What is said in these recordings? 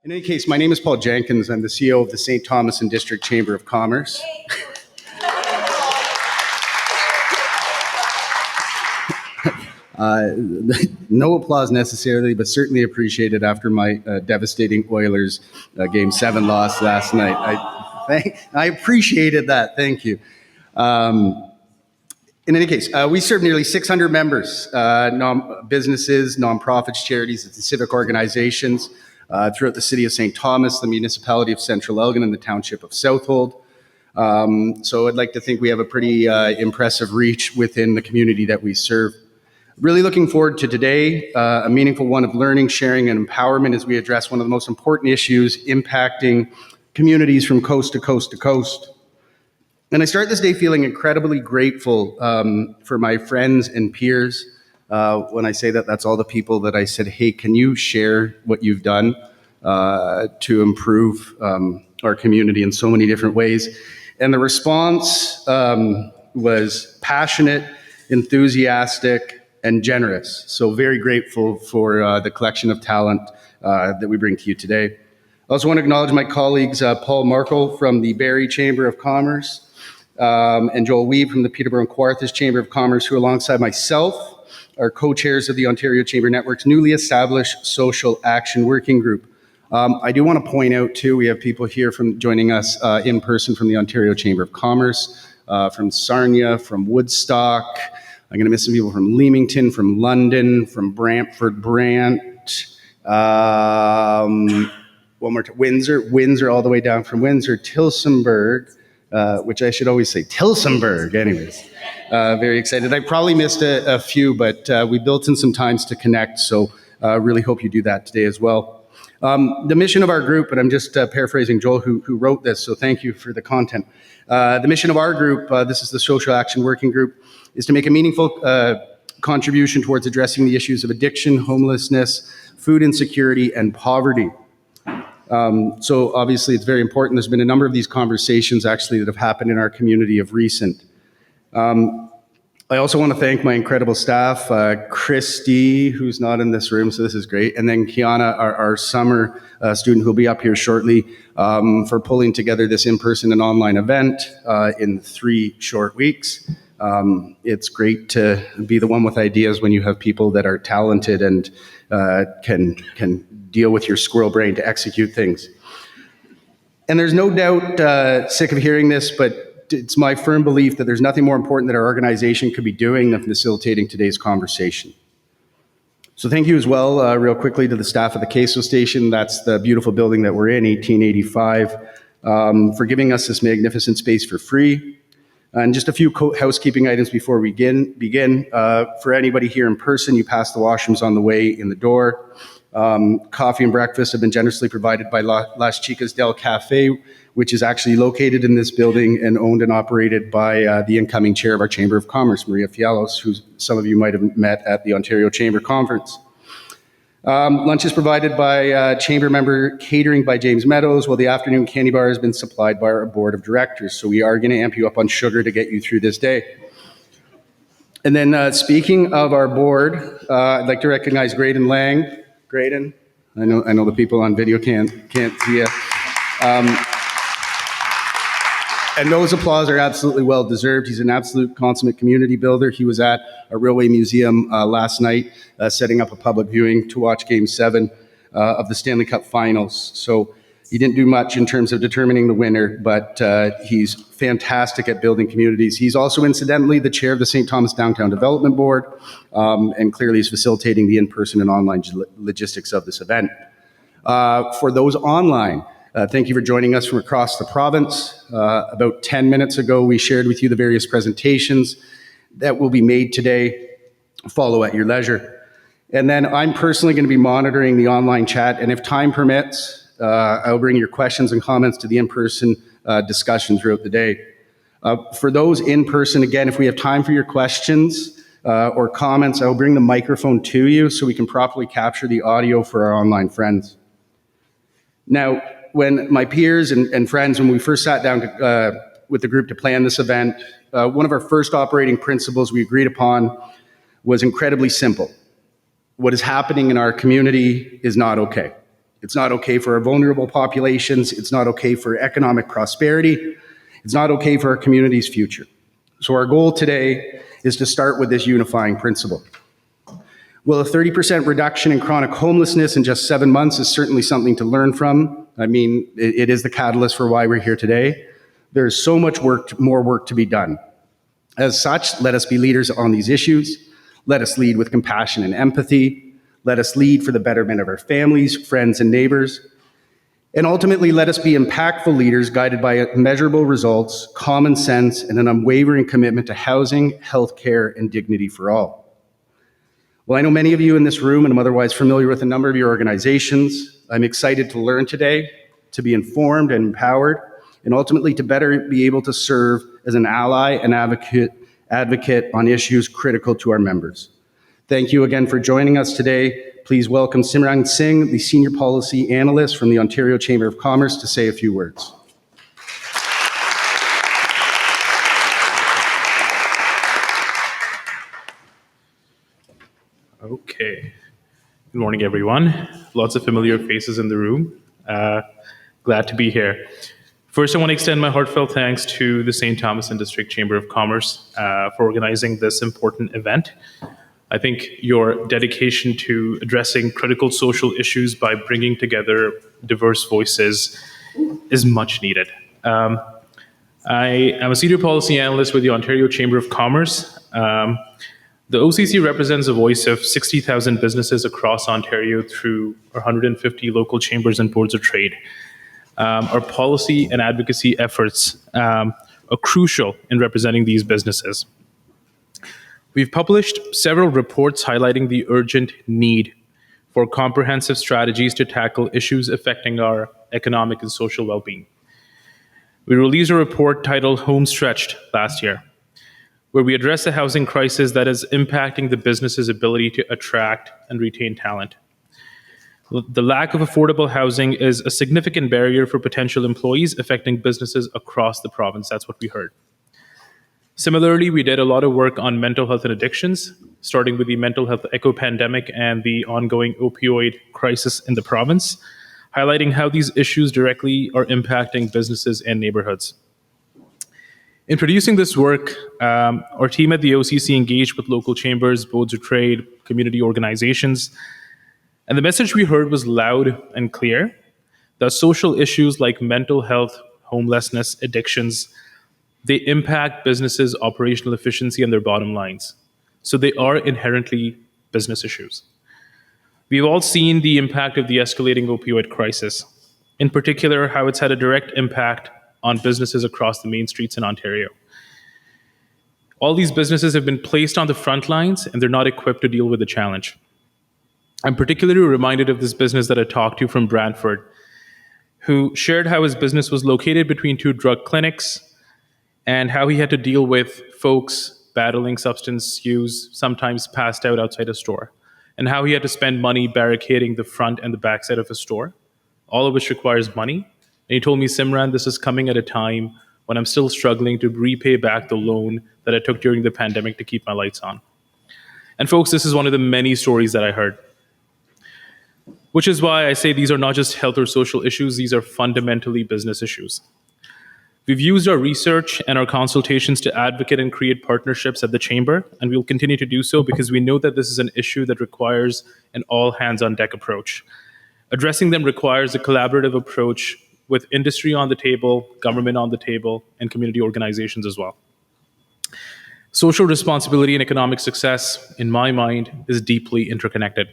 In any case, my name is Paul Jenkins. I'm the CEO of the St. Thomas and District Chamber of Commerce. No applause necessarily, but certainly appreciated after my devastating Oilers Game 7 loss last night. I appreciated that. Thank you. In any case, we serve nearly 600 members, businesses, nonprofits, charities, and civic organizations throughout the city of St. Thomas, the municipality of Central Elgin, and the township of Southold. So I'd like to think we have a pretty impressive reach within the community that we serve. Really looking forward to today, a meaningful one of learning, sharing, and empowerment as we address one of the most important issues impacting communities from coast to coast to coast. And I start this day feeling incredibly grateful for my friends and peers. When I say that, that's all the people that I said, hey, can you share what you've done to improve our community in so many different ways? And the response was passionate, enthusiastic, and generous. So very grateful for the collection of talent that we bring to you today. I also want to acknowledge my colleagues, Paul Markle from the Barrie Chamber of Commerce and Joel Weeb from the Peterborough and Kawarthas Chamber of Commerce, who alongside myself are co-chairs of the Ontario Chamber Network's newly established Social Action Working Group. I do want to point out too, we have people here from joining us in person from the Ontario Chamber of Commerce, from Sarnia, from Woodstock. I'm going to miss some people from Leamington, from London, from Brantford, Brant, one more time, Windsor all the way down from Windsor, Tillsonburg, which I should always say Tillsonburg, anyways. Very excited. I probably missed a few, but we built in some times to connect, so really hope you do that today as well. The mission of our group, and I'm just paraphrasing Joel who wrote this, so thank you for the content. The mission of our group, this is the Social Action Working Group, is to make a meaningful contribution towards addressing the issues of addiction, homelessness, food insecurity, and poverty. So obviously it's very important. There's been a number of these conversations actually that have happened in our community of recent. I also want to thank my incredible staff, Christy, who's not in this room, so this is great, and then Kiana, our summer student who'll be up here shortly, for pulling together this in-person and online event in 3 short weeks. It's great to be the one with ideas when you have people that are talented and can deal with your squirrel brain to execute things. And there's no doubt, sick of hearing this, but it's my firm belief that there's nothing more important that our organization could be doing than facilitating today's conversation. So thank you as well, real quickly, to the staff of the Queso Station. That's the beautiful building that we're in, 1885, for giving us this magnificent space for free. And just a few housekeeping items before we begin. For anybody here in person, you pass the washrooms on the way in the door. Coffee and breakfast have been generously provided by Las Chicas del Cafe, which is actually located in this building and owned and operated by the incoming chair of our Chamber of Commerce, Maria Fialos, who some of you might have met at the Ontario Chamber Conference. Lunch is provided by Chamber member catering by James Meadows, while the afternoon candy bar has been supplied by our board of directors. So we are going to amp you up on sugar to get you through this day. And then speaking of our board, I'd like to recognize Graydon Lang. Graydon, I know the people on video can't see you. And those applause are absolutely well-deserved. He's an absolute consummate community builder. He was at a railway museum last night, setting up a public viewing to watch Game 7 of the Stanley Cup Finals. So he didn't do much in terms of determining the winner, but he's fantastic at building communities. He's also incidentally the chair of the St. Thomas Downtown Development Board, and clearly is facilitating the in-person and online logistics of this event. For those online, thank you for joining us from across the province. About 10 minutes ago, we shared with you the various presentations that will be made today. Follow at your leisure. And then I'm personally going to be monitoring the online chat, and if time permits, I'll bring your questions and comments to the in-person discussion throughout the day. For those in person, again, if we have time for your questions or comments, I'll bring the microphone to you so we can properly capture the audio for our online friends. Now, when my peers and friends, when we first sat down with the group to plan this event, one of our first operating principles we agreed upon was incredibly simple. What is happening in our community is not okay. It's not okay for our vulnerable populations. It's not okay for economic prosperity. It's not okay for our community's future. So our goal today is to start with this unifying principle. Well, a 30% reduction in chronic homelessness in just 7 months is certainly something to learn from. I mean, it is the catalyst for why we're here today. There's so much more work to be done. As such, let us be leaders on these issues. Let us lead with compassion and empathy. Let us lead for the betterment of our families, friends, and neighbors. And ultimately, let us be impactful leaders guided by measurable results, common sense, and an unwavering commitment to housing, healthcare, and dignity for all. Well, I know many of you in this room, and I'm otherwise familiar with a number of your organizations. I'm excited to learn today, to be informed and empowered, and ultimately to better be able to serve as an ally and advocate on issues critical to our members. Thank you again for joining us today. Please welcome Simran Singh, the Senior Policy Analyst from the Ontario Chamber of Commerce, to say a few words. Okay. Good morning, everyone. Lots of familiar faces in the room. Glad to be here. First, I want to extend my heartfelt thanks to the St. Thomas and District Chamber of Commerce for organizing this important event. I think your dedication to addressing critical social issues by bringing together diverse voices is much needed. I am a senior policy analyst with the Ontario Chamber of Commerce. The OCC represents the voice of 60,000 businesses across Ontario through our 150 local chambers and boards of trade. Our policy and advocacy efforts are crucial in representing these businesses. We've published several reports highlighting the urgent need for comprehensive strategies to tackle issues affecting our economic and social well-being. We released a report titled Home Stretched last year, where we address the housing crisis that is impacting the business's ability to attract and retain talent. The lack of affordable housing is a significant barrier for potential employees affecting businesses across the province. That's what we heard. Similarly, we did a lot of work on mental health and addictions, starting with the mental health echo pandemic and the ongoing opioid crisis in the province, highlighting how these issues directly are impacting businesses and neighborhoods. In producing this work, our team at the OCC engaged with local chambers, boards of trade, community organizations, and the message we heard was loud and clear that social issues like mental health, homelessness, addictions, they impact businesses' operational efficiency and their bottom lines. So they are inherently business issues. We've all seen the impact of the escalating opioid crisis, in particular, how it's had a direct impact on businesses across the main streets in Ontario. All these businesses have been placed on the front lines and they're not equipped to deal with the challenge. I'm particularly reminded of this business that I talked to from Brantford, who shared how his business was located between two drug clinics and how he had to deal with folks battling substance use, sometimes passed out outside a store, and how he had to spend money barricading the front and the back side of a store, all of which requires money. And he told me, Simran, this is coming at a time when I'm still struggling to repay back the loan that I took during the pandemic to keep my lights on. And folks, this is one of the many stories that I heard, which is why I say these are not just health or social issues, these are fundamentally business issues. We've used our research and our consultations to advocate and create partnerships at the Chamber, and we'll continue to do so because we know that this is an issue that requires an all-hands-on-deck approach. Addressing them requires a collaborative approach with industry on the table, government on the table, and community organizations as well. Social responsibility and economic success, in my mind, is deeply interconnected.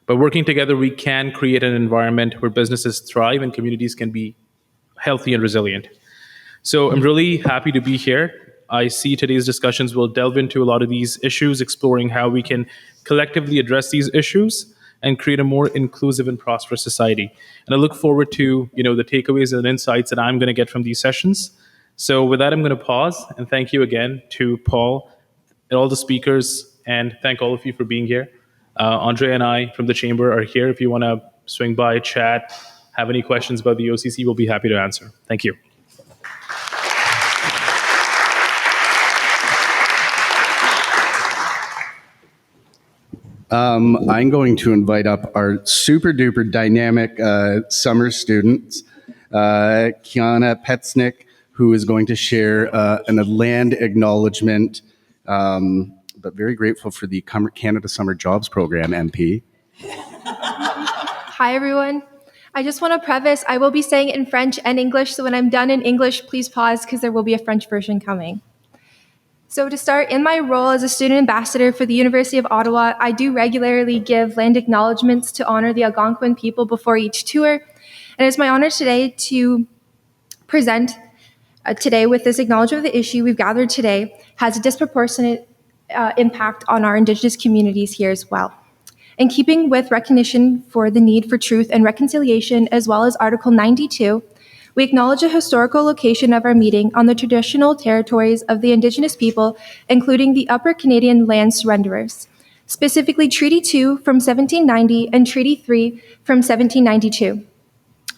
By working together, we can create an environment where businesses thrive and communities can be healthy and resilient. So I'm really happy to be here. I see today's discussions will delve into a lot of these issues, exploring how we can collectively address these issues and create a more inclusive and prosperous society. And I look forward to, the takeaways and insights that I'm going to get from these sessions. So with that, I'm going to pause and thank you again to Paul and all the speakers, and thank all of you for being here. Andre and I from the Chamber are here. If you want to swing by, chat, have any questions about the OCC, we'll be happy to answer. Thank you. I'm going to invite up our super duper dynamic summer students, Kiana Petsnick, who is going to share a land acknowledgement, but very grateful for the Canada Summer Jobs Program, MP. Hi, everyone. I just want to preface, I will be saying it in French and English, so when I'm done in English, please pause because there will be a French version coming. So to start, in my role as a student ambassador for the University of Ottawa, I do regularly give land acknowledgements to honor the Algonquin people before each tour. And it's my honor today to present today with this acknowledgement of the issue we've gathered today has a disproportionate impact on our Indigenous communities here as well. In keeping with recognition for the need for truth and reconciliation, as well as Article 92, we acknowledge the historical location of our meeting on the traditional territories of the Indigenous people, including the Upper Canadian Land Surrenderers, specifically Treaty 2 from 1790 and Treaty 3 from 1792.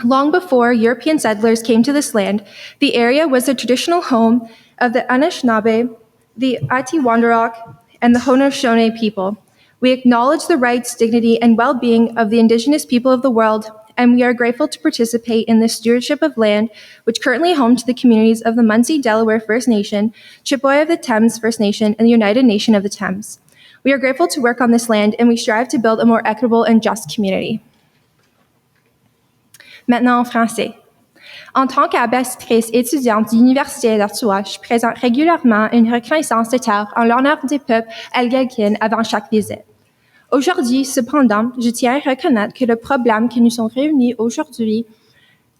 Long before European settlers came to this land, the area was the traditional home of the Anishinaabe, the Atiwandarok, and the Haudenosaunee people. We acknowledge the rights, dignity, and well-being of the Indigenous people of the world, and we are grateful to participate in the stewardship of land, which currently home to the communities of the Munsee Delaware First Nation, Chippewa of the Thames First Nation, and the United Nation of the Thames. We are grateful to work on this land, and we strive to build a more equitable and just community. Maintenant en français. En tant qu'ambassadrice étudiante de l'Université d'Ottawa, je présente régulièrement une reconnaissance de terre en l'honneur des peuples algonquins avant chaque visite. Aujourd'hui, cependant, je tiens à reconnaître que le problème que nous sommes réunis aujourd'hui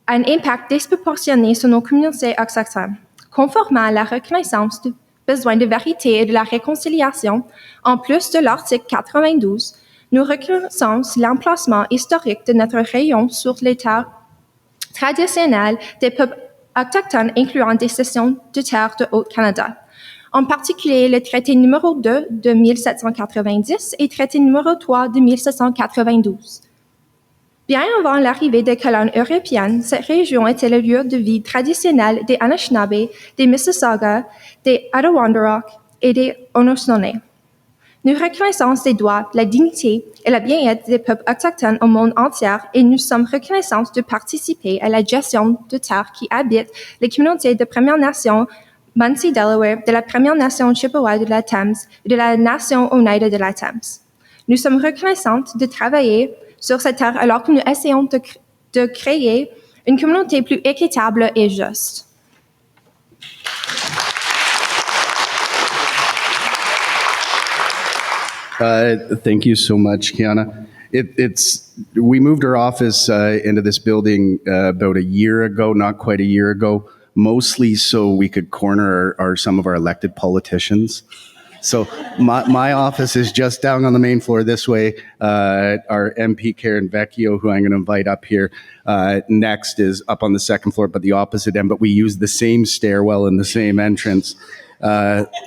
a un impact disproportionné sur nos communautés autochtones. Conformément à la reconnaissance du besoin de vérité et de la réconciliation, en plus de l'article 92, nous reconnaissons l'emplacement historique de notre rayon sur les terres traditionnelles des peuples autochtones, incluant des cessions de terres de Haut-Canada. En particulier le traité numéro 2 de 1790 et traité numéro 3 de 1792. Bien avant l'arrivée des colons européennes, cette région était le lieu de vie traditionnel des Anishinaabe, des Mississauga, des Adirondack et des Haudenosaunee. Nous reconnaissons les droits, la dignité et le bien-être des peuples autochtones au monde entier et nous sommes reconnaissants de participer à la gestion de terres qui habitent les communautés de Premières Nations Munsee Delaware, de la Première Nation Chippewa de la Thames et de la Nation Oneida de la Thames. Nous sommes reconnaissantes de travailler sur cette terre alors que nous essayons de créer une communauté plus équitable et juste. Thank you so much, Kiana. We moved our office into this building about a year ago, not quite a year ago, mostly so we could corner some of our elected politicians. So my office is just down on the main floor this way. Our MP, Karen Vecchio, who I'm going to invite up here next, is up on the second floor, but the opposite end. But we use the same stairwell and the same entrance.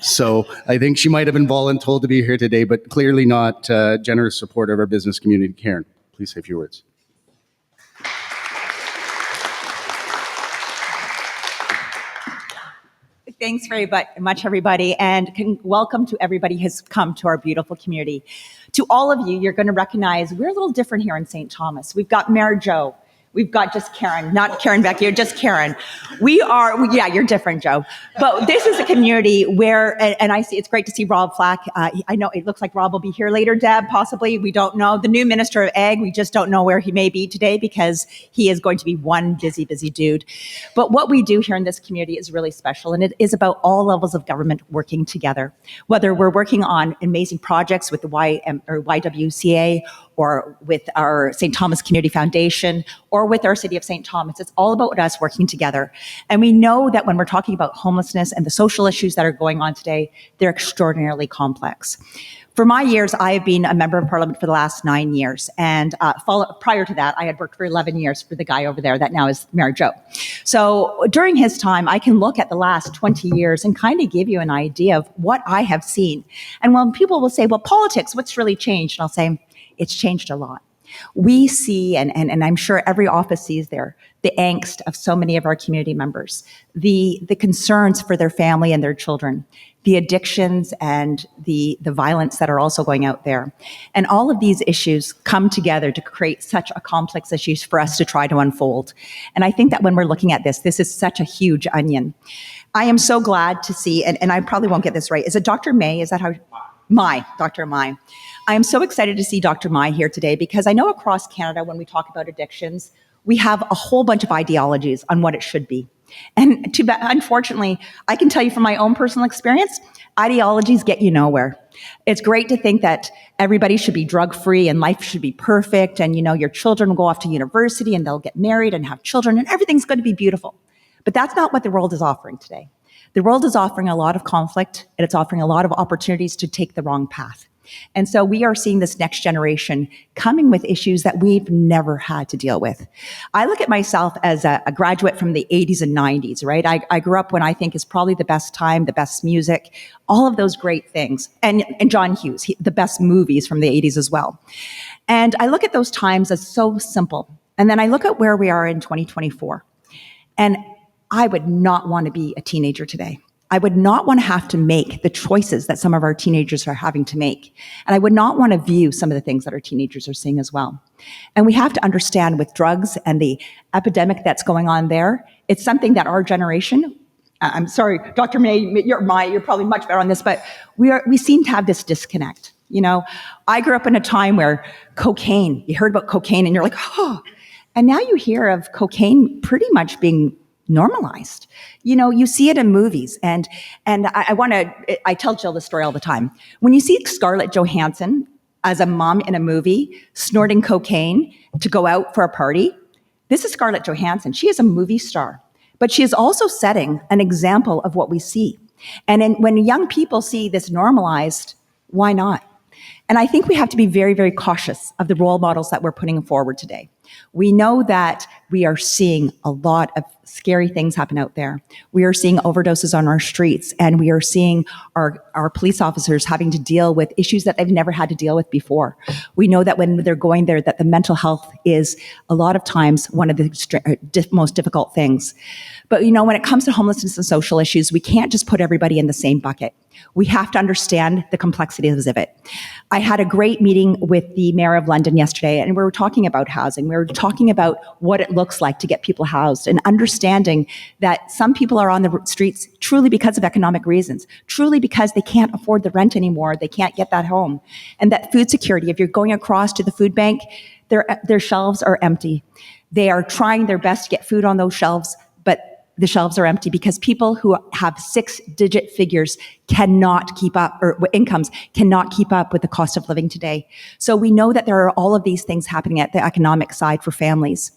So I think she might have been voluntold to be here today, but clearly not generous support of our business community. Karen, please say a few words. Thanks very much, everybody, and welcome to everybody who's come to our beautiful community. To all of you, you're going to recognize we're a little different here in St. Thomas. We've got Mayor Joe. We've got just Karen, not Karen Vecchio, just Karen. Yeah, you're different, Joe. But this is a community where, and I see, it's great to see Rob Flack. I know it looks like Rob will be here later, Deb, possibly. We don't know. The new Minister of Ag, we just don't know where he may be today because he is going to be one busy dude. But what we do here in this community is really special, and it is about all levels of government working together. Whether we're working on amazing projects with the YWCA, or with our St. Thomas Community Foundation, or with our City of St. Thomas. It's all about us working together. And we know that when we're talking about homelessness and the social issues that are going on today, they're extraordinarily complex. For my years, I have been a member of parliament for the last 9 years. And prior to that, I had worked for 11 years for the guy over there that now is Mayor Joe. So during his time, I can look at the last 20 years and kind of give you an idea of what I have seen. And when people will say, well, politics, what's really changed? And I'll say, it's changed a lot. We see, and I'm sure every office sees there, the angst of so many of our community members, the concerns for their family and their children, the addictions and the violence that are also going out there. And all of these issues come together to create such a complex issues for us to try to unfold. And I think that when we're looking at this is such a huge onion. I am so glad to see, and I probably won't get this right. Is it Dr. May? Is that how? Dr. Mai. I am so excited to see Dr. Mai here today because I know across Canada when we talk about addictions, we have a whole bunch of ideologies on what it should be. And unfortunately, I can tell you from my own personal experience, ideologies get you nowhere. It's great to think that everybody should be drug-free and life should be perfect and, your children will go off to university and they'll get married and have children and everything's going to be beautiful. But that's not what the world is offering today. The world is offering a lot of conflict and it's offering a lot of opportunities to take the wrong path. And so we are seeing this next generation coming with issues that we've never had to deal with. I look at myself as a graduate from the 80s and 90s, right? I grew up when I think is probably the best time, the best music, all of those great things. And John Hughes, the best movies from the 80s as well. And I look at those times as so simple. And then I look at where we are in 2024. And I would not want to be a teenager today. I would not want to have to make the choices that some of our teenagers are having to make. And I would not want to view some of the things that our teenagers are seeing as well. And we have to understand with drugs and the epidemic that's going on there, it's something that our generation, I'm sorry, Dr. May, you're probably much better on this, but we seem to have this disconnect. I grew up in a time where cocaine, you heard about cocaine and you're like, oh, and now you hear of cocaine pretty much being normalized. You see it in movies. And I tell Jill this story all the time. When you see Scarlett Johansson as a mom in a movie snorting cocaine to go out for a party, this is Scarlett Johansson. She is a movie star, but she is also setting an example of what we see. And when young people see this normalized, why not? And I think we have to be very, very cautious of the role models that we're putting forward today. We know that we are seeing a lot of scary things happen out there. We are seeing overdoses on our streets, and we are seeing our police officers having to deal with issues that they've never had to deal with before. We know that when they're going there, that the mental health is a lot of times one of the most difficult things. But when it comes to homelessness and social issues, we can't just put everybody in the same bucket. We have to understand the complexities of it. I had a great meeting with the Mayor of London yesterday, and we were talking about housing. We were talking about what it looks like to get people housed and understanding that some people are on the streets truly because of economic reasons, truly because they can't afford the rent anymore, they can't get that home. And that food security, if you're going across to the food bank, their shelves are empty. They are trying their best to get food on those shelves, but the shelves are empty because people who have 6-digit figures cannot keep up, or incomes cannot keep up with the cost of living today. So we know that there are all of these things happening at the economic side for families.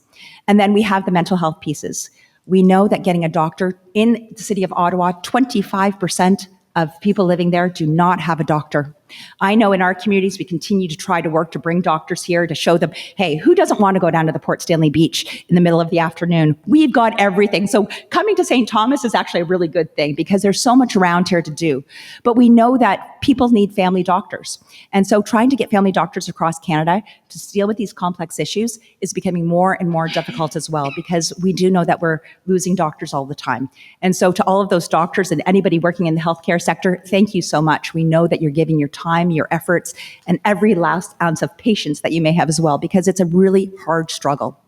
And then we have the mental health pieces. We know that getting a doctor in the city of Ottawa, 25% of people living there do not have a doctor. I know in our communities, we continue to try to work to bring doctors here to show them, hey, who doesn't want to go down to the Port Stanley Beach in the middle of the afternoon? We've got everything. So coming to St. Thomas is actually a really good thing because there's so much around here to do. But we know that people need family doctors. And so trying to get family doctors across Canada to deal with these complex issues is becoming more and more difficult as well, because we do know that we're losing doctors all the time. And so to all of those doctors and anybody working in the healthcare sector, thank you so much. We know that you're giving your time, your efforts, and every last ounce of patience that you may have as well, because it's a really hard struggle.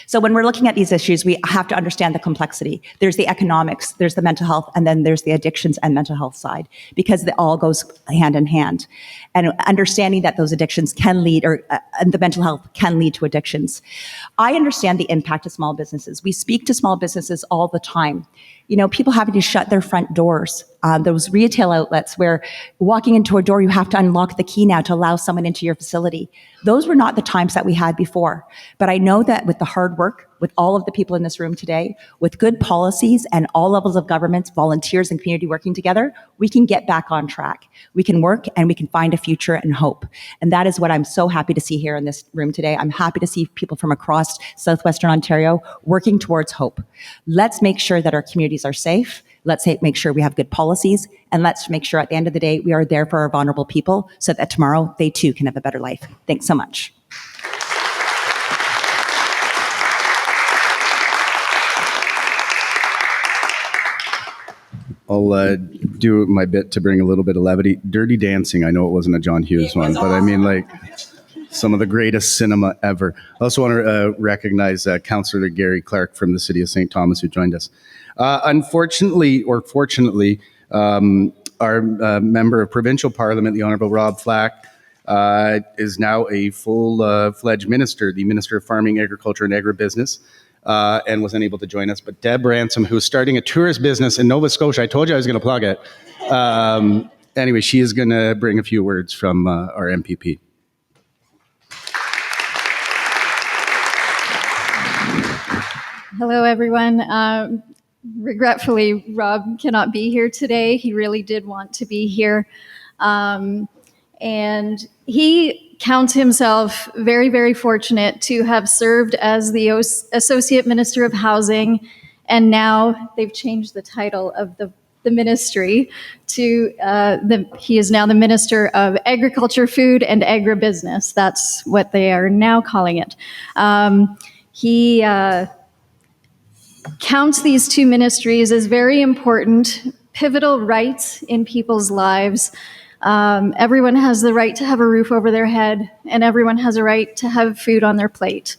So when we're looking at these issues, we have to understand the complexity. There's the economics, there's the mental health, and then there's the addictions and mental health side, because it all goes hand in hand. And understanding that those addictions can lead, and the mental health can lead to addictions. I understand the impact of small businesses. We speak to small businesses all the time. People having to shut their front doors. Those retail outlets where walking into a door, you have to unlock the key now to allow someone into your facility. Those were not the times that we had before. But I know that with the hard work, with all of the people in this room today, with good policies and all levels of governments, volunteers and community working together, we can get back on track. We can work and we can find a future and hope. And that is what I'm so happy to see here in this room today. I'm happy to see people from across Southwestern Ontario working towards hope. Let's make sure that our communities are safe. Let's make sure we have good policies. And let's make sure at the end of the day, we are there for our vulnerable people so that tomorrow they too can have a better life. Thanks so much. I'll do my bit to bring a little bit of levity. Dirty Dancing, I know it wasn't a John Hughes one, but I mean, like, some of the greatest cinema ever. I also want to recognize Councillor Gary Clark from the City of St. Thomas, who joined us. Unfortunately, or fortunately, our member of Provincial Parliament, the Honourable Rob Flack, is now a full-fledged minister, the Minister of Farming, Agriculture and Agribusiness, and was unable to join us. But Deb Ransom, who is starting a tourist business in Nova Scotia, I told you I was going to plug it. Anyway, she is going to bring a few words from our MPP. Hello, everyone. Regretfully, Rob cannot be here today. He really did want to be here. And he counts himself very, very fortunate to have served as the Associate Minister of Housing, and now they've changed the title of the ministry to, he is now the Minister of Agriculture, Food, and Agribusiness. That's what they are now calling it. He counts these two ministries as very important, pivotal rights in people's lives. Everyone has the right to have a roof over their head, and everyone has a right to have food on their plate.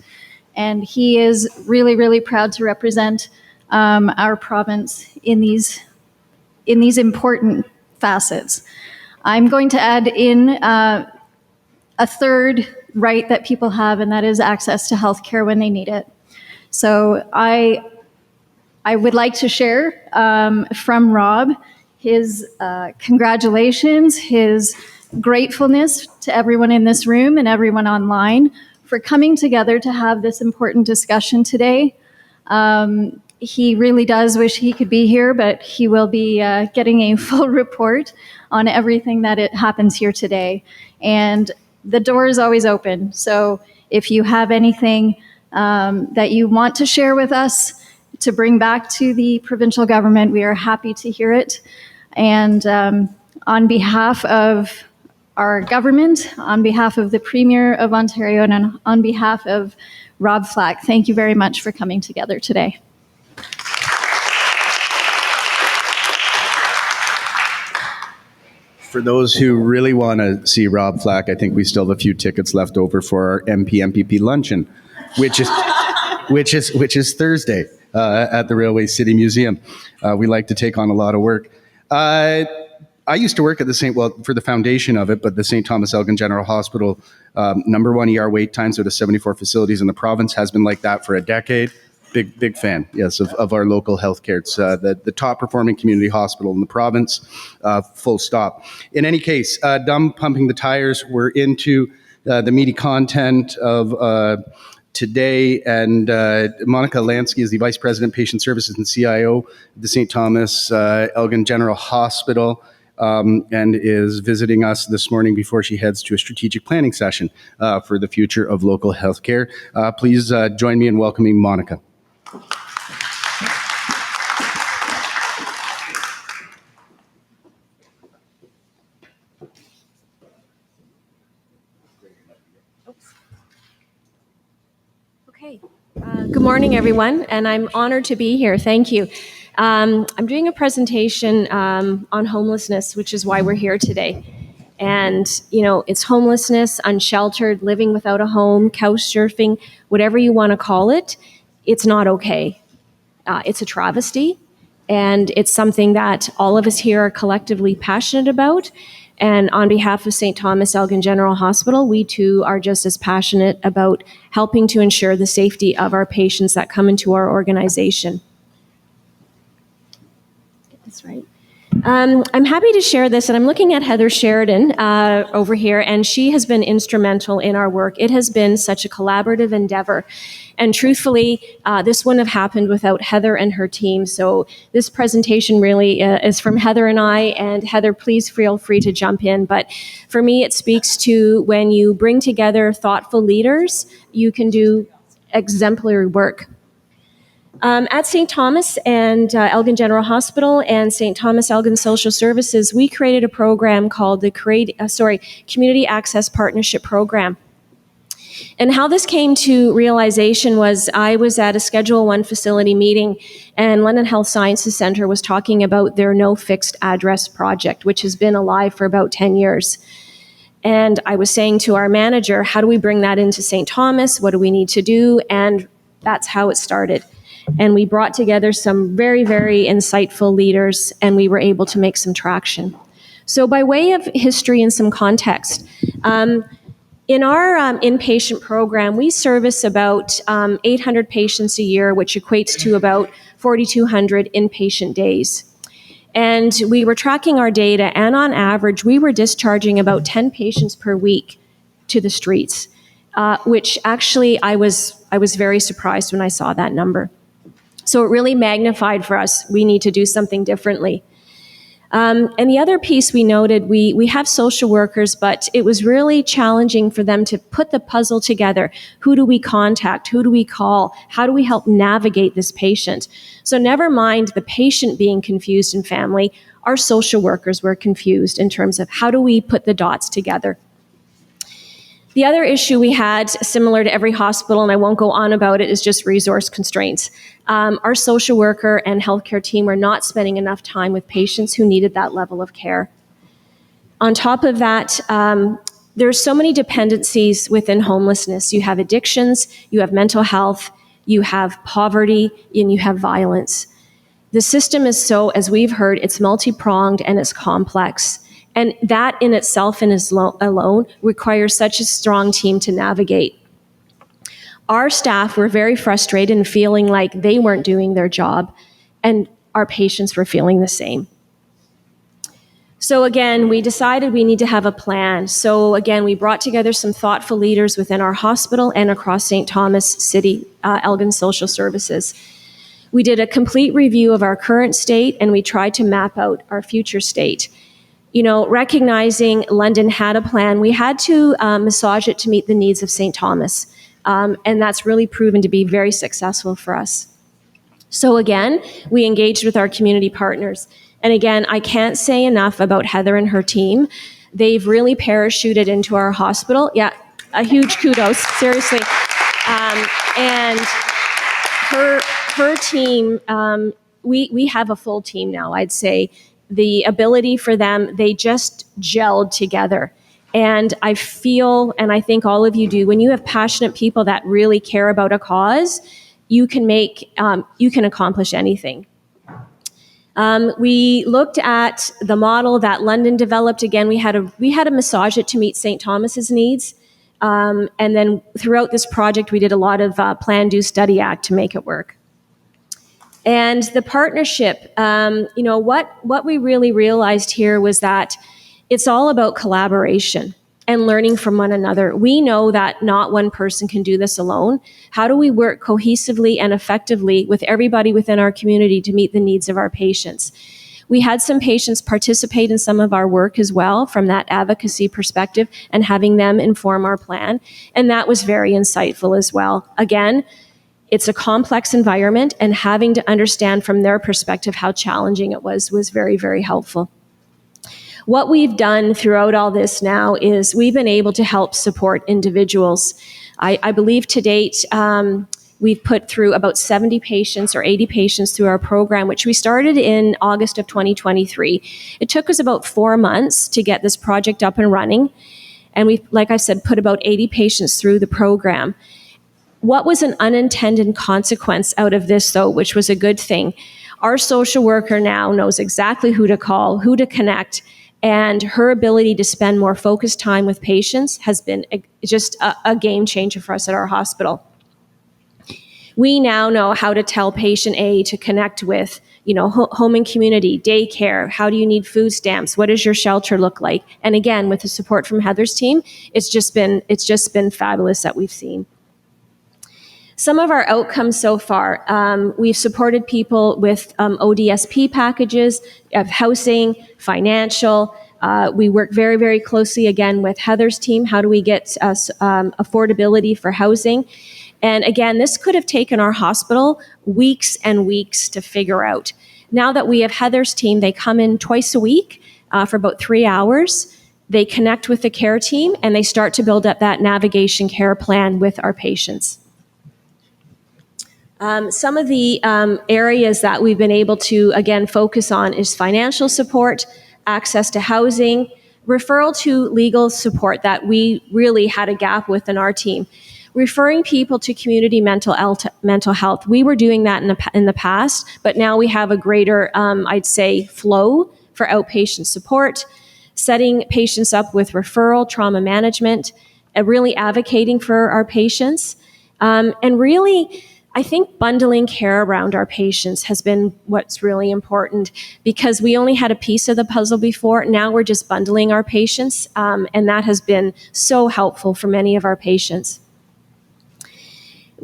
And he is really, really proud to represent our province in these important facets. I'm going to add in a third right that people have, and that is access to health care when they need it. So I would like to share from Rob his congratulations, his gratefulness to everyone in this room and everyone online for coming together to have this important discussion today. He really does wish he could be here, but he will be getting a full report on everything that happens here today. And the door is always open. So if you have anything that you want to share with us, to bring back to the provincial government, we are happy to hear it. And on behalf of our government, on behalf of the Premier of Ontario, and on behalf of Rob Flack, thank you very much for coming together today. For those who really want to see Rob Flack, I think we still have a few tickets left over for our MPP luncheon, which is Thursday at the Railway City Museum. We like to take on a lot of work. I used to work at for the foundation of it, but the St. Thomas Elgin General Hospital, #1 ER wait times out of 74 facilities in the province, has been like that for a decade. Big fan, yes, of our local healthcare. It's the top performing community hospital in the province, full stop. In any case, dumb pumping the tires, we're into the meaty content of today, and Monica Lansky is the Vice President, Patient Services and CIO of the St. Thomas Elgin General Hospital, and is visiting us this morning before she heads to a strategic planning session for the future of local healthcare. Please join me in welcoming Monica. Okay. Good morning, everyone, and I'm honored to be here. Thank you. I'm doing a presentation on homelessness, which is why we're here today. And, it's homelessness, unsheltered, living without a home, couch surfing, whatever you want to call it. It's not okay. It's a travesty, and it's something that all of us here are collectively passionate about. And on behalf of St. Thomas Elgin General Hospital, we too are just as passionate about helping to ensure the safety of our patients that come into our organization. Get this right. I'm happy to share this, and I'm looking at Heather Sheridan over here, and she has been instrumental in our work. It has been such a collaborative endeavor, and truthfully, this wouldn't have happened without Heather and her team. So this presentation really is from Heather and I, and Heather, please feel free to jump in. But for me, it speaks to when you bring together thoughtful leaders, you can do exemplary work. At St. Thomas and Elgin General Hospital and St. Thomas Elgin Social Services, we created a program called the Community Access Partnership Program. And how this came to realization was I was at a Schedule 1 facility meeting, and London Health Sciences Centre was talking about their no fixed address project, which has been alive for about 10 years. And I was saying to our manager, how do we bring that into St. Thomas? What do we need to do? And that's how it started. And we brought together some very, very insightful leaders, and we were able to make some traction. So by way of history and some context, in our inpatient program, we service about 800 patients a year, which equates to about 4,200 inpatient days. And we were tracking our data, and on average, we were discharging about 10 patients per week to the streets, which actually I was very surprised when I saw that number. So it really magnified for us, we need to do something differently. And the other piece we noted, we have social workers, but it was really challenging for them to put the puzzle together. Who do we contact? Who do we call? How do we help navigate this patient? So never mind the patient being confused in family, our social workers were confused in terms of how do we put the dots together. The other issue we had, similar to every hospital, and I won't go on about it, is just resource constraints. Our social worker and healthcare team were not spending enough time with patients who needed that level of care. On top of that, there's so many dependencies within homelessness. You have addictions, you have mental health, you have poverty, and you have violence. The system is so, as we've heard, it's multi-pronged and it's complex. And that in itself and alone requires such a strong team to navigate. Our staff were very frustrated and feeling like they weren't doing their job, and our patients were feeling the same. So again, we decided we need to have a plan. So again, we brought together some thoughtful leaders within our hospital and across St. Thomas City, Elgin Social Services. We did a complete review of our current state, and we tried to map out our future state. You know, recognizing London had a plan, we had to massage it to meet the needs of St. Thomas. And that's really proven to be very successful for us. So again, we engaged with our community partners. And again, I can't say enough about Heather and her team. They've really parachuted into our hospital. Yeah, a huge kudos, seriously. And her team, we have a full team now, I'd say. The ability for them, they just gelled together. And I feel, and I think all of you do, when you have passionate people that really care about a cause, you can accomplish anything. We looked at the model that London developed. Again, we had to massage it to meet St. Thomas's needs. And then throughout this project, we did a lot of plan, do, study, act to make it work. And the partnership, what we really realized here was that it's all about collaboration and learning from one another. We know that not one person can do this alone. How do we work cohesively and effectively with everybody within our community to meet the needs of our patients? We had some patients participate in some of our work as well from that advocacy perspective and having them inform our plan. And that was very insightful as well. Again, it's a complex environment, and having to understand from their perspective how challenging it was very, very helpful. What we've done throughout all this now is we've been able to help support individuals. I believe to date, we've put through about 70 patients or 80 patients through our program, which we started in August of 2023. It took us about 4 months to get this project up and running. And we, like I said, put about 80 patients through the program. What was an unintended consequence out of this, though, which was a good thing? Our social worker now knows exactly who to call, who to connect, and her ability to spend more focused time with patients has been just a game changer for us at our hospital. We now know how to tell patient A to connect with, home and community, daycare. How do you need food stamps? What does your shelter look like? And again, with the support from Heather's team, it's just been fabulous that we've seen. Some of our outcomes so far, we've supported people with ODSP packages of housing, financial. We work very, very closely again with Heather's team. How do we get affordability for housing? And again, this could have taken our hospital weeks and weeks to figure out. Now that we have Heather's team, they come in twice a week for about 3 hours. they connect with the care team, and they start to build up that navigation care plan with our patients. Some of the areas that we've been able to, again, focus on is financial support, access to housing, referral to legal support that we really had a gap with in our team. Referring people to community mental health. We were doing that in the past, but now we have a greater, I'd say, flow for outpatient support, setting patients up with referral, trauma management, and really advocating for our patients. And really, I think bundling care around our patients has been what's really important, because we only had a piece of the puzzle before. Now we're just bundling our patients, and that has been so helpful for many of our patients.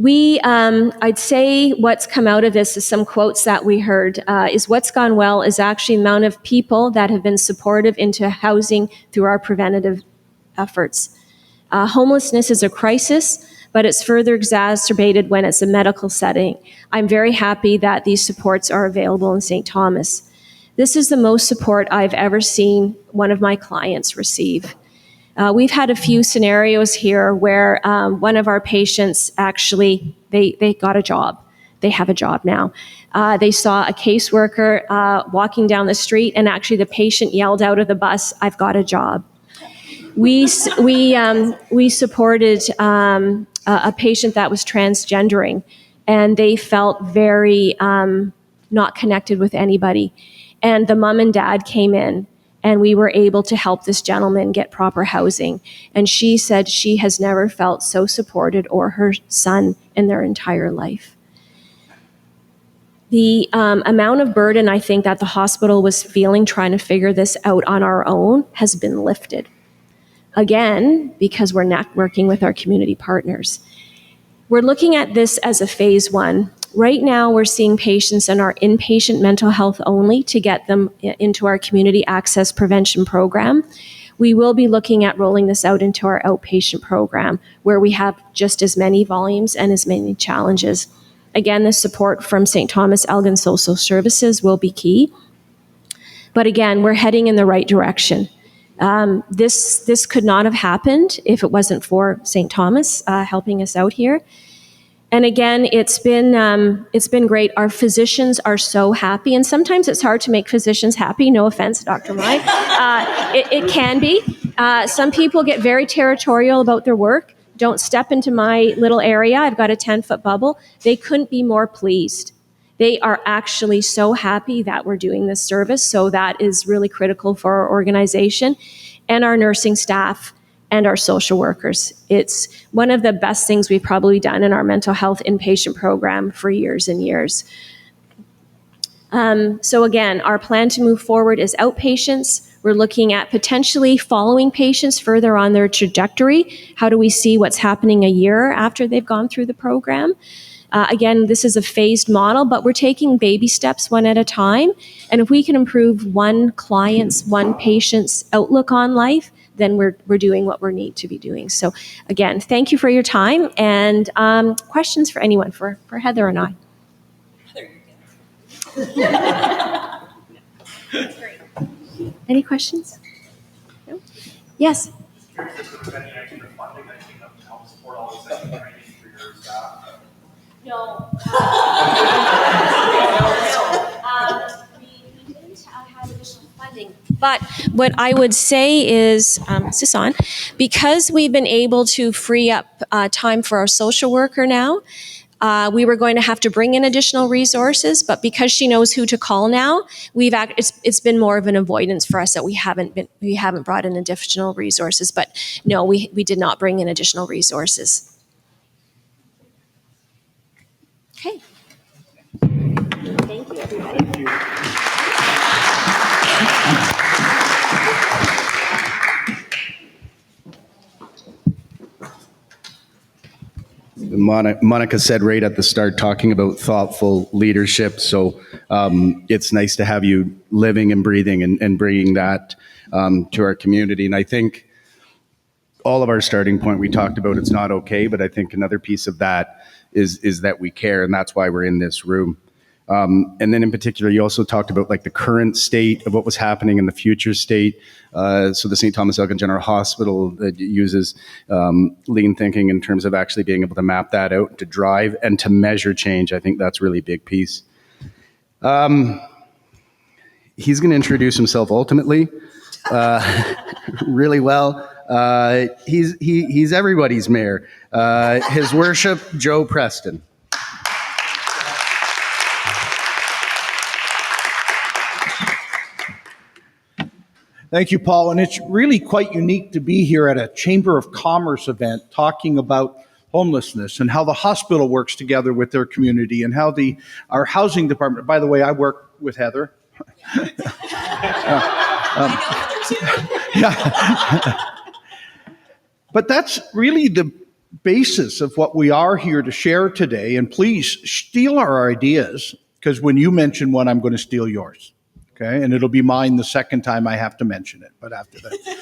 I'd say what's come out of this is some quotes that we heard, is what's gone well is actually the amount of people that have been supportive into housing through our preventative efforts. Homelessness is a crisis, but it's further exacerbated when it's a medical setting. I'm very happy that these supports are available in St. Thomas. This is the most support I've ever seen one of my clients receive. We've had a few scenarios here where one of our patients actually, they got a job. They have a job now. They saw a caseworker walking down the street, and actually the patient yelled out of the bus, "I've got a job." We supported a patient that was transgendering, and they felt very not connected with anybody. And the mom and dad came in, and we were able to help this gentleman get proper housing. And she said she has never felt so supported, or her son, in their entire life. The amount of burden I think that the hospital was feeling trying to figure this out on our own has been lifted. Again, because we're networking with our community partners. We're looking at this as a phase one. Right now, we're seeing patients in our inpatient mental health only to get them into our community access prevention program. We will be looking at rolling this out into our outpatient program, where we have just as many volumes and as many challenges. Again, the support from St. Thomas Elgin Social Services will be key. But again, we're heading in the right direction. This could not have happened if it wasn't for St. Thomas helping us out here. And again, it's been great. Our physicians are so happy, and sometimes it's hard to make physicians happy. No offense, Dr. Mai. It can be. Some people get very territorial about their work. Don't step into my little area. I've got a 10-foot bubble. They couldn't be more pleased. They are actually so happy that we're doing this service. So that is really critical for our organization and our nursing staff and our social workers. It's one of the best things we've probably done in our mental health inpatient program for years and years. So again, our plan to move forward is outpatients. We're looking at potentially following patients further on their trajectory. How do we see what's happening a year after they've gone through the program? Again, this is a phased model, but we're taking baby steps one at a time. And if we can improve one client's, one patient's outlook on life, then we're doing what we need to be doing. So again, thank you for your time. And questions for anyone, for Heather and I? Any questions? No? Yes? No. We didn't have additional funding. But what I would say is this on? Because we've been able to free up time for our social worker now, we were going to have to bring in additional resources, but because she knows who to call now, it's been more of an avoidance for us that we haven't brought in additional resources. But no, we did not bring in additional resources. Okay. Thank you, everybody. Thank you. Monica said right at the start, talking about thoughtful leadership. So it's nice to have you living and breathing and bringing that to our community. And I think all of our starting point, we talked about it's not okay, but I think another piece of that is that we care, and that's why we're in this room. And then in particular, you also talked about like the current state of what was happening in the future state. So the St. Thomas Elgin General Hospital that uses lean thinking in terms of actually being able to map that out, to drive and to measure change. I think that's really a big piece. He's going to introduce himself ultimately really well. He's everybody's mayor. His Worship, Joe Preston. Thank you, Paul. And it's really quite unique to be here at a Chamber of Commerce event talking about homelessness and how the hospital works together with their community and how our housing department, by the way, I work with Heather. But that's really the basis of what we are here to share today. And please steal our ideas, because when you mention one, I'm going to steal yours. Okay, and it'll be mine the second time I have to mention it, but after that.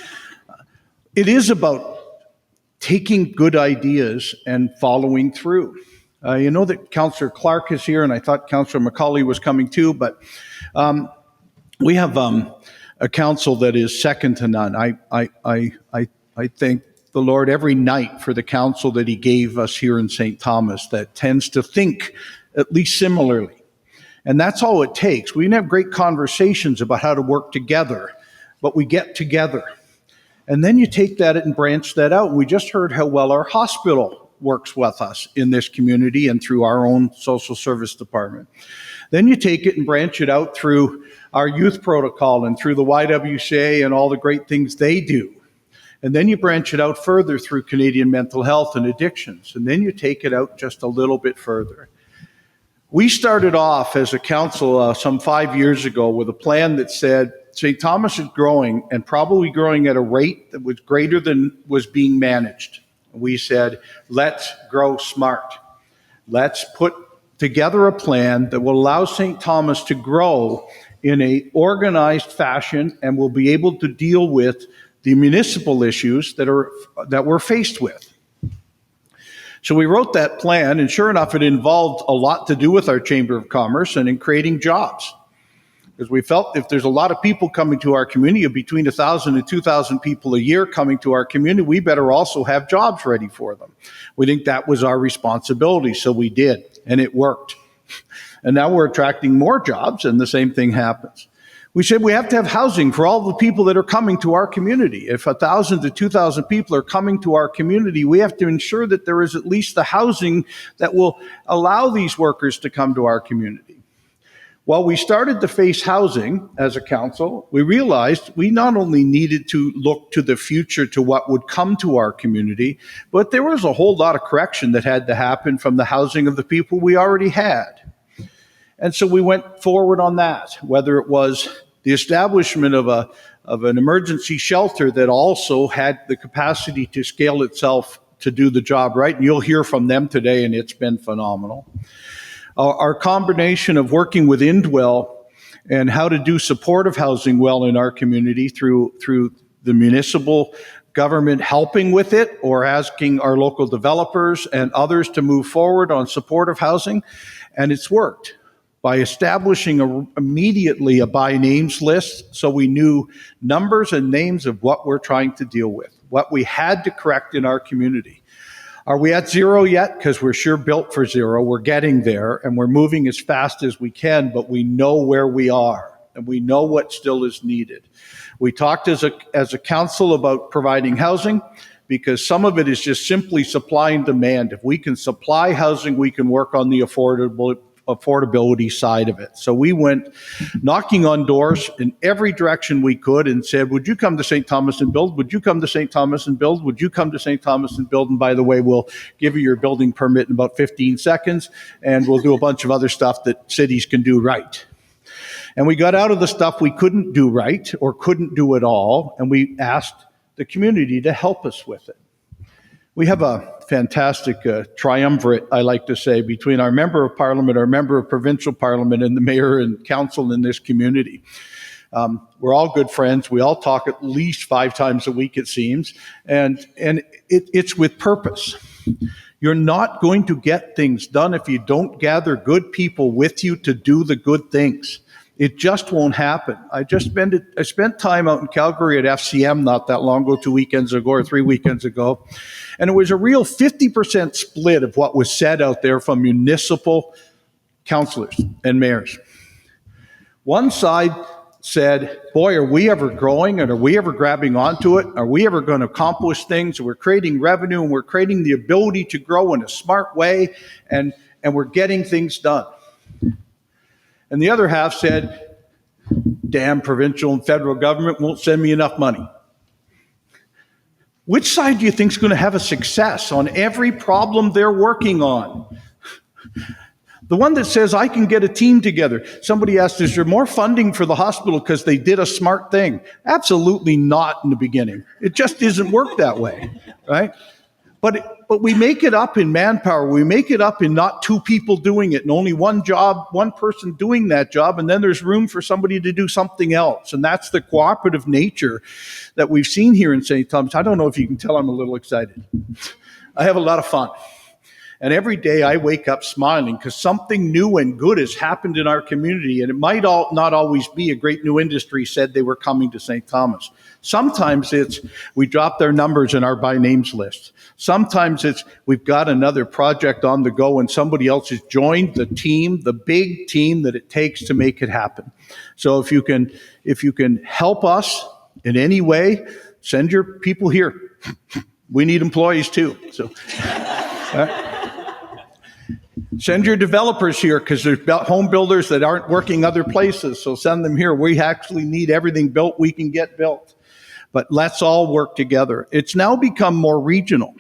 It is about taking good ideas and following through. You know that Councillor Clark is here, and I thought Councillor McCauley was coming too, but we have a council that is second to none. I thank the Lord every night for the council that he gave us here in St. Thomas that tends to think at least similarly. And that's all it takes. We can have great conversations about how to work together, but we get together. And then you take that and branch that out. We just heard how well our hospital works with us in this community and through our own social service department. Then you take it and branch it out through our youth protocol and through the YWCA and all the great things they do. And then you branch it out further through Canadian Mental Health and Addictions. And then you take it out just a little bit further. We started off as a council some 5 years ago with a plan that said St. Thomas is growing and probably growing at a rate that was greater than was being managed. We said, let's grow smart. Let's put together a plan that will allow St. Thomas to grow in an organized fashion and will be able to deal with the municipal issues that we're faced with. So we wrote that plan, and sure enough, it involved a lot to do with our Chamber of Commerce and in creating jobs. Because we felt if there's a lot of people coming to our community, between 1,000 and 2,000 people a year coming to our community, we better also have jobs ready for them. We think that was our responsibility, so we did, and it worked. And now we're attracting more jobs, and the same thing happens. We said we have to have housing for all the people that are coming to our community. If 1,000 to 2,000 people are coming to our community, we have to ensure that there is at least the housing that will allow these workers to come to our community. While we started to face housing as a council, we realized we not only needed to look to the future to what would come to our community, but there was a whole lot of correction that had to happen from the housing of the people we already had. And so we went forward on that, whether it was the establishment of an emergency shelter that also had the capacity to scale itself to do the job right. And you'll hear from them today, and it's been phenomenal. Our combination of working with Indwell and how to do supportive housing well in our community through the municipal government helping with it or asking our local developers and others to move forward on supportive housing. And it's worked. By establishing immediately a by names list so we knew numbers and names of what we're trying to deal with, what we had to correct in our community. Are we at zero yet? Because we're sure built for zero. We're getting there and we're moving as fast as we can, but we know where we are and we know what still is needed. We talked as a council about providing housing because some of it is just simply supply and demand. If we can supply housing, we can work on the affordability side of it. So we went knocking on doors in every direction we could and said, would you come to St. Thomas and build? Would you come to St. Thomas and build? Would you come to St. Thomas and build? And by the way, we'll give you your building permit in about 15 seconds and we'll do a bunch of other stuff that cities can do right. And we got out of the stuff we couldn't do right or couldn't do at all, and we asked the community to help us with it. We have a fantastic triumvirate, I like to say, between our member of parliament, our member of provincial parliament, and the mayor and council in this community. We're all good friends. We all talk at least 5 times a week, it seems, and it's with purpose. You're not going to get things done if you don't gather good people with you to do the good things. It just won't happen. I spent time out in Calgary at FCM not that long ago, 2 weekends ago or 3 weekends ago, and it was a real 50% split of what was said out there from municipal councillors and mayors. One side said, boy, are we ever growing, and are we ever grabbing onto it? Are we ever going to accomplish things? We're creating revenue, and we're creating the ability to grow in a smart way, and we're getting things done. And the other half said, damn, provincial and federal government won't send me enough money. Which side do you think is going to have a success on every problem they're working on? The one that says, I can get a team together. Somebody asked, is there more funding for the hospital because they did a smart thing? Absolutely not in the beginning. It just doesn't work that way, right? But we make it up in manpower. We make it up in not two people doing it and only one person doing that job, and then there's room for somebody to do something else. And that's the cooperative nature that we've seen here in St. Thomas. I don't know if you can tell I'm a little excited. I have a lot of fun. And every day I wake up smiling because something new and good has happened in our community. And it might not always be a great new industry said they were coming to St. Thomas. Sometimes it's we dropped their numbers in our by names list. Sometimes it's we've got another project on the go and somebody else has joined the team, the big team that it takes to make it happen. So if you can help us in any way, send your people here. We need employees too. So. Send your developers here because there's home builders that aren't working other places, so send them here. We actually need everything built we can get built. But let's all work together. It's now become more regional.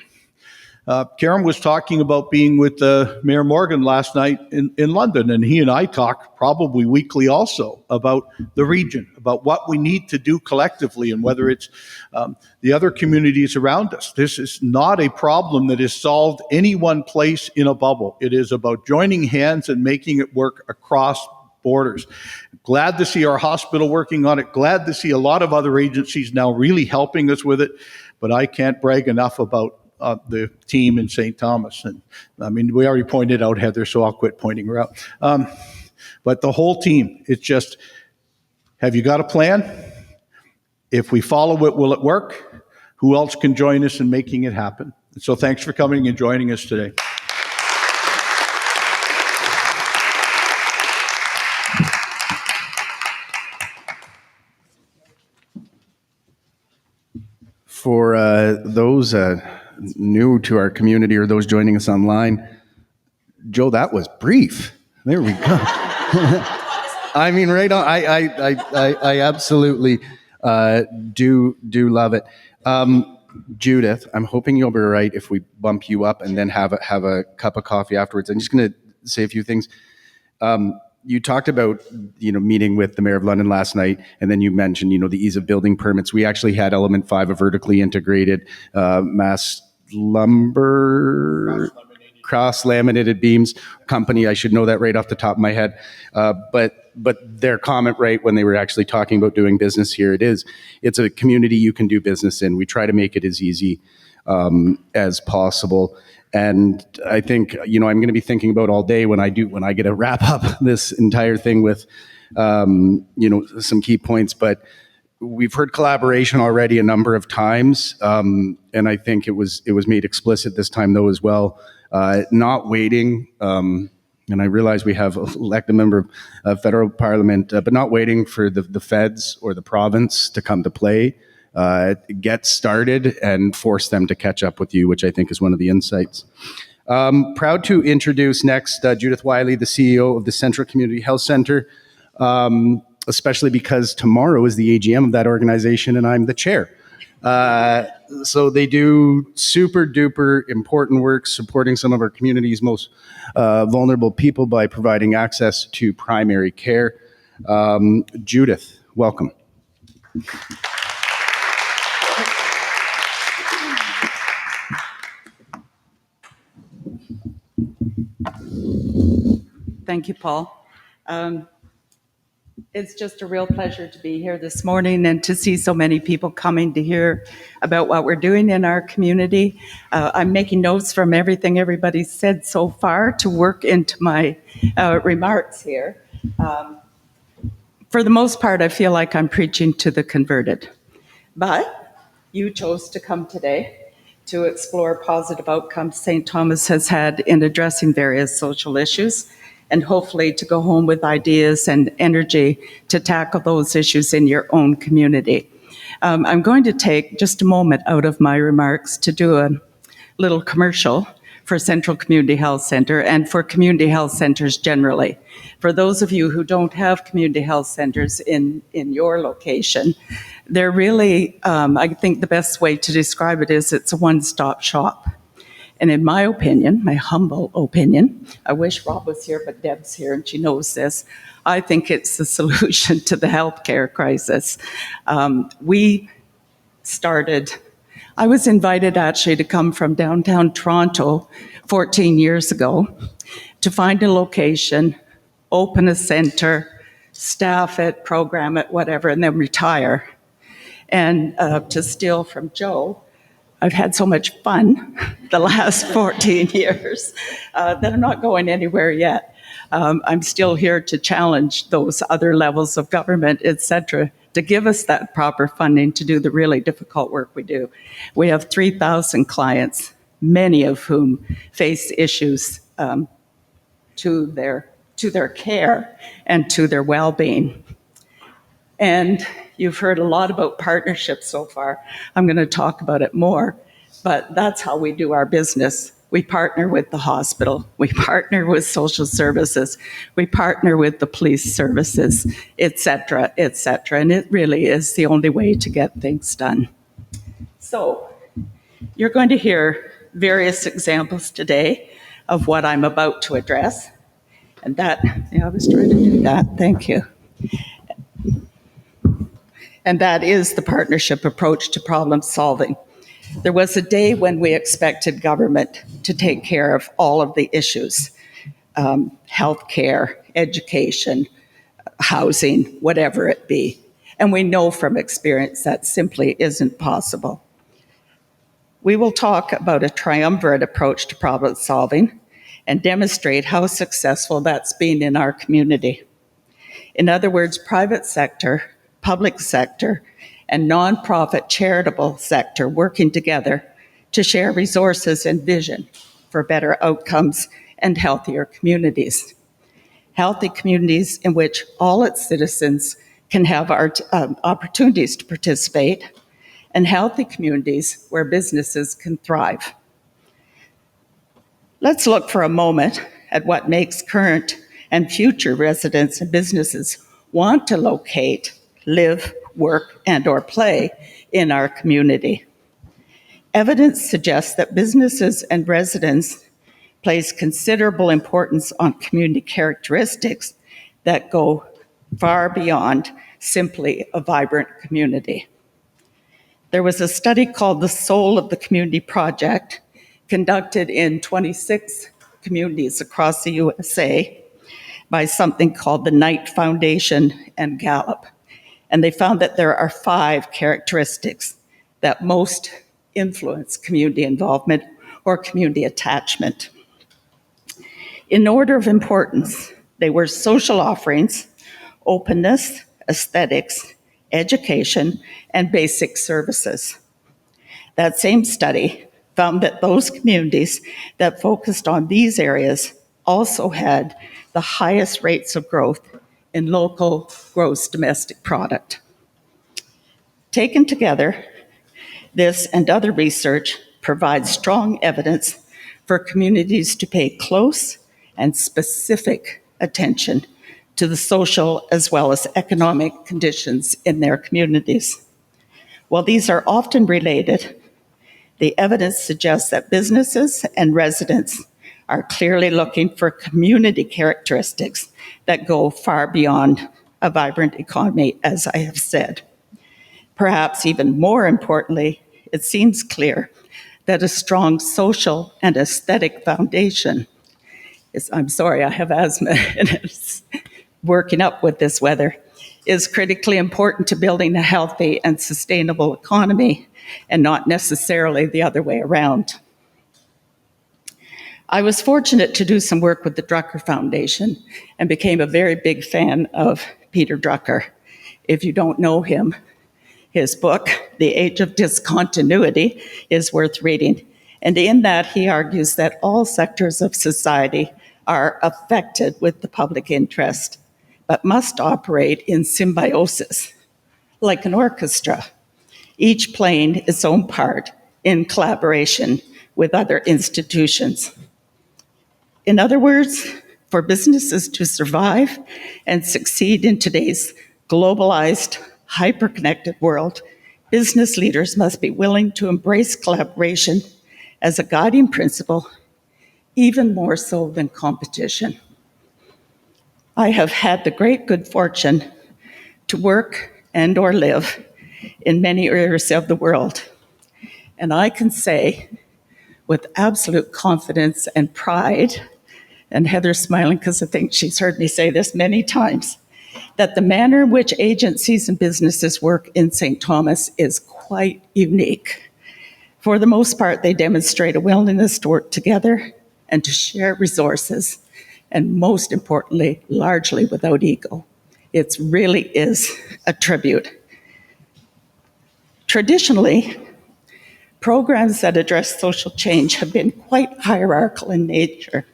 Karen was talking about being with Mayor Morgan last night in London, and he and I talk probably weekly also about the region, about what we need to do collectively and whether it's the other communities around us. This is not a problem that is solved any one place in a bubble. It is about joining hands and making it work across borders. Glad to see our hospital working on it. Glad to see a lot of other agencies now really helping us with it, but I can't brag enough about the team in St. Thomas. And I mean, we already pointed out Heather, so I'll quit pointing her out. But the whole team, it's just, have you got a plan? If we follow it, will it work? Who else can join us in making it happen? And so thanks for coming and joining us today. For those new to our community or those joining us online, Joe, that was brief. There we go. I mean, right on. I absolutely do love it. Judith, I'm hoping you'll be all right if we bump you up and then have a cup of coffee afterwards. I'm just going to say a few things. You talked about, meeting with the Mayor of London last night, and then you mentioned, the ease of building permits. We actually had Element 5, a vertically integrated mass lumber, cross-laminated beams company. I should know that right off the top of my head. But their comment right when they were actually talking about doing business here, it's a community you can do business in. We try to make it as easy as possible. And I think, I'm going to be thinking about all day when I get to wrap up this entire thing with, some key points. But we've heard collaboration already a number of times, and I think it was made explicit this time though as well. Not waiting, and I realize we have elected member of federal parliament, but not waiting for the feds or the province to come to play. Get started and force them to catch up with you, which I think is one of the insights. Proud to introduce next Judith Wiley, the CEO of the Central Community Health Centre, especially because tomorrow is the AGM of that organization and I'm the chair. So they do super duper important work supporting some of our community's most vulnerable people by providing access to primary care. Judith, welcome. Thank you, Paul. It's just a real pleasure to be here this morning and to see so many people coming to hear about what we're doing in our community. I'm making notes from everything everybody's said so far to work into my remarks here. For the most part, I feel like I'm preaching to the converted. But you chose to come today to explore positive outcomes St. Thomas has had in addressing various social issues, and hopefully to go home with ideas and energy to tackle those issues in your own community. I'm going to take just a moment out of my remarks to do a little commercial for Central Community Health Center and for community health centers generally. For those of you who don't have community health centers in your location, they're really, I think the best way to describe it is it's a one-stop shop. And in my opinion, my humble opinion, I wish Rob was here, but Deb's here and she knows this, I think it's the solution to the healthcare crisis. I was invited actually to come from downtown Toronto 14 years ago to find a location, open a center, staff it, program it, whatever, and then retire. And to steal from Joe, I've had so much fun the last 14 years that I'm not going anywhere yet. I'm still here to challenge those other levels of government, et cetera, to give us that proper funding to do the really difficult work we do. We have 3,000 clients, many of whom face issues to their care and to their well-being. And you've heard a lot about partnerships so far. I'm going to talk about it more, but that's how we do our business. We partner with the hospital, we partner with social services, we partner with the police services, et cetera, and it really is the only way to get things done. So you're going to hear various examples today of what I'm about to address. And I was trying to do that, thank you. And that is the partnership approach to problem solving. There was a day when we expected government to take care of all of the issues, healthcare, education, housing, whatever it be. And we know from experience that simply isn't possible. We will talk about a triumvirate approach to problem solving and demonstrate how successful that's been in our community. In other words, private sector, public sector, and nonprofit charitable sector working together to share resources and vision for better outcomes and healthier communities. Healthy communities in which all its citizens can have opportunities to participate, and healthy communities where businesses can thrive. Let's look for a moment at what makes current and future residents and businesses want to locate, live, work, and/or play in our community. Evidence suggests that businesses and residents place considerable importance on community characteristics that go far beyond simply a vibrant community. There was a study called the Soul of the Community Project, conducted in 26 communities across the USA by something called the Knight Foundation and Gallup. And they found that there are 5 characteristics that most influence community involvement or community attachment. In order of importance, they were social offerings, openness, aesthetics, education, and basic services. That same study found that those communities that focused on these areas also had the highest rates of growth in local gross domestic product. Taken together, this and other research provides strong evidence for communities to pay close and specific attention to the social as well as economic conditions in their communities. While these are often related, the evidence suggests that businesses and residents are clearly looking for community characteristics that go far beyond a vibrant economy, as I have said. Perhaps even more importantly, it seems clear that a strong social and aesthetic foundation I'm sorry, I have asthma and it's working up with this weather, is critically important to building a healthy and sustainable economy, and not necessarily the other way around. I was fortunate to do some work with the Drucker Foundation and became a very big fan of Peter Drucker. If you don't know him, his book, The Age of Discontinuity, is worth reading. And in that, he argues that all sectors of society are affected with the public interest, but must operate in symbiosis, like an orchestra, each playing its own part in collaboration with other institutions. In other words, for businesses to survive and succeed in today's globalized, hyper-connected world, business leaders must be willing to embrace collaboration as a guiding principle, even more so than competition. I have had the great good fortune to work and or live in many areas of the world, and I can say with absolute confidence and pride, and Heather's smiling because I think she's heard me say this many times, that the manner in which agencies and businesses work in St. Thomas is quite unique. For the most part, they demonstrate a willingness to work together and to share resources, and most importantly, largely without ego. It really is a tribute. Traditionally, programs that address social change have been quite hierarchical in nature,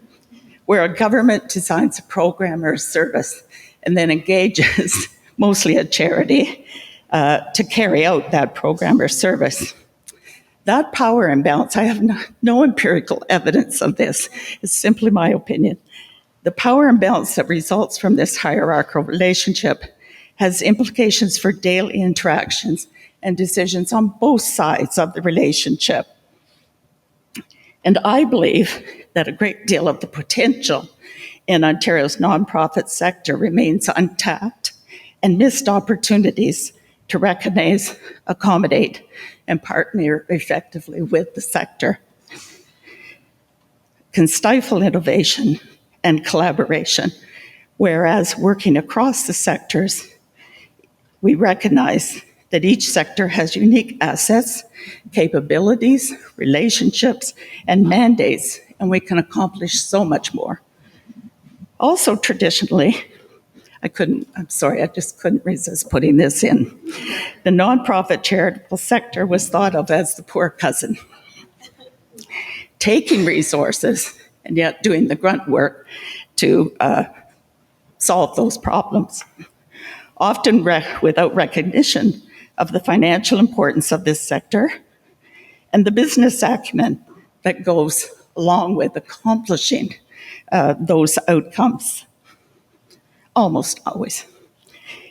where a government designs a program or a service and then engages, mostly a charity, to carry out that program or service. That power imbalance, I have no empirical evidence of this, it's simply my opinion. The power imbalance that results from this hierarchical relationship has implications for daily interactions and decisions on both sides of the relationship. And I believe that a great deal of the potential in Ontario's nonprofit sector remains untapped, and missed opportunities to recognize, accommodate, and partner effectively with the sector can stifle innovation and collaboration, whereas working across the sectors, we recognize that each sector has unique assets, capabilities, relationships, and mandates, and we can accomplish so much more. Also, traditionally, I just couldn't resist putting this in. The nonprofit charitable sector was thought of as the poor cousin, taking resources and yet doing the grunt work to solve those problems, often without recognition of the financial importance of this sector and the business acumen that goes along with accomplishing those outcomes, almost always.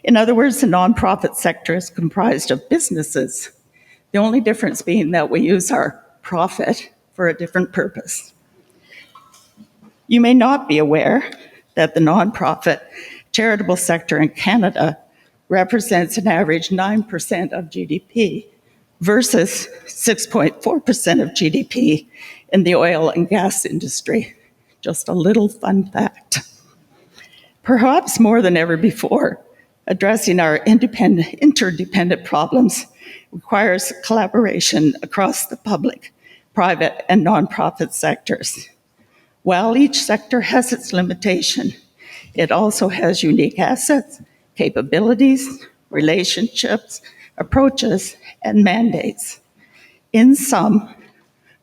In other words, the nonprofit sector is comprised of businesses, the only difference being that we use our profit for a different purpose. You may not be aware that the nonprofit charitable sector in Canada represents an average 9% of GDP versus 6.4% of GDP in the oil and gas industry. Just a little fun fact. Perhaps more than ever before, addressing our interdependent problems requires collaboration across the public, private, and nonprofit sectors. While each sector has its limitation, it also has unique assets, capabilities, relationships, approaches, and mandates. In sum,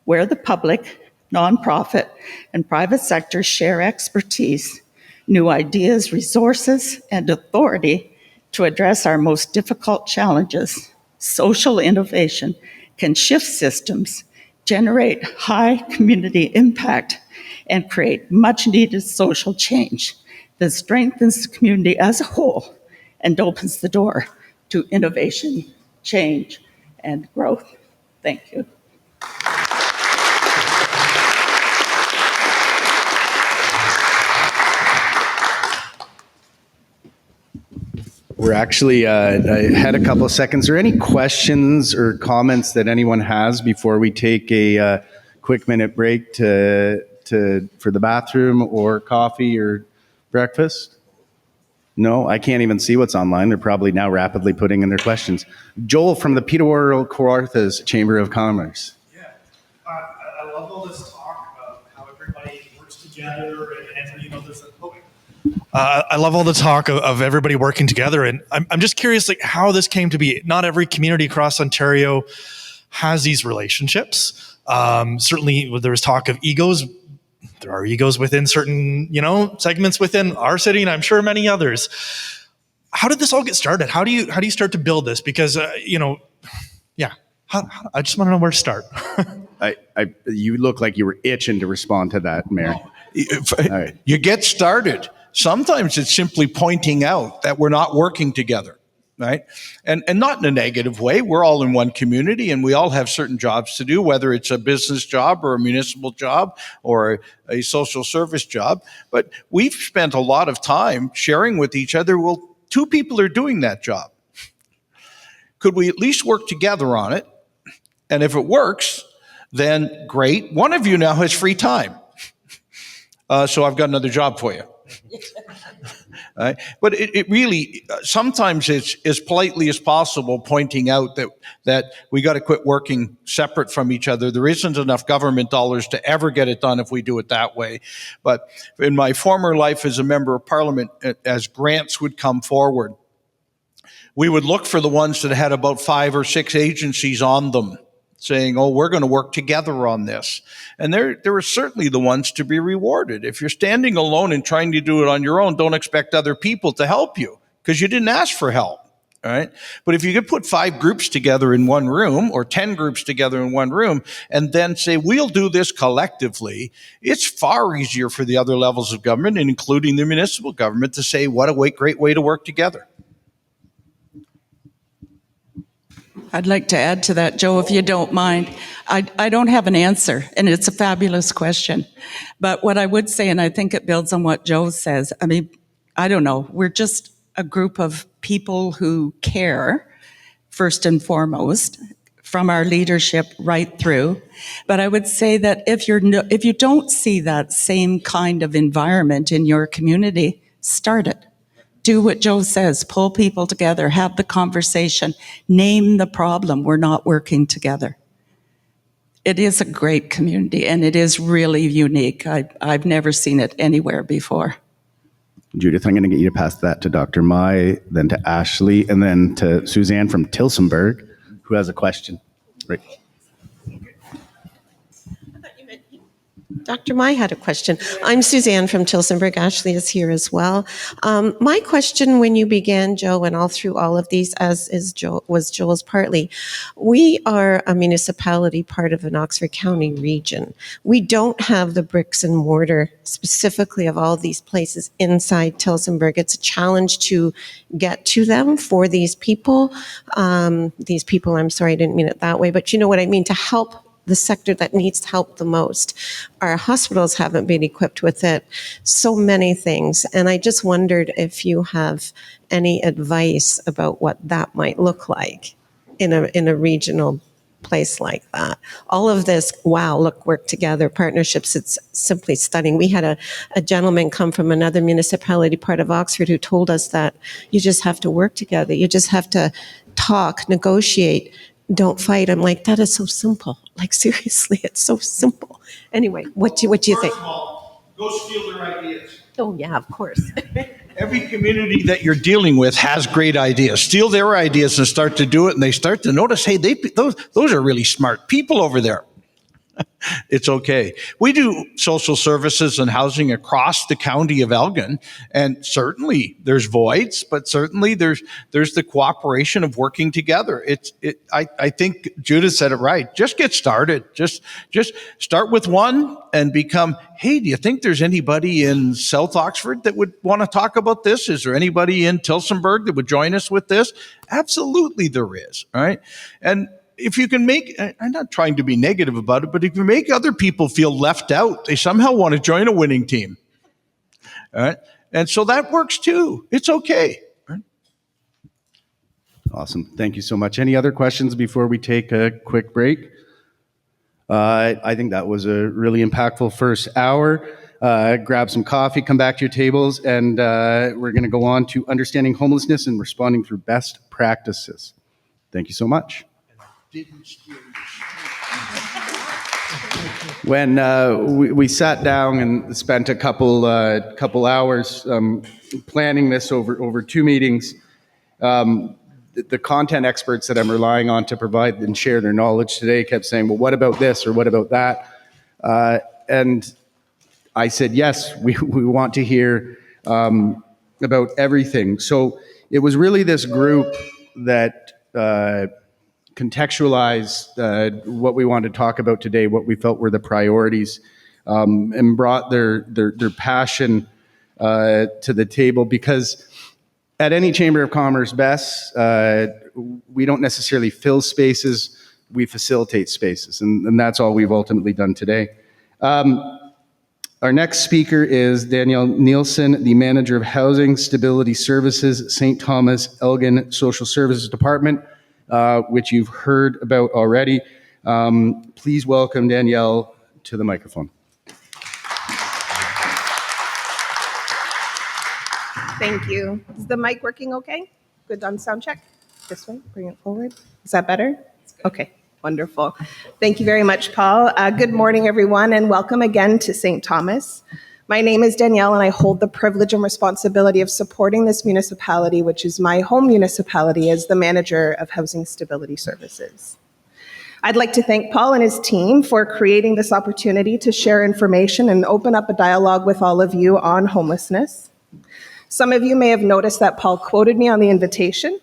where the public, nonprofit, and private sectors share expertise, new ideas, resources, and authority to address our most difficult challenges, social innovation can shift systems, generate high community impact, and create much-needed social change that strengthens the community as a whole and opens the door to innovation, change, and growth. Thank you. We're actually, I had a couple of seconds. Are there any questions or comments that anyone has before we take a quick minute break for the bathroom or coffee or breakfast? No, I can't even see what's online. They're probably now rapidly putting in their questions. Joel from the Peterborough Kawarthas Chamber of Commerce. I love all this talk of how everybody works together and there's I love all the talk of everybody working together, and I'm just curious, like, how this came to be. Not every community across Ontario has these relationships. Certainly, there was talk of egos. There are egos within certain, segments within our city, and I'm sure many others. How did this all get started? How do you start to build this? Because I just want to know where to start. You look like you were itching to respond to that, Mayor. Right. You get started. Sometimes it's simply pointing out that we're not working together, right? And not in a negative way. We're all in one community and we all have certain jobs to do, whether it's a business job or a municipal job or a social service job. But we've spent a lot of time sharing with each other, well, two people are doing that job. Could we at least work together on it? And if it works, then great. One of you now has free time. So I've got another job for you. Right? But it really, sometimes it's as politely as possible pointing out that we got to quit working separate from each other. There isn't enough government dollars to ever get it done if we do it that way. But in my former life as a member of parliament, as grants would come forward, we would look for the ones that had about 5 or 6 agencies on them, saying, oh, we're going to work together on this. And there are certainly the ones to be rewarded. If you're standing alone and trying to do it on your own, don't expect other people to help you because you didn't ask for help, all right? But if you could put 5 groups together in one room or 10 groups together in one room and then say, we'll do this collectively, it's far easier for the other levels of government, and including the municipal government, to say, what a great way to work together. I'd like to add to that, Joe, if you don't mind. I don't have an answer, and it's a fabulous question. But what I would say, and I think it builds on what Joe says, I mean, I don't know. We're just a group of people who care, first and foremost, from our leadership right through. But I would say that if you don't see that same kind of environment in your community, start it. Do what Joe says, pull people together, have the conversation, name the problem. We're not working together. It is a great community and it is really unique. I've never seen it anywhere before. Judith, I'm going to get you to pass that to Dr. Mai, then to Ashley, and then to Suzanne from Tillsonburg, who has a question. Right. Dr. Mai had a question. I'm Suzanne from Tillsonburg. Ashley is here as well. My question when you began, Joe, and all through all of these, was Joel's partly, we are a municipality part of an Oxford County region. We don't have the bricks and mortar specifically of all these places inside Tillsonburg. It's a challenge to get to them for these people. I'm sorry, I didn't mean it that way, but you know what I mean, to help the sector that needs help the most. Our hospitals haven't been equipped with it. So many things. And I just wondered if you have any advice about what that might look like in a regional place like that. All of this, wow, look, work together, partnerships, it's simply stunning. We had a gentleman come from another municipality part of Oxford who told us that you just have to work together. You just have to talk, negotiate, don't fight. I'm like, that is so simple. Like, seriously, it's so simple. Anyway, what do you think? First of all, go steal their ideas. Oh, yeah, of course. Every community that you're dealing with has great ideas. Steal their ideas and start to do it, and they start to notice, hey, those are really smart people over there. It's okay. We do social services and housing across the county of Elgin, and certainly there's voids, but certainly there's the cooperation of working together. I think Judith said it right. Just get started. Just start with one and become, hey, do you think there's anybody in South Oxford that would want to talk about this? Is there anybody in Tillsonburg that would join us with this? Absolutely there is, all right? And if you can make, I'm not trying to be negative about it, but if you make other people feel left out, they somehow want to join a winning team. All right? And so that works too. It's okay. Right? Awesome. Thank you so much. Any other questions before we take a quick break? I think that was a really impactful first hour. grab some coffee, come back to your tables, and we're going to go on to understanding homelessness and responding through best practices. Thank you so much. When we sat down and spent a couple hours planning this over 2 meetings, the content experts that I'm relying on to provide and share their knowledge today kept saying, well, what about this or what about that? And I said, yes, we want to hear about everything. So it was really this group that contextualized what we wanted to talk about today, what we felt were the priorities, and brought their passion to the table. Because at any Chamber of Commerce best, we don't necessarily fill spaces, we facilitate spaces. And that's all we've ultimately done today. Our next speaker is Danielle Nielsen, the Manager of Housing Stability Services, St. Thomas Elgin Social Services Department, which you've heard about already. Please welcome Danielle to the microphone. Thank you. Is the mic working okay? Good on sound check? This way, bring it forward. Is that better? Okay, wonderful. Thank you very much, Paul. Good morning, everyone, and welcome again to St. Thomas. My name is Danielle, and I hold the privilege and responsibility of supporting this municipality, which is my home municipality, as the Manager of Housing Stability Services. I'd like to thank Paul and his team for creating this opportunity to share information and open up a dialogue with all of you on homelessness. Some of you may have noticed that Paul quoted me on the invitation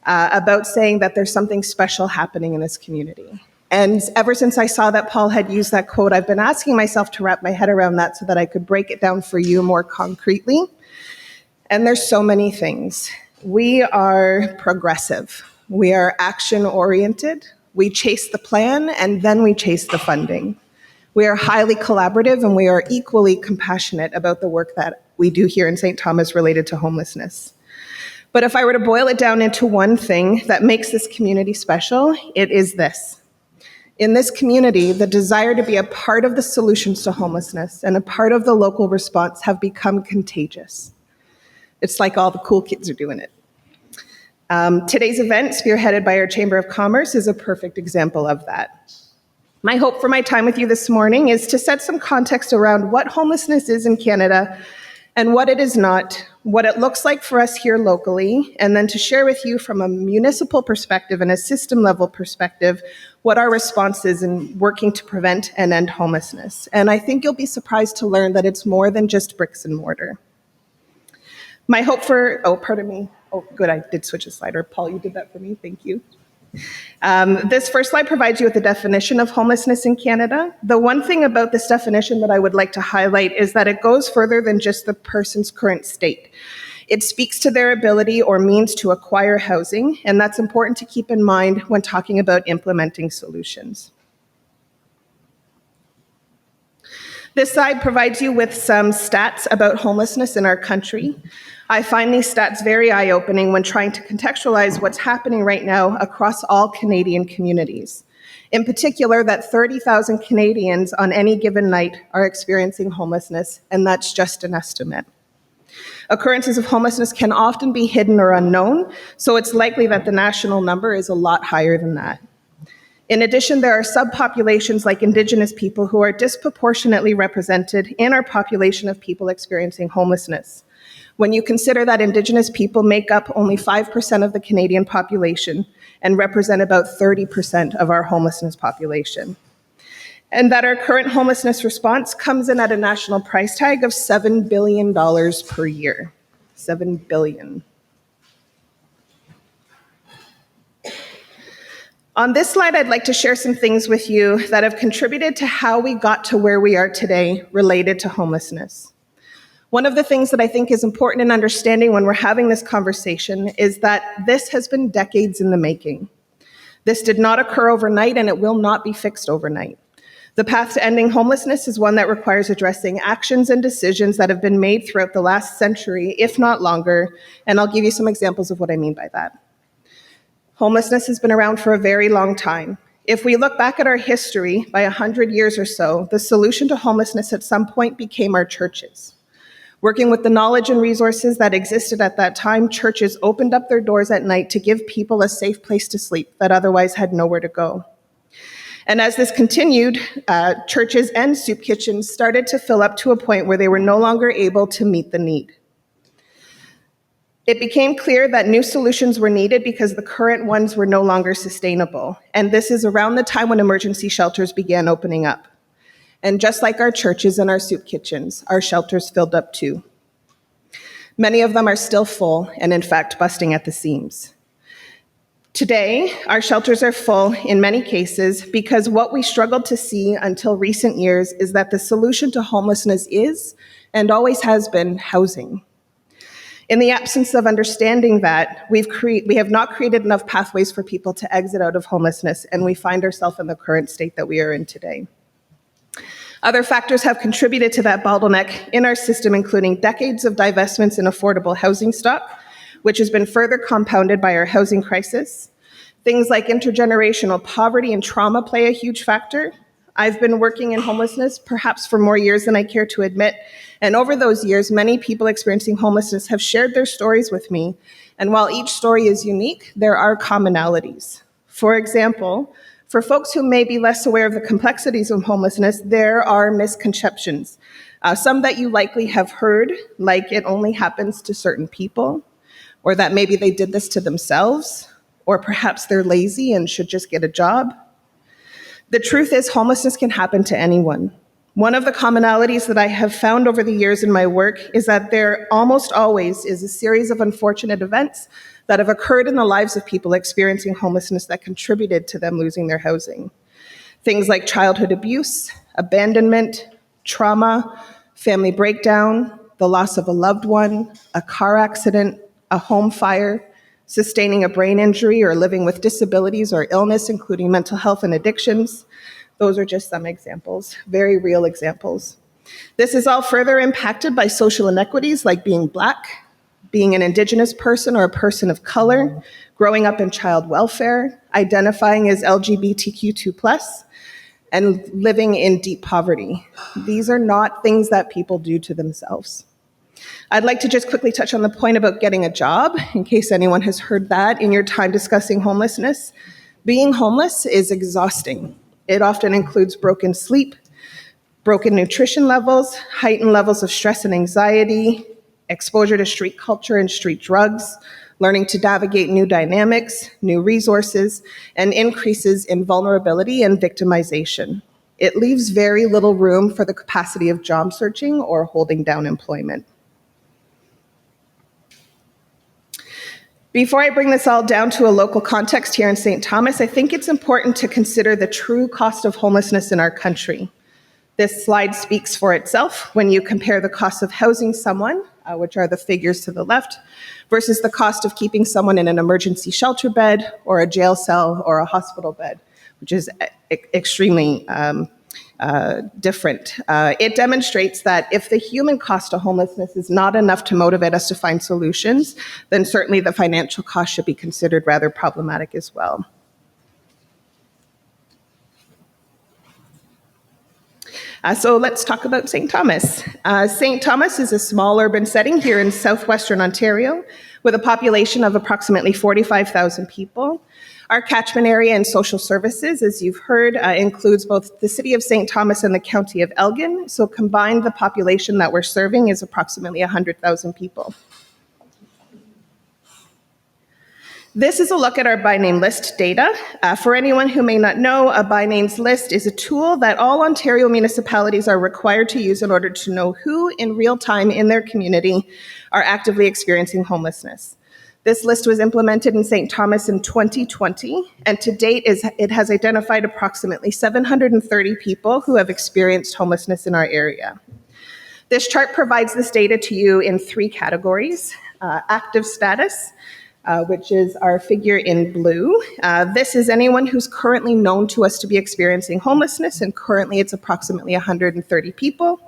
about saying that there's something special happening in this community. And ever since I saw that Paul had used that quote, I've been asking myself to wrap my head around that so that I could break it down for you more concretely. And there's so many things. We are progressive. We are action-oriented. We chase the plan, and then we chase the funding. We are highly collaborative, and we are equally compassionate about the work that we do here in St. Thomas related to homelessness. But if I were to boil it down into one thing that makes this community special, it is this. In this community, the desire to be a part of the solutions to homelessness and a part of the local response have become contagious. It's like all the cool kids are doing it. Today's event, spearheaded by our Chamber of Commerce, is a perfect example of that. My hope for my time with you this morning is to set some context around what homelessness is in Canada and what it is not, what it looks like for us here locally, and then to share with you from a municipal perspective and a system-level perspective what our response is in working to prevent and end homelessness. And I think you'll be surprised to learn that it's more than just bricks and mortar. My hope for, pardon me. Oh, good, I did switch a slider. Paul, you did that for me, thank you. This first slide provides you with a definition of homelessness in Canada. The one thing about this definition that I would like to highlight is that it goes further than just the person's current state. It speaks to their ability or means to acquire housing, and that's important to keep in mind when talking about implementing solutions. This slide provides you with some stats about homelessness in our country. I find these stats very eye-opening when trying to contextualize what's happening right now across all Canadian communities. In particular, that 30,000 Canadians on any given night are experiencing homelessness, and that's just an estimate. Occurrences of homelessness can often be hidden or unknown, so it's likely that the national number is a lot higher than that. In addition, there are subpopulations like Indigenous people who are disproportionately represented in our population of people experiencing homelessness. When you consider that Indigenous people make up only 5% of the Canadian population and represent about 30% of our homelessness population. And that our current homelessness response comes in at a national price tag of $7 billion per year. $7 billion. On this slide, I'd like to share some things with you that have contributed to how we got to where we are today related to homelessness. One of the things that I think is important in understanding when we're having this conversation is that this has been decades in the making. This did not occur overnight, and it will not be fixed overnight. The path to ending homelessness is one that requires addressing actions and decisions that have been made throughout the last century, if not longer, and I'll give you some examples of what I mean by that. Homelessness has been around for a very long time. If we look back at our history by 100 years or so, the solution to homelessness at some point became our churches. Working with the knowledge and resources that existed at that time, churches opened up their doors at night to give people a safe place to sleep that otherwise had nowhere to go. And as this continued, churches and soup kitchens started to fill up to a point where they were no longer able to meet the need. It became clear that new solutions were needed because the current ones were no longer sustainable. And this is around the time when emergency shelters began opening up. And just like our churches and our soup kitchens, our shelters filled up too. Many of them are still full and, in fact, busting at the seams. Today, our shelters are full in many cases because what we struggled to see until recent years is that the solution to homelessness is, and always has been, housing. In the absence of understanding that, we have not created enough pathways for people to exit out of homelessness, and we find ourselves in the current state that we are in today. Other factors have contributed to that bottleneck in our system, including decades of divestments in affordable housing stock, which has been further compounded by our housing crisis. Things like intergenerational poverty and trauma play a huge factor. I've been working in homelessness perhaps for more years than I care to admit, and over those years, many people experiencing homelessness have shared their stories with me, and while each story is unique, there are commonalities. For example, for folks who may be less aware of the complexities of homelessness, there are misconceptions. Some that you likely have heard, like it only happens to certain people, or that maybe they did this to themselves, or perhaps they're lazy and should just get a job. The truth is, homelessness can happen to anyone. One of the commonalities that I have found over the years in my work is that there almost always is a series of unfortunate events that have occurred in the lives of people experiencing homelessness that contributed to them losing their housing. Things like childhood abuse, abandonment, trauma, family breakdown, the loss of a loved one, a car accident, a home fire, sustaining a brain injury, or living with disabilities or illness, including mental health and addictions. Those are just some examples, very real examples. This is all further impacted by social inequities like being Black, being an Indigenous person or a person of color, growing up in child welfare, identifying as LGBTQ2+, and living in deep poverty. These are not things that people do to themselves. I'd like to just quickly touch on the point about getting a job, in case anyone has heard that in your time discussing homelessness. Being homeless is exhausting. It often includes broken sleep, broken nutrition levels, heightened levels of stress and anxiety, exposure to street culture and street drugs, learning to navigate new dynamics, new resources, and increases in vulnerability and victimization. It leaves very little room for the capacity of job searching or holding down employment. Before I bring this all down to a local context here in St. Thomas, I think it's important to consider the true cost of homelessness in our country. This slide speaks for itself when you compare the cost of housing someone, which are the figures to the left, versus the cost of keeping someone in an emergency shelter bed or a jail cell or a hospital bed, which is extremely different. It demonstrates that if the human cost of homelessness is not enough to motivate us to find solutions, then certainly the financial cost should be considered rather problematic as well. So let's talk about St. Thomas. St. Thomas is a small urban setting here in southwestern Ontario with a population of approximately 45,000 people. Our catchment area and social services, as you've heard, includes both the city of St. Thomas and the county of Elgin. So combined, the population that we're serving is approximately 100,000 people. This is a look at our by name list data. For anyone who may not know, a by names list is a tool that all Ontario municipalities are required to use in order to know who in real time in their community are actively experiencing homelessness. This list was implemented in St. Thomas in 2020, and to date it has identified approximately 730 people who have experienced homelessness in our area. This chart provides this data to you in three categories: active status, which is our figure in blue. This is anyone who's currently known to us to be experiencing homelessness, and currently it's approximately 130 people.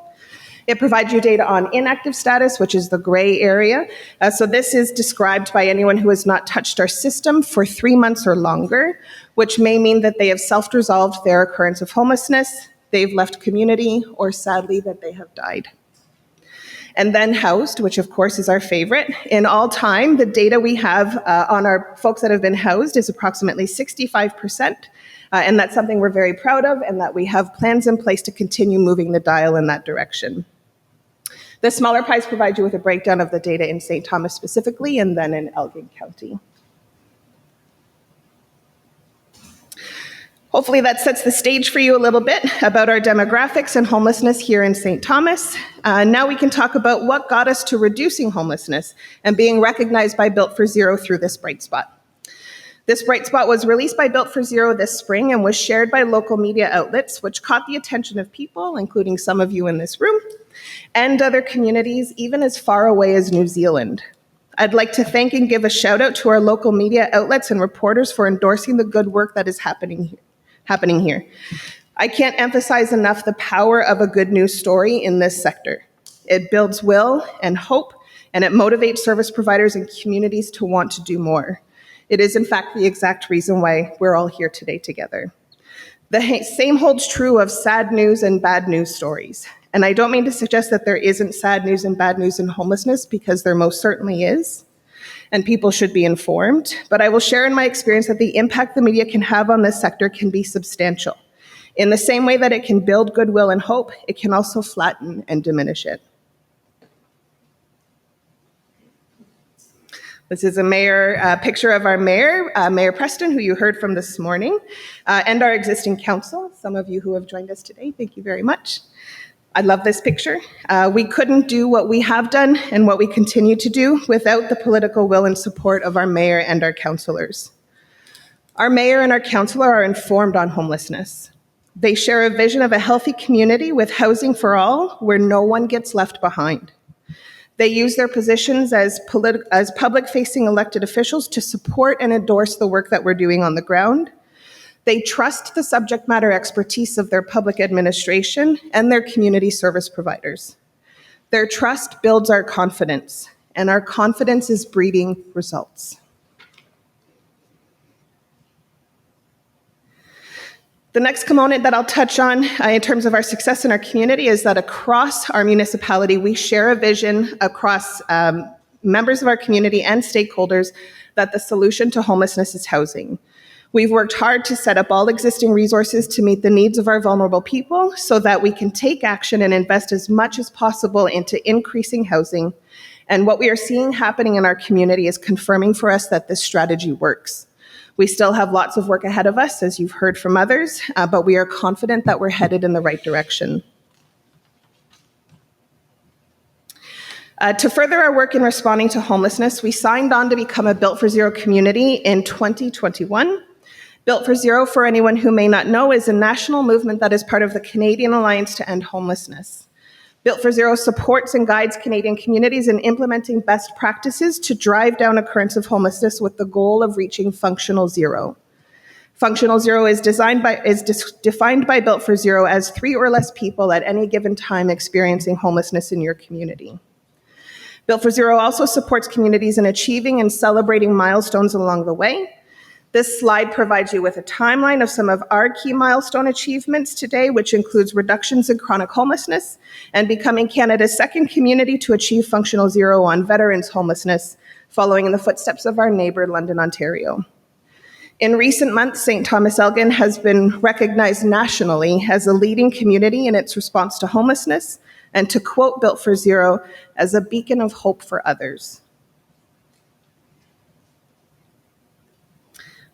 It provides you data on inactive status, which is the gray area. So this is described by anyone who has not touched our system for 3 months or longer, which may mean that they have self-resolved their occurrence of homelessness, they've left community, or sadly that they have died. And then housed, which of course is our favorite. In all time, the data we have on our folks that have been housed is approximately 65%. And that's something we're very proud of, and that we have plans in place to continue moving the dial in that direction. The smaller pies provide you with a breakdown of the data in St. Thomas specifically, and then in Elgin County. Hopefully that sets the stage for you a little bit about our demographics and homelessness here in St. Thomas. Now we can talk about what got us to reducing homelessness and being recognized by Built for Zero through this bright spot. This bright spot was released by Built for Zero this spring and was shared by local media outlets, which caught the attention of people, including some of you in this room, and other communities, even as far away as New Zealand. I'd like to thank and give a shout out to our local media outlets and reporters for endorsing the good work that is happening here. I can't emphasize enough the power of a good news story in this sector. It builds will and hope, and it motivates service providers and communities to want to do more. It is, in fact, the exact reason why we're all here today together. The same holds true of sad news and bad news stories. And I don't mean to suggest that there isn't sad news and bad news in homelessness, because there most certainly is, and people should be informed. But I will share in my experience that the impact the media can have on this sector can be substantial. In the same way that it can build goodwill and hope, it can also flatten and diminish it. This is a picture of our mayor, Mayor Preston, who you heard from this morning, and our existing council, some of you who have joined us today. Thank you very much. I love this picture. We couldn't do what we have done and what we continue to do without the political will and support of our mayor and our councillors. Our mayor and our councillor are informed on homelessness. They share a vision of a healthy community with housing for all, where no one gets left behind. They use their positions as public-facing elected officials to support and endorse the work that we're doing on the ground. They trust the subject matter expertise of their public administration and their community service providers. Their trust builds our confidence, and our confidence is breeding results. The next component that I'll touch on in terms of our success in our community is that across our municipality, we share a vision across members of our community and stakeholders that the solution to homelessness is housing. We've worked hard to set up all existing resources to meet the needs of our vulnerable people so that we can take action and invest as much as possible into increasing housing. And what we are seeing happening in our community is confirming for us that this strategy works. We still have lots of work ahead of us, as you've heard from others, but we are confident that we're headed in the right direction. To further our work in responding to homelessness, we signed on to become a Built for Zero community in 2021. Built for Zero, for anyone who may not know, is a national movement that is part of the Canadian Alliance to End Homelessness. Built for Zero supports and guides Canadian communities in implementing best practices to drive down occurrence of homelessness with the goal of reaching functional zero. Functional zero is defined by Built for Zero as 3 or less people at any given time experiencing homelessness in your community. Built for Zero also supports communities in achieving and celebrating milestones along the way. This slide provides you with a timeline of some of our key milestone achievements today, which includes reductions in chronic homelessness and becoming Canada's second community to achieve functional zero on veterans' homelessness, following in the footsteps of our neighbour, London, Ontario. In recent months, St. Thomas Elgin has been recognized nationally as a leading community in its response to homelessness, and to quote Built for Zero, as a beacon of hope for others.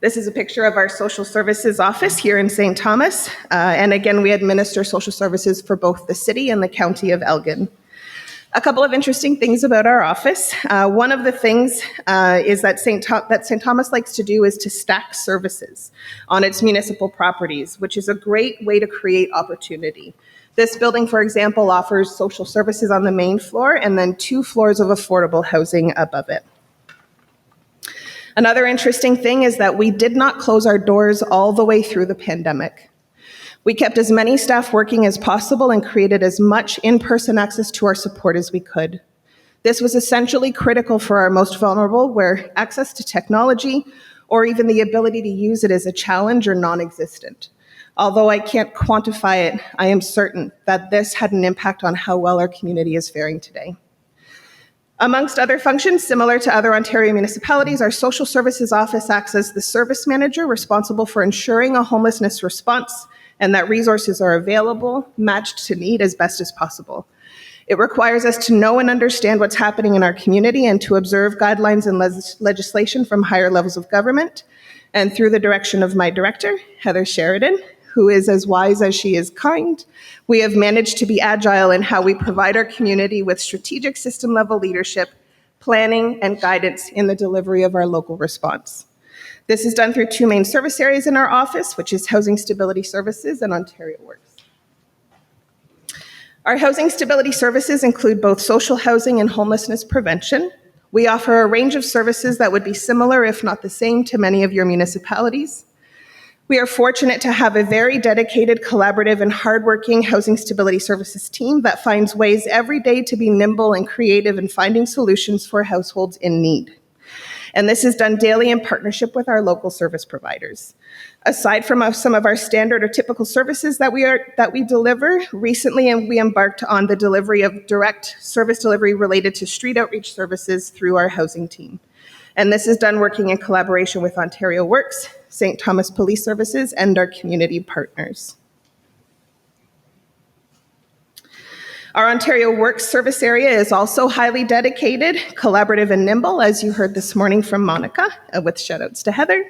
This is a picture of our social services office here in St. Thomas. And again, we administer social services for both the city and the county of Elgin. A couple of interesting things about our office. One of the things is that St. Thomas likes to do is to stack services on its municipal properties, which is a great way to create opportunity. This building, for example, offers social services on the main floor and then 2 floors of affordable housing above it. Another interesting thing is that we did not close our doors all the way through the pandemic. We kept as many staff working as possible and created as much in-person access to our support as we could. This was essentially critical for our most vulnerable, where access to technology or even the ability to use it is a challenge or non-existent. Although I can't quantify it, I am certain that this had an impact on how well our community is faring today. Amongst other functions similar to other Ontario municipalities, our social services office acts as the service manager responsible for ensuring a homelessness response and that resources are available, matched to need as best as possible. It requires us to know and understand what's happening in our community and to observe guidelines and legislation from higher levels of government. And through the direction of my director, Heather Sheridan, who is as wise as she is kind, we have managed to be agile in how we provide our community with strategic system-level leadership, planning, and guidance in the delivery of our local response. This is done through two main service areas in our office, which is Housing Stability Services and Ontario Works. Our housing stability services include both social housing and homelessness prevention. We offer a range of services that would be similar, if not the same, to many of your municipalities. We are fortunate to have a very dedicated, collaborative, and hardworking housing stability services team that finds ways every day to be nimble and creative in finding solutions for households in need. And this is done daily in partnership with our local service providers. Aside from some of our standard or typical services that we deliver, recently we embarked on the delivery of direct service delivery related to street outreach services through our housing team. And this is done working in collaboration with Ontario Works, St. Thomas Police Services, and our community partners. Our Ontario Works service area is also highly dedicated, collaborative, and nimble, as you heard this morning from Monica, with shout-outs to Heather.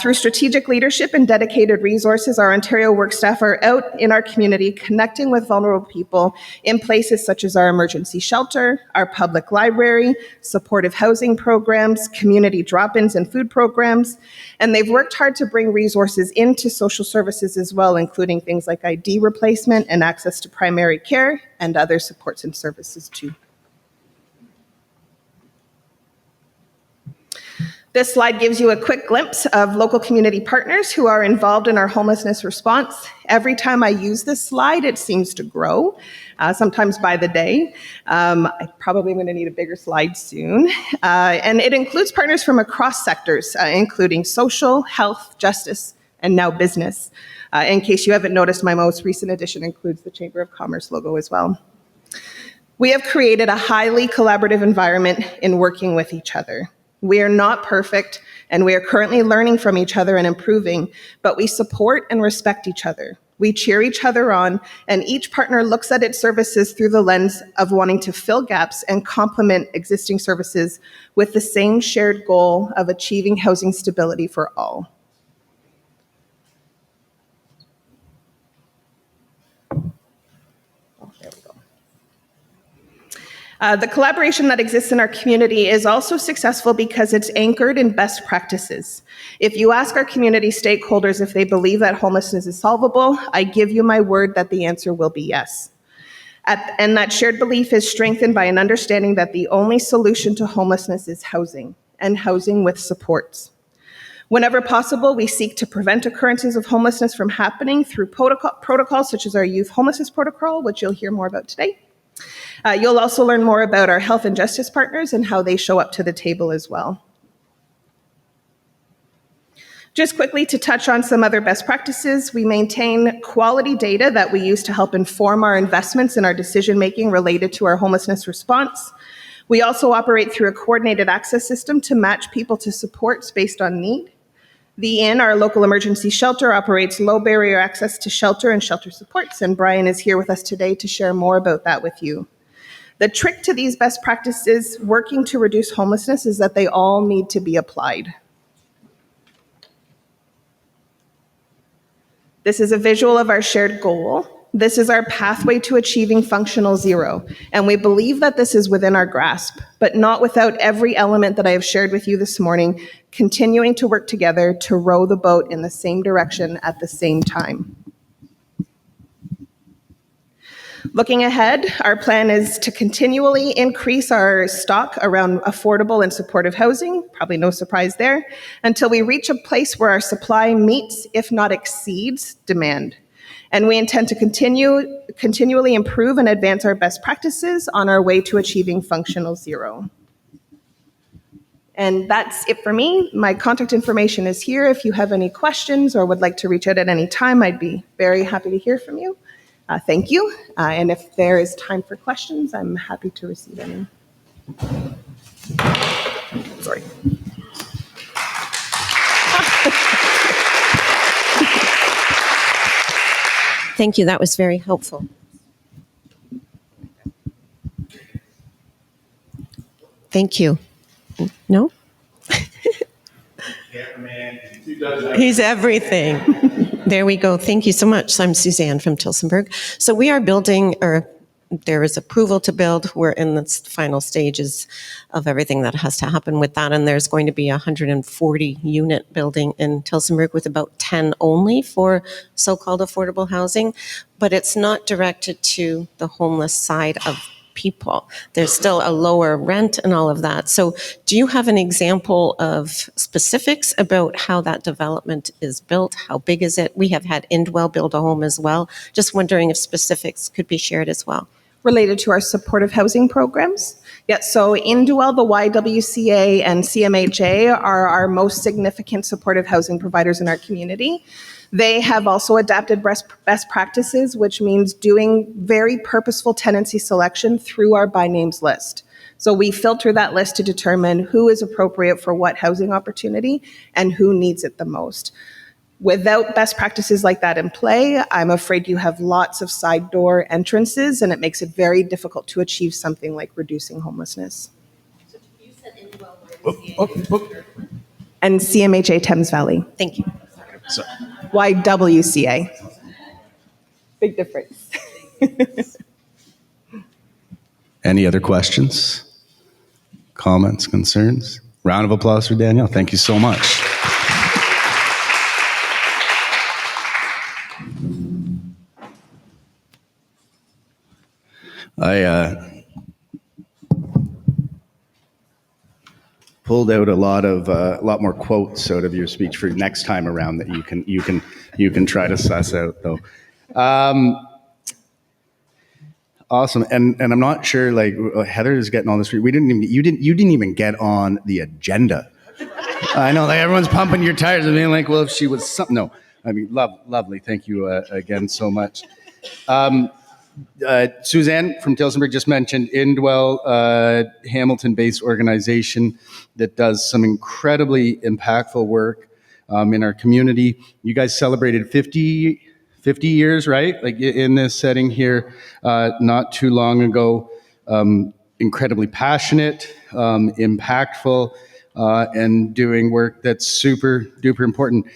Through strategic leadership and dedicated resources, our Ontario Work staff are out in our community connecting with vulnerable people in places such as our emergency shelter, our public library, supportive housing programs, community drop-ins and food programs, and they've worked hard to bring resources into social services as well, including things like ID replacement and access to primary care and other supports and services too. This slide gives you a quick glimpse of local community partners who are involved in our homelessness response. Every time I use this slide, it seems to grow, sometimes by the day. I probably am going to need a bigger slide soon. And it includes partners from across sectors, including social, health, justice, and now business. In case you haven't noticed, my most recent addition includes the Chamber of Commerce logo as well. We have created a highly collaborative environment in working with each other. We are not perfect, and we are currently learning from each other and improving, but we support and respect each other. We cheer each other on, and each partner looks at its services through the lens of wanting to fill gaps and complement existing services with the same shared goal of achieving housing stability for all. The collaboration that exists in our community is also successful because it's anchored in best practices. If you ask our community stakeholders if they believe that homelessness is solvable, I give you my word that the answer will be yes. And that shared belief is strengthened by an understanding that the only solution to homelessness is housing, and housing with supports. Whenever possible, we seek to prevent occurrences of homelessness from happening through protocols such as our Youth Homelessness Protocol, which you'll hear more about today. You'll also learn more about our health and justice partners and how they show up to the table as well. Just quickly to touch on some other best practices, we maintain quality data that we use to help inform our investments in our decision-making related to our homelessness response. We also operate through a coordinated access system to match people to supports based on need. The Inn, our local emergency shelter, operates low barrier access to shelter and shelter supports, and Brian is here with us today to share more about that with you. The trick to these best practices working to reduce homelessness is that they all need to be applied. This is a visual of our shared goal. This is our pathway to achieving functional zero, and we believe that this is within our grasp, but not without every element that I have shared with you this morning, continuing to work together to row the boat in the same direction at the same time. Looking ahead, our plan is to continually increase our stock around affordable and supportive housing, probably no surprise there, until we reach a place where our supply meets, if not exceeds, demand. And we intend to continually improve and advance our best practices on our way to achieving functional zero. And that's it for me. My contact information is here. If you have any questions or would like to reach out at any time, I'd be very happy to hear from you. Thank you. And if there is time for questions, I'm happy to receive any. Sorry. Thank you. That was very helpful. Thank you. No? He's everything. There we go. Thank you so much. So I'm Suzanne from Tillsonburg. So we are building, or there is approval to build. We're in the final stages of everything that has to happen with that. And there's going to be a 140 unit building in Tillsonburg with about 10 only for so-called affordable housing. But it's not directed to the homeless side of people. There's still a lower rent and all of that. So do you have an example of specifics about how that development is built? How big is it? We have had Indwell build a home as well. Just wondering if specifics could be shared as well. Related to our supportive housing programs. Yes, so Indwell, the YWCA, and CMHA are our most significant supportive housing providers in our community. They have also adapted best practices, which means doing very purposeful tenancy selection through our by names list. So we filter that list to determine who is appropriate for what housing opportunity and who needs it the most. Without best practices like that in play, I'm afraid you have lots of side door entrances, and it makes it very difficult to achieve something like reducing homelessness. So you said Indwell, and CMHA Thames Valley. Thank you. So, YWCA. Big difference. Any other questions, comments, concerns? Round of applause for Danielle. Thank you so much. I pulled out a lot more quotes out of your speech for next time around that you can try to suss out though. Awesome, and I'm not sure, like, Heather is getting all this. You didn't even get on the agenda. I know, like, everyone's pumping your tires and being like, well, if she was something. No, I mean, lovely. Thank you again so much. Suzanne from Tillsonburg just mentioned Indwell, Hamilton-based organization that does some incredibly impactful work in our community. You guys celebrated 50 years, right? Like in this setting here, not too long ago. Incredibly passionate, impactful, and doing work that's super duper important.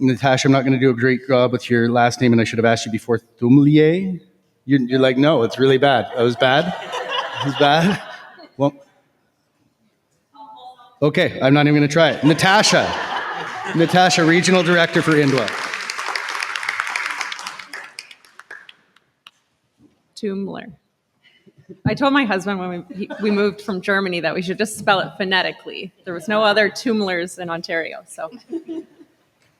Natasha, I'm not going to do a great job with your last name, and I should have asked you before. Thumlier? You're like, no, it's really bad. That was bad? It was bad? Well, okay, I'm not even going to try it. Natasha, Regional Director for Indwell. Tumler. I told my husband when we moved from Germany that we should just spell it phonetically. There was no other Tumlers in Ontario. So,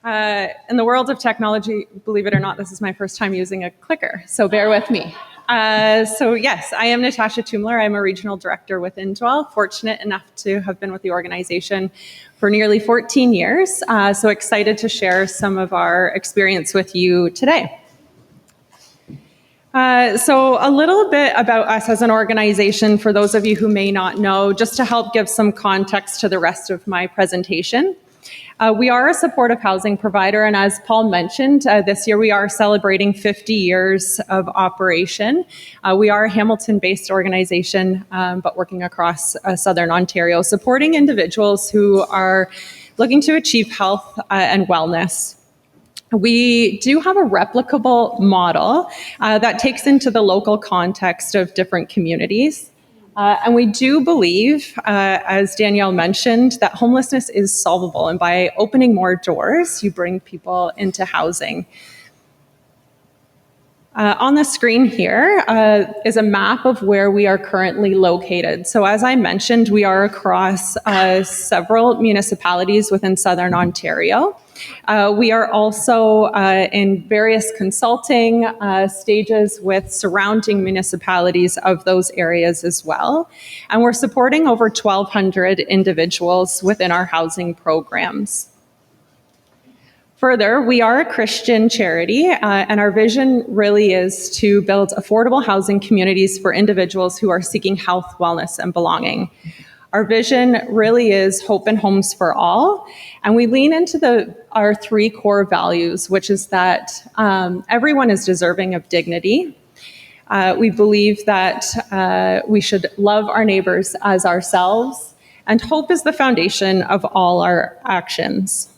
in the world of technology, believe it or not, this is my first time using a clicker. So bear with me. So yes, I am Natasha Tumler. I'm a regional director with Indwell. Fortunate enough to have been with the organization for nearly 14 years. So excited to share some of our experience with you today. So a little bit about us as an organization, for those of you who may not know, just to help give some context to the rest of my presentation. We are a supportive housing provider, and as Paul mentioned, this year we are celebrating 50 years of operation. We are a Hamilton-based organization, but working across Southern Ontario, supporting individuals who are looking to achieve health and wellness. We do have a replicable model that takes into the local context of different communities. And we do believe, as Danielle mentioned, that homelessness is solvable. And by opening more doors, you bring people into housing. On the screen here is a map of where we are currently located. So as I mentioned, we are across several municipalities within Southern Ontario. We are also in various consulting stages with surrounding municipalities of those areas as well. And we're supporting over 1,200 individuals within our housing programs. Further, we are a Christian charity, and our vision really is to build affordable housing communities for individuals who are seeking health, wellness, and belonging. Our vision really is hope and homes for all, and we lean into our three core values, which is that everyone is deserving of dignity. We believe that we should love our neighbors as ourselves, and hope is the foundation of all our actions.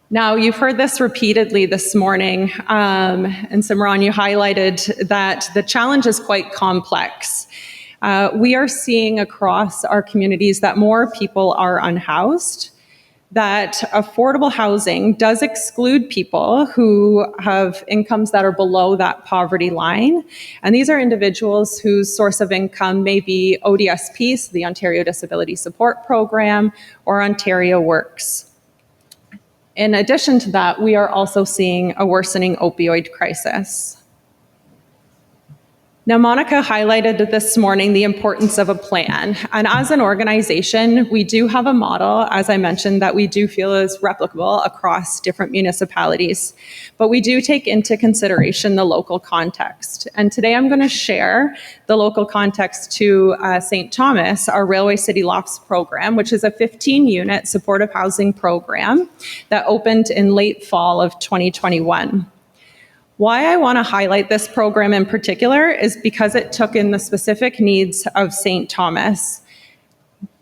Now, you've heard this repeatedly this morning, and Simran, you highlighted that the challenge is quite complex. We are seeing across our communities that more people are unhoused, that affordable housing does exclude people who have incomes that are below that poverty line. And these are individuals whose source of income may be ODSP, so the Ontario Disability Support Program, or Ontario Works. In addition to that, we are also seeing a worsening opioid crisis. Now, Monica highlighted this morning the importance of a plan. And as an organization, we do have a model, as I mentioned, that we do feel is replicable across different municipalities. But we do take into consideration the local context. And today I'm going to share the local context to St. Thomas, our Railway City Lofts program, which is a 15-unit supportive housing program that opened in late fall of 2021. Why I want to highlight this program in particular is because it took in the specific needs of St. Thomas.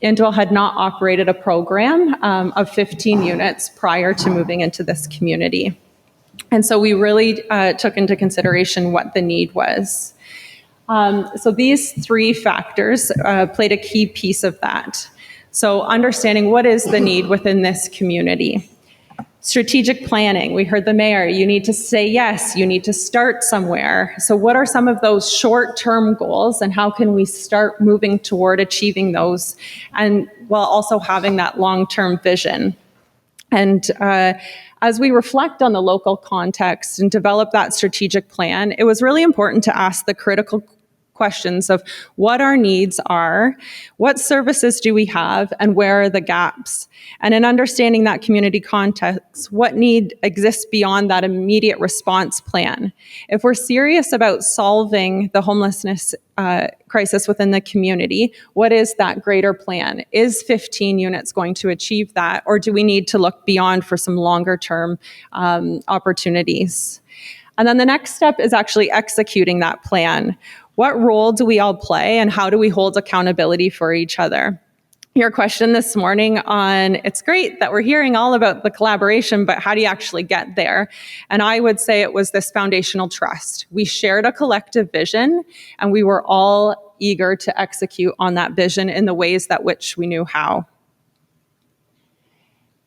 Indwell had not operated a program of 15 units prior to moving into this community. And so we really took into consideration what the need was. So these three factors played a key piece of that. So understanding what is the need within this community. Strategic planning. We heard the mayor, you need to say yes, you need to start somewhere. So what are some of those short-term goals and how can we start moving toward achieving those, and while also having that long-term vision? And as we reflect on the local context and develop that strategic plan, it was really important to ask the critical questions of what our needs are, what services do we have, and where are the gaps? And in understanding that community context, what need exists beyond that immediate response plan? If we're serious about solving the homelessness crisis within the community, what is that greater plan? Is 15 units going to achieve that, or do we need to look beyond for some longer term opportunities? And then the next step is actually executing that plan. What role do we all play, and how do we hold accountability for each other? Your question this morning on, it's great that we're hearing all about the collaboration, but how do you actually get there? And I would say it was this foundational trust. We shared a collective vision, and we were all eager to execute on that vision in the ways that which we knew how.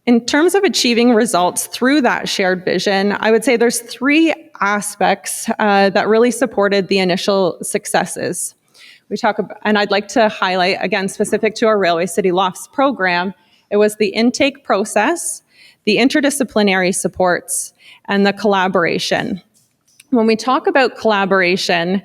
In terms of achieving results through that shared vision, I would say there's three aspects that really supported the initial successes. We talk about, and I'd like to highlight, again, specific to our Railway City Lofts program, it was the intake process, the interdisciplinary supports, and the collaboration. When we talk about collaboration,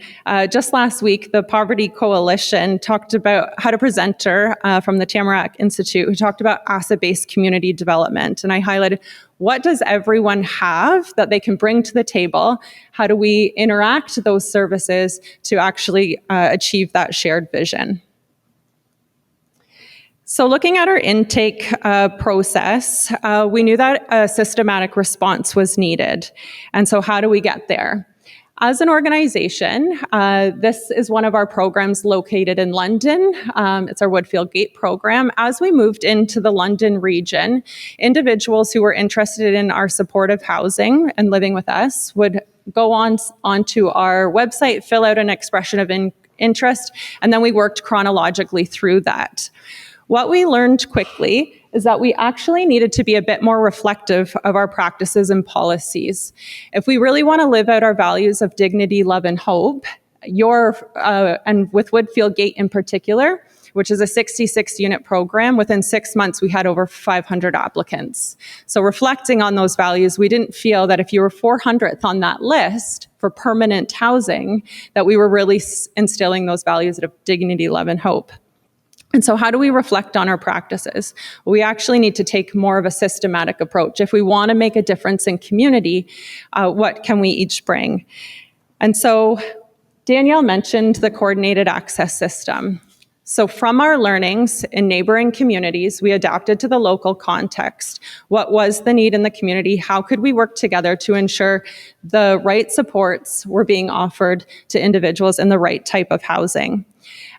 just last week, the Poverty Coalition talked about, had a presenter from the Tamarack Institute who talked about asset-based community development. And I highlighted, what does everyone have that they can bring to the table? How do we interact those services to actually achieve that shared vision? So looking at our intake process, we knew that a systematic response was needed. And so how do we get there? As an organization, this is one of our programs located in London. It's our Woodfield Gate program. As we moved into the London region, individuals who were interested in our supportive housing and living with us would go onto our website, fill out an expression of interest, and then we worked chronologically through that. What we learned quickly is that we actually needed to be a bit more reflective of our practices and policies. If we really want to live out our values of dignity, love, and hope, and with Woodfield Gate in particular, which is a 66-unit program, within 6 months, we had over 500 applicants. So reflecting on those values, we didn't feel that if you were 400th on that list for permanent housing, that we were really instilling those values of dignity, love, and hope. And so how do we reflect on our practices? We actually need to take more of a systematic approach. If we want to make a difference in community, what can we each bring? And so Danielle mentioned the coordinated access system. So from our learnings in neighboring communities, we adapted to the local context. What was the need in the community? How could we work together to ensure the right supports were being offered to individuals in the right type of housing?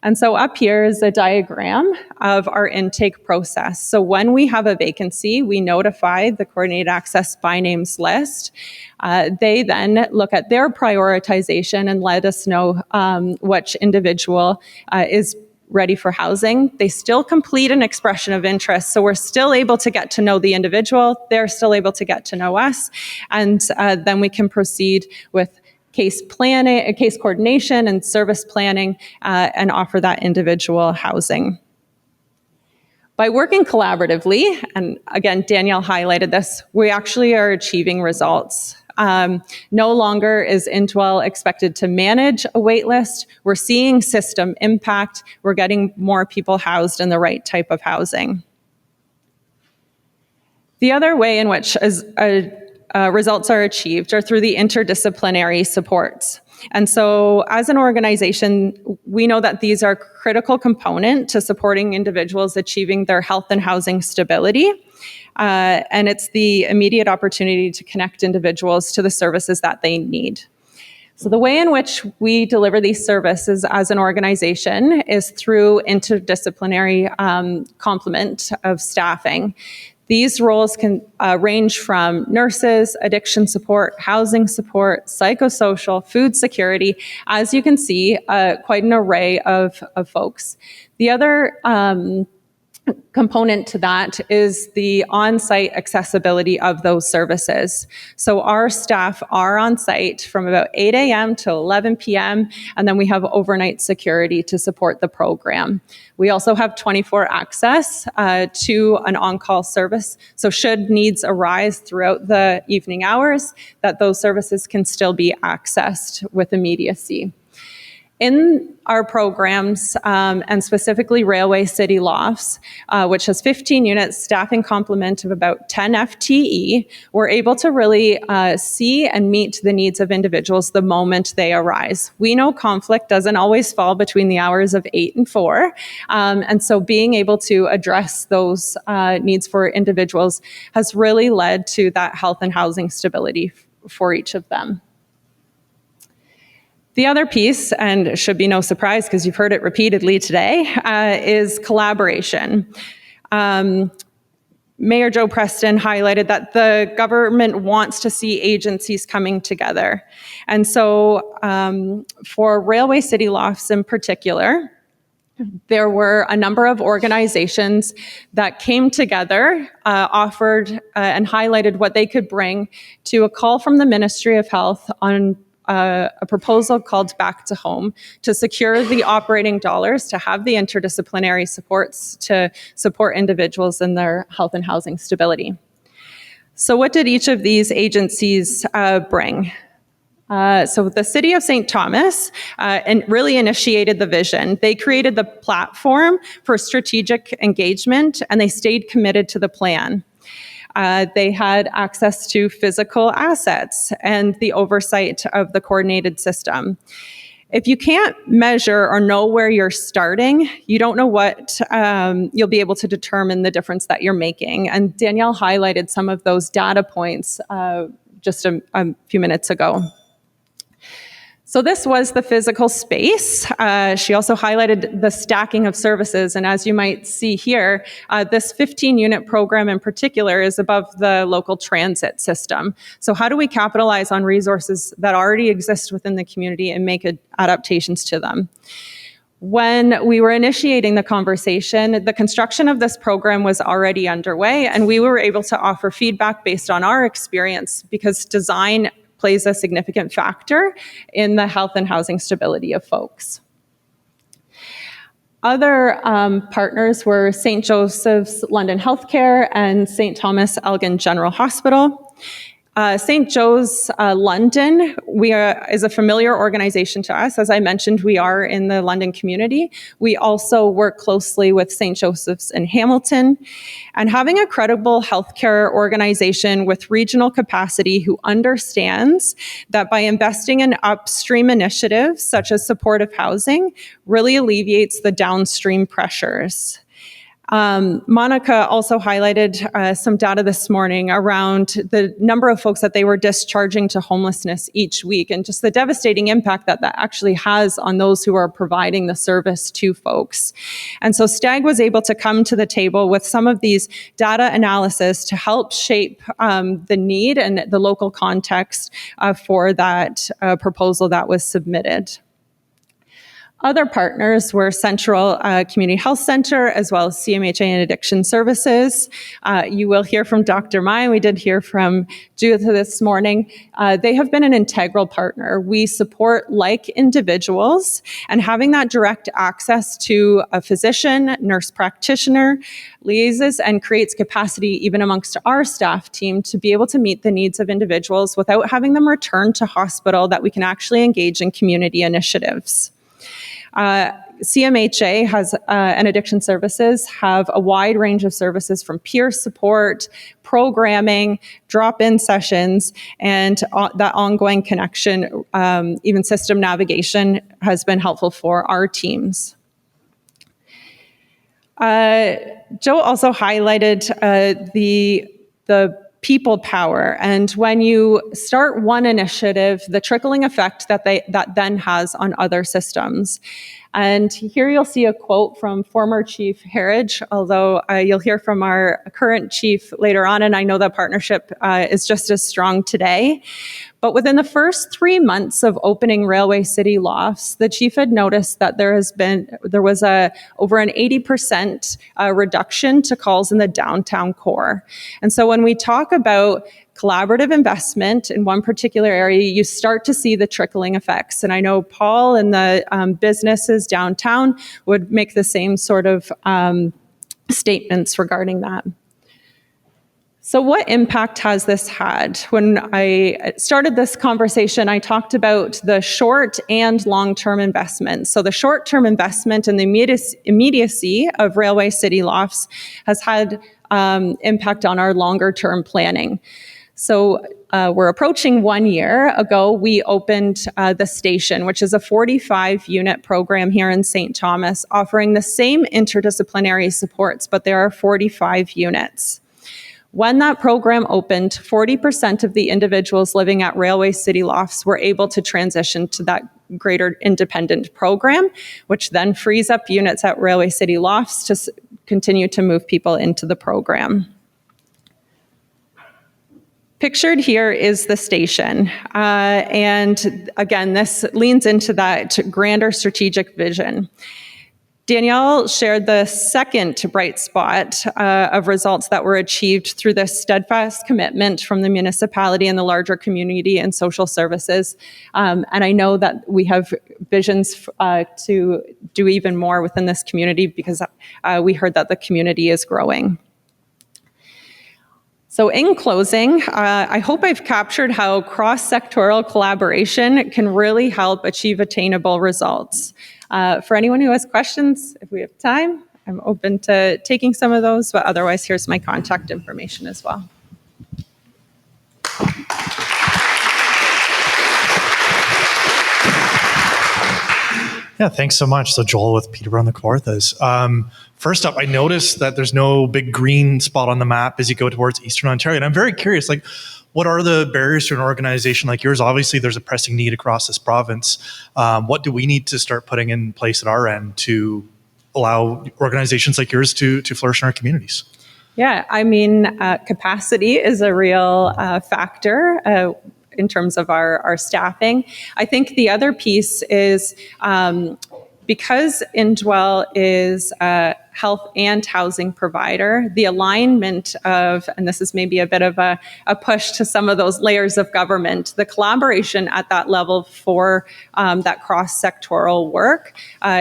And so up here is a diagram of our intake process. So when we have a vacancy, we notify the coordinated access by names list. They then look at their prioritization and let us know which individual is ready for housing. They still complete an expression of interest. So we're still able to get to know the individual. They're still able to get to know us. And then we can proceed with case planning, case coordination and service planning, and offer that individual housing. By working collaboratively, and again, Danielle highlighted this, we actually are achieving results. No longer is Indwell expected to manage a wait list. We're seeing system impact. We're getting more people housed in the right type of housing. The other way in which results are achieved are through the interdisciplinary supports. And so as an organization, we know that these are a critical component to supporting individuals achieving their health and housing stability. And it's the immediate opportunity to connect individuals to the services that they need. So the way in which we deliver these services as an organization is through interdisciplinary complement of staffing. These roles can range from nurses, addiction support, housing support, psychosocial, food security. As you can see, quite an array of folks. The other component to that is the on-site accessibility of those services. So our staff are on site from about 8 a.m. to 11 p.m., and then we have overnight security to support the program. We also have 24 access to an on-call service. So should needs arise throughout the evening hours, that those services can still be accessed with immediacy. In our programs, and specifically Railway City Lofts, which has 15 units, staffing complement of about 10 FTE, we're able to really see and meet the needs of individuals the moment they arise. We know conflict doesn't always fall between the hours of 8 and 4, and so being able to address those needs for individuals has really led to that health and housing stability for each of them. The other piece, and it should be no surprise because you've heard it repeatedly today, is collaboration. Mayor Joe Preston highlighted that the government wants to see agencies coming together. And so for Railway City Lofts in particular, there were a number of organizations that came together, offered and highlighted what they could bring to a call from the Ministry of Health on a proposal called Back to Home to secure the operating dollars to have the interdisciplinary supports to support individuals in their health and housing stability. So what did each of these agencies bring? So the City of St. Thomas and really initiated the vision. They created the platform for strategic engagement, and they stayed committed to the plan. They had access to physical assets and the oversight of the coordinated system. If you can't measure or know where you're starting, you don't know what you'll be able to determine the difference that you're making. And Danielle highlighted some of those data points just a few minutes ago. So this was the physical space. She also highlighted the stacking of services. And as you might see here, this 15-unit program in particular is above the local transit system. So how do we capitalize on resources that already exist within the community and make adaptations to them? When we were initiating the conversation, the construction of this program was already underway, and we were able to offer feedback based on our experience because design plays a significant factor in the health and housing stability of folks. Other partners were St. Joseph's London Healthcare and St. Thomas Elgin General Hospital. St. Joe's London is a familiar organization to us. As I mentioned, we are in the London community. We also work closely with St. Joseph's in Hamilton. And having a credible healthcare organization with regional capacity who understands that by investing in upstream initiatives such as supportive housing really alleviates the downstream pressures. Monica also highlighted some data this morning around the number of folks that they were discharging to homelessness each week and just the devastating impact that that actually has on those who are providing the service to folks. And so STAG was able to come to the table with some of these data analysis to help shape the need and the local context for that proposal that was submitted. Other partners were Central Community Health Center, as well as CMHA and Addiction Services. You will hear from Dr. Mai. We did hear from Judith this morning. They have been an integral partner. We support like individuals, and having that direct access to a physician, nurse practitioner, liaises and creates capacity even amongst our staff team to be able to meet the needs of individuals without having them return to hospital, that we can actually engage in community initiatives. CMHA and Addiction Services have a wide range of services from peer support, programming, drop-in sessions, and that ongoing connection, even system navigation has been helpful for our teams. Joe also highlighted the people power, and when you start one initiative, the trickling effect that then has on other systems. And here you'll see a quote from former Chief Harridge, although you'll hear from our current chief later on, and I know that partnership is just as strong today. But within the first 3 months of opening Railway City Lofts, the chief had noticed that there was over an 80% reduction to calls in the downtown core. And so when we talk about collaborative investment in one particular area, you start to see the trickling effects. And I know Paul and the businesses downtown would make the same sort of statements regarding that. So what impact has this had? When I started this conversation, I talked about the short and long-term investments. So the short-term investment and the immediacy of Railway City Lofts has had impact on our longer-term planning. So we're approaching 1 year ago, we opened the station, which is a 45-unit program here in St. Thomas, offering the same interdisciplinary supports, but there are 45 units. When that program opened, 40% of the individuals living at Railway City Lofts were able to transition to that greater independent program, which then frees up units at Railway City Lofts to continue to move people into the program. Pictured here is the station. And again, this leans into that grander strategic vision. Danielle shared the second bright spot of results that were achieved through this steadfast commitment from the municipality and the larger community and social services. And I know that we have visions to do even more within this community because we heard that the community is growing. So in closing, I hope I've captured how cross-sectoral collaboration can really help achieve attainable results. For anyone who has questions, if we have time, I'm open to taking some of those, but otherwise here's my contact information as well. Yeah, thanks so much. So Joel with Peterborough and the Kawarthas. First up, I noticed that there's no big green spot on the map as you go towards Eastern Ontario. And I'm very curious, like, what are the barriers to an organization like yours? Obviously, there's a pressing need across this province. What do we need to start putting in place at our end to allow organizations like yours to flourish in our communities? Yeah, I mean, capacity is a real factor in terms of our staffing. I think the other piece is Because Indwell is a health and housing provider, the alignment of, and this is maybe a bit of a push to some of those layers of government, the collaboration at that level for that cross-sectoral work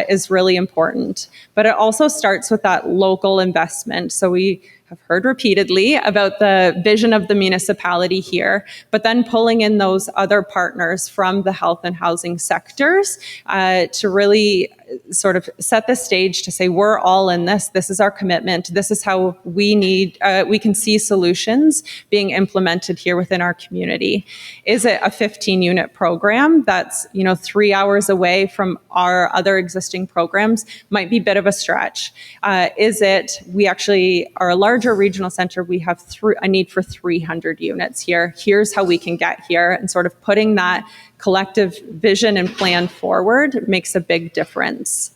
is really important. But it also starts with that local investment. So we have heard repeatedly about the vision of the municipality here, but then pulling in those other partners from the health and housing sectors to really sort of set the stage to say, we're all in this. This is our commitment. This is how we can see solutions being implemented here within our community. Is it a 15-unit program that's 3 hours away from our other existing programs? Might be a bit of a stretch. Is it, we actually are a larger regional center, we have a need for 300 units here. Here's how we can get here, and sort of putting that collective vision and plan forward makes a big difference.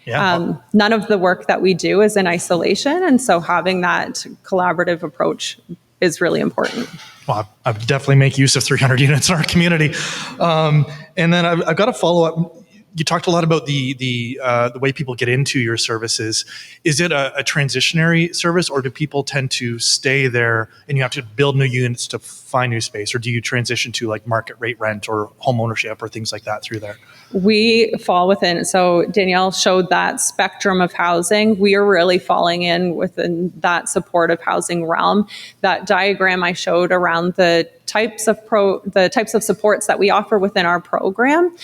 Yeah. None of the work that we do is in isolation, and so having that collaborative approach is really important. Well, I would definitely make use of 300 units in our community. And then I've got to follow up. You talked a lot about the way people get into your services. Is it a transitionary service, or do people tend to stay there and you have to build new units to find new space? Or do you transition to like market rate rent or home ownership or things like that through there? We fall within, so Danielle showed that spectrum of housing. We are really falling in within that supportive housing realm. That diagram I showed around the types of supports that we offer within our program,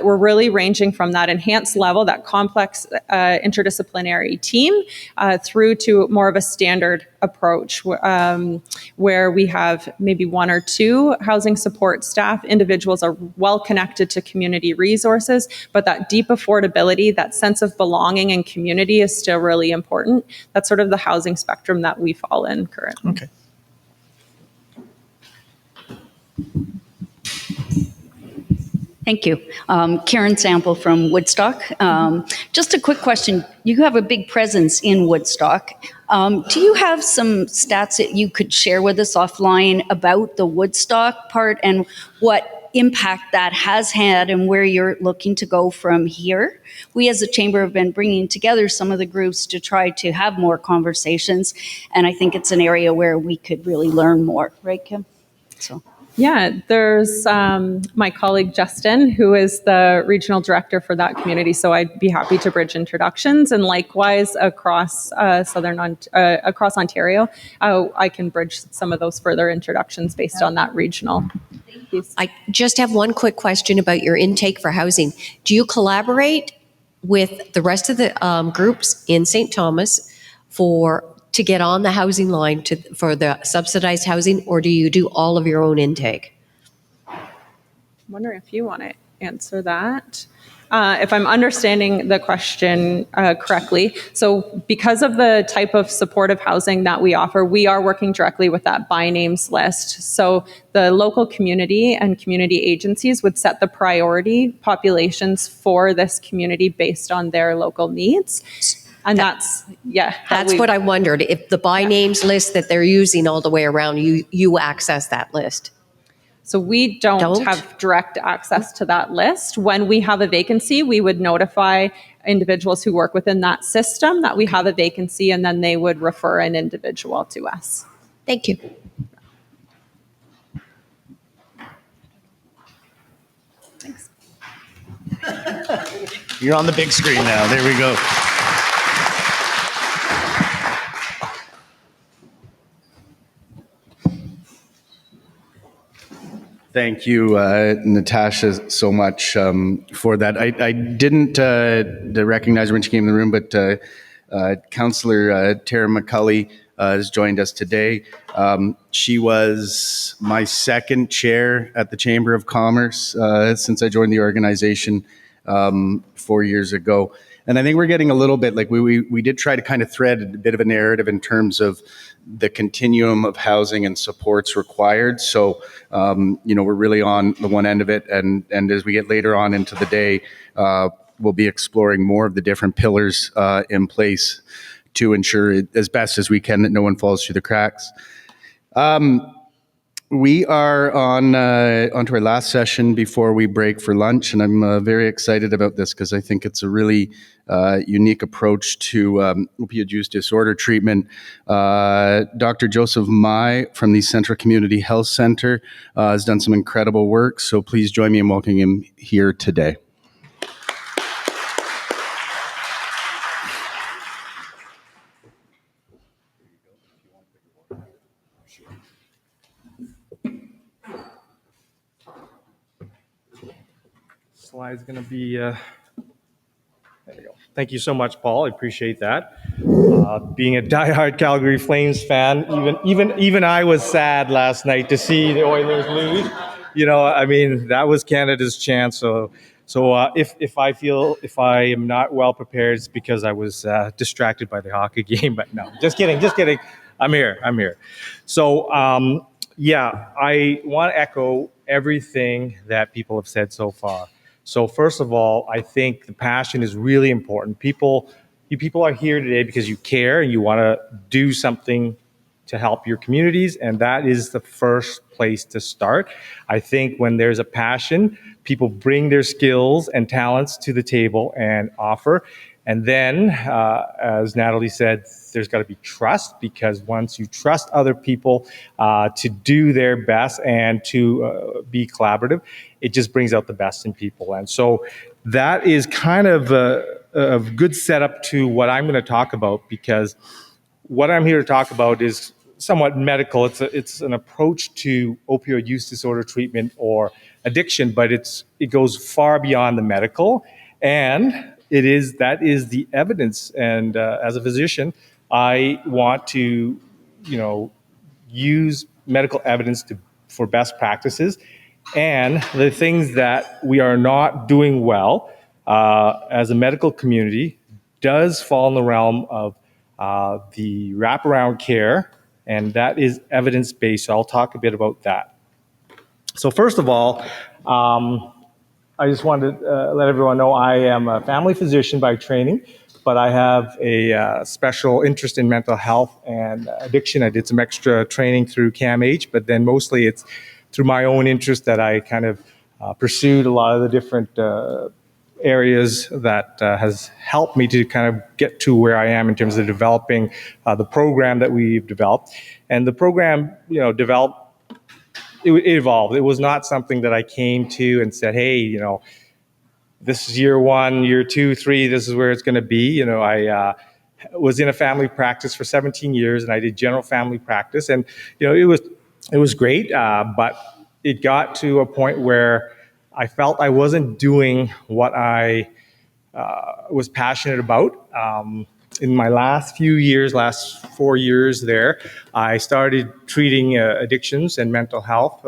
we're really ranging from that enhanced level, that complex interdisciplinary team, through to more of a standard approach, where we have maybe 1 or 2 housing support staff. Individuals are well connected to community resources, but that deep affordability, that sense of belonging and community is still really important. That's sort of the housing spectrum that we fall in currently. Okay. Thank you. Karen Sample from Woodstock. Just a quick question. You have a big presence in Woodstock. Do you have some stats that you could share with us offline about the Woodstock part and what impact that has had and where you're looking to go from here? We as a chamber have been bringing together some of the groups to try to have more conversations, and I think it's an area where we could really learn more. Right, Kim? So. Yeah, there's my colleague Justin, who is the regional director for that community. So I'd be happy to bridge introductions, and likewise across across Ontario, I can bridge some of those further introductions based on that regional. I just have one quick question about your intake for housing. Do you collaborate with the rest of the groups in St. Thomas to get on the housing line for the subsidized housing, or do you do all of your own intake? I'm wondering if you want to answer that. If I'm understanding the question correctly, so because of the type of supportive housing that we offer, we are working directly with that by names list. So the local community and community agencies would set the priority populations for this community based on their local needs. And that's what I wondered. If the by names list that they're using all the way around, you access that list. So we don't have direct access to that list. When we have a vacancy, we would notify individuals who work within that system that we have a vacancy, and then they would refer an individual to us. Thank you. Thanks. You're on the big screen now. There we go. Thank you, Natasha, so much for that. I didn't recognize her when she came in the room, but Councillor Tara McCulley has joined us today. She was my second chair at the Chamber of Commerce since I joined the organization 4 years ago. And I think we're getting a little bit, like we did try to kind of thread a bit of a narrative in terms of the continuum of housing and supports required. So, we're really on the one end of it. And as we get later on into the day, we'll be exploring more of the different pillars in place to ensure as best as we can that no one falls through the cracks. We are onto our last session before we break for lunch, and I'm very excited about this because I think it's a really unique approach to opioid use disorder treatment. Dr. Joseph Mai from the Central Community Health Center has done some incredible work, so please join me in welcoming him here today. Slide's going to be, there we go. Thank you so much, Paul. I appreciate that. Being a diehard Calgary Flames fan, even I was sad last night to see the Oilers lose. You know, I mean, that was Canada's chance. So if I am not well prepared, it's because I was distracted by the hockey game. But no, just kidding. I'm here. So yeah, I want to echo everything that people have said so far. So first of all, I think the passion is really important. You people are here today because you care and you want to do something to help your communities, and that is the first place to start. I think when there's a passion, people bring their skills and talents to the table and offer. And then, as Natalie said, there's got to be trust, because once you trust other people to do their best and to be collaborative, it just brings out the best in people. And so that is kind of a good setup to what I'm going to talk about, because what I'm here to talk about is somewhat medical. It's an approach to opioid use disorder treatment or addiction, but it goes far beyond the medical, and that is the evidence. And as a physician, I want to, use medical evidence for best practices, and the things that we are not doing well as a medical community does fall in the realm of the wraparound care, and that is evidence-based. So I'll talk a bit about that. So first of all, I just wanted to let everyone know I am a family physician by training, but I have a special interest in mental health and addiction. I did some extra training through CAMH, but then mostly it's through my own interest that I kind of pursued a lot of the different areas that has helped me to kind of get to where I am in terms of developing the program that we've developed. And the program, developed, it evolved. It was not something that I came to and said, hey, this is year 1, year 2, 3, this is where it's going to be. I was in a family practice for 17 years, and I did general family practice. And, it was great, but it got to a point where I felt I wasn't doing what I was passionate about. In my last 4 years there, I started treating addictions and mental health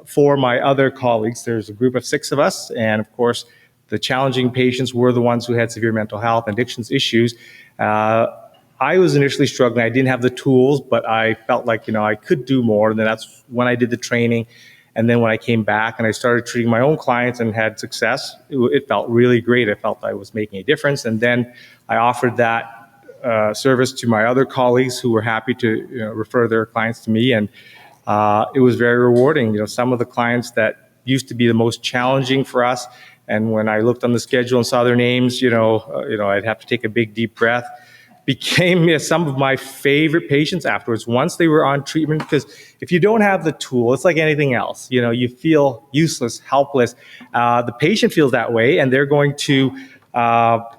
for my other colleagues. There's a group of 6 of us, and of course, the challenging patients were the ones who had severe mental health and addictions issues. I was initially struggling. I didn't have the tools, but I felt like, I could do more. And then that's when I did the training. And then when I came back and I started treating my own clients and had success, it felt really great. I felt I was making a difference. And then I offered that service to my other colleagues who were happy to refer their clients to me. And it was very rewarding. Some of the clients that used to be the most challenging for us, and when I looked on the schedule and saw their names, I'd have to take a big deep breath, became some of my favorite patients afterwards once they were on treatment. Because if you don't have the tool, it's like anything else. You feel useless, helpless. The patient feels that way, and they're going to, not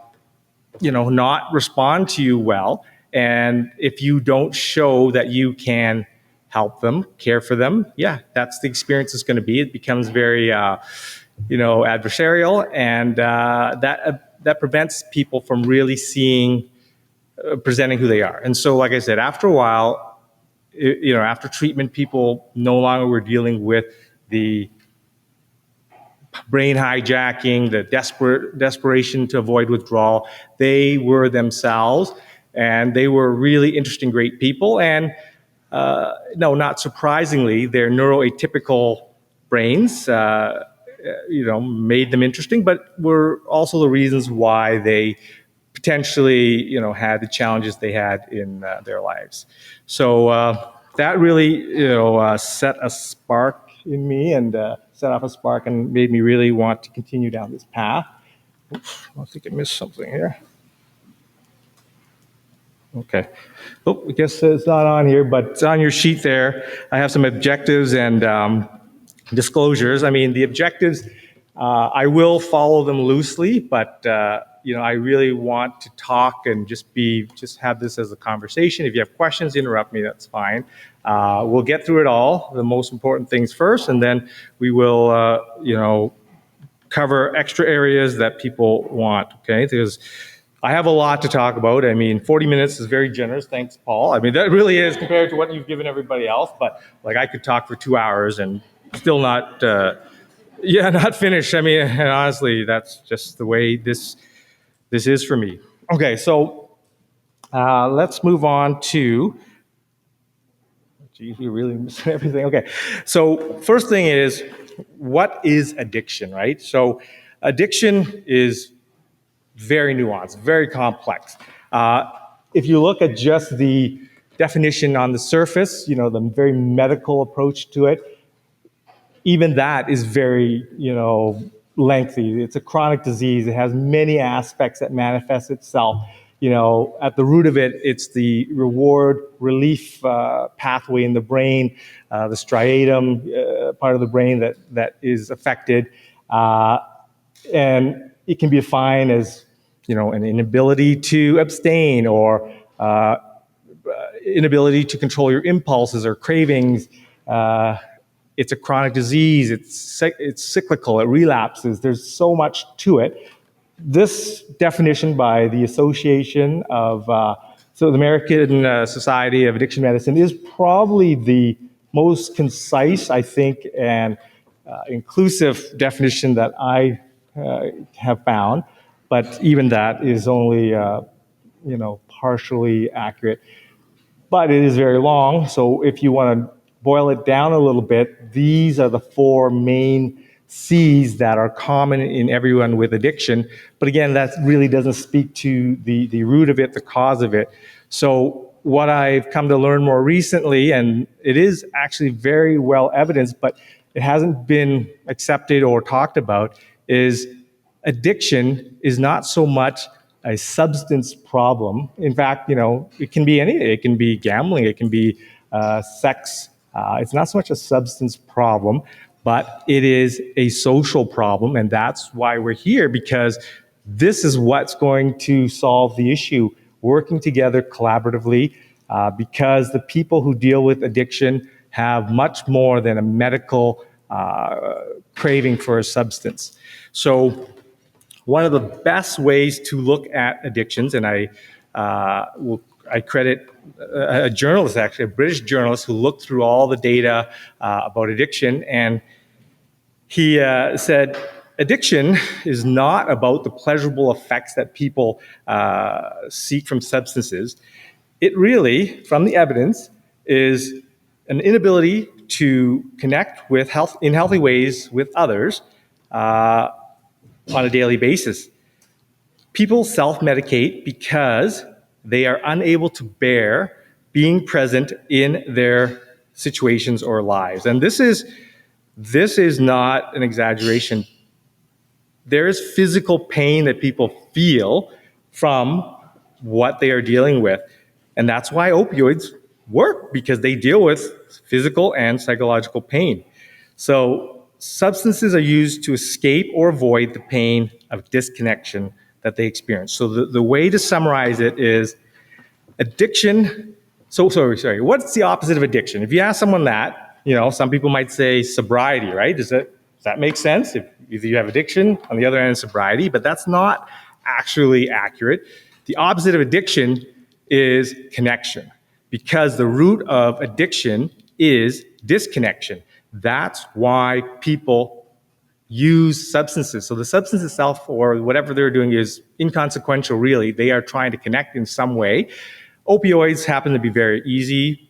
respond to you well. And if you don't show that you can help them, care for them, that's the experience it's going to be. It becomes very, adversarial, and that prevents people from really presenting who they are. And so, like I said, after a while, after treatment, people no longer were dealing with the brain hijacking, the desperation to avoid withdrawal. They were themselves, and they were really interesting, great people. And no, not surprisingly, their neuroatypical brains, made them interesting, but were also the reasons why they potentially, had the challenges they had in their lives. So that really, set a spark in me and set off a spark and made me really want to continue down this path. Oops, I think I missed something here. Okay. Oh, I guess it's not on here, but on your sheet there, I have some objectives and disclosures. I mean, the objectives, I will follow them loosely, but I really want to talk and just have this as a conversation. If you have questions, interrupt me. That's fine. We'll get through it all. The most important things first, and then we will, cover extra areas that people want. Okay, because I have a lot to talk about. I mean, 40 minutes is very generous. Thanks, Paul. I mean, that really is compared to what you've given everybody else. But like, I could talk for 2 hours and still not finish. I mean, and honestly, that's just the way this is for me. Okay, so let's move on to. Geez, you're really missing everything. Okay, so first thing is, what is addiction, right? So addiction is very nuanced, very complex. If you look at just the definition on the surface, the very medical approach to it, even that is very, lengthy. It's a chronic disease. It has many aspects that manifest itself. At the root of it, it's the reward relief pathway in the brain, the striatum part of the brain that is affected. And it can be defined as, an inability to abstain or inability to control your impulses or cravings. It's a chronic disease. It's cyclical. It relapses. There's so much to it. This definition by the Association of, the American Society of Addiction Medicine is probably the most concise, I think, and inclusive definition that I have found. But even that is only, partially accurate. But it is very long. So if you want to boil it down a little bit, these are the 4 main C's that are common in everyone with addiction. But again, that really doesn't speak to the root of it, the cause of it. So what I've come to learn more recently, and it is actually very well evidenced, but it hasn't been accepted or talked about, is addiction is not so much a substance problem. In fact, it can be anything. It can be gambling. It can be sex. It's not so much a substance problem, but it is a social problem. And that's why we're here, because this is what's going to solve the issue, working together collaboratively, because the people who deal with addiction have much more than a medical craving for a substance. So one of the best ways to look at addictions, and I credit a journalist, actually, a British journalist, who looked through all the data about addiction, and he said, addiction is not about the pleasurable effects that people seek from substances. It really, from the evidence, is an inability to connect in healthy ways with others on a daily basis. People self-medicate because they are unable to bear being present in their situations or lives. And this is not an exaggeration. There is physical pain that people feel from what they are dealing with. And that's why opioids work, because they deal with physical and psychological pain. So substances are used to escape or avoid the pain of disconnection that they experience. So the way to summarize it is addiction. What's the opposite of addiction? If you ask someone that, some people might say sobriety, right? Does that make sense? If you have addiction, on the other hand, sobriety, but that's not actually accurate. The opposite of addiction is connection, because the root of addiction is disconnection. That's why people use substances. So the substance itself, or whatever they're doing, is inconsequential, really. They are trying to connect in some way. Opioids happen to be very easy.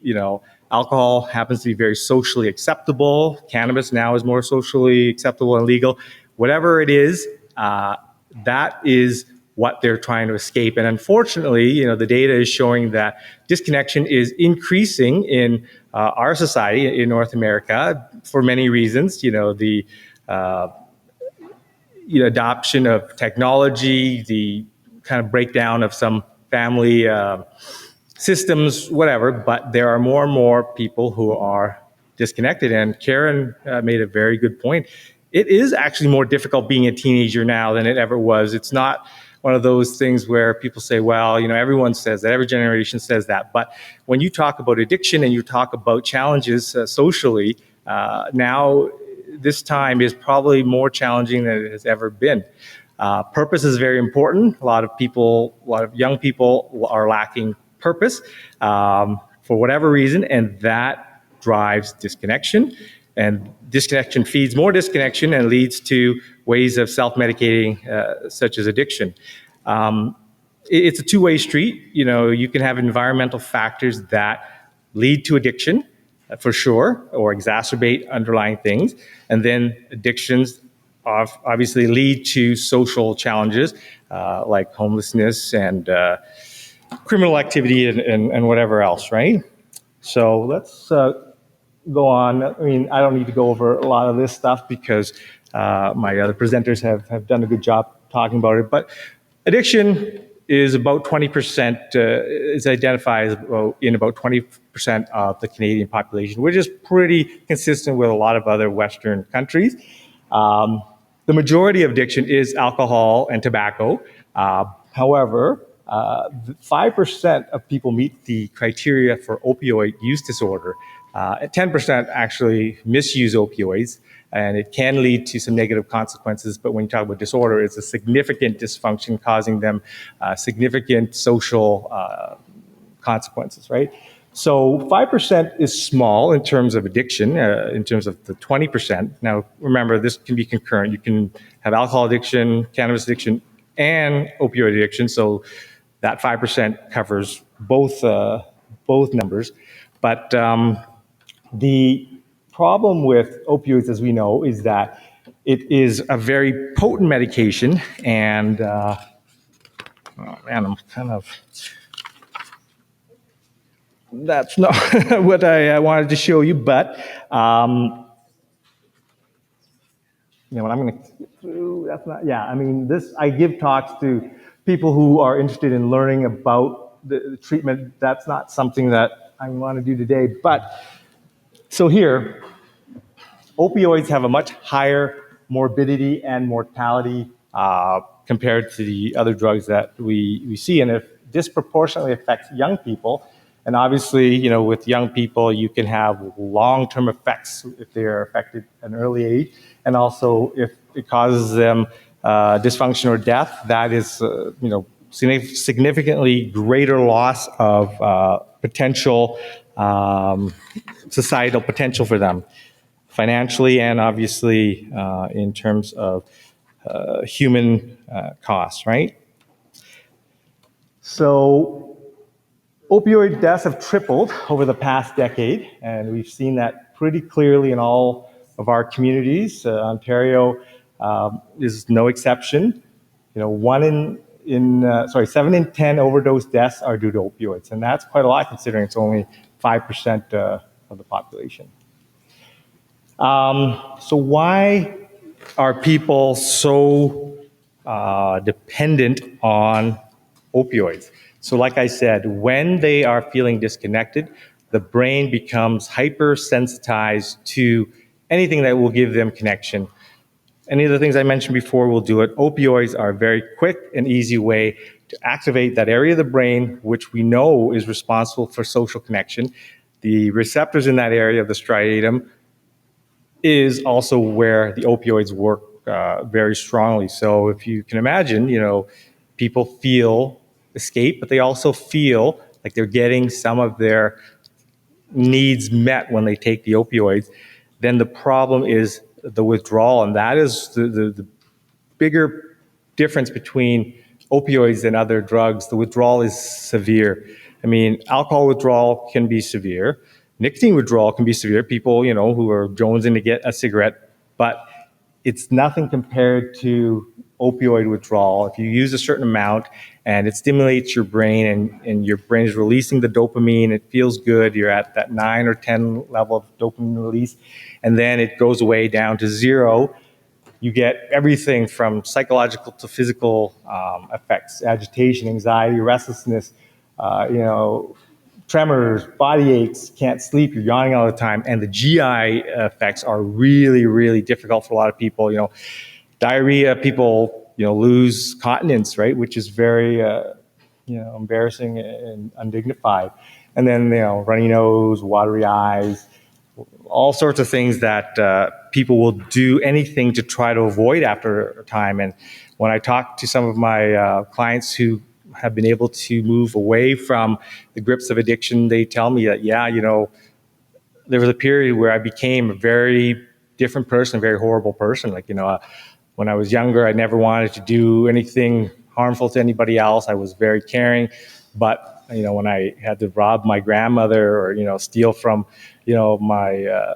Alcohol happens to be very socially acceptable. Cannabis now is more socially acceptable and legal. Whatever it is, that is what they're trying to escape. And unfortunately, the data is showing that disconnection is increasing in our society in North America for many reasons. The adoption of technology, the kind of breakdown of some family systems, whatever. But there are more and more people who are disconnected. And Karen made a very good point. It is actually more difficult being a teenager now than it ever was. It's not one of those things where people say, well, everyone says that, every generation says that. But when you talk about addiction and you talk about challenges socially, now this time is probably more challenging than it has ever been. Purpose is very important. A lot of young people are lacking purpose for whatever reason, and that drives disconnection. And disconnection feeds more disconnection and leads to ways of self-medicating, such as addiction. It's a two-way street. You can have environmental factors that lead to addiction, for sure, or exacerbate underlying things. And then addictions obviously lead to social challenges like homelessness and criminal activity and whatever else, right? So let's go on. I don't need to go over a lot of this stuff because my other presenters have done a good job talking about it. But addiction is about 20%, is identified in about 20% of the Canadian population, which is pretty consistent with a lot of other Western countries. The majority of addiction is alcohol and tobacco. However, 5% of people meet the criteria for opioid use disorder. 10% actually misuse opioids, and it can lead to some negative consequences. But when you talk about disorder, it's a significant dysfunction causing them significant social consequences, right? So 5% is small in terms of addiction, in terms of the 20%. Now, remember, this can be concurrent. You can have alcohol addiction, cannabis addiction, and opioid addiction. So that 5% covers both numbers. But the problem with opioids, as we know, is that it is a very potent medication. And, oh man, I'm kind of... That's not what I wanted to show you, but what I'm going to get through, that's not, I give talks to people who are interested in learning about the treatment. That's not something that I want to do today, but so here, opioids have a much higher morbidity and mortality compared to the other drugs that we see, and it disproportionately affects young people. And obviously, with young people, you can have long-term effects if they're affected at an early age. And also, if it causes them dysfunction or death, that is, significantly greater loss of potential, societal potential for them, financially and obviously in terms of human costs, right? So, opioid deaths have tripled over the past decade, and we've seen that pretty clearly in all of our communities. Ontario is no exception. 7 in 10 overdose deaths are due to opioids, and that's quite a lot considering it's only 5% of the population. So why are people so dependent on opioids? So like I said, when they are feeling disconnected, the brain becomes hypersensitized to anything that will give them connection. Any of the things I mentioned before will do it. Opioids are a very quick and easy way to activate that area of the brain, which we know is responsible for social connection. The receptors in that area of the striatum is also where the opioids work very strongly. So if you can imagine, people feel escape, but they also feel like they're getting some of their needs met when they take the opioids. Then the problem is the withdrawal, and that is the bigger difference between opioids and other drugs. The withdrawal is severe. Alcohol withdrawal can be severe. Nicotine withdrawal can be severe. People, who are jonesing to get a cigarette, but it's nothing compared to opioid withdrawal. If you use a certain amount and it stimulates your brain and your brain is releasing the dopamine, it feels good. You're at that 9 or 10 level of dopamine release, and then it goes away down to 0. You get everything from psychological to physical effects: agitation, anxiety, restlessness, tremors, body aches, can't sleep, you're yawning all the time. And the GI effects are really, really difficult for a lot of people. Diarrhea, people, lose continence, right? Which is very, embarrassing and undignified. And then, runny nose, watery eyes, all sorts of things that people will do anything to try to avoid after a time. And when I talk to some of my clients who have been able to move away from the grips of addiction, they tell me that, there was a period where I became a very different person, a very horrible person. When I was younger, I never wanted to do anything harmful to anybody else. I was very caring. But, when I had to rob my grandmother or, steal from, my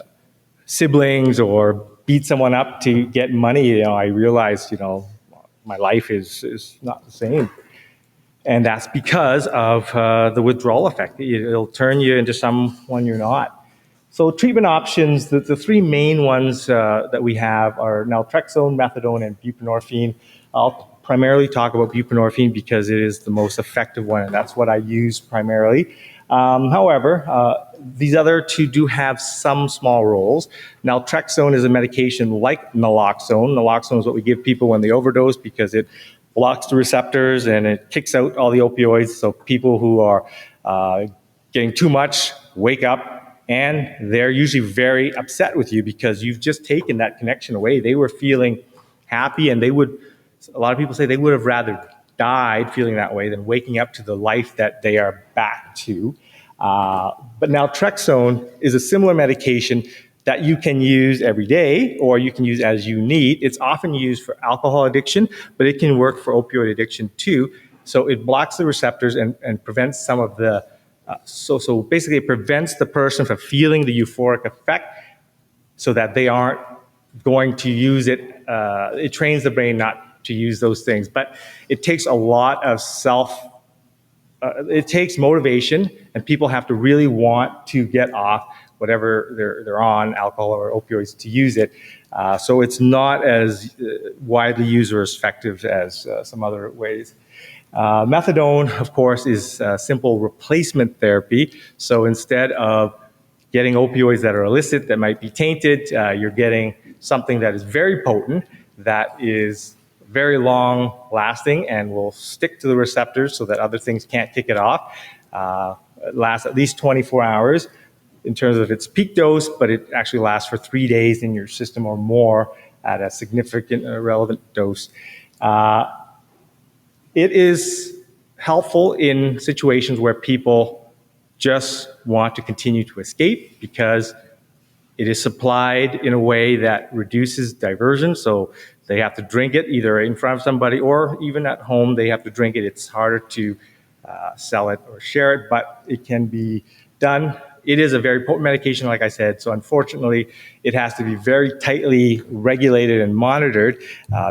siblings or beat someone up to get money, I realized, my life is not the same. And that's because of the withdrawal effect. It'll turn you into someone you're not. So treatment options, the three main ones that we have are naltrexone, methadone, and buprenorphine. I'll primarily talk about buprenorphine because it is the most effective one, and that's what I use primarily. However, these other two do have some small roles. Naltrexone is a medication like naloxone. Naloxone is what we give people when they overdose because it blocks the receptors and it kicks out all the opioids. So people who are getting too much wake up and they're usually very upset with you because you've just taken that connection away. They were feeling happy, and a lot of people say they would have rather died feeling that way than waking up to the life that they are back to. But naltrexone is a similar medication that you can use every day or you can use as you need. It's often used for alcohol addiction, but it can work for opioid addiction too. So it blocks the receptors and prevents some of the, so basically it prevents the person from feeling the euphoric effect so that they aren't going to use it. It trains the brain not to use those things, but it takes a lot of it takes motivation, and people have to really want to get off whatever they're on, alcohol or opioids, to use it. So it's not as widely used or as effective as some other ways. Methadone, of course, is simple replacement therapy. So instead of getting opioids that are illicit, that might be tainted, you're getting something that is very potent, that is very long lasting and will stick to the receptors so that other things can't kick it off. It lasts at least 24 hours in terms of its peak dose, but it actually lasts for 3 days in your system or more at a significant relevant dose. It is helpful in situations where people just want to continue to escape because it is supplied in a way that reduces diversion. So they have to drink it either in front of somebody or even at home. They have to drink it. It's harder to sell it or share it, but it can be done. It is a very potent medication, like I said. So unfortunately, it has to be very tightly regulated and monitored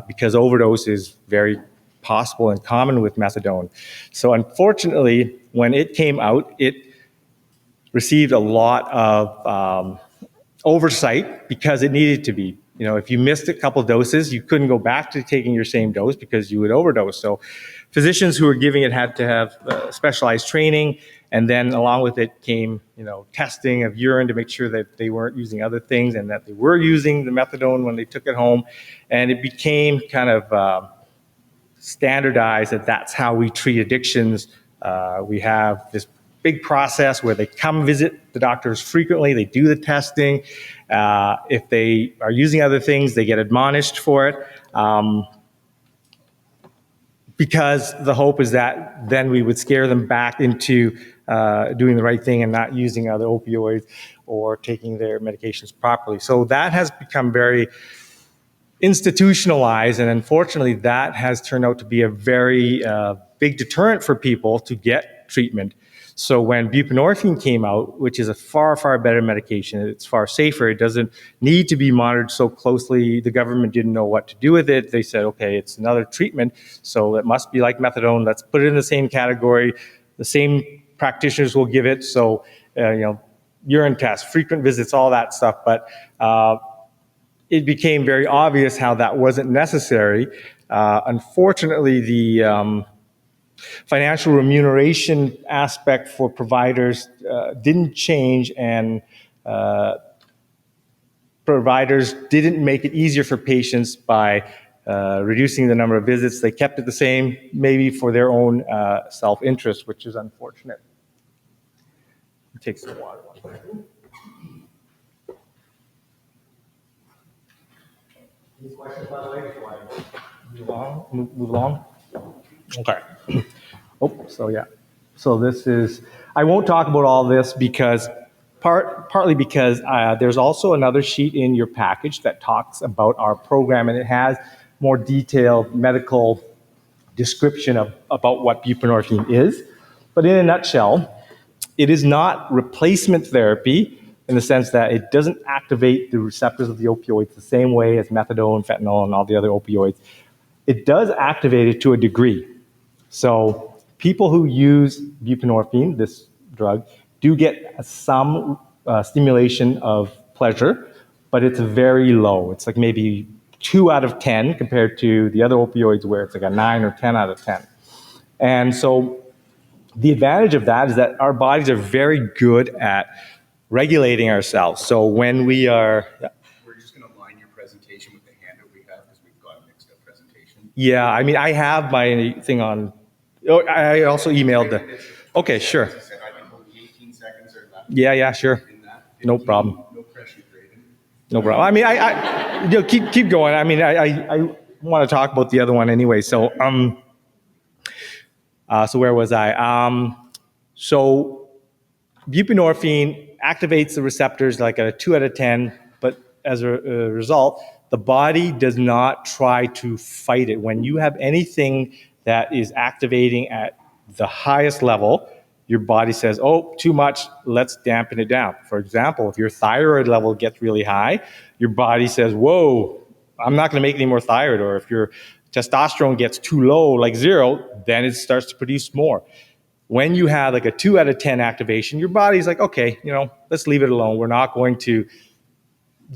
because overdose is very possible and common with methadone. So unfortunately, when it came out, it received a lot of oversight because it needed to be. If you missed a couple doses, you couldn't go back to taking your same dose because you would overdose. So physicians who were giving it had to have specialized training, and then along with it came, testing of urine to make sure that they weren't using other things and that they were using the methadone when they took it home. And it became kind of standardized that that's how we treat addictions. We have this big process where they come visit the doctors frequently, they do the testing. If they are using other things, they get admonished for it. Because the hope is that then we would scare them back into doing the right thing and not using other opioids or taking their medications properly. So that has become very institutionalized, and unfortunately that has turned out to be a very big deterrent for people to get treatment. So when buprenorphine came out, which is a far, far better medication, it's far safer, it doesn't need to be monitored so closely. The government didn't know what to do with it. They said, okay, it's another treatment, so it must be like methadone. Let's put it in the same category. The same practitioners will give it. So, urine tests, frequent visits, all that stuff. But it became very obvious how that wasn't necessary. Unfortunately, the financial remuneration aspect for providers didn't change, and providers didn't make it easier for patients by reducing the number of visits. They kept it the same, maybe for their own self-interest, which is unfortunate. Take some water. Any questions, by the way, before I move along? Okay. So this is, I won't talk about all this because, partly because there's also another sheet in your package that talks about our program, and it has more detailed medical description about what buprenorphine is. But in a nutshell, it is not replacement therapy in the sense that it doesn't activate the receptors of the opioids the same way as methadone, fentanyl, and all the other opioids. It does activate it to a degree. So people who use buprenorphine, this drug, do get some stimulation of pleasure, but it's very low. It's like maybe 2 out of 10 compared to the other opioids where it's like a 9 or 10 out of 10. And so the advantage of that is that our bodies are very good at regulating ourselves. So when we are... We're just going to line your presentation with the handout we have because we've got a mixed up presentation. Yeah, I mean, I have my thing on... Oh, I also emailed the... Okay, sure. 18 seconds or less. Yeah, sure. No problem. No pressure, Graydon. No problem. I mean, I keep going. I mean, I want to talk about the other one anyway. So, so where was I? So buprenorphine activates the receptors like a 2 out of 10, but as a result, the body does not try to fight it. When you have anything that is activating at the highest level, your body says, oh, too much, let's dampen it down. For example, if your thyroid level gets really high, your body says, whoa, I'm not going to make any more thyroid. Or if your testosterone gets too low, like 0, then it starts to produce more. When you have like a 2 out of 10 activation, your body's like, okay, let's leave it alone. We're not going to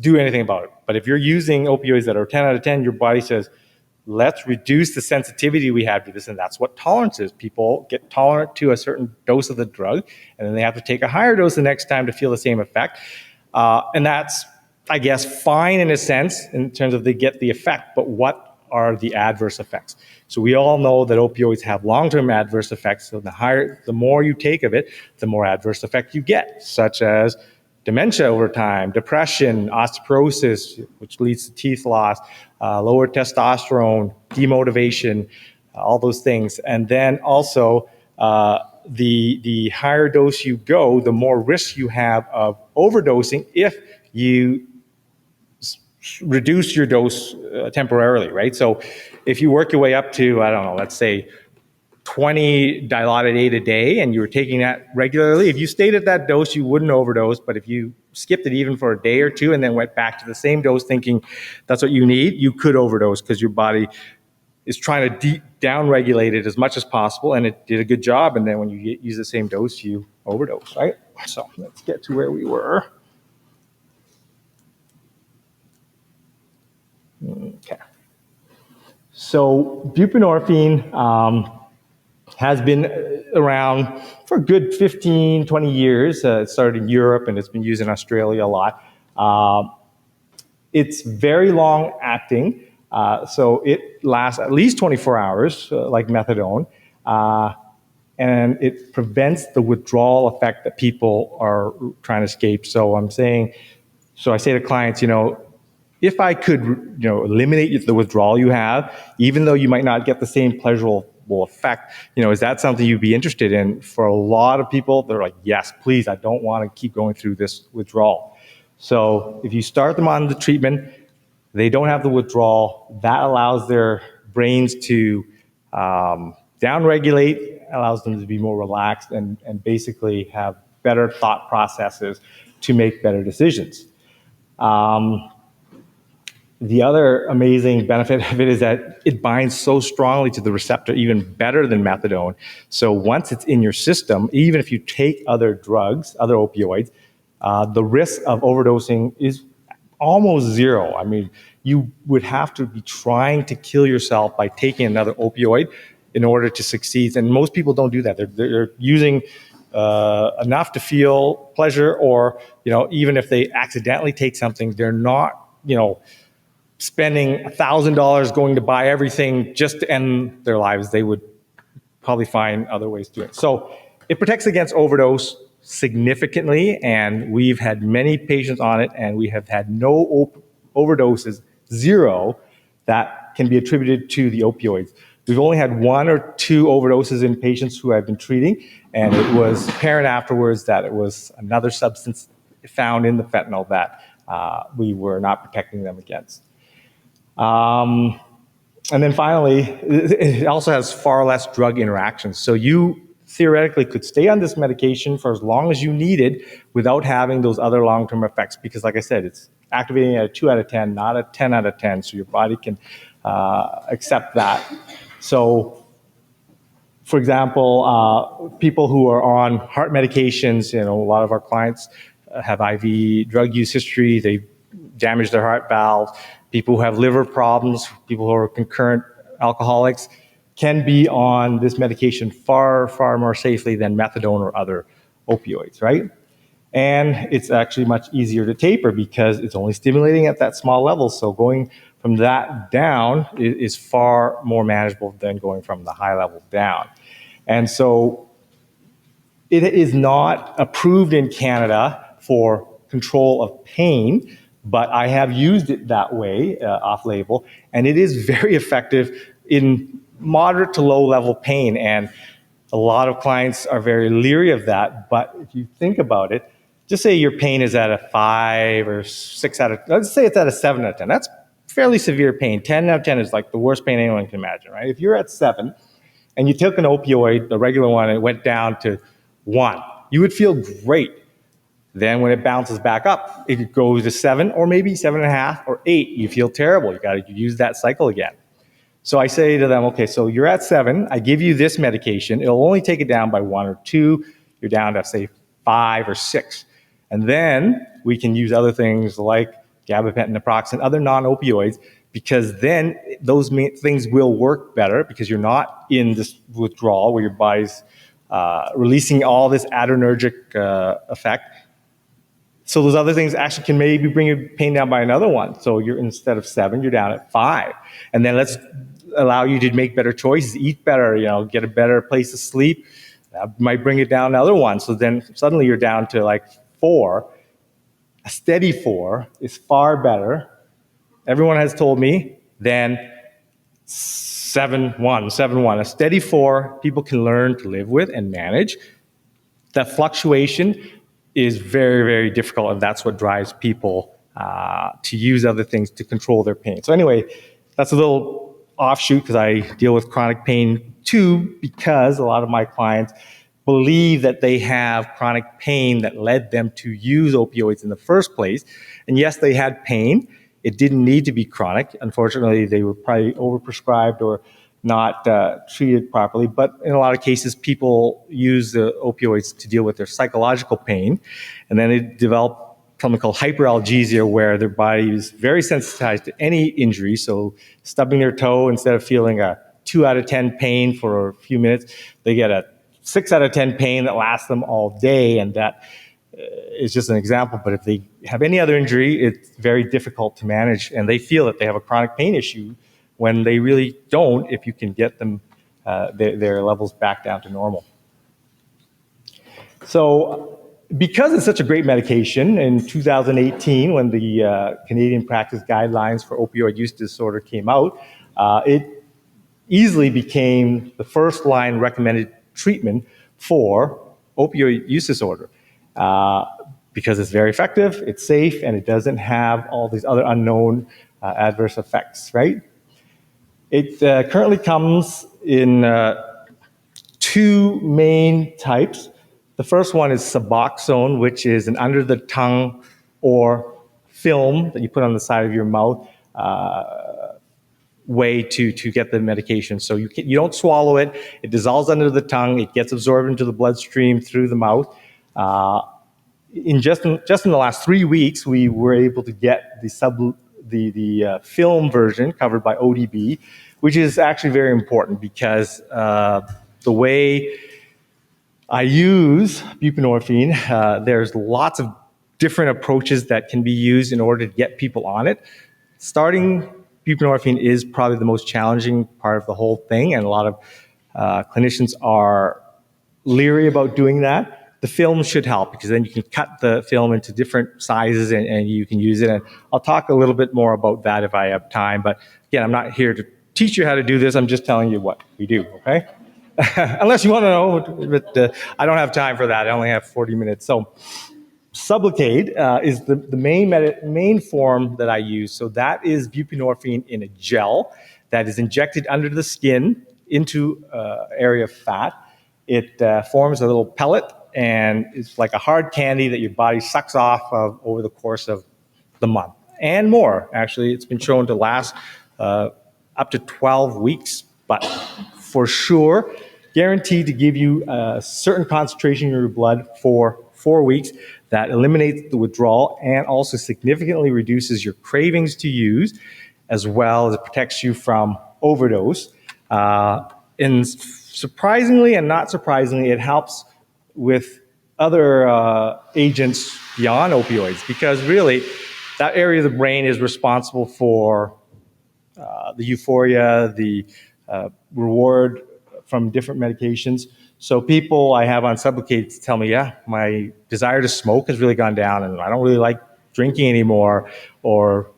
do anything about it. But if you're using opioids that are 10 out of 10, your body says, let's reduce the sensitivity we have to this. And that's what tolerance is. People get tolerant to a certain dose of the drug, and then they have to take a higher dose the next time to feel the same effect. And that's, I guess, fine in a sense, in terms of they get the effect, but what are the adverse effects? So we all know that opioids have long-term adverse effects. So the more you take of it, the more adverse effect you get, such as dementia over time, depression, osteoporosis, which leads to teeth loss, lower testosterone, demotivation, all those things. And then also the higher dose you go, the more risk you have of overdosing if you reduce your dose temporarily, right? So if you work your way up to, I don't know, let's say 20 dilaudid 8 a day, and you were taking that regularly, if you stayed at that dose, you wouldn't overdose. But if you skipped it even for a day or two and then went back to the same dose thinking that's what you need, you could overdose because your body is trying to down-regulate it as much as possible, and it did a good job. And then when you use the same dose, you overdose, right? So let's get to where we were. Okay. So buprenorphine has been around for a good 15, 20 years. It started in Europe, and it's been used in Australia a lot. It's very long acting, so it lasts at least 24 hours, like methadone, and it prevents the withdrawal effect that people are trying to escape. So I say to clients, if I could, eliminate the withdrawal you have, even though you might not get the same pleasurable effect, is that something you'd be interested in? For a lot of people, they're like, yes, please, I don't want to keep going through this withdrawal. So if you start them on the treatment, they don't have the withdrawal. That allows their brains to downregulate allows them to be more relaxed and basically have better thought processes to make better decisions. The other amazing benefit of it is that it binds so strongly to the receptor, even better than methadone. So once it's in your system, even if you take other drugs, other opioids, the risk of overdosing is almost zero. I mean, you would have to be trying to kill yourself by taking another opioid in order to succeed. And most people don't do that. They're using enough to feel pleasure, or, even if they accidentally take something, they're not, spending $1,000 going to buy everything just to end their lives. They would probably find other ways to do it. So it protects against overdose significantly, and we've had many patients on it, and we have had no overdoses, zero, that can be attributed to the opioids. We've only had 1 or 2 overdoses in patients who I've been treating, and it was apparent afterwards that it was another substance found in the fentanyl that we were not protecting them against. And then finally, it also has far less drug interactions. So you theoretically could stay on this medication for as long as you needed without having those other long-term effects, because like I said, it's activating at a 2 out of 10, not a 10 out of 10, so your body can accept that. So, for example, people who are on heart medications, a lot of our clients have IV drug use history, they damage their heart valves. People who have liver problems, people who are concurrent alcoholics, can be on this medication far, far more safely than methadone or other opioids, right? And it's actually much easier to taper because it's only stimulating at that small level. So going from that down is far more manageable than going from the high level down. And so it is not approved in Canada for control of pain, but I have used it that way, off-label, and it is very effective in moderate to low-level pain. And a lot of clients are very leery of that, but if you think about it, just say your pain is at a 5 or 6 out of, let's say it's at a 7 out of 10. That's fairly severe pain. 10 out of 10 is like the worst pain anyone can imagine, right? If you're at 7 and you took an opioid, the regular one, and it went down to 1, you would feel great. Then when it bounces back up, it goes to 7 or maybe 7.5 or 8. You feel terrible. You got to use that cycle again. So I say to them, okay, so you're at 7. I give you this medication. It'll only take it down by 1 or 2. You're down to, say, 5 or 6. And then we can use other things like gabapentin, naproxen, other non-opioids, because then those things will work better because you're not in this withdrawal where your body's releasing all this adrenergic effect. So those other things actually can maybe bring your pain down by another 1. So you're, instead of 7, you're down at 5. And then let's allow you to make better choices, eat better, get a better place to sleep. That might bring it down another 1. So then suddenly you're down to like 4. A steady 4 is far better, everyone has told me, than 7-1. A steady 4, people can learn to live with and manage. That fluctuation is very, very difficult, and that's what drives people to use other things to control their pain. So anyway, that's a little offshoot because I deal with chronic pain too, because a lot of my clients believe that they have chronic pain that led them to use opioids in the first place. And yes, they had pain. It didn't need to be chronic. Unfortunately, they were probably overprescribed or not treated properly. But in a lot of cases, people use the opioids to deal with their psychological pain. And then they develop something called hyperalgesia, where their body is very sensitized to any injury. So stubbing their toe, instead of feeling a 2 out of 10 pain for a few minutes, they get a 6 out of 10 pain that lasts them all day. And that is just an example. But if they have any other injury, it's very difficult to manage. And they feel that they have a chronic pain issue when they really don't, if you can get them their levels back down to normal. So because it's such a great medication, in 2018, when the Canadian Practice Guidelines for Opioid Use Disorder came out, it easily became the first-line recommended treatment for opioid use disorder because it's very effective, it's safe, and it doesn't have all these other unknown adverse effects, right? It currently comes in two main types. The first one is Suboxone, which is an under the tongue or film that you put on the side of your mouth way to get the medication. So you don't swallow it. It dissolves under the tongue. It gets absorbed into the bloodstream through the mouth. In the last 3 weeks, we were able to get the film version covered by ODB, which is actually very important because the way I use buprenorphine, there's lots of different approaches that can be used in order to get people on it. Starting buprenorphine is probably the most challenging part of the whole thing, and a lot of clinicians are leery about doing that. The film should help because then you can cut the film into different sizes and you can use it. And I'll talk a little bit more about that if I have time. But again, I'm not here to teach you how to do this. I'm just telling you what we do, okay? Unless you want to know, but I don't have time for that. I only have 40 minutes. So Sublocade is the main form that I use. So that is buprenorphine in a gel that is injected under the skin into area of fat. It forms a little pellet, and it's like a hard candy that your body sucks off of over the course of the month and more. Actually, it's been shown to last up to 12 weeks, but for sure, guaranteed to give you a certain concentration in your blood for 4 weeks that eliminates the withdrawal and also significantly reduces your cravings to use, as well as it protects you from overdose. And surprisingly and not surprisingly, it helps with other agents beyond opioids, because really that area of the brain is responsible for the euphoria, the reward from different medications. So people I have on Sublocade tell me, yeah, my desire to smoke has really gone down and I don't really like drinking anymore. Or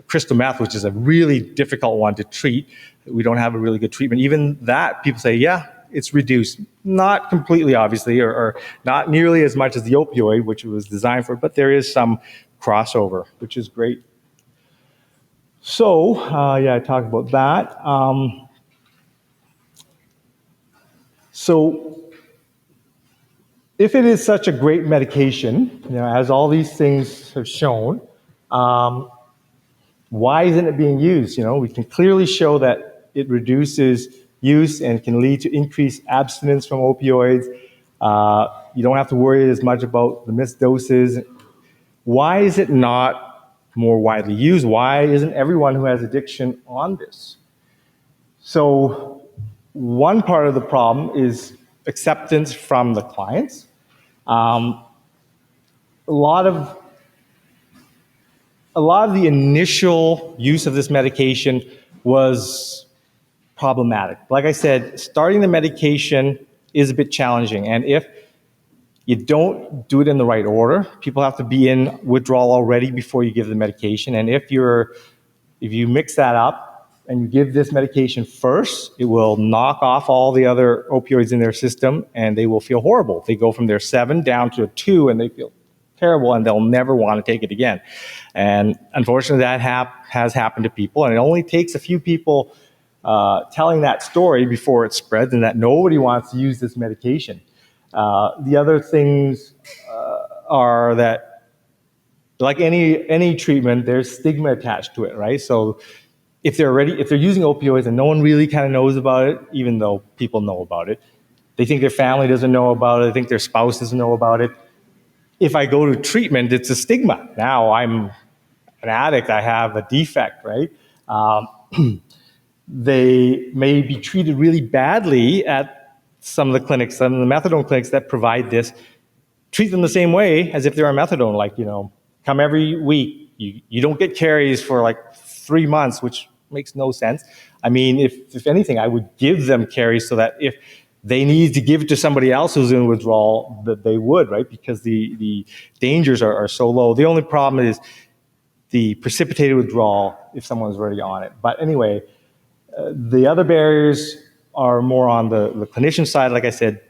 crystal meth, which is a really difficult one to treat. We don't have a really good treatment. Even that, people say, yeah, it's reduced. Not completely, obviously, or not nearly as much as the opioid, which it was designed for, but there is some crossover, which is great. So, yeah, I talked about that. So, if it is such a great medication, as all these things have shown, why isn't it being used? We can clearly show that it reduces use and can lead to increased abstinence from opioids. You don't have to worry as much about the missed doses. Why is it not more widely used? Why isn't everyone who has addiction on this? So one part of the problem is acceptance from the clients. A lot of the initial use of this medication was problematic. Like I said, starting the medication is a bit challenging. And if you don't do it in the right order, people have to be in withdrawal already before you give the medication. And if you mix that up and you give this medication first, it will knock off all the other opioids in their system and they will feel horrible. They go from their 7 down to a 2 and they feel terrible and they'll never want to take it again. And unfortunately, that has happened to people. And it only takes a few people telling that story before it spreads and that nobody wants to use this medication. The other things are that, like any treatment, there's stigma attached to it, right? So if they're using opioids and no one really kind of knows about it, even though people know about it, they think their family doesn't know about it, they think their spouse doesn't know about it. If I go to treatment, it's a stigma. Now I'm an addict, I have a defect, right? They may be treated really badly at some of the clinics, some of the methadone clinics that provide this, treat them the same way as if they're on methadone, like, come every week. You don't get carries for like 3 months, which makes no sense. I mean, if anything, I would give them carries so that if they need to give it to somebody else who's in withdrawal, that they would, right? Because the dangers are so low. The only problem is the precipitated withdrawal if someone's already on it. But anyway, the other barriers are more on the clinician side, like I said,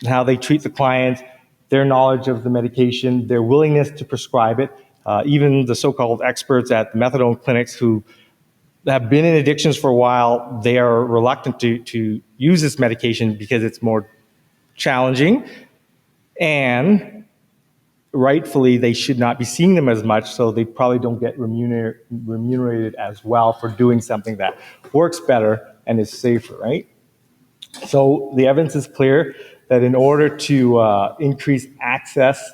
how they treat the client, their knowledge of the medication, their willingness to prescribe it. Even the so-called experts at the methadone clinics who have been in addictions for a while, they are reluctant to use this medication because it's more challenging, and rightfully they should not be seeing them as much, so they probably don't get remunerated as well for doing something that works better and is safer, right? So the evidence is clear that in order to increase access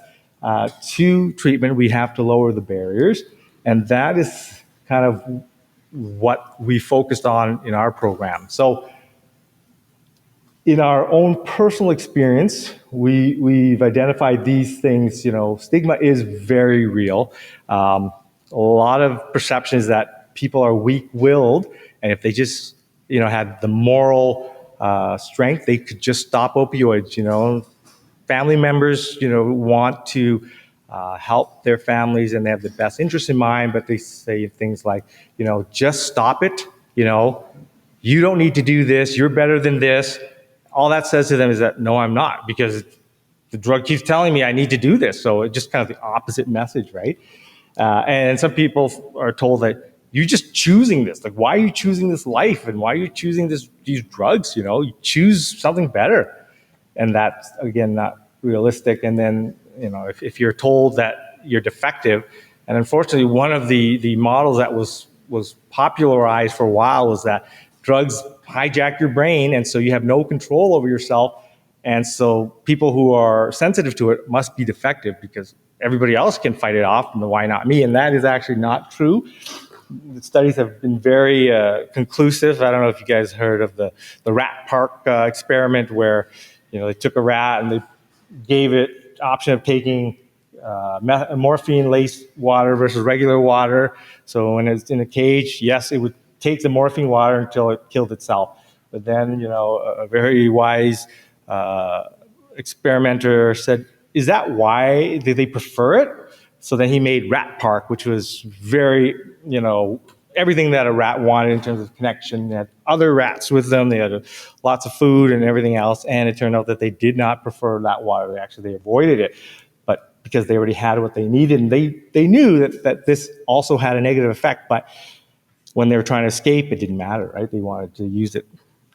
to treatment, we have to lower the barriers, and that is kind of what we focused on in our program. So in our own personal experience, we've identified these things. Stigma is very real. A lot of perception is that people are weak-willed, and if they just, had the moral strength, they could just stop opioids. Family members, want to help their families, and they have the best interest in mind, but they say things like, just stop it. You don't need to do this. You're better than this. All that says to them is that, no, I'm not, because the drug keeps telling me I need to do this. So it's just kind of the opposite message, right? And some people are told that you're just choosing this. Like, why are you choosing this life? And why are you choosing these drugs? You choose something better. And that's, again, not realistic. And then, if you're told that you're defective, and unfortunately, one of the models that was popularized for a while was that drugs hijack your brain, and so you have no control over yourself. And so people who are sensitive to it must be defective because everybody else can fight it off, and why not me? And that is actually not true. The studies have been very conclusive. I don't know if you guys heard of the rat park experiment where, they took a rat and they gave it option of taking morphine-laced water versus regular water. So when it's in a cage, yes, it would take the morphine water until it killed itself. But then, a very wise experimenter said, is that why did they prefer it? So then he made Rat Park, which was very, everything that a rat wanted in terms of connection. They had other rats with them. They had lots of food and everything else. And it turned out that they did not prefer that water. They avoided it. But because they already had what they needed, and they knew that this also had a negative effect. But when they were trying to escape, it didn't matter, right? They wanted to use it.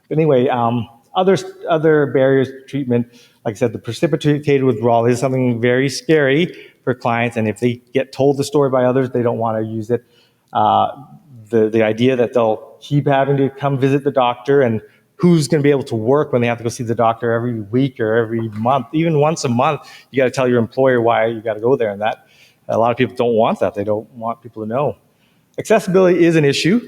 But anyway, other barriers to treatment, like I said, the precipitated withdrawal is something very scary for clients. And if they get told the story by others, they don't want to use it. The idea that they'll keep having to come visit the doctor, and who's going to be able to work when they have to go see the doctor every week or every month, even once a month, you got to tell your employer why you got to go there. And that, a lot of people don't want that. They don't want people to know. Accessibility is an issue.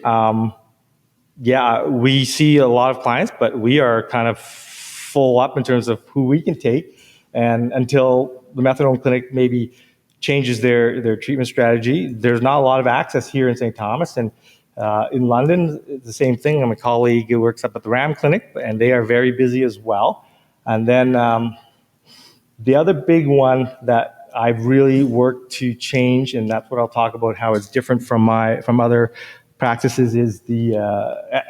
We see a lot of clients, but we are kind of full up in terms of who we can take. And until the methadone clinic maybe changes their treatment strategy, there's not a lot of access here in St. Thomas. And in London, the same thing. I'm a colleague who works up at the RAM clinic, and they are very busy as well. And then the other big one that I've really worked to change, and that's what I'll talk about, how it's different from other practices, is the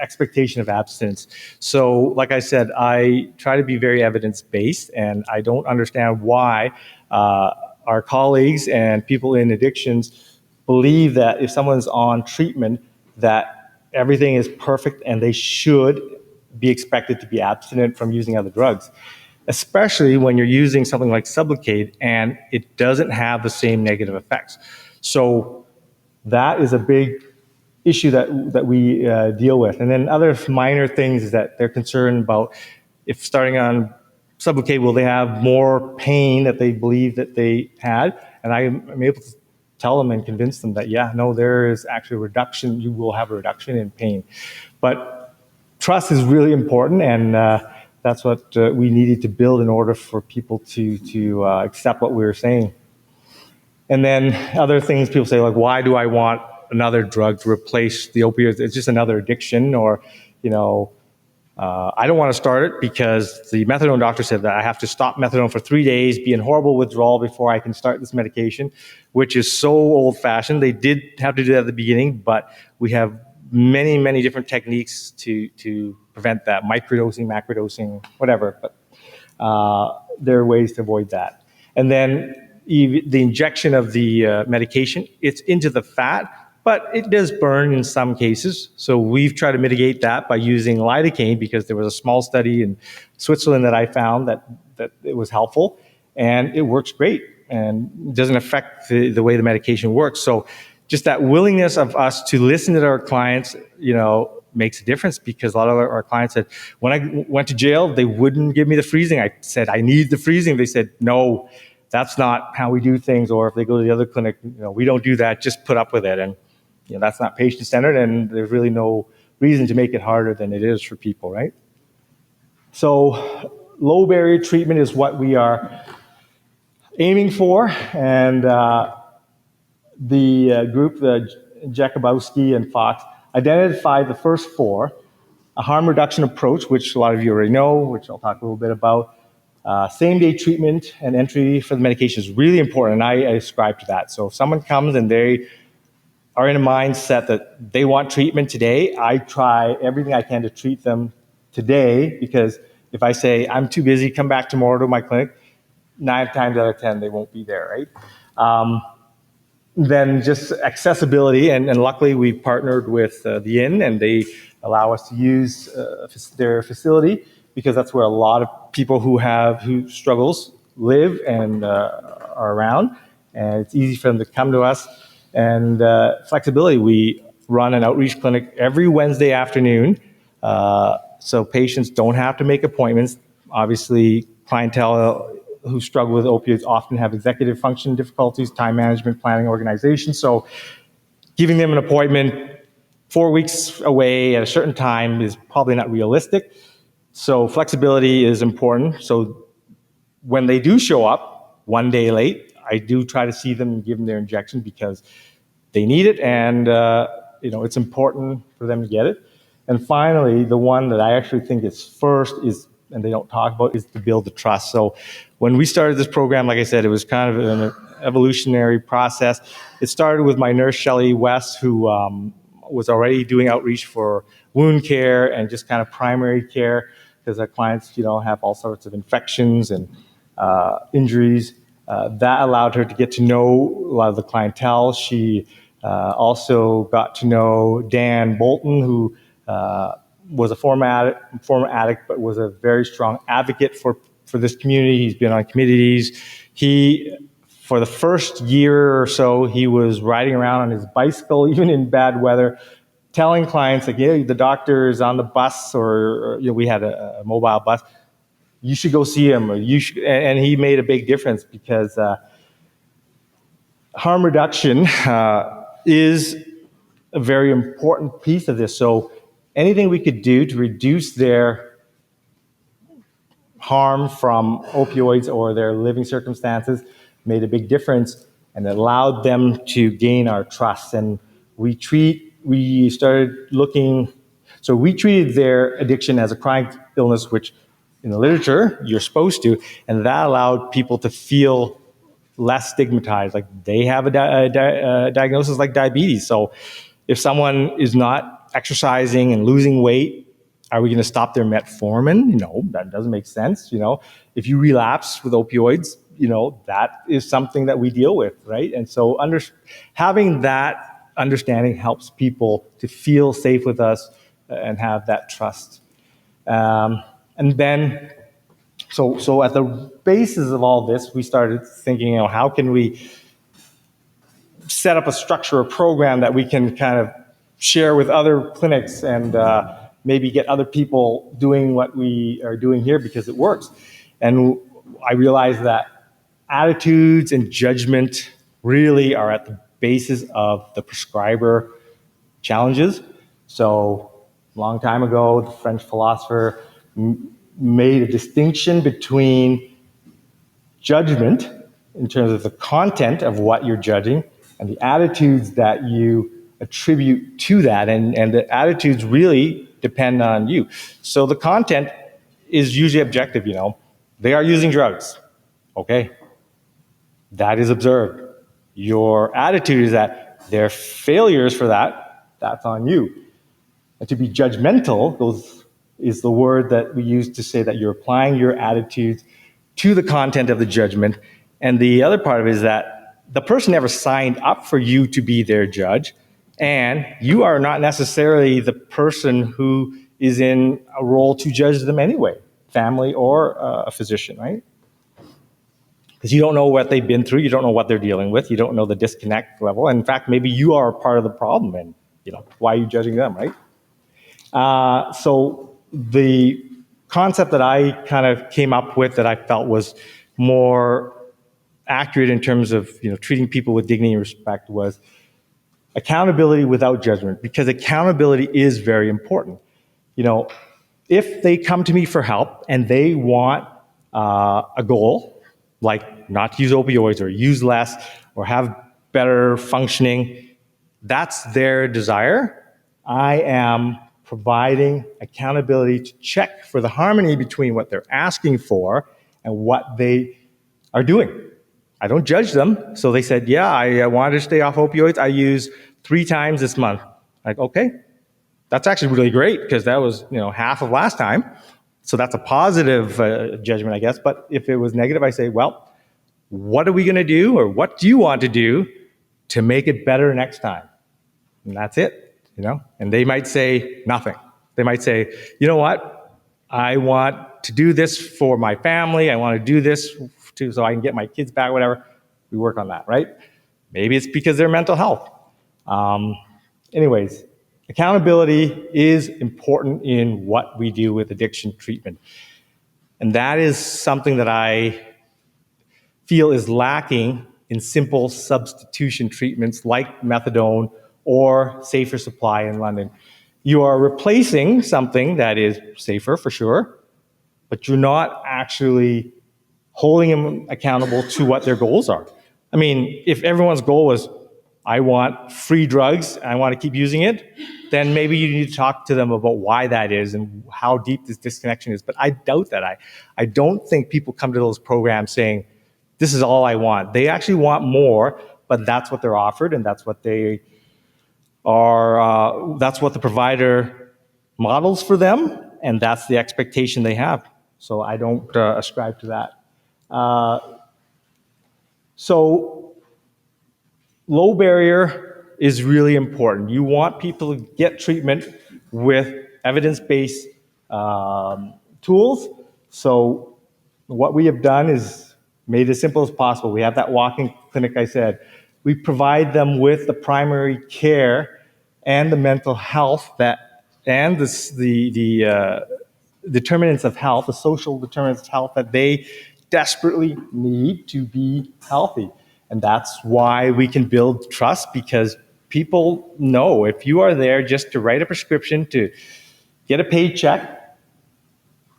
expectation of abstinence. So, like I said, I try to be very evidence-based, and I don't understand why our colleagues and people in addictions believe that if someone's on treatment, that everything is perfect and they should be expected to be abstinent from using other drugs, especially when you're using something like Sublocade and it doesn't have the same negative effects. So that is a big issue that we deal with. And then other minor things is that they're concerned about, if starting on Sublocade, will they have more pain that they believe that they had? And I'm able to tell them and convince them that, there is actually a reduction. You will have a reduction in pain. But trust is really important, and that's what we needed to build in order for people to accept what we were saying. And then other things people say, like, why do I want another drug to replace the opioids? It's just another addiction. Or, I don't want to start it because the methadone doctor said that I have to stop methadone for 3 days, be in horrible withdrawal before I can start this medication, which is so old-fashioned. They did have to do that at the beginning, but we have many, many different techniques to prevent that, microdosing, macrodosing, whatever. But there are ways to avoid that. And then the injection of the medication, it's into the fat, but it does burn in some cases. So we've tried to mitigate that by using lidocaine, because there was a small study in Switzerland that I found that it was helpful, and it works great and doesn't affect the way the medication works. So just that willingness of us to listen to our clients, makes a difference, because a lot of our clients said, when I went to jail, they wouldn't give me the freezing. I said, I need the freezing. They said, no, that's not how we do things. Or if they go to the other clinic, we don't do that, just put up with it. And that's not patient-centered, and there's really no reason to make it harder than it is for people, right? So low barrier treatment is what we are aiming for, and the group, Jakubowski and Fox, identified the first four: a harm reduction approach, which a lot of you already know, which I'll talk a little bit about. Same-day treatment and entry for the medication is really important, and I ascribe to that. So if someone comes and they are in a mindset that they want treatment today, I try everything I can to treat them today, because if I say, I'm too busy, come back tomorrow to my clinic, 9 times out of 10, they won't be there, right? Then just accessibility, and luckily we've partnered with the Inn, and they allow us to use their facility, because that's where a lot of people who struggles live and are around, and it's easy for them to come to us. And flexibility, we run an outreach clinic every Wednesday afternoon, so patients don't have to make appointments. Obviously, clientele who struggle with opioids often have executive function difficulties, time management, planning, organization. So giving them an appointment 4 weeks away at a certain time is probably not realistic. So flexibility is important. So when they do show up 1 day late, I do try to see them and give them their injection, because they need it, and it's important for them to get it. And finally, the one that I actually think is first is, and they don't talk about, is to build the trust. So when we started this program, like I said, it was kind of an evolutionary process. It started with my nurse, Shelley West, who was already doing outreach for wound care and just kind of primary care, because our clients, have all sorts of infections and injuries. That allowed her to get to know a lot of the clientele. She also got to know Dan Bolton, who was a former addict, but was a very strong advocate for this community. He's been on committees. For the first year or so, he was riding around on his bicycle, even in bad weather, telling clients, like, the doctor is on the bus, or we had a mobile bus. You should go see him, or you should. And he made a big difference, because harm reduction is a very important piece of this. So anything we could do to reduce their harm from opioids or their living circumstances made a big difference, and it allowed them to gain our trust. And we started looking, so we treated their addiction as a chronic illness, which in the literature you're supposed to, and that allowed people to feel less stigmatized, like they have a diagnosis like diabetes. So if someone is not exercising and losing weight, are we going to stop their metformin? No, that doesn't make sense. If you relapse with opioids, that is something that we deal with, right? And so having that understanding helps people to feel safe with us and have that trust. And then, so at the basis of all this, we started thinking, how can we set up a structure, a program that we can kind of share with other clinics, and maybe get other people doing what we are doing here, because it works. And I realized that attitudes and judgment really are at the basis of the prescriber challenges. So a long time ago, the French philosopher made a distinction between judgment in terms of the content of what you're judging and the attitudes that you attribute to that. And the attitudes really depend on you. So the content is usually objective, They are using drugs. Okay. That is observed. Your attitude is that they're failures for that. That's on you. And to be judgmental, is the word that we use to say that you're applying your attitudes to the content of the judgment. And the other part of it is that the person never signed up for you to be their judge, and you are not necessarily the person who is in a role to judge them anyway. In family or a physician, right? Because you don't know what they've been through, you don't know what they're dealing with, you don't know the disconnect level. And in fact, maybe you are part of the problem, and why are you judging them, right? So the concept that I kind of came up with that I felt was more accurate in terms of treating people with dignity and respect was accountability without judgment, because accountability is very important. If they come to me for help and they want a goal, like not to use opioids or use less or have better functioning, that's their desire. I am providing accountability to check for the harmony between what they're asking for and what they are doing. I don't judge them. So they said, yeah, I wanted to stay off opioids. I use 3 times this month. Like, okay, that's actually really great, because that was half of last time. So that's a positive judgment, I guess. But if it was negative, I say, well, what are we going to do, or what do you want to do to make it better next time? And that's it. And they might say nothing. They might say, you know what? I want to do this for my family. I want to do this so I can get my kids back, whatever. We work on that, right? Maybe it's because their mental health. Anyways, accountability is important in what we do with addiction treatment. And that is something that I feel is lacking in simple substitution treatments like methadone or safer supply in London. You are replacing something that is safer for sure, but you're not actually holding them accountable to what their goals are. I mean, if everyone's goal was, I want free drugs, and I want to keep using it, then maybe you need to talk to them about why that is and how deep this disconnection is. But I doubt that. I don't think people come to those programs saying, this is all I want. They actually want more, but that's what they're offered, and that's what they are, that's what the provider models for them, and that's the expectation they have. So I don't ascribe to that. So low barrier is really important. You want people to get treatment with evidence-based tools. So what we have done is made it as simple as possible. We have that walk-in clinic I said. We provide them with the primary care and the mental health and the determinants of health, the social determinants of health that they desperately need to be healthy. And that's why we can build trust, because people know if you are there just to write a prescription, to get a paycheck,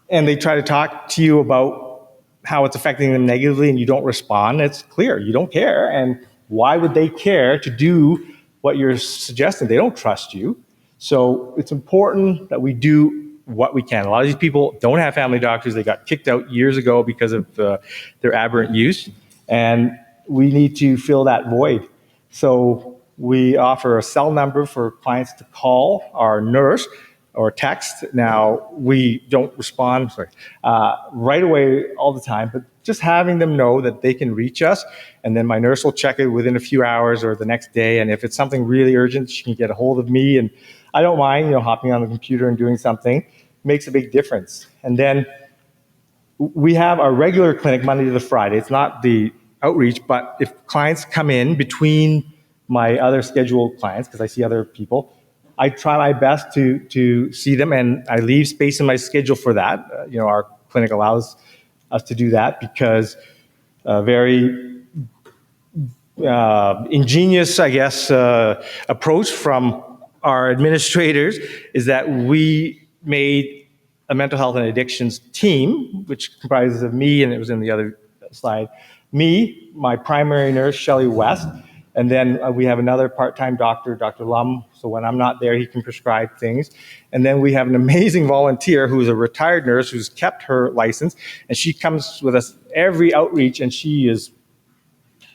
and they try to talk to you about how it's affecting them negatively and you don't respond, it's clear you don't care. And why would they care to do what you're suggesting? They don't trust you. So it's important that we do what we can. A lot of these people don't have family doctors. They got kicked out years ago because of their aberrant use. And we need to fill that void. So we offer a cell number for clients to call our nurse or text. Now, we don't respond right away all the time, but just having them know that they can reach us, and then my nurse will check it within a few hours or the next day. And if it's something really urgent, she can get a hold of me. And I don't mind, hopping on the computer and doing something. It makes a big difference. And then we have our regular clinic Monday to Friday. It's not the outreach, but if clients come in between my other scheduled clients, because I see other people, I try my best to see them, and I leave space in my schedule for that. Our clinic allows us to do that because very ingenious, I guess, approach from our administrators is that we made a mental health and addictions team, which comprises of me, and it was in the other slide, me, my primary nurse, Shelley West, and then we have another part-time doctor, Dr. Lum, so when I'm not there, he can prescribe things. And then we have an amazing volunteer who's a retired nurse who's kept her license, and she comes with us every outreach, and she is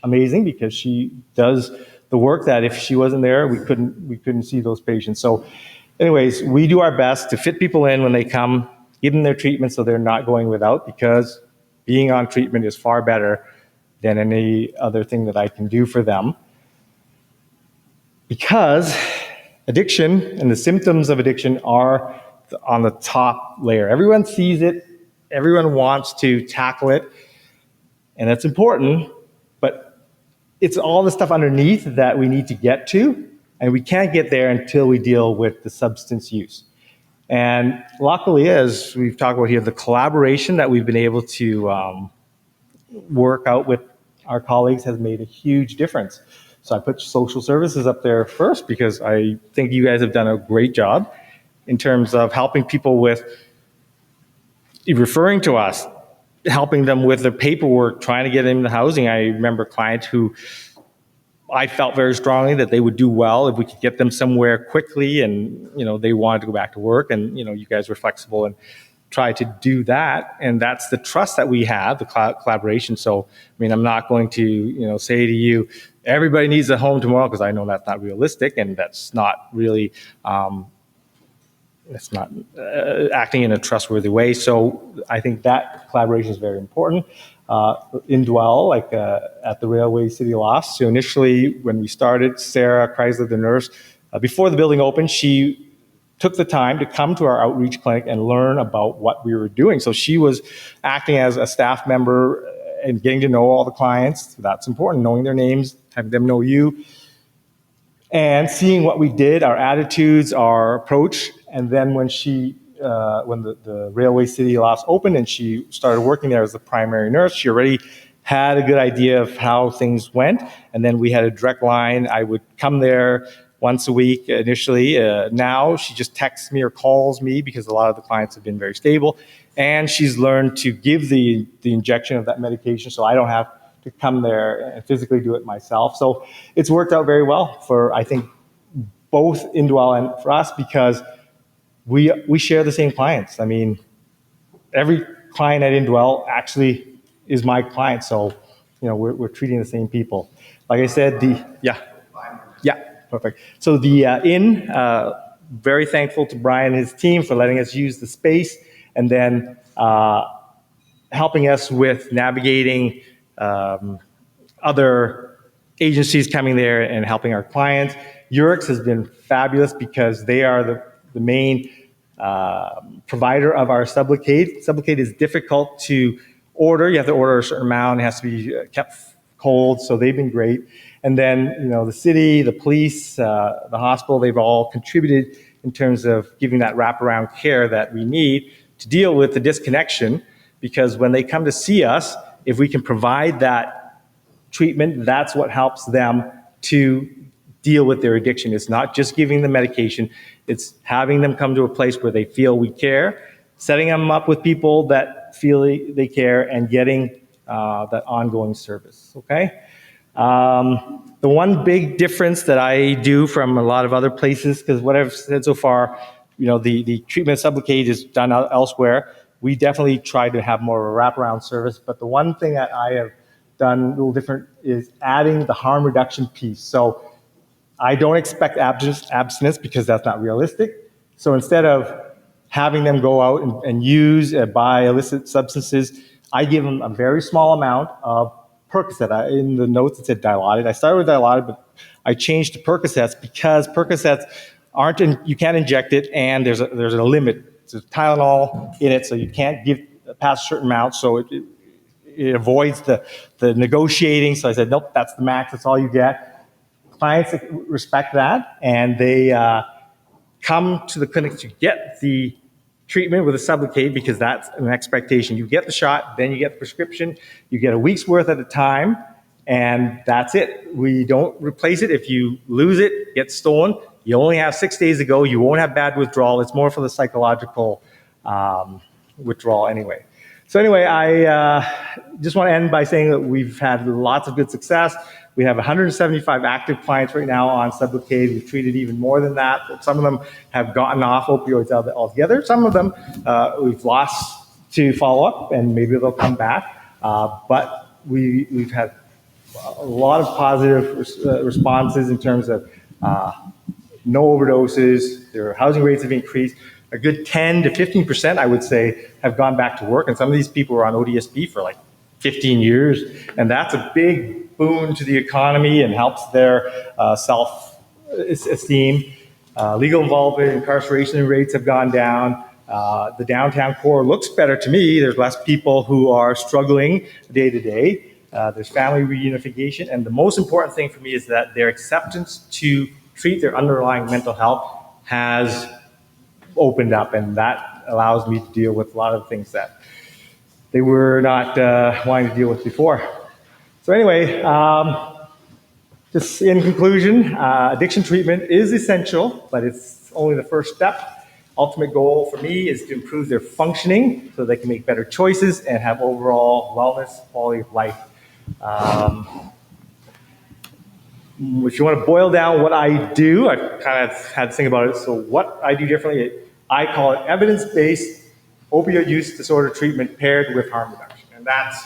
amazing because she does the work that if she wasn't there, we couldn't see those patients. So anyways, we do our best to fit people in when they come, give them their treatment so they're not going without, because being on treatment is far better than any other thing that I can do for them. Because addiction and the symptoms of addiction are on the top layer. Everyone sees it, everyone wants to tackle it, and that's important, but it's all the stuff underneath that we need to get to, and we can't get there until we deal with the substance use. And luckily, as we've talked about here, the collaboration that we've been able to work out with our colleagues has made a huge difference. So I put social services up there first because I think you guys have done a great job in terms of helping people with referring to us, helping them with their paperwork, trying to get into housing. I remember a client who I felt very strongly that they would do well if we could get them somewhere quickly, and they wanted to go back to work, and you guys were flexible and tried to do that, and that's the trust that we have, the collaboration. So I'm not going to say to you everybody needs a home tomorrow, because I know that's not realistic, and that's not really it's not acting in a trustworthy way. So I think that collaboration is very important. In Dwell, at the Railway City Loft. So initially, when we started, Sarah Chrysler, the nurse, before the building opened, she took the time to come to our outreach clinic and learn about what we were doing. So she was acting as a staff member and getting to know all the clients. That's important, knowing their names, having them know you, and seeing what we did, our attitudes, our approach. And then when when the Railway City Loft opened and she started working there as the primary nurse, she already had a good idea of how things went. And then we had a direct line. I would come there once a week initially. Now she just texts me or calls me because a lot of the clients have been very stable. And she's learned to give the injection of that medication, so I don't have to come there and physically do it myself. So it's worked out very well for, I think, both Indwell and for us, because we share the same clients. I mean, every client at Indwell actually is my client, so we're treating the same people. Like I said, perfect. So very thankful to Brian and his team for letting us use the space, and then helping us with navigating other agencies coming there and helping our clients. Urix has been fabulous because they are the main provider of our Sublocade. Sublocade is difficult to order. You have to order a certain amount. It has to be kept cold, so they've been great. And then, the city, the police, the hospital, they've all contributed in terms of giving that wraparound care that we need to deal with the disconnection, because when they come to see us, if we can provide that treatment, that's what helps them to deal with their addiction. It's not just giving them medication, it's having them come to a place where they feel we care, setting them up with people that feel they care, and getting that ongoing service, okay? The one big difference that I do from a lot of other places, because what I've said so far, the treatment Sublocade is done elsewhere. We definitely try to have more of a wraparound service, but the one thing that I have done a little different is adding the harm reduction piece. So I don't expect abstinence because that's not realistic. So instead of having them go out and use, buy illicit substances, I give them a very small amount of Percocet. In the notes it said Dilaudid. I started with Dilaudid, but I changed to Percocets because Percocets you can't inject it, and there's a limit. There's Tylenol in it, so you can't give past a certain amount, so it avoids the negotiating. So I said, nope, that's the max, that's all you get. Clients respect that, and they come to the clinic to get the treatment with a Sublocade because that's an expectation. You get the shot, then you get the prescription, you get a week's worth at a time, and that's it. We don't replace it. If you lose it, gets stolen, you only have 6 days to go. You won't have bad withdrawal. It's more for the psychological withdrawal anyway. So anyway, I just want to end by saying that we've had lots of good success. We have 175 active clients right now on Sublocade. We've treated even more than that. Some of them have gotten off opioids altogether. Some of them we've lost to follow up, and maybe they'll come back. But we've had a lot of positive responses in terms of no overdoses. Their housing rates have increased. A good 10 to 15%, I would say, have gone back to work. And some of these people were on ODSP for like 15 years. And that's a big boon to the economy and helps their self-esteem. Legal involvement, incarceration rates have gone down. The downtown core looks better to me. There's less people who are struggling day to day. There's family reunification. And the most important thing for me is that their acceptance to treat their underlying mental health has opened up. And that allows me to deal with a lot of things that they were not wanting to deal with before. So anyway, just in conclusion, addiction treatment is essential, but it's only the first step. Ultimate goal for me is to improve their functioning so they can make better choices and have overall wellness, quality of life. If you want to boil down what I do, I kind of had to think about it. So what I do differently, I call it evidence-based opioid use disorder treatment paired with harm reduction. And that's,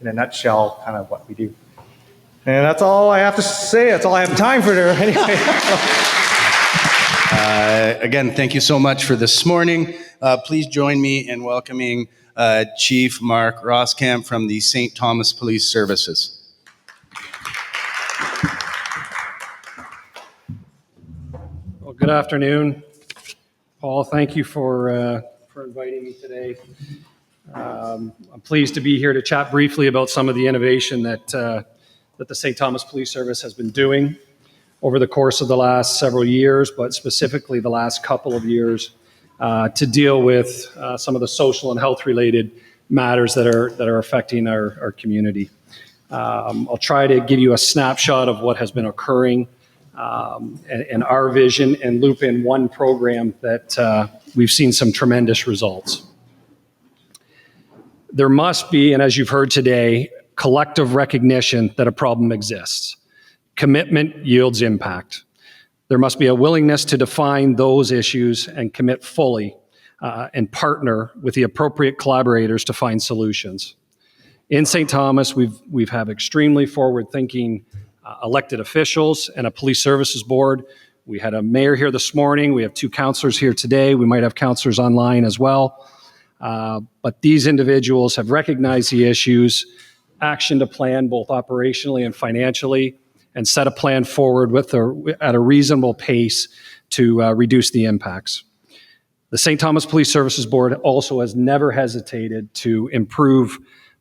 in a nutshell, kind of what we do. And that's all I have to say. That's all I have time for there. Anyway. Again, thank you so much for this morning. Please join me in welcoming Chief Mark Roskamp from the St. Thomas Police Services. Well, good afternoon. Paul, thank you for inviting me today. I'm pleased to be here to chat briefly about some of the innovation that the St. Thomas Police Service has been doing over the course of the last several years, but specifically the last couple of years, to deal with some of the social and health-related matters that are affecting our community. I'll try to give you a snapshot of what has been occurring and our vision, and loop in one program that we've seen some tremendous results. There must be, and as you've heard today, collective recognition that a problem exists. Commitment yields impact. There must be a willingness to define those issues and commit fully and partner with the appropriate collaborators to find solutions. In St. Thomas, we've have extremely forward-thinking elected officials and a police services board. We had a mayor here this morning. We have 2 councillors here today. We might have councillors online as well. But these individuals have recognized the issues, actioned a plan both operationally and financially, and set a plan forward at a reasonable pace to reduce the impacts. The St. Thomas Police Services Board also has never hesitated to improve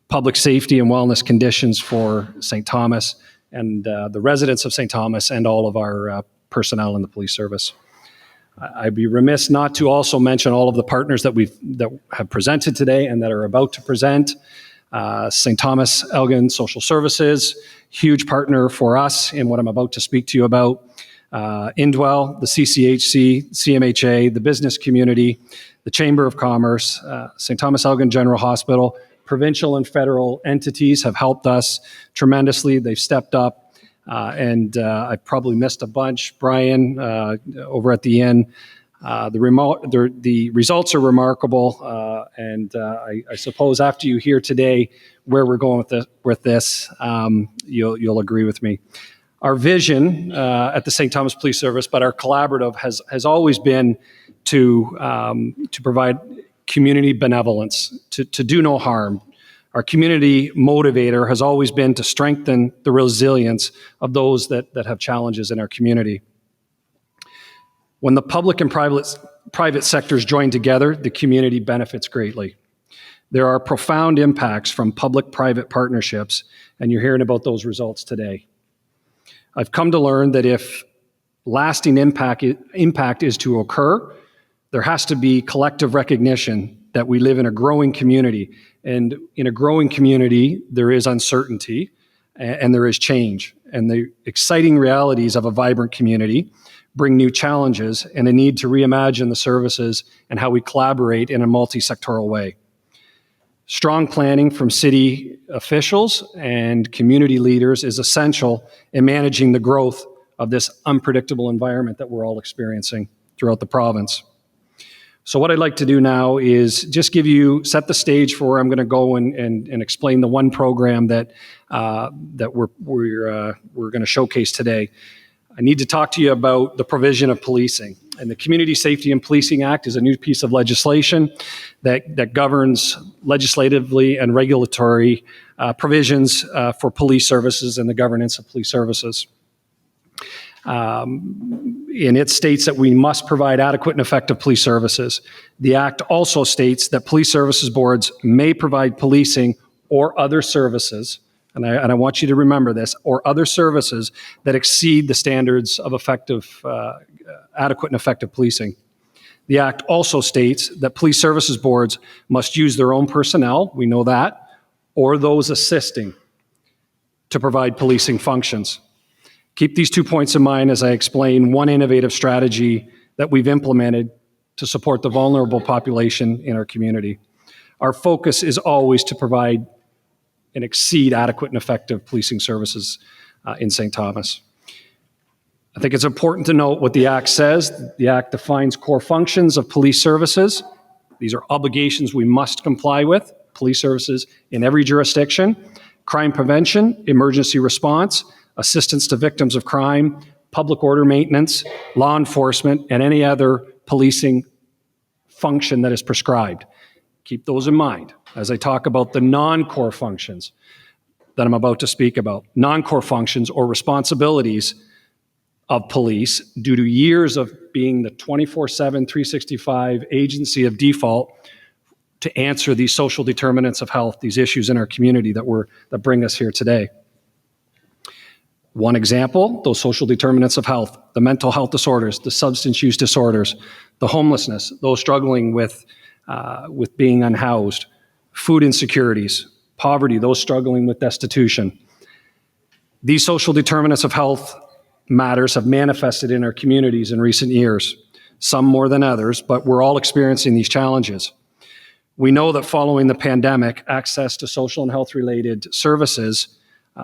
public safety and wellness conditions for St. Thomas and the residents of St. Thomas and all of our personnel in the police service. I'd be remiss not to also mention all of the partners that have presented today and that are about to present. St. Thomas Elgin Social Services, huge partner for us in what I'm about to speak to you about. Indwell, the CCHC, CMHA, the business community, the Chamber of Commerce, St. Thomas Elgin General Hospital, provincial and federal entities have helped us tremendously. They've stepped up, and I probably missed a bunch. Brian, over at the inn. The results are remarkable, and I suppose after you hear today where we're going with this, you'll agree with me. Our vision at the St. Thomas Police Service, but our collaborative has always been to provide community benevolence, to do no harm. Our community motivator has always been to strengthen the resilience of those that have challenges in our community. When the public and private sectors join together, the community benefits greatly. There are profound impacts from public-private partnerships, and you're hearing about those results today. I've come to learn that if lasting impact is to occur, there has to be collective recognition that we live in a growing community. And in a growing community, there is uncertainty and there is change. And the exciting realities of a vibrant community bring new challenges and a need to reimagine the services and how we collaborate in a multi-sectoral way. Strong planning from city officials and community leaders is essential in managing the growth of this unpredictable environment that we're all experiencing throughout the province. So what I'd like to do now is just set the stage for where I'm going to go and explain the one program that we're going to showcase today. I need to talk to you about the provision of policing. And the Community Safety and Policing Act is a new piece of legislation that governs legislatively and regulatory provisions for police services and the governance of police services. And it states that we must provide adequate and effective police services. The Act also states that police services boards may provide policing or other services, and I want you to remember this, or other services that exceed the standards of adequate and effective policing. The Act also states that police services boards must use their own personnel, we know that, or those assisting to provide policing functions. Keep these 2 points in mind as I explain one innovative strategy that we've implemented to support the vulnerable population in our community. Our focus is always to provide and exceed adequate and effective policing services in St. Thomas. I think it's important to note what the Act says. The Act defines core functions of police services. These are obligations we must comply with, police services in every jurisdiction: crime prevention, emergency response, assistance to victims of crime, public order maintenance, law enforcement, and any other policing function that is prescribed. Keep those in mind as I talk about the non-core functions that I'm about to speak about. Non-core functions or responsibilities of police, due to years of being the 24/7, 365 agency of default to answer these social determinants of health, these issues in our community that bring us here today. One example, those social determinants of health: the mental health disorders, the substance use disorders, the homelessness, those struggling with being unhoused, food insecurities, poverty, those struggling with destitution. These social determinants of health matters have manifested in our communities in recent years, some more than others, but we're all experiencing these challenges. We know that following the pandemic, access to social and health-related services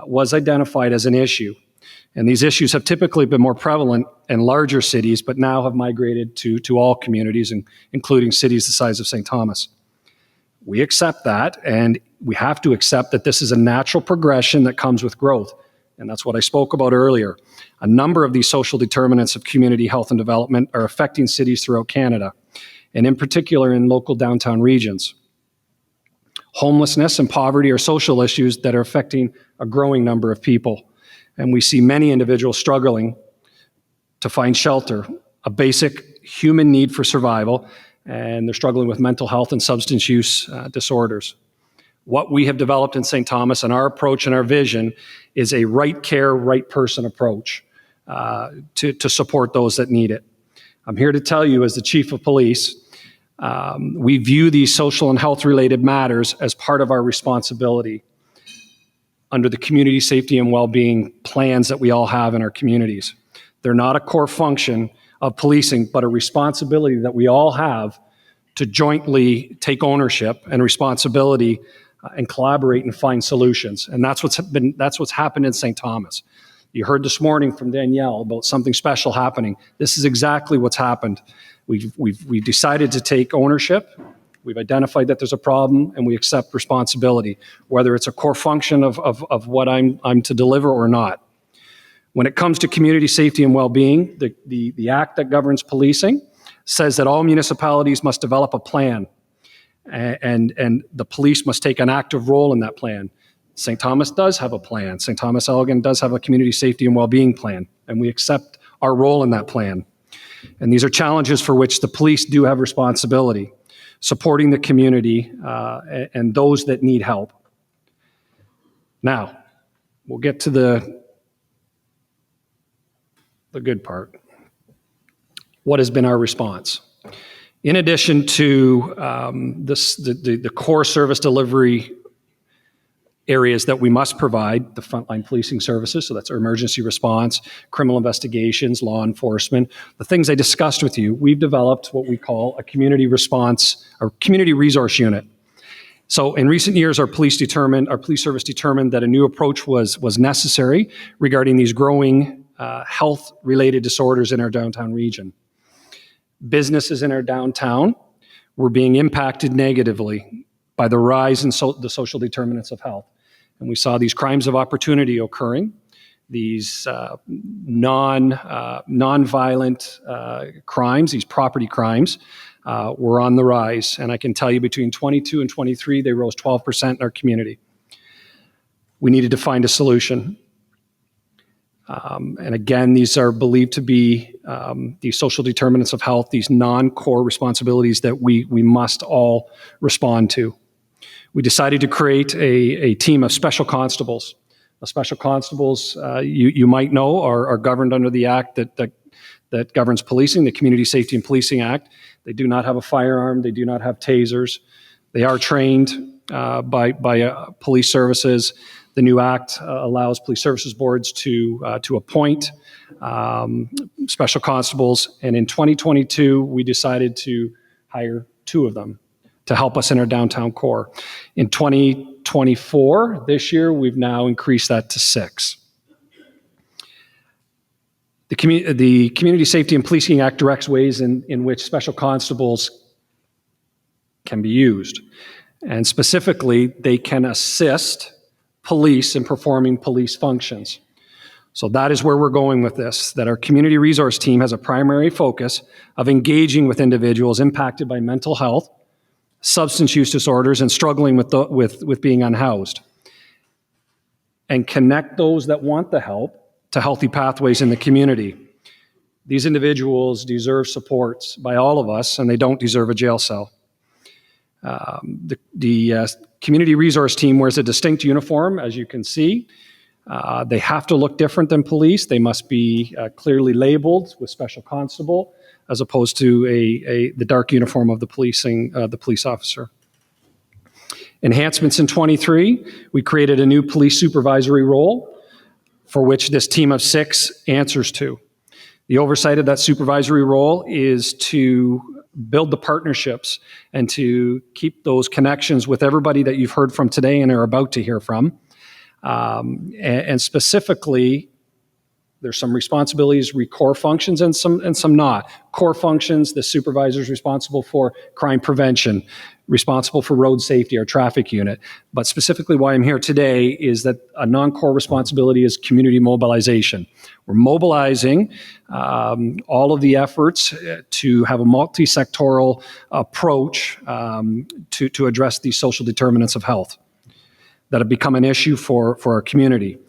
was identified as an issue. And these issues have typically been more prevalent in larger cities, but now have migrated to all communities, including cities the size of St. Thomas. We accept that, and we have to accept that this is a natural progression that comes with growth. And that's what I spoke about earlier. A number of these social determinants of community health and development are affecting cities throughout Canada, and in particular in local downtown regions. Homelessness and poverty are social issues that are affecting a growing number of people. And we see many individuals struggling to find shelter, a basic human need for survival, and they're struggling with mental health and substance use disorders. What we have developed in St. Thomas and our approach and our vision is a right care, right person approach to support those that need it. I'm here to tell you, as the Chief of Police, we view these social and health-related matters as part of our responsibility under the community safety and well-being plans that we all have in our communities. They're not a core function of policing, but a responsibility that we all have to jointly take ownership and responsibility and collaborate and find solutions. And that's what's happened in St. Thomas. You heard this morning from Danielle about something special happening. This is exactly what's happened. We've decided to take ownership. We've identified that there's a problem, and we accept responsibility, whether it's a core function of what I'm to deliver or not. When it comes to community safety and well-being, the Act that governs policing says that all municipalities must develop a plan, and the police must take an active role in that plan. St. Thomas does have a plan. St. Thomas Elgin does have a community safety and well-being plan, and we accept our role in that plan. And these are challenges for which the police do have responsibility, supporting the community and those that need help. Now, we'll get to the good part. What has been our response? In addition to the core service delivery areas that we must provide, the frontline policing services, so that's our emergency response, criminal investigations, law enforcement, the things I discussed with you, we've developed what we call a community response or community resource unit. So in recent years, our police service determined that a new approach was necessary regarding these growing health-related disorders in our downtown region. Businesses in our downtown were being impacted negatively by the rise in the social determinants of health. And we saw these crimes of opportunity occurring, these non-violent crimes, these property crimes were on the rise. And I can tell you between 22 and 23, they rose 12% in our community. We needed to find a solution. And again, these are believed to be these social determinants of health, these non-core responsibilities that we must all respond to. We decided to create a team of special constables. Special constables, you might know, are governed under the act that governs policing, the Community Safety and Policing Act. They do not have a firearm. They do not have tasers. They are trained by police services. The new act allows police services boards to appoint special constables. And in 2022, we decided to hire 2 of them to help us in our downtown core. In 2024, this year, we've now increased that to 6. The Community Safety and Policing Act directs ways in which special constables can be used. And specifically, they can assist police in performing police functions. So that is where we're going with this, that our community resource team has a primary focus of engaging with individuals impacted by mental health, substance use disorders, and struggling with being unhoused, and connect those that want the help to healthy pathways in the community. These individuals deserve supports by all of us, and they don't deserve a jail cell. The community resource team wears a distinct uniform, as you can see. They have to look different than police. They must be clearly labeled with special constable, as opposed to the dark uniform of the police officer. Enhancements in 23, we created a new police supervisory role for which this team of 6 answers to. The oversight of that supervisory role is to build the partnerships and to keep those connections with everybody that you've heard from today and are about to hear from. And specifically, there's some responsibilities, core functions, and some not. Core functions, the supervisor is responsible for crime prevention, responsible for road safety, our traffic unit. But specifically why I'm here today is that a non-core responsibility is community mobilization. We're mobilizing all of the efforts to have a multi-sectoral approach to address these social determinants of health that have become an issue for our community.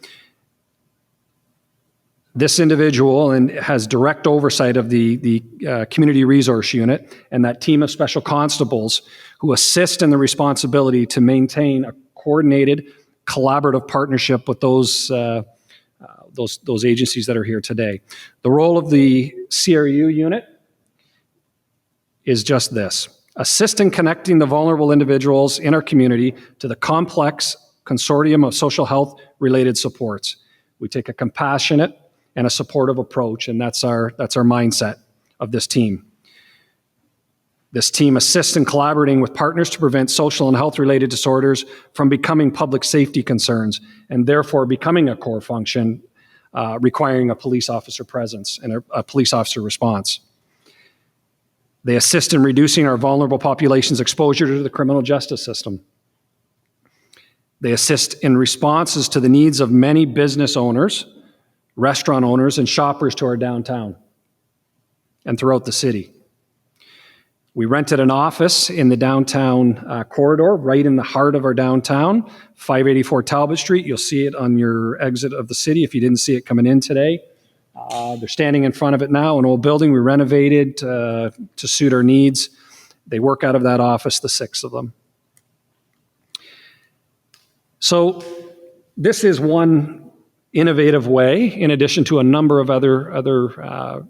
This individual has direct oversight of the community resource unit and that team of special constables who assist in the responsibility to maintain a coordinated, collaborative partnership with those agencies that are here today. The role of the CRU unit is just this: assist in connecting the vulnerable individuals in our community to the complex consortium of social health related supports. We take a compassionate and a supportive approach, and that's our mindset of this team. This team assists in collaborating with partners to prevent social and health-related disorders from becoming public safety concerns, and therefore becoming a core function requiring a police officer presence and a police officer response. They assist in reducing our vulnerable population's exposure to the criminal justice system. They assist in responses to the needs of many business owners, restaurant owners, and shoppers to our downtown and throughout the city. We rented an office in the downtown corridor, right in the heart of our downtown, 584 Talbot Street. You'll see it on your exit of the city if you didn't see it coming in today. They're standing in front of it now, an old building we renovated to suit our needs. They work out of that office, the 6 of them. So this is one innovative way, in addition to a number of other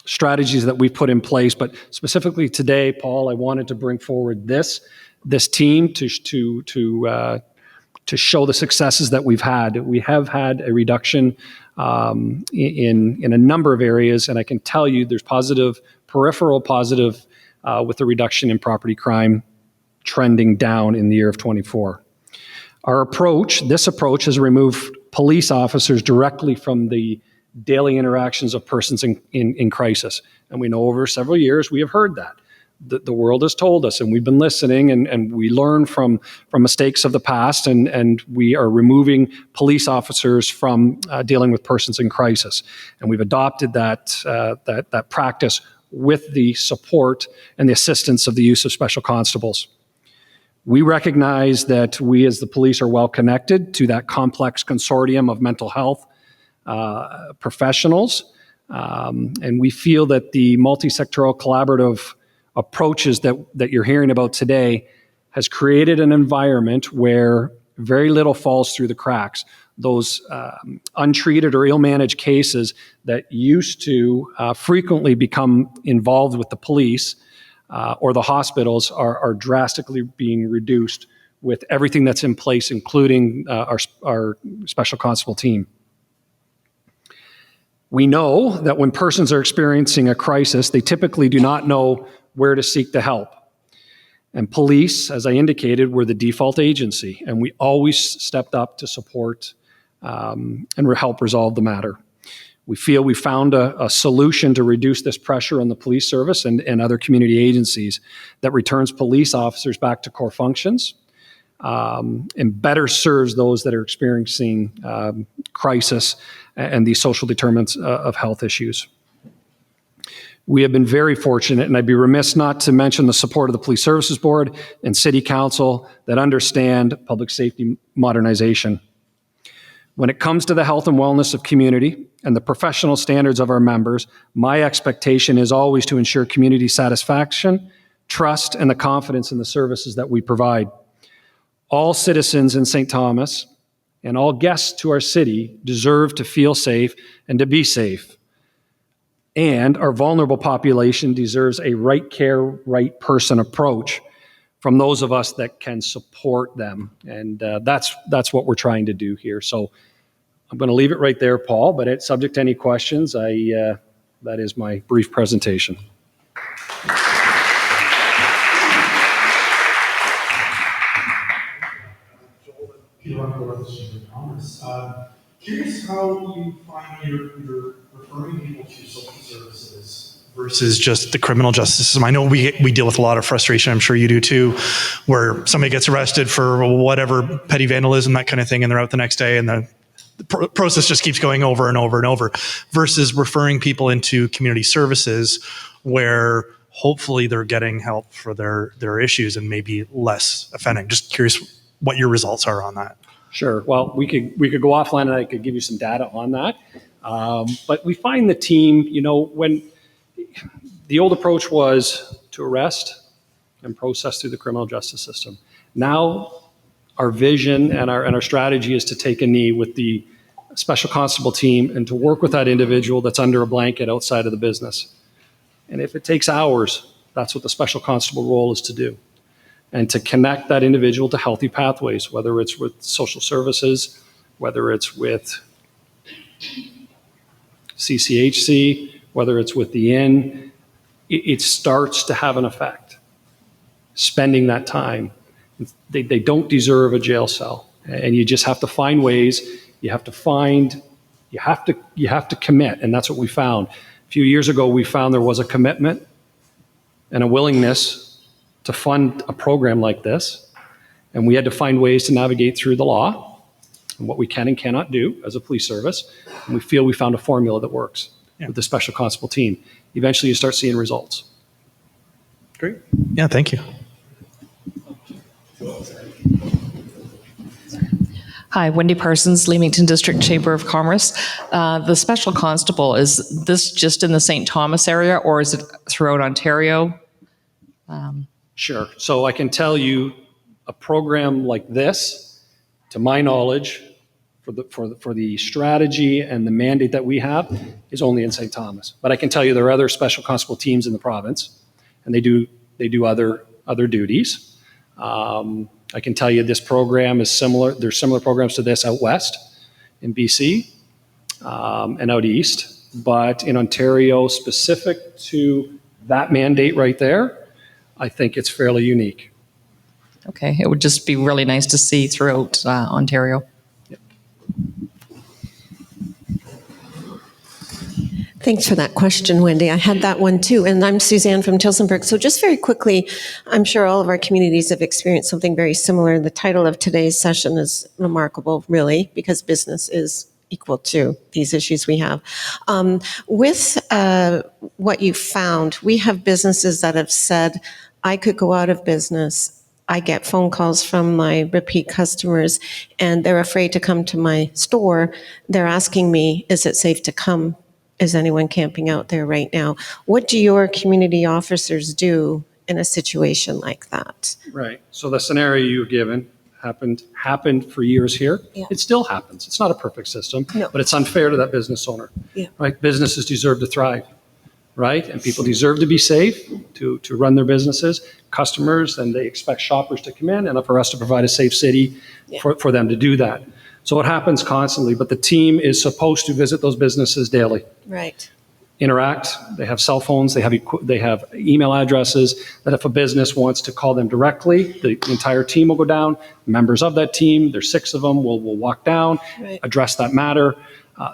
strategies that we've put in place. But specifically today, Paul, I wanted to bring forward this team to show the successes that we've had. We have had a reduction in a number of areas, and I can tell you there's peripheral positive with the reduction in property crime trending down in the year of 24. This approach has removed police officers directly from the daily interactions of persons in crisis. And we know over several years we have heard that. The world has told us, and we've been listening, and we learn from mistakes of the past, and we are removing police officers from dealing with persons in crisis. And we've adopted that practice with the support and the assistance of the use of special constables. We recognize that we as the police are well connected to that complex consortium of mental health, professionals. And we feel that the multi-sectoral collaborative approaches that you're hearing about today has created an environment where very little falls through the cracks. Those untreated or ill-managed cases that used to frequently become involved with the police or the hospitals are drastically being reduced with everything that's in place, including our special constable team. We know that when persons are experiencing a crisis, they typically do not know where to seek the help. And police, as I indicated, were the default agency, and we always stepped up to support and help resolve the matter. We feel we found a solution to reduce this pressure on the police service and other community agencies that returns police officers back to core functions and better serves those that are experiencing crisis and these social determinants of health issues. We have been very fortunate, and I'd be remiss not to mention the support of the Police Services Board and City Council that understand public safety modernization. When it comes to the health and wellness of community and the professional standards of our members, my expectation is always to ensure community satisfaction, trust, and the confidence in the services that we provide. All citizens in St. Thomas and all guests to our city deserve to feel safe and to be safe. And our vulnerable population deserves a right care, right person approach from those of us that can support them. And that's what we're trying to do here. So I'm going to leave it right there, Paul, but it's subject to any questions. That is my brief presentation. Curious how you find you're referring people to social services versus just the criminal justice system. I know we deal with a lot of frustration, I'm sure you do too, where somebody gets arrested for whatever, petty vandalism, that kind of thing, and they're out the next day, and the process just keeps going over and over and over, versus referring people into community services where hopefully they're getting help for their issues and maybe less offending. Just curious what your results are on that. Sure. Well, we could go offline and I could give you some data on that. But we find the team, when the old approach was to arrest and process through the criminal justice system. Now our vision and our strategy is to take a knee with the special constable team and to work with that individual that's under a blanket outside of the business. And if it takes hours, that's what the special constable role is to do. And to connect that individual to healthy pathways, whether it's with social services, whether it's with CCHC, whether it's with the inn, it starts to have an effect. Spending that time. They don't deserve a jail cell. And you just have to find ways, you have to commit, and that's what we found. A few years ago, we found there was a commitment and a willingness to fund a program like this, and we had to find ways to navigate through the law and what we can and cannot do as a police service, and we feel we found a formula that works with the special constable team. Eventually you start seeing results. Great. Yeah, thank you. Hi, Wendy Parsons, Leamington District Chamber of Commerce. The special constable, is this just in the St. Thomas area or is it throughout Ontario? Sure. So I can tell you a program like this, to my knowledge, for the strategy and the mandate that we have, is only in St. Thomas. But I can tell you there are other special constable teams in the province, and they do other duties. I can tell you this program is similar. There's similar programs to this out west in BC and out east, but in Ontario, specific to that mandate right there, I think it's fairly unique. Okay, it would just be really nice to see throughout Ontario. Yep. Thanks for that question, Wendy. I had that one too. And I'm Suzanne from Tillsonburg. So just very quickly, I'm sure all of our communities have experienced something very similar. The title of today's session is remarkable, really, because business is equal to these issues we have. With what you found, we have businesses that have said, I could go out of business. I get phone calls from my repeat customers, and they're afraid to come to my store. They're asking me, is it safe to come? Is anyone camping out there right now? What do your community officers do in a situation like that? Right. So the scenario you've given happened for years here. Yeah. It still happens. It's not a perfect system, No. but it's unfair to that business owner. Yeah. Right? Businesses deserve to thrive, right? And people deserve to be safe to run their businesses. Customers, and they expect shoppers to come in, and for us to provide a safe city for them to do that. So it happens constantly, but the team is supposed to visit those businesses daily. Right. Interact. They have cell phones. They have email addresses that if a business wants to call them directly, the entire team will go down. Members of that team, there's 6 of them, will walk down, Right. address that matter,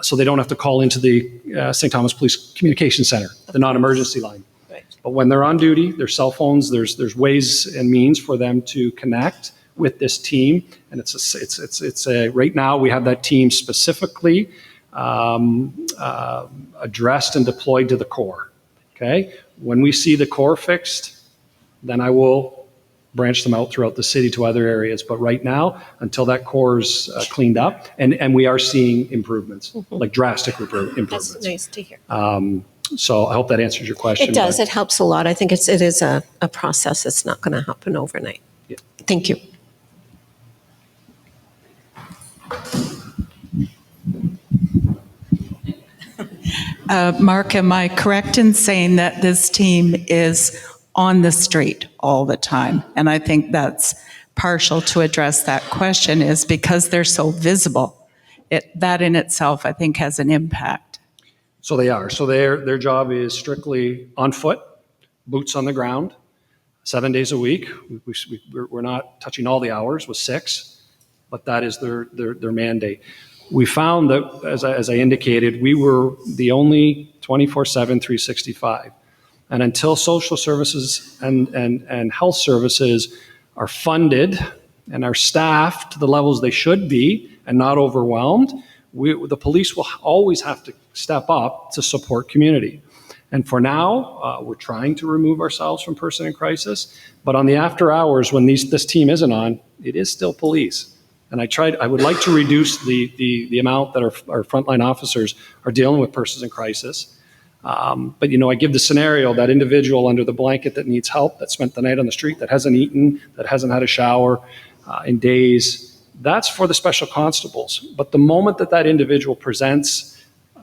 so they don't have to call into the St. Thomas Police Communication Center, the non-emergency line. Right. But when they're on duty, their cell phones, there's ways and means for them to connect with this team, and it's right now we have that team specifically addressed and deployed to the core. Okay, when we see the core fixed, then I will branch them out throughout the city to other areas. But right now, until that core is cleaned up, and we are seeing improvements, like drastic improvements. That's nice to hear. So I hope that answers your question. It does. but- It helps a lot. I think it is a process. It's not going to happen overnight. Yeah. Thank you. Mark, am I correct in saying that this team is on the street all the time? And I think that's partial to address that question is because they're so visible. That in itself, I think, has an impact. So they are. So their job is strictly on foot, boots on the ground, 7 days a week. We're not touching all the hours with 6, but that is their mandate. We found that, as I indicated, we were the only 24/7, 365. And until social services and health services are funded and are staffed to the levels they should be and not overwhelmed, the police will always have to step up to support community. And for now, we're trying to remove ourselves from person in crisis. But on the after hours, when this team isn't on, it is still police. And I would like to reduce the amount that our frontline officers are dealing with persons in crisis. But, I give the scenario, that individual under the blanket that needs help, that spent the night on the street, that hasn't eaten, that hasn't had a shower in days, that's for the special constables. But the moment that individual presents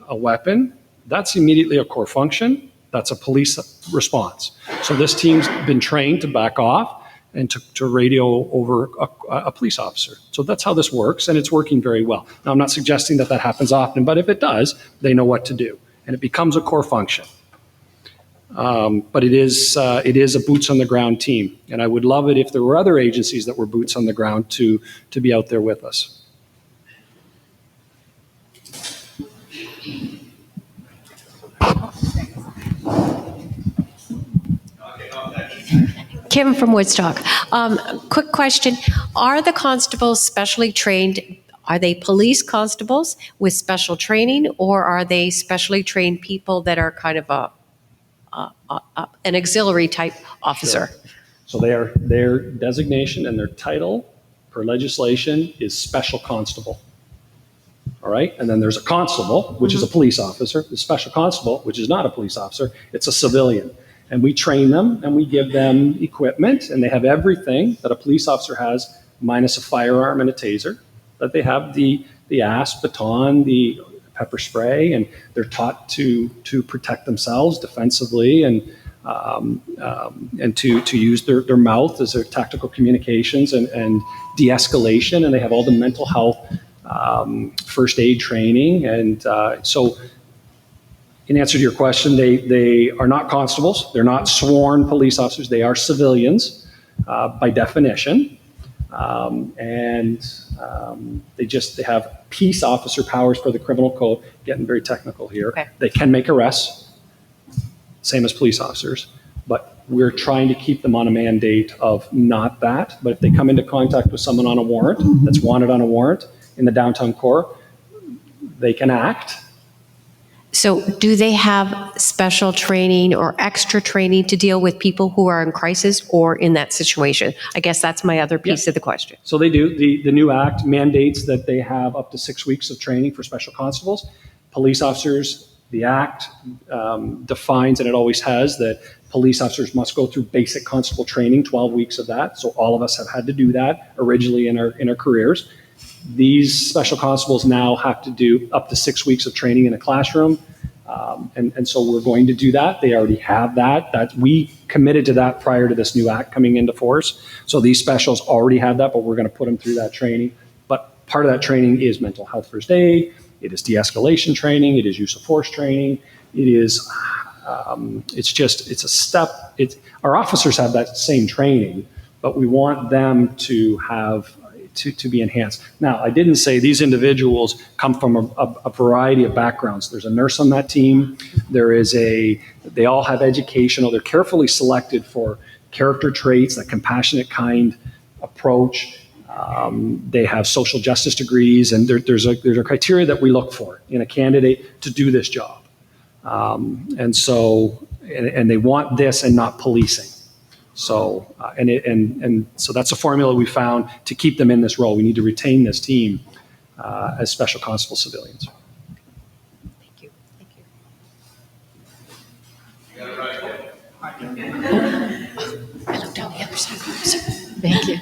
a weapon, that's immediately a core function. That's a police response. So this team's been trained to back off and to radio over a police officer. So that's how this works, and it's working very well. Now, I'm not suggesting that happens often, but if it does, they know what to do, and it becomes a core function. But it is a boots-on-the-ground team, and I would love it if there were other agencies that were boots on the ground to be out there with us. Kim from Woodstock. Quick question. Are the constables specially trained? Are they police constables with special training, or are they specially trained people that are kind of an auxiliary type officer? Sure. So their designation and their title per legislation is special constable. All right? And then there's a constable, which is a police officer. The special constable, which is not a police officer, it's a civilian. And we train them and we give them equipment, and they have everything that a police officer has, minus a firearm and a taser. But they have the ASP, baton, the pepper spray, and they're taught to protect themselves defensively and to use their mouth as their tactical communications and de-escalation. And they have all the mental health first aid training. And so in answer to your question, they are not constables. They're not sworn police officers. They are civilians by definition. They have peace officer powers for the criminal code, getting very technical here. Okay. They can make arrests, same as police officers, but we're trying to keep them on a mandate of not that. But if they come into contact with someone on a warrant, that's wanted on a warrant in the downtown core, they can act. So do they have special training or extra training to deal with people who are in crisis or in that situation? I guess that's my other piece of the question. So they do. The new act mandates that they have up to 6 weeks of training for special constables. Police officers, the act defines, and it always has, that police officers must go through basic constable training, 12 weeks of that. So all of us have had to do that originally in our careers. These special constables now have to do up to 6 weeks of training in a classroom. And so we're going to do that. They already have that. We committed to that prior to this new act coming into force. So these specials already have that, but we're going to put them through that training. But part of that training is mental health first aid. It is de-escalation training. It is use of force training. It is, it's a step. Our officers have that same training, but we want them to have to be enhanced. Now, I didn't say these individuals come from a variety of backgrounds. There's a nurse on that team. They all have educational. They're carefully selected for character traits, that compassionate kind approach. They have social justice degrees, and there's a criteria that we look for in a candidate to do this job. And they want this and not policing. So, so that's a formula we found to keep them in this role. We need to retain this team as special constable civilians. Thank you. Thank you.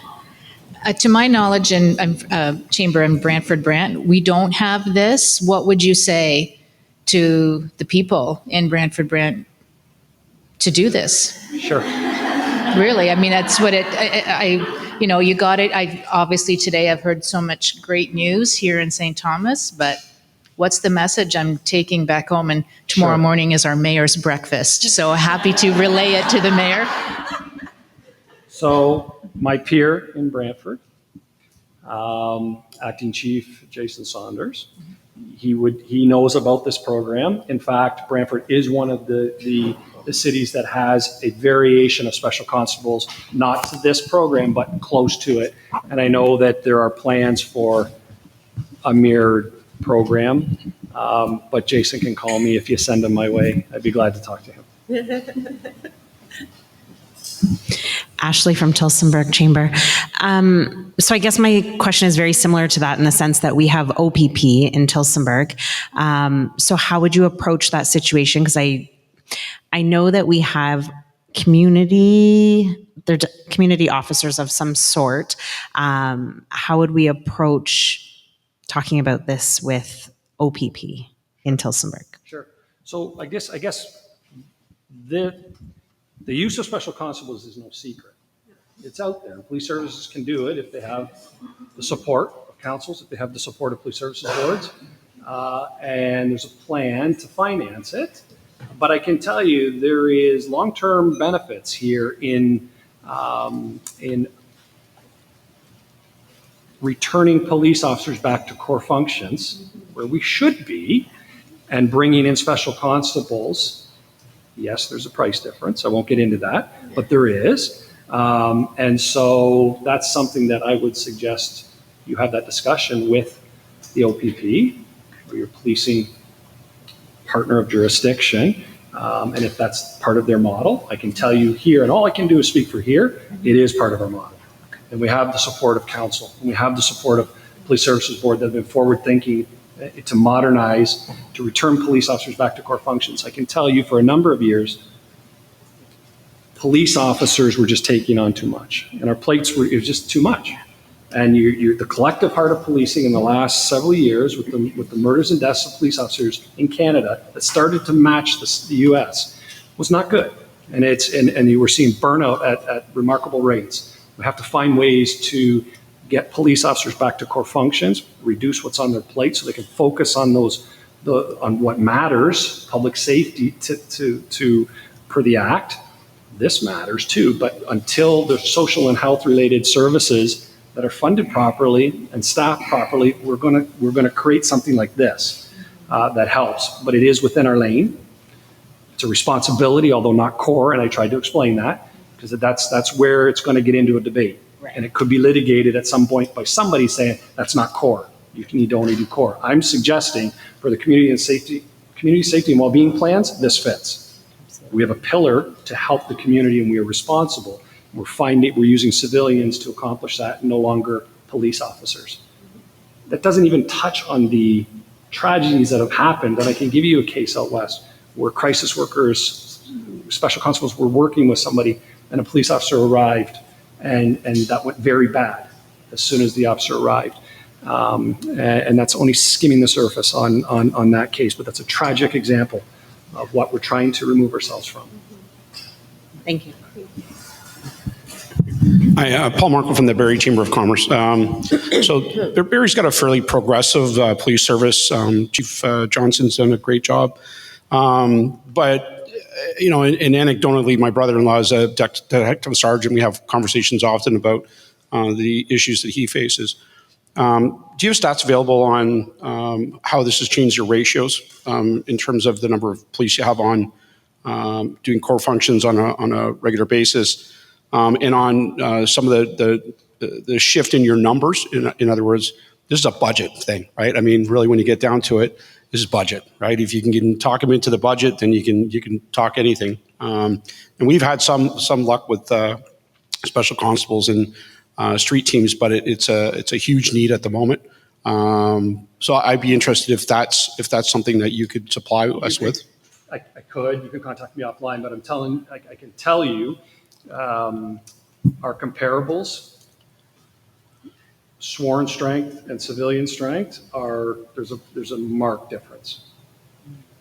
To my knowledge, and I'm Chamber in Brantford-Brant, we don't have this. What would you say to the people in Brantford-Brant to do this? Sure. Really, I mean, that's what you got it. Obviously today I've heard so much great news here in St. Thomas, but what's the message I'm taking back home? And tomorrow morning is our mayor's breakfast. So happy to relay it to the mayor. So my peer in Brantford, Acting Chief Jason Saunders, he knows about this program. In fact, Brantford is one of the cities that has a variation of special constables, not to this program, but close to it. And I know that there are plans for a mirrored program, but Jason can call me if you send him my way. I'd be glad to talk to him. Ashley from Tillsonburg Chamber. So I guess my question is very similar to that in the sense that we have OPP in Tillsonburg. So how would you approach that situation? Because I know that we have community officers of some sort. How would we approach talking about this with OPP in Tillsonburg? Sure. So I guess the use of special constables is no secret. It's out there. Police services can do it if they have the support of councils, if they have the support of police services boards, and there's a plan to finance it. But I can tell you there is long-term benefits here in returning police officers back to core functions where we should be, and bringing in special constables. Yes, there's a price difference. I won't get into that, but there is. And so that's something that I would suggest you have that discussion with the OPP or your policing partner of jurisdiction. And if that's part of their model, I can tell you here, and all I can do is speak for here, it is part of our model. And we have the support of council, and we have the support of Police Services Board that have been forward thinking to modernize, to return police officers back to core functions. I can tell you for a number of years, police officers were just taking on too much, and our plates it was just too much. And the collective heart of policing in the last several years with the murders and deaths of police officers in Canada that started to match the US was not good. And you were seeing burnout at remarkable rates. We have to find ways to get police officers back to core functions, reduce what's on their plate so they can focus on on what matters, public safety per the act. This matters too, but until the social and health related services that are funded properly and staffed properly, we're going to create something like this that helps. But it is within our lane. It's a responsibility, although not core, and I tried to explain that because that's where it's going to get into a debate, and it could be litigated at some point by somebody saying that's not core. You need to only do core. I'm suggesting for the community and safety community safety and well-being plans, this fits. We have a pillar to help the community, and we are responsible. We're using civilians to accomplish that, no longer police officers. That doesn't even touch on the tragedies that have happened. And I can give you a case out west where crisis workers, special constables were working with somebody, and a police officer arrived, and that went very bad as soon as the officer arrived. And that's only skimming the surface on that case, but that's a tragic example of what we're trying to remove ourselves from. Thank you. Hi, Paul Marco from the Barrie Chamber of Commerce. So Barrie's got a fairly progressive police service. Chief Johnson's done a great job. But, you know, and anecdotally, my brother-in-law is a detective sergeant. We have conversations often about the issues that he faces. Do you have stats available on how this has changed your ratios in terms of the number of police you have on doing core functions on a regular basis, and on some of the shift in your numbers? In other words, this is a budget thing, right? I mean, really, when you get down to it, this is budget, right? If you can talk them into the budget, then you can talk anything. And we've had some luck with special constables and street teams, but it's a huge need at the moment. So I'd be interested if that's something that you could supply us with. I could. You can contact me offline, but I can tell you our comparables, sworn strength and civilian strength, there's a marked difference,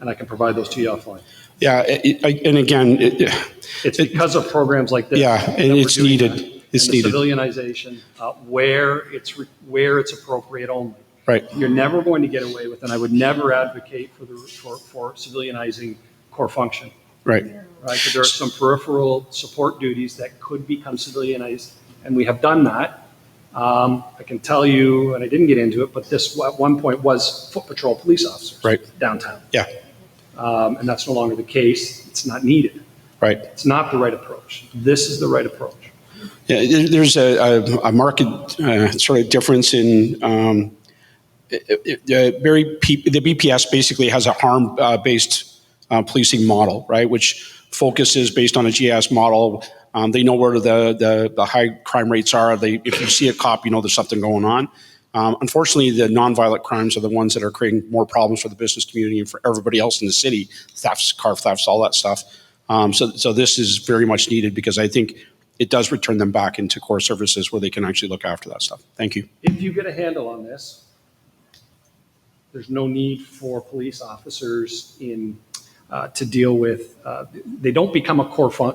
and I can provide those to you offline. Yeah, and again, it's because of programs like this. Yeah, and it's needed. It's needed. Civilianization, where it's appropriate only. Right. You're never going to get away with, and I would never advocate for civilianizing core function. Right. Right. But there are some peripheral support duties that could become civilianized, and we have done that. I can tell you, and I didn't get into it, but this at one point was foot patrol police officers downtown. Yeah. And that's no longer the case. It's not needed. Right. It's not the right approach. This is the right approach. Yeah, there's a marked sort of difference in the BPS basically has a harm-based policing model, right, which focuses based on a GIS model. They know where the high crime rates are. If you see a cop, you know there's something going on. Unfortunately, the nonviolent crimes are the ones that are creating more problems for the business community and for everybody else in the city. Thefts, car thefts, all that stuff. So this is very much needed because I think it does return them back into core services where they can actually look after that stuff. Thank you. If you get a handle on this, there's no need for police officers to deal with. They don't become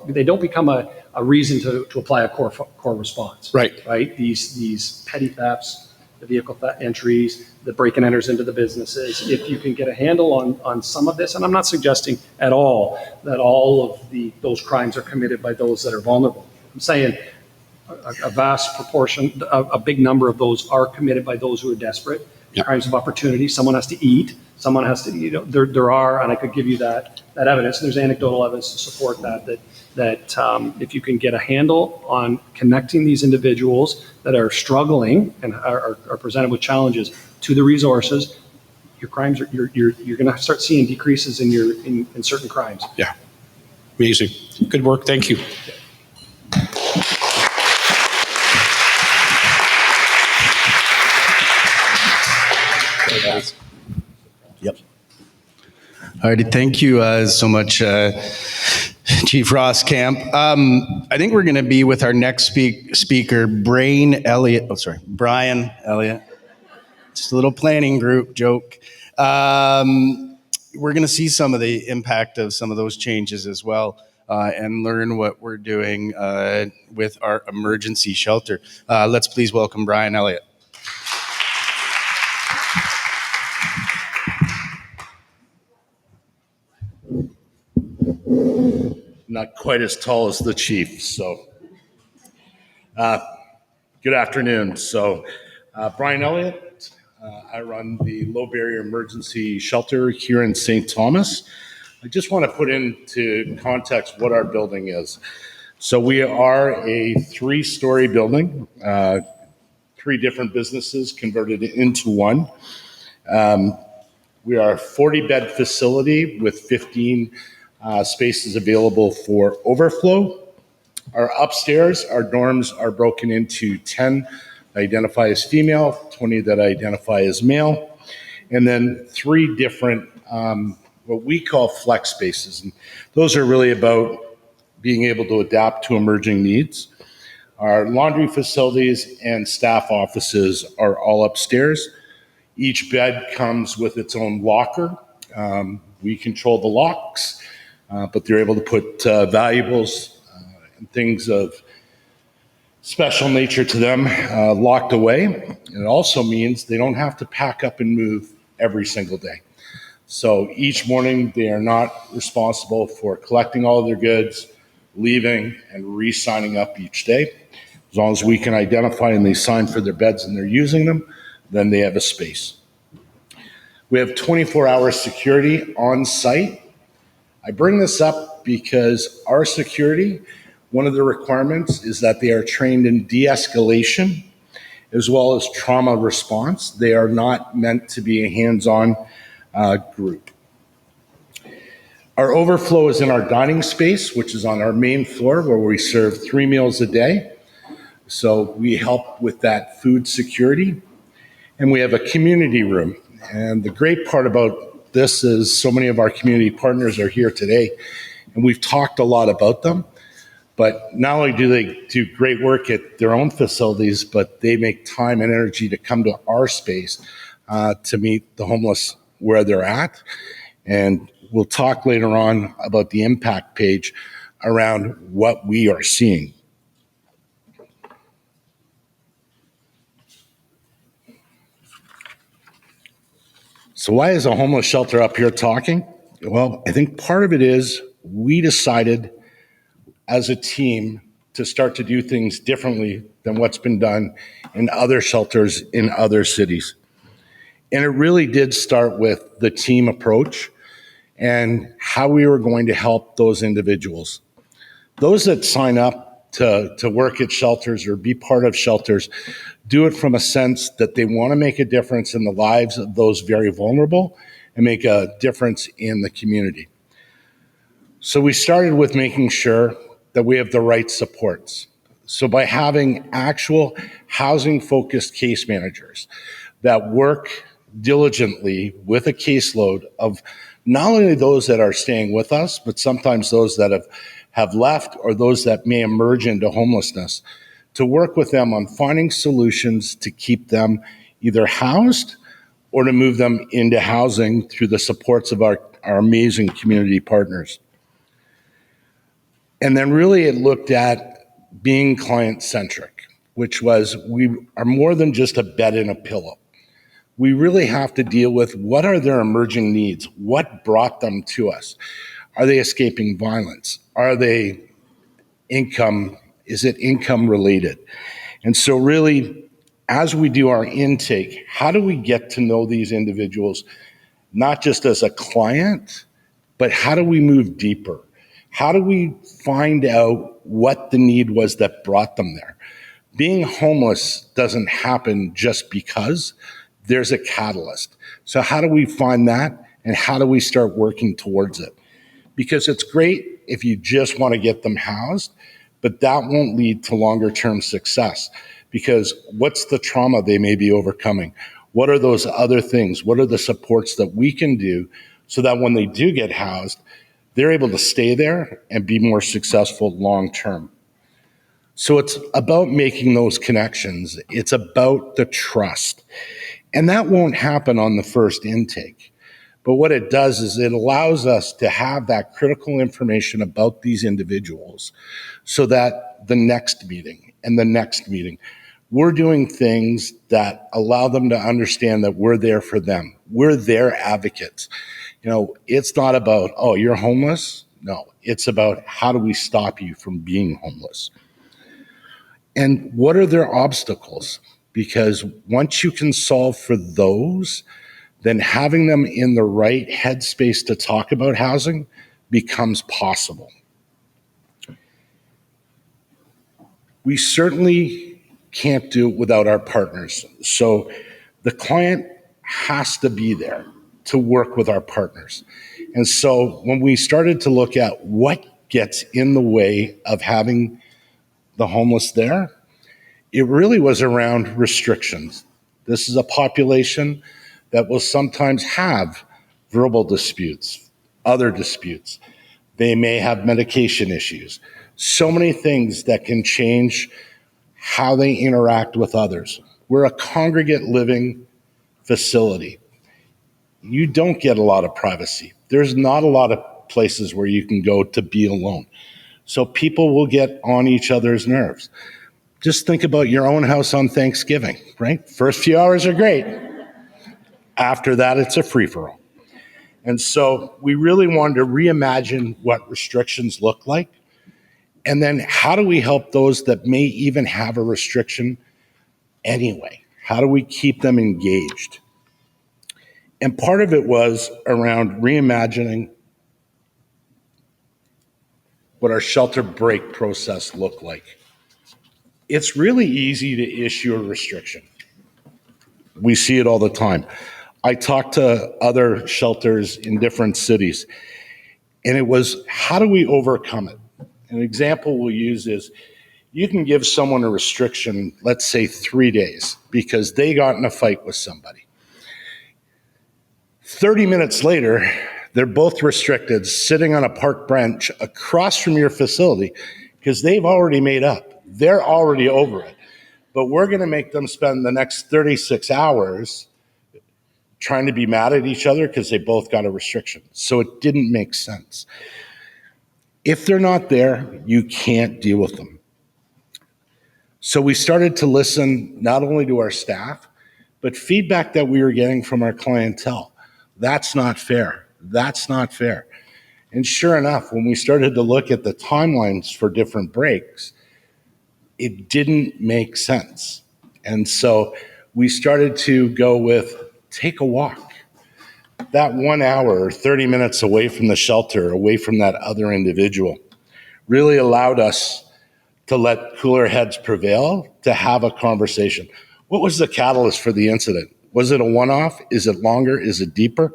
they don't become a reason to apply a core response. Right. Right. These petty thefts, the vehicle entries, the break and enters into the businesses. If you can get a handle on some of this, and I'm not suggesting at all that all of those crimes are committed by those that are vulnerable. I'm saying a vast proportion, a big number of those are committed by those who are desperate. Yeah. Crimes of opportunity. Someone has to eat. Someone has to, there are, and I could give you that evidence. There's anecdotal evidence to support that if you can get a handle on connecting these individuals that are struggling and are presented with challenges to the resources, your crimes are, you're going to start seeing decreases in certain crimes. Yeah. Amazing. Good work. Thank you. Yep. All righty. Thank you so much, Chief Ross Camp. I think we're going to be with our next speaker, Brian Elliott. Just a little planning group joke. We're going to see some of the impact of some of those changes as well, and learn what we're doing with our emergency shelter. Let's please welcome Brian Elliott. Not quite as tall as the chief, so good afternoon. So Brian Elliott, I run the Low Barrier Emergency Shelter here in St. Thomas. I just want to put into context what our building is. So we are a 3-story building, 3 different businesses converted into one. We are a 40-bed facility with 15 spaces available for overflow. Our upstairs, our dorms are broken into 10 that identify as female, 20 that identify as male, and then 3 different what we call flex spaces. And those are really about being able to adapt to emerging needs. Our laundry facilities and staff offices are all upstairs. Each bed comes with its own locker. We control the locks, but they're able to put valuables and things of special nature to them locked away. And it also means they don't have to pack up and move every single day. So each morning they are not responsible for collecting all of their goods, leaving, and re-signing up each day. As long as we can identify and they sign for their beds and they're using them, then they have a space. We have 24-hour security on site. I bring this up because our security, one of the requirements is that they are trained in de-escalation as well as trauma response. They are not meant to be a hands-on group. Our overflow is in our dining space, which is on our main floor where we serve 3 meals a day. So we help with that food security. And we have a community room. And the great part about this is so many of our community partners are here today, and we've talked a lot about them. But not only do they do great work at their own facilities, but they make time and energy to come to our space to meet the homeless where they're at. And we'll talk later on about the impact page around what we are seeing. So why is a homeless shelter up here talking? Well, I think part of it is we decided as a team to start to do things differently than what's been done in other shelters in other cities. And it really did start with the team approach and how we were going to help those individuals. Those that sign up to work at shelters or be part of shelters do it from a sense that they want to make a difference in the lives of those very vulnerable and make a difference in the community. So we started with making sure that we have the right supports. So by having actual housing-focused case managers that work diligently with a caseload of not only those that are staying with us, but sometimes those that have left or those that may emerge into homelessness, to work with them on finding solutions to keep them either housed or to move them into housing through the supports of our amazing community partners. And then really it looked at being client-centric, which was we are more than just a bed and a pillow. We really have to deal with what are their emerging needs? What brought them to us? Are they escaping violence? Are they is it income related? And so really, as we do our intake, how do we get to know these individuals, not just as a client, but how do we move deeper? How do we find out what the need was that brought them there? Being homeless doesn't happen just because. There's a catalyst. So how do we find that, and how do we start working towards it? Because it's great if you just want to get them housed, but that won't lead to longer term success, because what's the trauma they may be overcoming? What are those other things? What are the supports that we can do so that when they do get housed, they're able to stay there and be more successful long term? So it's about making those connections. It's about the trust. And that won't happen on the first intake. But what it does is it allows us to have that critical information about these individuals so that the next meeting and the next meeting, we're doing things that allow them to understand that we're there for them. We're their advocates. You know, it's not about, oh, you're homeless. No, it's about how do we stop you from being homeless? And what are their obstacles? Because once you can solve for those, then having them in the right headspace to talk about housing becomes possible. We certainly can't do it without our partners. So the client has to be there to work with our partners. And so when we started to look at what gets in the way of having the homeless there, it really was around restrictions. This is a population that will sometimes have verbal disputes, other disputes. They may have medication issues. So many things that can change how they interact with others. We're a congregate living facility. You don't get a lot of privacy. There's not a lot of places where you can go to be alone. So people will get on each other's nerves. Just think about your own house on Thanksgiving, right? First few hours are great. After that, it's a free-for-all. And so we really wanted to reimagine what restrictions look like. And then how do we help those that may even have a restriction anyway? How do we keep them engaged? And part of it was around reimagining what our shelter break process looked like. It's really easy to issue a restriction. We see it all the time. I talk to other shelters in different cities, and it was, how do we overcome it? An example we'll use is, you can give someone a restriction, let's say 3 days, because they got in a fight with somebody. 30 minutes later, they're both restricted, sitting on a park bench across from your facility, because they've already made up. They're already over it. But we're going to make them spend the next 36 hours trying to be mad at each other because they both got a restriction. So it didn't make sense. If they're not there, you can't deal with them. So we started to listen not only to our staff, but feedback that we were getting from our clientele. That's not fair. That's not fair. And sure enough, when we started to look at the timelines for different breaks, it didn't make sense. And so we started to go with, take a walk. That 1 hour or 30 minutes away from the shelter, away from that other individual, really allowed us to let cooler heads prevail, to have a conversation. What was the catalyst for the incident? Was it a one-off? Is it longer? Is it deeper?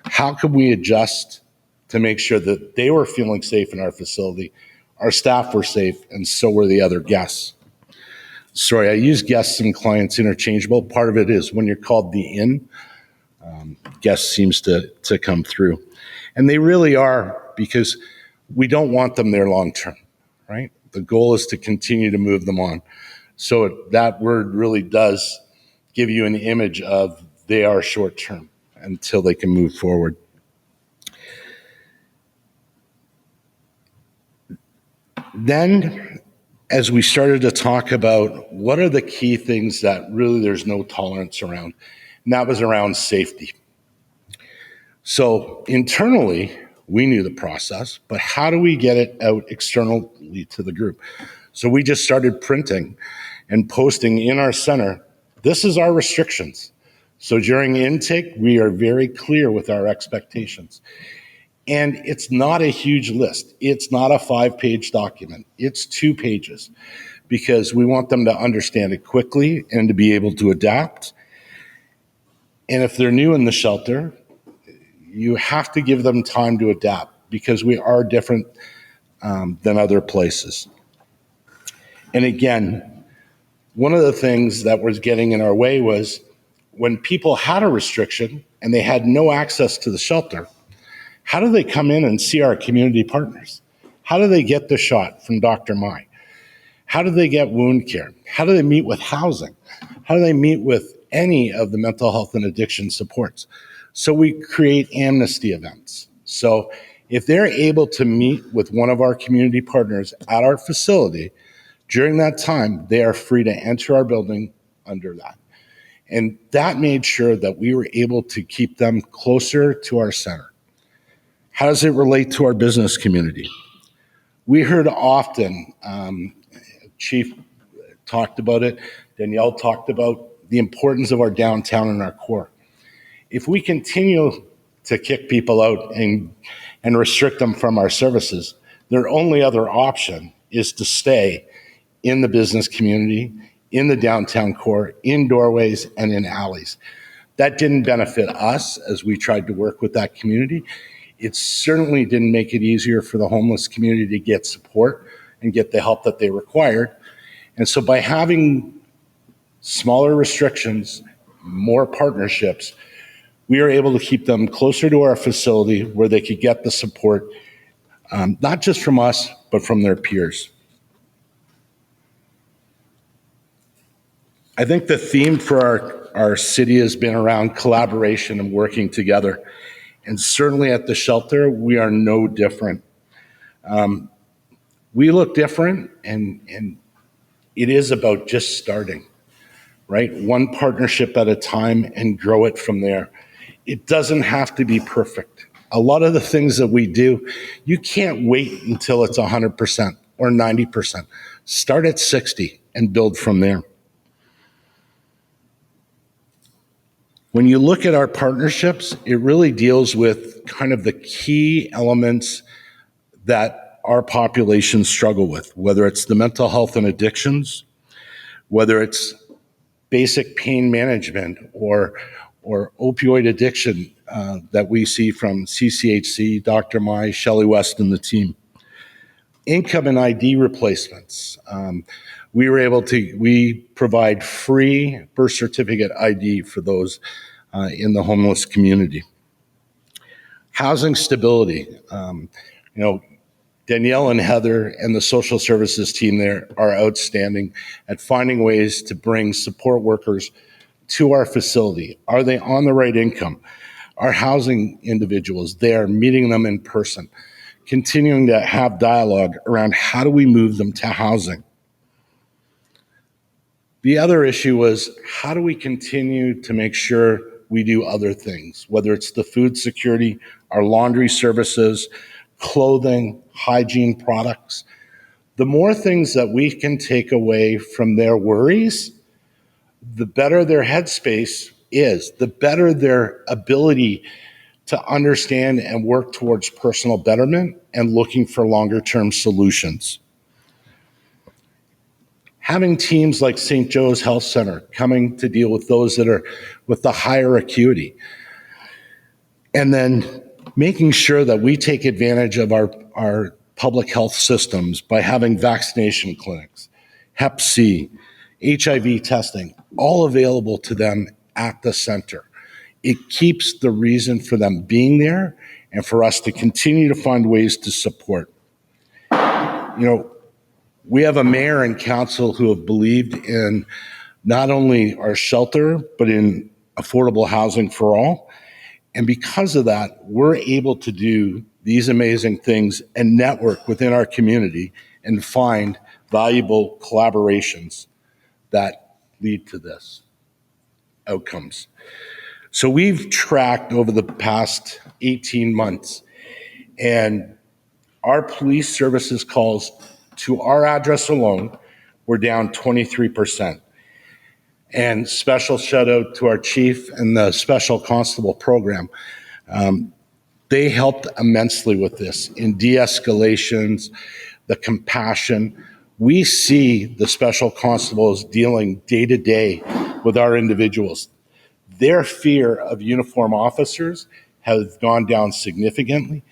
How could we adjust to make sure that they were feeling safe in our facility, our staff were safe, and so were the other guests? Sorry, I use guests and clients interchangeable. Part of it is when you're called the inn, guests seems to come through. And they really are, because we don't want them there long term, right? The goal is to continue to move them on. So that word really does give you an image of they are short term until they can move forward. Then, as we started to talk about what are the key things that really there's no tolerance around, and that was around safety. So internally, we knew the process, but how do we get it out externally to the group? So we just started printing and posting in our center, this is our restrictions. So during intake, we are very clear with our expectations. And it's not a huge list. It's not a 5-page document. It's 2 pages, because we want them to understand it quickly and to be able to adapt. And if they're new in the shelter, you have to give them time to adapt, because we are different than other places. And again, one of the things that was getting in our way was when people had a restriction and they had no access to the shelter, how do they come in and see our community partners? How do they get the shot from Dr. Mai? How do they get wound care? How do they meet with housing? How do they meet with any of the mental health and addiction supports? So we create amnesty events. So if they're able to meet with one of our community partners at our facility, during that time, they are free to enter our building under that. And that made sure that we were able to keep them closer to our center. How does it relate to our business community? We heard often, Chief talked about it, Danielle talked about the importance of our downtown and our core. If we continue to kick people out and restrict them from our services, their only other option is to stay in the business community, in the downtown core, in doorways, and in alleys. That didn't benefit us as we tried to work with that community. It certainly didn't make it easier for the homeless community to get support and get the help that they required. And so by having smaller restrictions, more partnerships, we are able to keep them closer to our facility where they could get the support, not just from us, but from their peers. I think the theme for our city has been around collaboration and working together. And certainly at the shelter, we are no different. We look different, and it is about just starting, right? One partnership at a time and grow it from there. It doesn't have to be perfect. A lot of the things that we do, you can't wait until it's 100% or 90%. Start at 60 and build from there. When you look at our partnerships, it really deals with kind of the key elements that our populations struggle with, whether it's the mental health and addictions, whether it's basic pain management or opioid addiction that we see from CCHC, Dr. Mai, Shelley West, and the team. Income and ID replacements. We provide free birth certificate ID for those in the homeless community. Housing stability. Danielle and Heather and the social services team there are outstanding at finding ways to bring support workers to our facility. Are they on the right income? Are housing individuals there, meeting them in person, continuing to have dialogue around how do we move them to housing? The other issue was how do we continue to make sure we do other things, whether it's the food security, our laundry services, clothing, hygiene products. The more things that we can take away from their worries, the better their headspace is, the better their ability to understand and work towards personal betterment and looking for longer term solutions. Having teams like St. Joe's Health Center coming to deal with those that are with the higher acuity. And then making sure that we take advantage of our public health systems by having vaccination clinics, Hep C, HIV testing, all available to them at the center. It keeps the reason for them being there and for us to continue to find ways to support. We have a mayor and council who have believed in not only our shelter, but in affordable housing for all. And because of that, we're able to do these amazing things and network within our community and find valuable collaborations that lead to this outcomes. So we've tracked over the past 18 months, and our police services calls to our address alone were down 23%. And special shout out to our chief and the special constable program. They helped immensely with this in de-escalations, the compassion. We see the special constables dealing day to day with our individuals. Their fear of uniform officers has gone down significantly.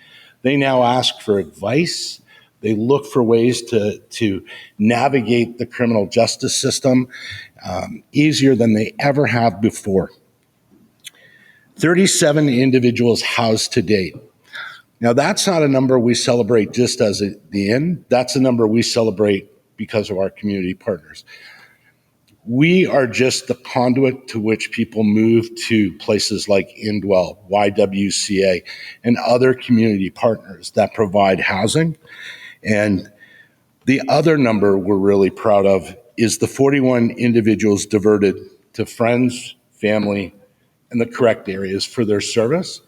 They now ask for advice. They look for ways to navigate the criminal justice system easier than they ever have before. 37 individuals housed to date. Now, that's not a number we celebrate just as the end. That's a number we celebrate because of our community partners. We are just the conduit to which people move to places like Indwell, YWCA, and other community partners that provide housing. And the other number we're really proud of is the 41 individuals diverted to friends, family, and the correct areas for their service.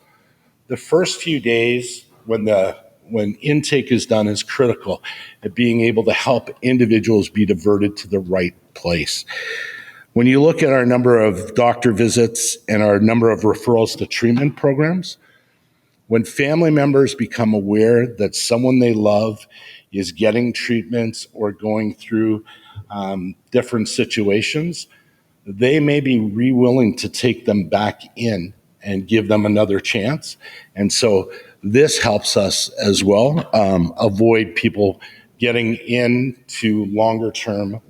The first few days when intake is done is critical at being able to help individuals be diverted to the right place. When you look at our number of doctor visits and our number of referrals to treatment programs, when family members become aware that someone they love is getting treatments or going through different situations, they may be willing to take them back in and give them another chance. And so this helps us as well avoid people getting into long-term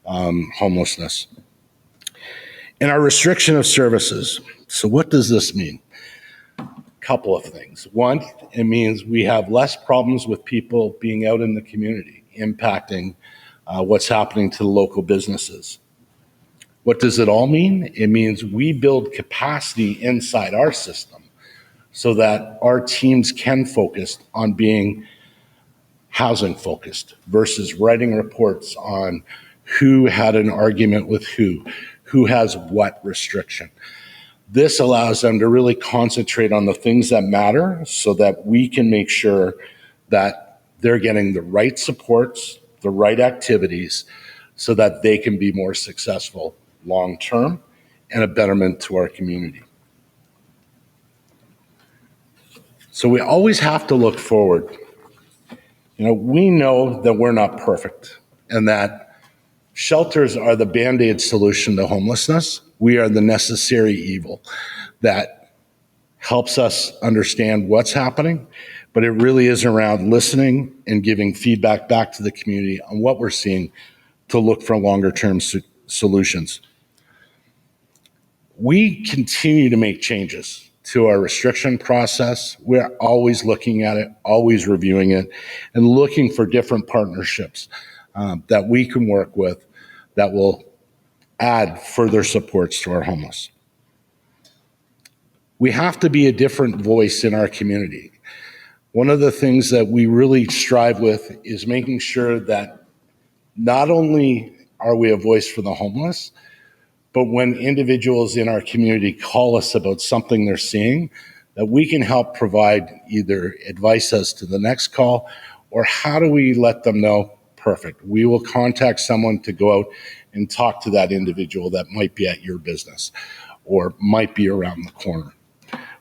homelessness. And our restriction of services. So what does this mean? A couple of things. One, it means we have less problems with people being out in the community, impacting what's happening to the local businesses. What does it all mean? It means we build capacity inside our system so that our teams can focus on being housing focused versus writing reports on who had an argument with who has what restriction. This allows them to really concentrate on the things that matter so that we can make sure that they're getting the right supports, the right activities, so that they can be more successful long-term and a betterment to our community. So we always have to look forward. We know that we're not perfect and that shelters are the Band-Aid solution to homelessness. We are the necessary evil that helps us understand what's happening, but it really is around listening and giving feedback back to the community on what we're seeing to look for longer-term solutions. We continue to make changes to our restriction process. We're always looking at it, always reviewing it, and looking for different partnerships that we can work with that will add further supports to our homeless. We have to be a different voice in our community. One of the things that we really strive with is making sure that not only are we a voice for the homeless, but when individuals in our community call us about something they're seeing, that we can help provide either advice as to the next call or how do we let them know, perfect, we will contact someone to go out and talk to that individual that might be at your business or might be around the corner.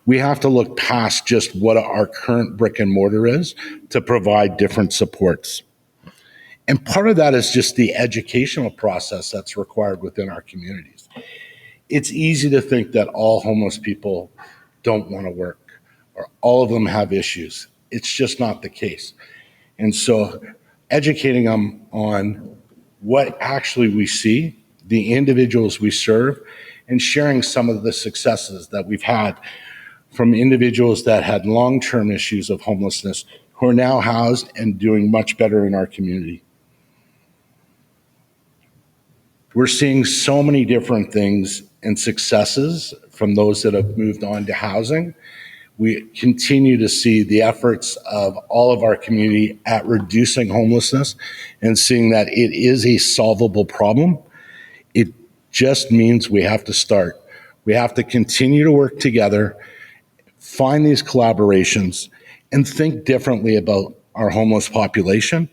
We have to look past just what our current brick and mortar is to provide different supports. And part of that is just the educational process that's required within our communities. It's easy to think that all homeless people don't want to work or all of them have issues. It's just not the case. And so educating them on what actually we see, the individuals we serve, and sharing some of the successes that we've had from individuals that had long-term issues of homelessness who are now housed and doing much better in our community. We're seeing so many different things and successes from those that have moved on to housing. We continue to see the efforts of all of our community at reducing homelessness and seeing that it is a solvable problem. It just means we have to start. We have to continue to work together, find these collaborations, and think differently about our homeless population.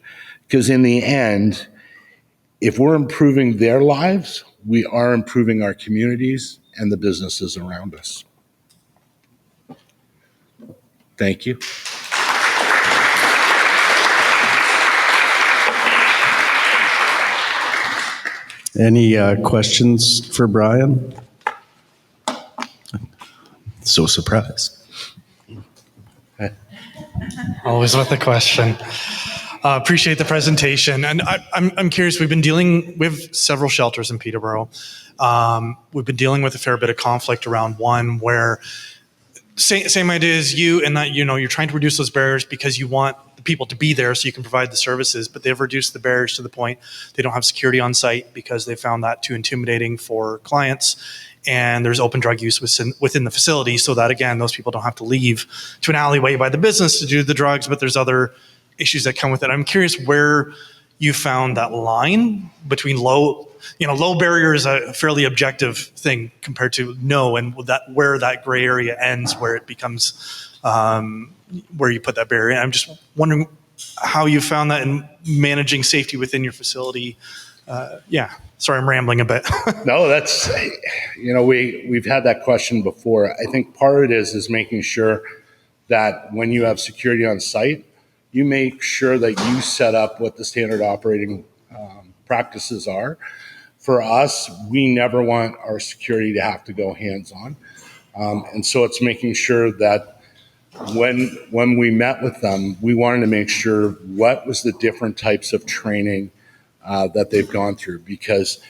Because in the end, if we're improving their lives, we are improving our communities and the businesses around us. Thank you. Any questions for Brian? So surprised. Always with a question. Appreciate the presentation. And I'm curious, we have several shelters in Peterborough. We've been dealing with a fair bit of conflict around one where same idea as you, in that, you're trying to reduce those barriers because you want the people to be there so you can provide the services, but they've reduced the barriers to the point they don't have security on site because they found that too intimidating for clients. And there's open drug use within the facility so that, again, those people don't have to leave to an alleyway by the business to do the drugs, but there's other issues that come with it. I'm curious where you found that line between low barrier is a fairly objective thing compared to no, and where that gray area ends, where it becomes where you put that barrier. I'm just wondering how you found that in managing safety within your facility. Sorry, I'm rambling a bit. No, that's, we've had that question before. I think part of it is making sure that when you have security on site, you make sure that you set up what the standard operating practices are For us, we never want our security to have to go hands-on. And so it's making sure that when we met with them, we wanted to make sure what was the different types of training that they've gone through. Because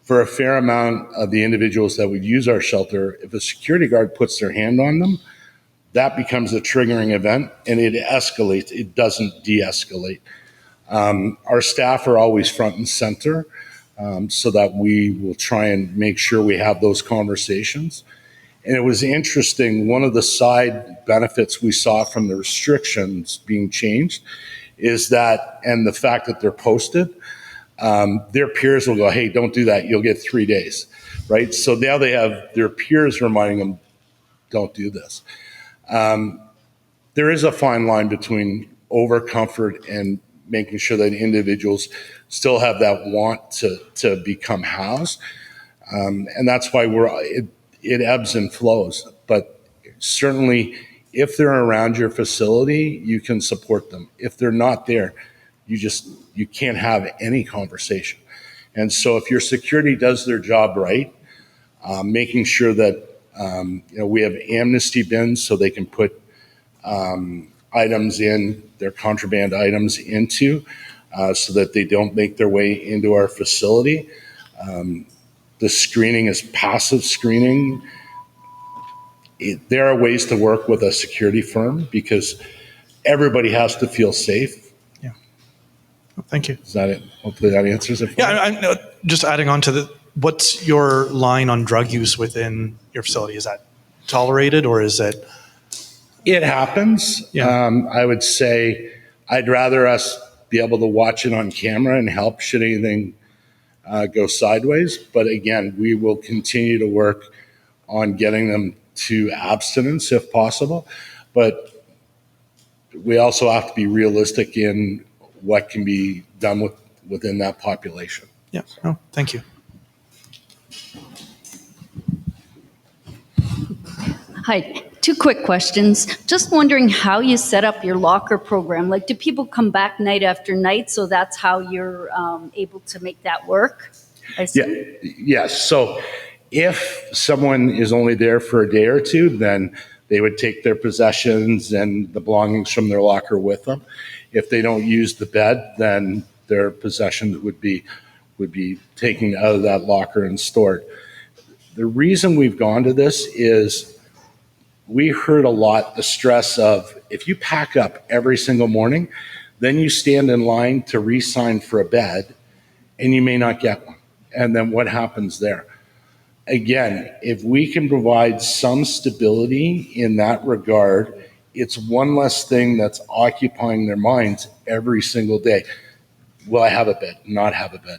for a fair amount of the individuals that would use our shelter, if a security guard puts their hand on them, that becomes a triggering event and it escalates. It doesn't de-escalate. Our staff are always front and center so that we will try and make sure we have those conversations. And it was interesting, one of the side benefits we saw from the restrictions being changed is that, and the fact that they're posted, their peers will go, hey, don't do that, you'll get 3 days, right? So now they have their peers reminding them, don't do this. There is a fine line between over comfort and making sure that individuals still have that want to become housed. And that's why it ebbs and flows. But certainly if they're around your facility, you can support them. If they're not there, you can't have any conversation. And so if your security does their job right, making sure that we have amnesty bins so they can put items in, their contraband items into, so that they don't make their way into our facility. The screening is passive screening. There are ways to work with a security firm because everybody has to feel safe. Yeah. Thank you. Is that it? Hopefully that answers it. Yeah, I'm just adding on to what's your line on drug use within your facility? Is that tolerated or is it? It happens. Yeah. I would say I'd rather us be able to watch it on camera and help should anything go sideways. But again, we will continue to work on getting them to abstinence if possible. But we also have to be realistic in what can be done within that population. Yeah. Oh, thank you. Hi, 2 quick questions. Just wondering how you set up your locker program. Like, do people come back night after night, so that's how you're able to make that work? Yes. So if someone is only there for a day or two, then they would take their possessions and the belongings from their locker with them. If they don't use the bed, then their possessions would be taken out of that locker and stored. The reason we've gone to this is we heard a lot the stress of if you pack up every single morning, then you stand in line to re-sign for a bed and you may not get one. And then what happens there? Again, if we can provide some stability in that regard, it's one less thing that's occupying their minds every single day. Will I have a bed? Not have a bed.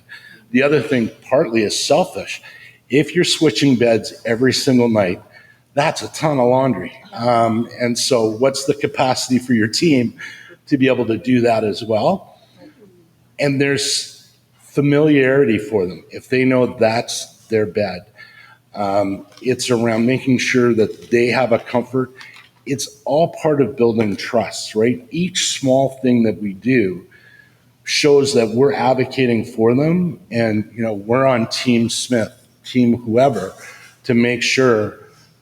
The other thing partly is selfish. If you're switching beds every single night, that's a ton of laundry. And so what's the capacity for your team to be able to do that as well? And there's familiarity for them. If they know that's their bed, it's around making sure that they have a comfort. It's all part of building trust, right? Each small thing that we do shows that we're advocating for them and, we're on Team Smith, Team whoever, to make sure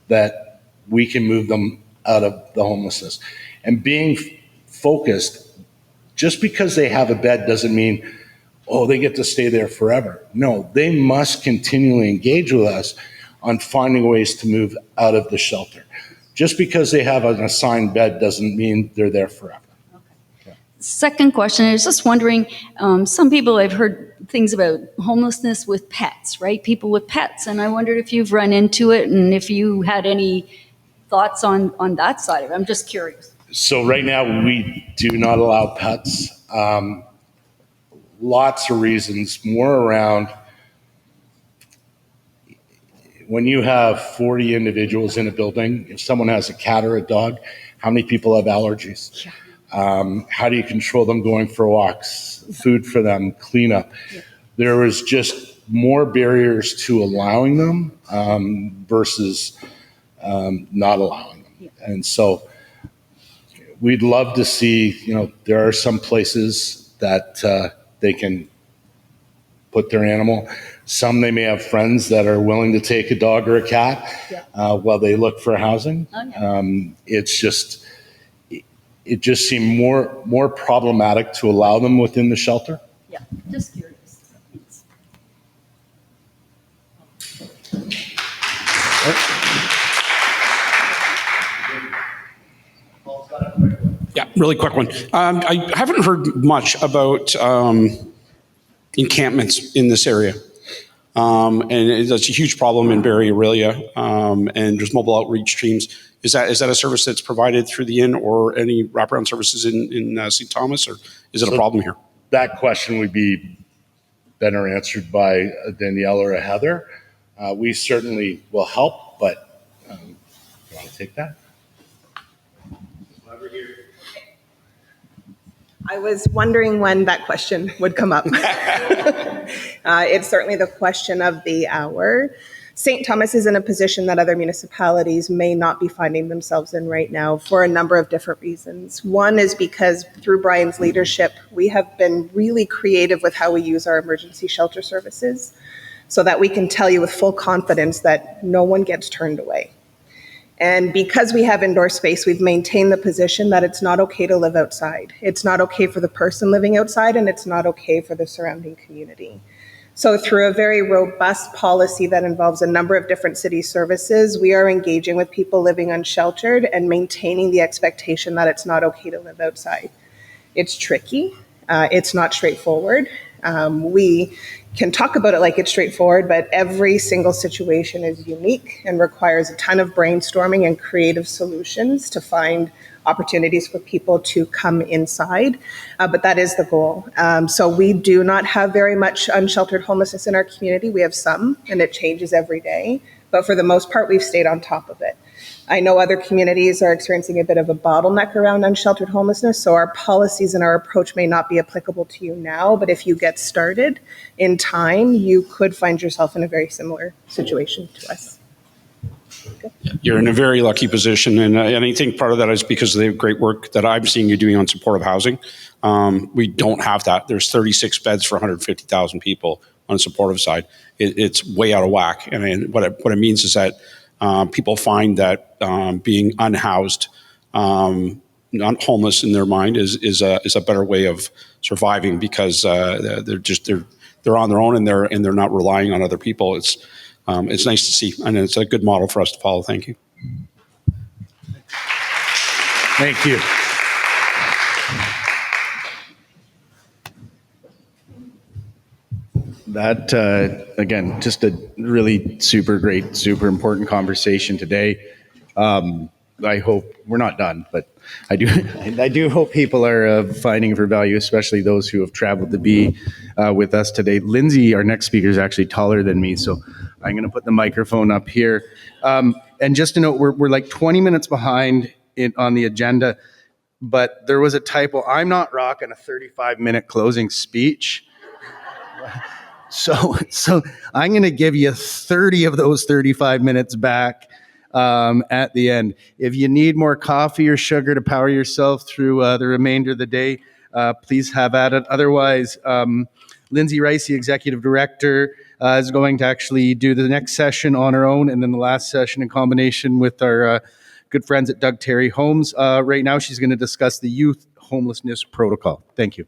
that we can move them out of the homelessness. And being focused, just because they have a bed doesn't mean, they get to stay there forever. No, they must continually engage with us on finding ways to move out of the shelter. Just because they have an assigned bed doesn't mean they're there forever. Second question, I was just wondering, some people, I've heard things about homelessness with pets, right? People with pets. And I wondered if you've run into it and if you had any thoughts on that side of it. I'm just curious. So right now we do not allow pets. Lots of reasons, more around when you have 40 individuals in a building, if someone has a cat or a dog, how many people have allergies? Yeah. How do you control them going for walks, food for them, cleanup? Yeah. There was just more barriers to allowing them versus not allowing them. Yeah. And so we'd love to see, there are some places that they can put their animal. Some, they may have friends that are willing to take a dog or a cat while they look for housing. It just seemed more problematic to allow them within the shelter. Yeah, just curious. Yeah, really quick one. I haven't heard much about encampments in this area. And that's a huge problem in Barrie area. And there's mobile outreach teams. Is that a service that's provided through the inn or any wraparound services in St. Thomas, or is it a problem here? That question would be better answered by Danielle or a Heather. We certainly will help, but you want to take that? I was wondering when that question would come up. It's certainly the question of the hour. St. Thomas is in a position that other municipalities may not be finding themselves in right now for a number of different reasons. One is because through Brian's leadership, we have been really creative with how we use our emergency shelter services so that we can tell you with full confidence that no one gets turned away. And because we have indoor space, we've maintained the position that it's not okay to live outside. It's not okay for the person living outside, and it's not okay for the surrounding community. So through a very robust policy that involves a number of different city services, we are engaging with people living unsheltered and maintaining the expectation that it's not okay to live outside. It's tricky. It's not straightforward. We can talk about it like it's straightforward, but every single situation is unique and requires a ton of brainstorming and creative solutions to find opportunities for people to come inside. But that is the goal. So we do not have very much unsheltered homelessness in our community. We have some, and it changes every day. But for the most part, we've stayed on top of it. I know other communities are experiencing a bit of a bottleneck around unsheltered homelessness, so our policies and our approach may not be applicable to you now, but if you get started in time, you could find yourself in a very similar situation to us. You're in a very lucky position, and I think part of that is because of the great work that I'm seeing you doing on supportive housing. We don't have that. There's 36 beds for 150,000 people on the supportive side. It's way out of whack, and what it means is that people find that being unhoused, not homeless in their mind, is a better way of surviving because they're on their own and they're not relying on other people. It's nice to see, and it's a good model for us to follow. Thank you. Thank you. That, again, just a really super great, super important conversation today. I hope we're not done, but I do hope people are finding for value, especially those who have traveled to be with us today. Lindsay, our next speaker, is actually taller than me, so I'm going to put the microphone up here. And just to note, we're like 20 minutes behind on the agenda, but there was a typo. I'm not rocking a 35-minute closing speech. So I'm going to give you 30 of those 35 minutes back at the end. If you need more coffee or sugar to power yourself through the remainder of the day, please have at it. Otherwise, Lindsay Rice, the executive director, is going to actually do the next session on her own, and then the last session in combination with our good friends at Doug Terry Homes. Right now, she's going to discuss the youth homelessness protocol. Thank you.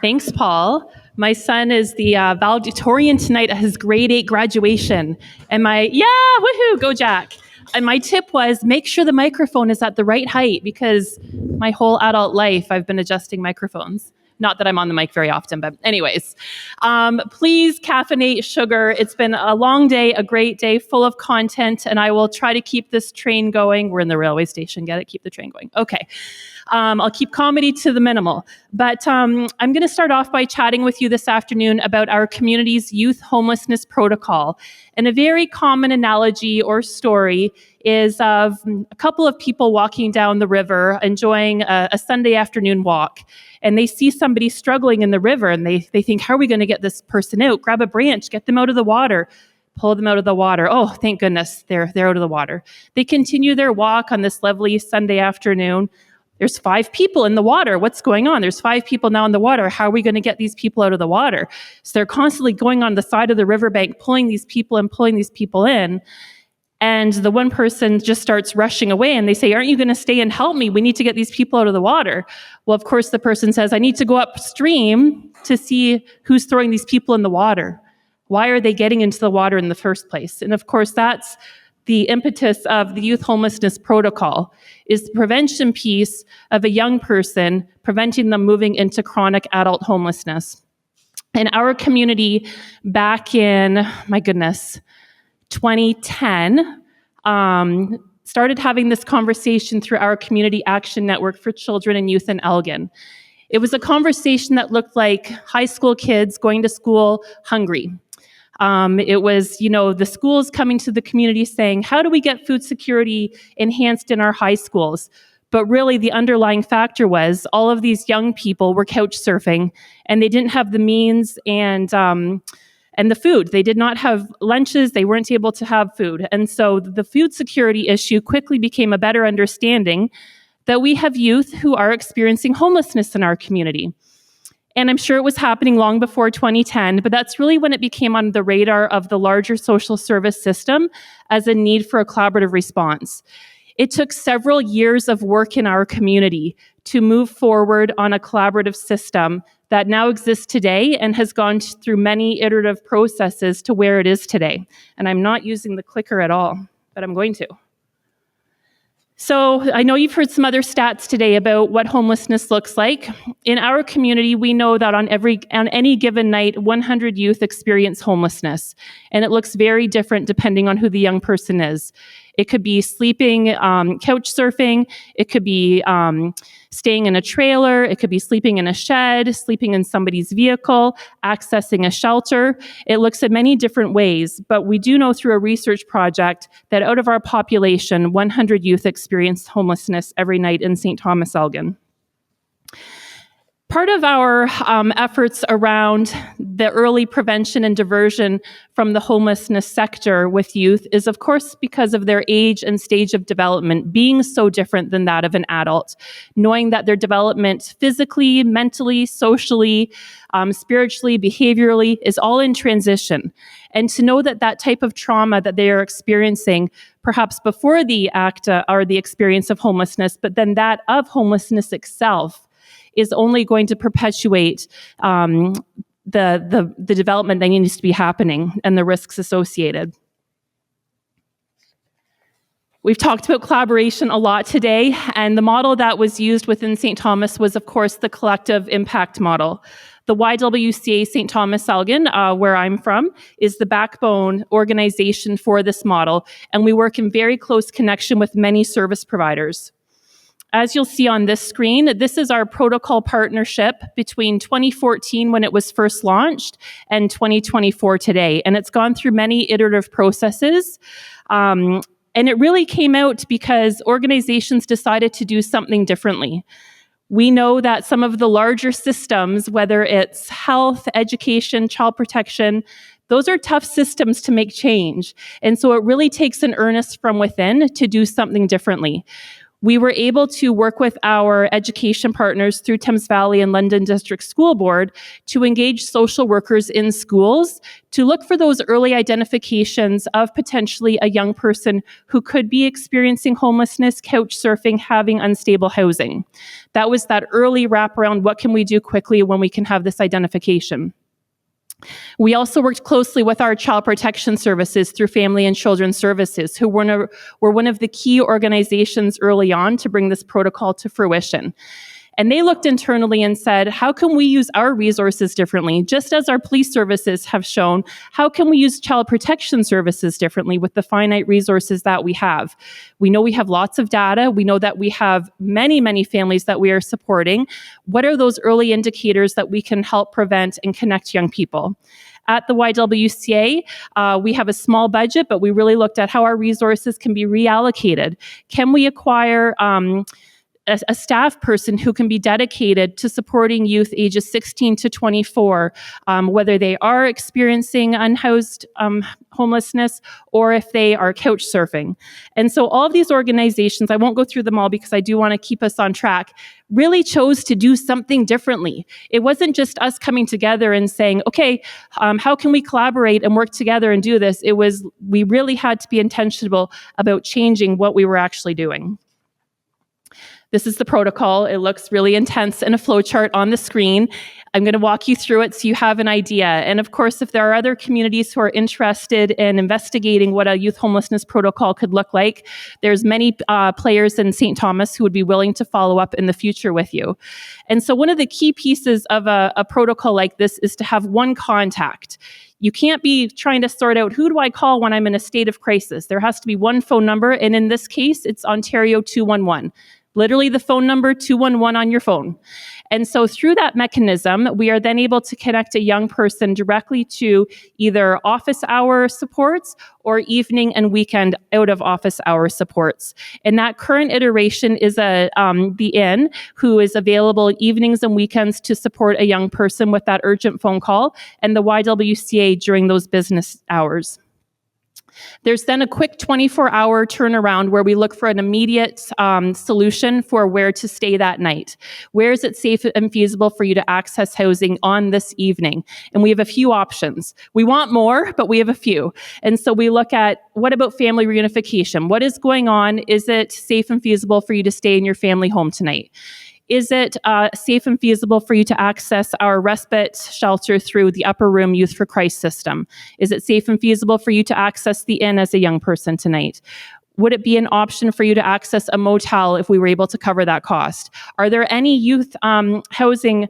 Thanks, Paul. My son is the valedictorian tonight at his grade 8 graduation. And woohoo, go Jack. And my tip was make sure the microphone is at the right height because my whole adult life I've been adjusting microphones. Not that I'm on the mic very often, but anyways. Please caffeinate sugar. It's been a long day, a great day, full of content, and I will try to keep this train going. We're in the railway station. Get it? Keep the train going. Okay. I'll keep comedy to the minimal. But I'm going to start off by chatting with you this afternoon about our community's youth homelessness protocol. And a very common analogy or story is of a couple of people walking down the river, enjoying a Sunday afternoon walk. And they see somebody struggling in the river, and they think, how are we going to get this person out? Grab a branch, get them out of the water. Pull them out of the water. Oh, thank goodness, they're out of the water. They continue their walk on this lovely Sunday afternoon. There's 5 people in the water. What's going on? There's 5 people now in the water. How are we going to get these people out of the water? So they're constantly going on the side of the riverbank, pulling these people in. And the one person just starts rushing away and they say, aren't you going to stay and help me? We need to get these people out of the water. Well, of course, the person says, I need to go upstream to see who's throwing these people in the water. Why are they getting into the water in the first place? And of course, that's the impetus of the youth homelessness protocol, is the prevention piece of a young person, preventing them moving into chronic adult homelessness. In our community back in, 2010, started having this conversation through our Community Action Network for Children and Youth in Elgin. It was a conversation that looked like high school kids going to school hungry. It was, the schools coming to the community saying, how do we get food security enhanced in our high schools? But really the underlying factor was all of these young people were couch surfing and they didn't have the means and the food. They did not have lunches. They weren't able to have food. And so the food security issue quickly became a better understanding that we have youth who are experiencing homelessness in our community. And I'm sure it was happening long before 2010, but that's really when it became on the radar of the larger social service system as a need for a collaborative response. It took several years of work in our community to move forward on a collaborative system that now exists today and has gone through many iterative processes to where it is today. And I'm not using the clicker at all, but I'm going to. So I know you've heard some other stats today about what homelessness looks like. In our community, we know that on any given night, 100 youth experience homelessness. And it looks very different depending on who the young person is. It could be sleeping, couch surfing. It could be staying in a trailer. It could be sleeping in a shed, sleeping in somebody's vehicle, accessing a shelter. It looks at many different ways, but we do know through a research project that out of our population, 100 youth experience homelessness every night in St. Thomas, Elgin. Part of our efforts around the early prevention and diversion from the homelessness sector with youth is, of course, because of their age and stage of development being so different than that of an adult, knowing that their development physically, mentally, socially, spiritually, behaviorally is all in transition. And to know that that type of trauma that they are experiencing, perhaps before the act or the experience of homelessness, but then that of homelessness itself, is only going to perpetuate the development that needs to be happening and the risks associated. We've talked about collaboration a lot today, and the model that was used within St. Thomas was, of course, the collective impact model. The YWCA St. Thomas Elgin, where I'm from, is the backbone organization for this model, and we work in very close connection with many service providers. As you'll see on this screen, this is our protocol partnership between 2014 when it was first launched and 2024 today. And it's gone through many iterative processes. And it really came out because organizations decided to do something differently. We know that some of the larger systems, whether it's health, education, child protection, those are tough systems to make change. And so it really takes an earnest from within to do something differently. We were able to work with our education partners through Thames Valley and London District School Board to engage social workers in schools to look for those early identifications of potentially a young person who could be experiencing homelessness, couch surfing, having unstable housing. That was that early wraparound, what can we do quickly when we can have this identification? We also worked closely with our child protection services through Family and Children's Services, who were one of the key organizations early on to bring this protocol to fruition. And they looked internally and said, how can we use our resources differently? Just as our police services have shown, how can we use child protection services differently with the finite resources that we have? We know we have lots of data. We know that we have many, many families that we are supporting. What are those early indicators that we can help prevent and connect young people? At the YWCA, we have a small budget, but we really looked at how our resources can be reallocated. Can we acquire a staff person who can be dedicated to supporting youth ages 16 to 24, whether they are experiencing unhoused homelessness or if they are couch surfing. And so all of these organizations, I won't go through them all because I do want to keep us on track, really chose to do something differently. It wasn't just us coming together and saying, okay, how can we collaborate and work together and do this? It was, we really had to be intentional about changing what we were actually doing. This is the protocol. It looks really intense in a flowchart on the screen. I'm going to walk you through it so you have an idea. And of course, if there are other communities who are interested in investigating what a youth homelessness protocol could look like, there's many players in St. Thomas who would be willing to follow up in the future with you. And so one of the key pieces of a protocol like this is to have one contact. You can't be trying to sort out, who do I call when I'm in a state of crisis? There has to be one phone number, and in this case, it's Ontario 211. Literally the phone number 211 on your phone. And so through that mechanism, we are then able to connect a young person directly to either office hour supports or evening and weekend out of office hour supports. And that current iteration is the Inn, who is available evenings and weekends to support a young person with that urgent phone call, and the YWCA during those business hours. There's then a quick 24-hour turnaround where we look for an immediate solution for where to stay that night. Where is it safe and feasible for you to access housing on this evening? And we have a few options. We want more, but we have a few. And so we look at, what about family reunification? What is going on? Is it safe and feasible for you to stay in your family home tonight? Is it safe and feasible for you to access our respite shelter through the Upper Room Youth for Christ system? Is it safe and feasible for you to access the Inn as a young person tonight? Would it be an option for you to access a motel if we were able to cover that cost? Are there any youth housing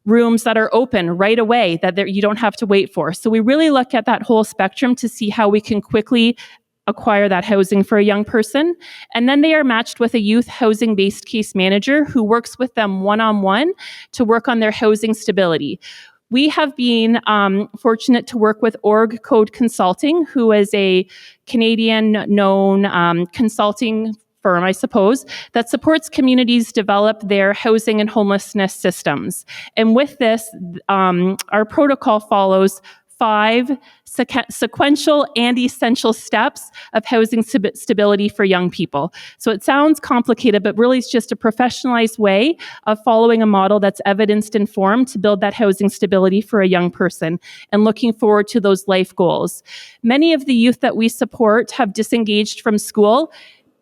rooms that are open right away that you don't have to wait for? So we really look at that whole spectrum to see how we can quickly acquire that housing for a young person. And then they are matched with a youth housing-based case manager who works with them one-on-one to work on their housing stability. We have been fortunate to work with Org Code Consulting, who is a Canadian-known consulting firm, I suppose, that supports communities develop their housing and homelessness systems. And with this, our protocol follows 5 sequential and essential steps of housing stability for young people. So it sounds complicated, but really it's just a professionalized way of following a model that's evidence-informed to build that housing stability for a young person and looking forward to those life goals. Many of the youth that we support have disengaged from school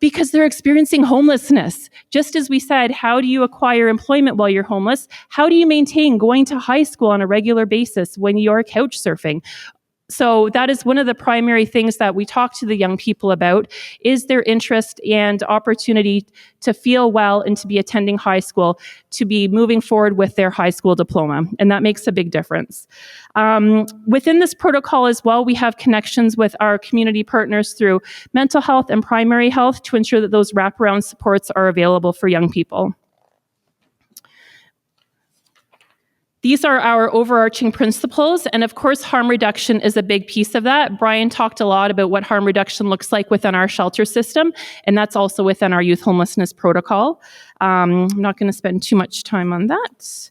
because they're experiencing homelessness. Just as we said, how do you acquire employment while you're homeless? How do you maintain going to high school on a regular basis when you're couch surfing? So that is one of the primary things that we talk to the young people about, is their interest and opportunity to feel well and to be attending high school, to be moving forward with their high school diploma. And that makes a big difference. Within this protocol as well, we have connections with our community partners through mental health and primary health to ensure that those wraparound supports are available for young people. These are our overarching principles, and of course, harm reduction is a big piece of that. Brian talked a lot about what harm reduction looks like within our shelter system, and that's also within our youth homelessness protocol. I'm not going to spend too much time on that.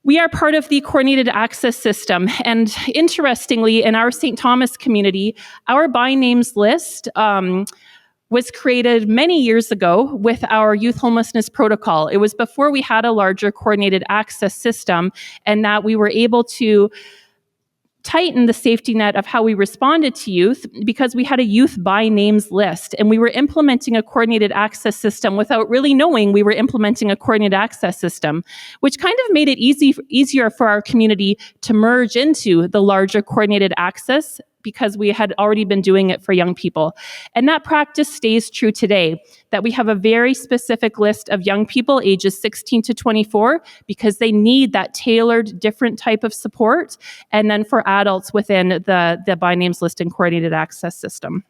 We are part of the coordinated access system, and interestingly, in our St. Thomas community, our by names list was created many years ago with our youth homelessness protocol. It was before we had a larger coordinated access system, and that we were able to tighten the safety net of how we responded to youth because we had a youth by names list, and we were implementing a coordinated access system without really knowing we were implementing a coordinated access system, which kind of made it easier for our community to merge into the larger coordinated access because we had already been doing it for young people. And that practice stays true today, that we have a very specific list of young people ages 16 to 24 because they need that tailored, different type of support, and then for adults within the by names list and coordinated access system.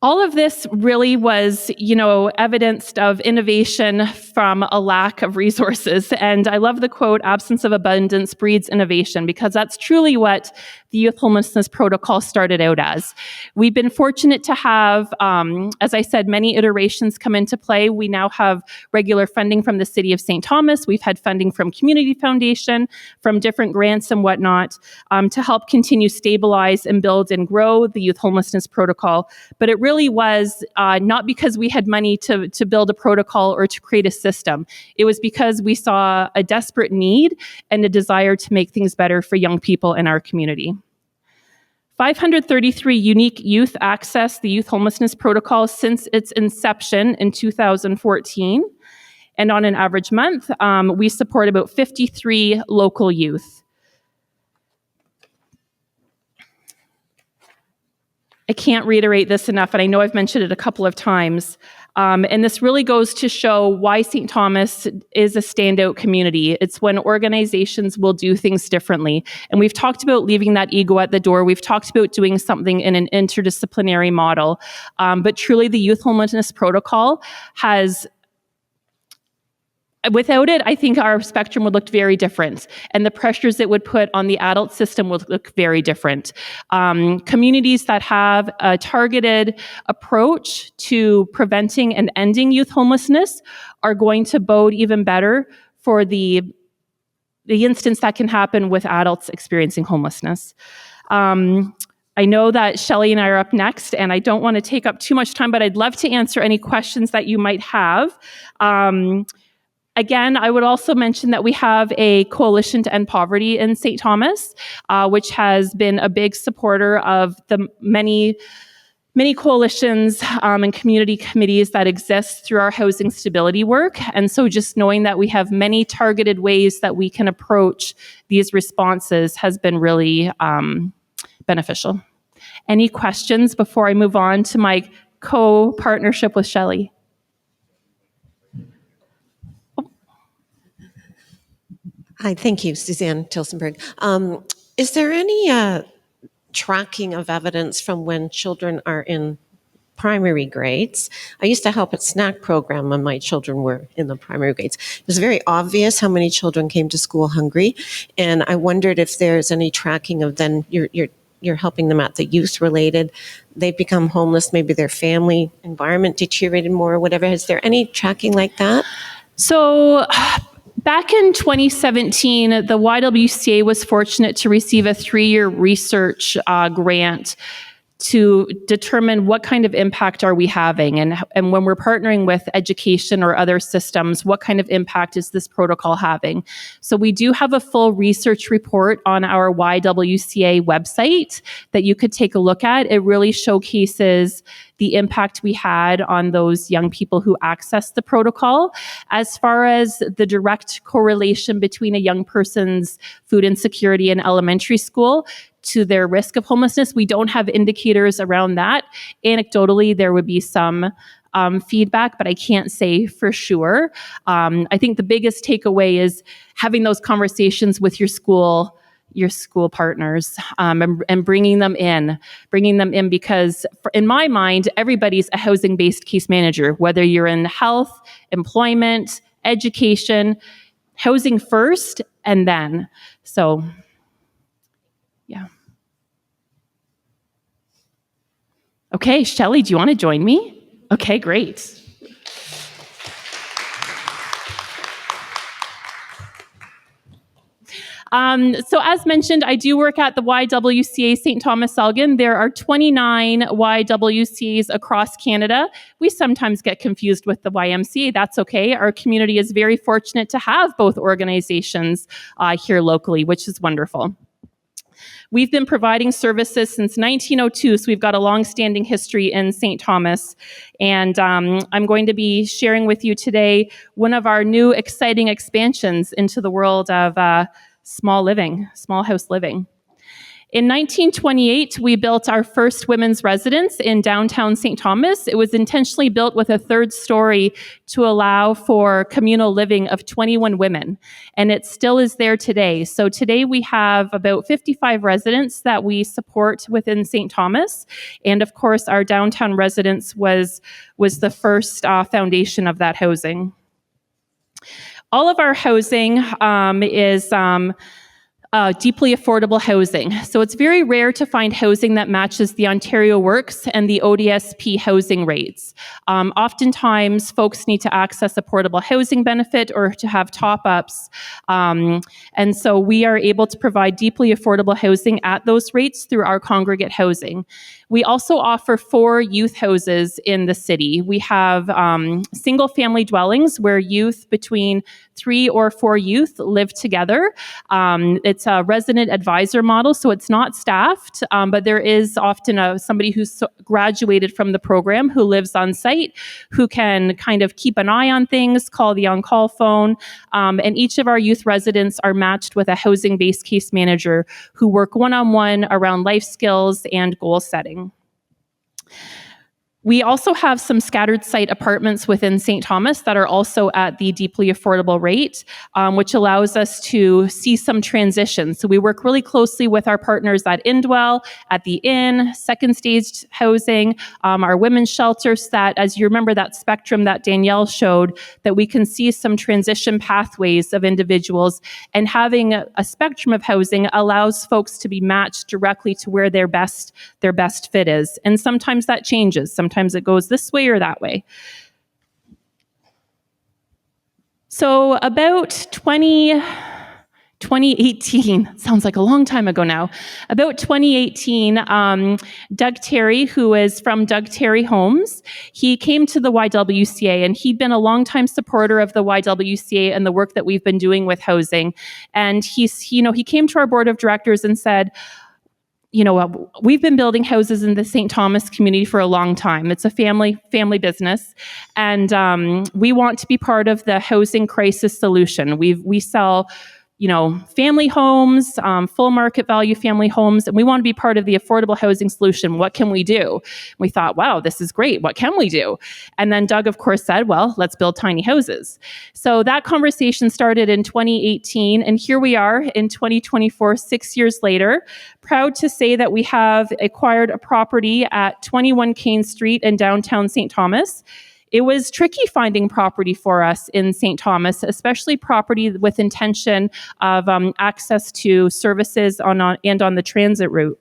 All of this really was, evidenced of innovation from a lack of resources. And I love the quote, "Absence of abundance breeds innovation," because that's truly what the Youth Homelessness Protocol started out as. We've been fortunate to have, as I said, many iterations come into play. We now have regular funding from the City of St. Thomas. We've had funding from Community Foundation, from different grants and whatnot, to help continue stabilize and build and grow the Youth Homelessness Protocol. But it really was not because we had money to build a protocol or to create a system. It was because we saw a desperate need and a desire to make things better for young people in our community. 533 unique youth access the Youth Homelessness Protocol since its inception in 2014. And on an average month, we support about 53 local youth. I can't reiterate this enough, and I know I've mentioned it a couple of times. And this really goes to show why St. Thomas is a standout community. It's when organizations will do things differently. And we've talked about leaving that ego at the door. We've talked about doing something in an interdisciplinary model. But truly, the Youth Homelessness Protocol has... Without it, I think our spectrum would look very different, and the pressures it would put on the adult system would look very different. Communities that have a targeted approach to preventing and ending youth homelessness are going to bode even better for the instance that can happen with adults experiencing homelessness. I know that Shelley and I are up next, and I don't want to take up too much time, but I'd love to answer any questions that you might have. Again, I would also mention that we have a coalition to end poverty in St. Thomas, which has been a big supporter of the many coalitions and community committees that exist through our housing stability work. And so just knowing that we have many targeted ways that we can approach these responses has been really beneficial. Any questions before I move on to my co-partnership with Shelley? Hi, thank you, Suzanne Tilsonberg. Is there any tracking of evidence from when children are in primary grades? I used to help at snack program when my children were in the primary grades. It was very obvious how many children came to school hungry, and I wondered if there's any tracking of then you're helping them at the youth related. They've become homeless, maybe their family environment deteriorated more or whatever. Is there any tracking like that? So back in 2017, the YWCA was fortunate to receive a 3-year research grant to determine what kind of impact are we having, and when we're partnering with education or other systems, what kind of impact is this protocol having? So we do have a full research report on our YWCA website that you could take a look at. It really showcases the impact we had on those young people who access the protocol. As far as the direct correlation between a young person's food insecurity in elementary school to their risk of homelessness, we don't have indicators around that. Anecdotally, there would be some feedback, but I can't say for sure. I think the biggest takeaway is having those conversations with your school partners, and bringing them in because in my mind, everybody's a housing-based case manager, whether you're in health, employment, education, housing first, and then. So, yeah. Okay, Shelley, do you want to join me? Okay, great. So as mentioned, I do work at the YWCA St. Thomas Elgin. There are 29 YWCAs across Canada. We sometimes get confused with the YMCA. That's okay. Our community is very fortunate to have both organizations here locally, which is wonderful. We've been providing services since 1902, so we've got a long-standing history in St. Thomas. And I'm going to be sharing with you today one of our new exciting expansions into the world of small house living. In 1928, we built our first women's residence in downtown St. Thomas. It was intentionally built with a third story to allow for communal living of 21 women, and it still is there today. So today we have about 55 residents that we support within St. Thomas, and of course our downtown residence was the first foundation of that housing. All of our housing is deeply affordable housing. So it's very rare to find housing that matches the Ontario Works and the ODSP housing rates. Oftentimes, folks need to access a portable housing benefit or to have top-ups. And so we are able to provide deeply affordable housing at those rates through our congregate housing. We also offer 4 youth houses in the city. We have single-family dwellings where youth between 3 or 4 youth live together. It's a resident advisor model, so it's not staffed, but there is often somebody who's graduated from the program who lives on site, who can kind of keep an eye on things, call the on-call phone, and each of our youth residents are matched with a housing-based case manager who work one-on-one around life skills and goal setting. We also have some scattered site apartments within St. Thomas that are also at the deeply affordable rate, which allows us to see some transition. So we work really closely with our partners at Indwell, at the Inn, Second Stage Housing, our women's shelters, that, as you remember that spectrum that Danielle showed, that we can see some transition pathways of individuals, and having a spectrum of housing allows folks to be matched directly to where their best fit is. And sometimes that changes. Sometimes it goes this way or that way. So about 2018, sounds like a long time ago now, about 2018, Doug Terry, who is from Doug Terry Homes, he came to the YWCA, and he'd been a longtime supporter of the YWCA and the work that we've been doing with housing. And he came to our board of directors and said, we've been building houses in the St. Thomas community for a long time. It's a family business, and we want to be part of the housing crisis solution. We sell, family homes, full market value family homes, and we want to be part of the affordable housing solution. What can we do? We thought, wow, this is great. What can we do? And then Doug, of course, said, well, let's build tiny houses. So that conversation started in 2018, and here we are in 2024, 6 years later, proud to say that we have acquired a property at 21 Kane Street in downtown St. Thomas. It was tricky finding property for us in St. Thomas, especially property with intention of access to services on the transit route.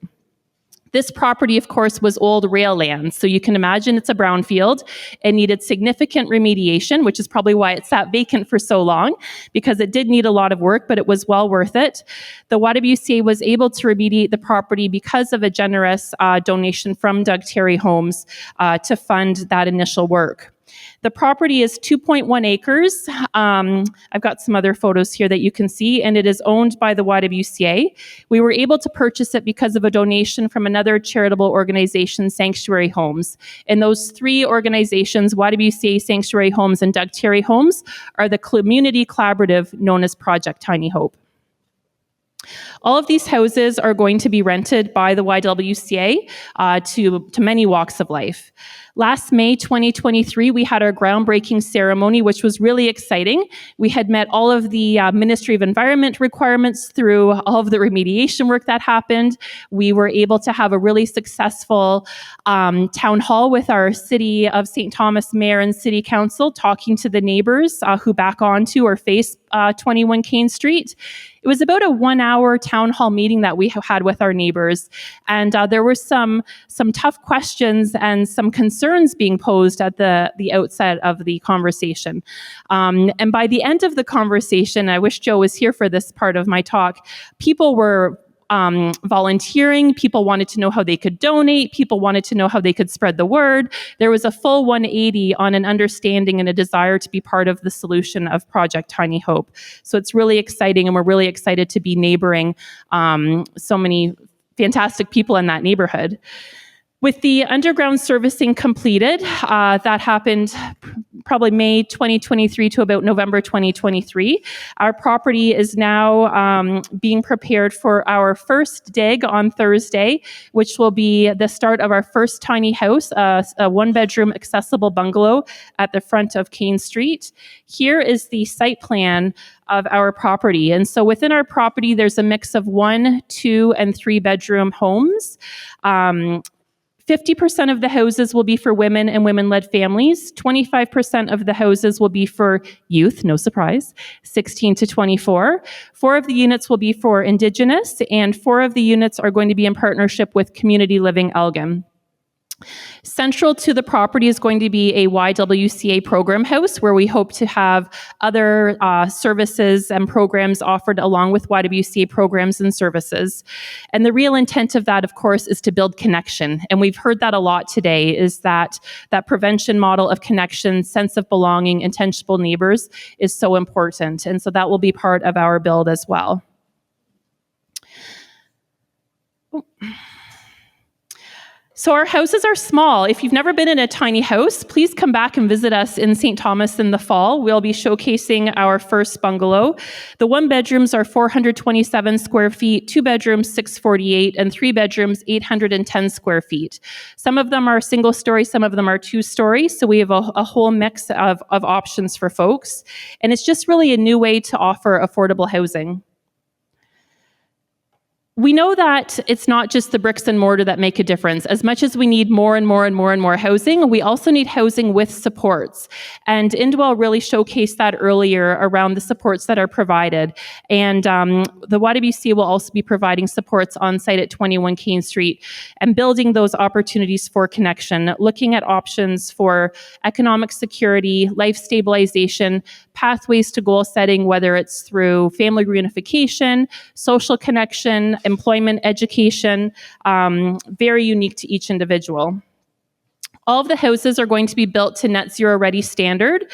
This property, of course, was old rail land, so you can imagine it's a brownfield. It needed significant remediation, which is probably why it sat vacant for so long, because it did need a lot of work, but it was well worth it. The YWCA was able to remediate the property because of a generous donation from Doug Terry Homes to fund that initial work. The property is 2.1 acres. I've got some other photos here that you can see, and it is owned by the YWCA. We were able to purchase it because of a donation from another charitable organization, Sanctuary Homes. And those 3 organizations, YWCA, Sanctuary Homes, and Doug Terry Homes, are the community collaborative known as Project Tiny Hope. All of these houses are going to be rented by the YWCA to many walks of life. Last May 2023, we had our groundbreaking ceremony, which was really exciting. We had met all of the Ministry of Environment requirements through all of the remediation work that happened. We were able to have a really successful town hall with our City of St. Thomas Mayor and City Council, talking to the neighbors who back onto or face 21 Kane Street. It was about a 1-hour town hall meeting that we had with our neighbors, and there were some tough questions and some concerns being posed at the outset of the conversation. And by the end of the conversation, I wish Joe was here for this part of my talk, people were volunteering, people wanted to know how they could donate, people wanted to know how they could spread the word. There was a full 180 on an understanding and a desire to be part of the solution of Project Tiny Hope. So it's really exciting, and we're really excited to be neighboring so many fantastic people in that neighborhood. With the underground servicing completed, that happened probably May 2023 to about November 2023. Our property is now being prepared for our first dig on Thursday, which will be the start of our first tiny house, a one-bedroom accessible bungalow at the front of Kane Street. Here is the site plan of our property. And so within our property, there's a mix of 1, 2, and 3-bedroom homes. 50% of the houses will be for women and women-led families. 25% of the houses will be for youth, no surprise, 16 to 24. 4 of the units will be for Indigenous, and 4 of the units are going to be in partnership with Community Living Elgin. Central to the property is going to be a YWCA program house where we hope to have other services and programs offered along with YWCA programs and services. And the real intent of that, of course, is to build connection. And we've heard that a lot today, is that prevention model of connection, sense of belonging, intentional neighbors is so important. And so that will be part of our build as well. So our houses are small. If you've never been in a tiny house, please come back and visit us in St. Thomas in the fall. We'll be showcasing our first bungalow. The 1 bedrooms are 427 square feet, 2 bedrooms 648, and 3 bedrooms 810 square feet. Some of them are single story, some of them are 2-story. So we have a whole mix of options for folks. And it's just really a new way to offer affordable housing. We know that it's not just the bricks and mortar that make a difference. As much as we need more and more and more and more housing, we also need housing with supports. And Indwell really showcased that earlier around the supports that are provided. And the YWCA will also be providing supports on site at 21 Kane Street and building those opportunities for connection, looking at options for economic security, life stabilization, pathways to goal setting, whether it's through family reunification, social connection, employment, education, very unique to each individual. All of the houses are going to be built to net zero ready standard.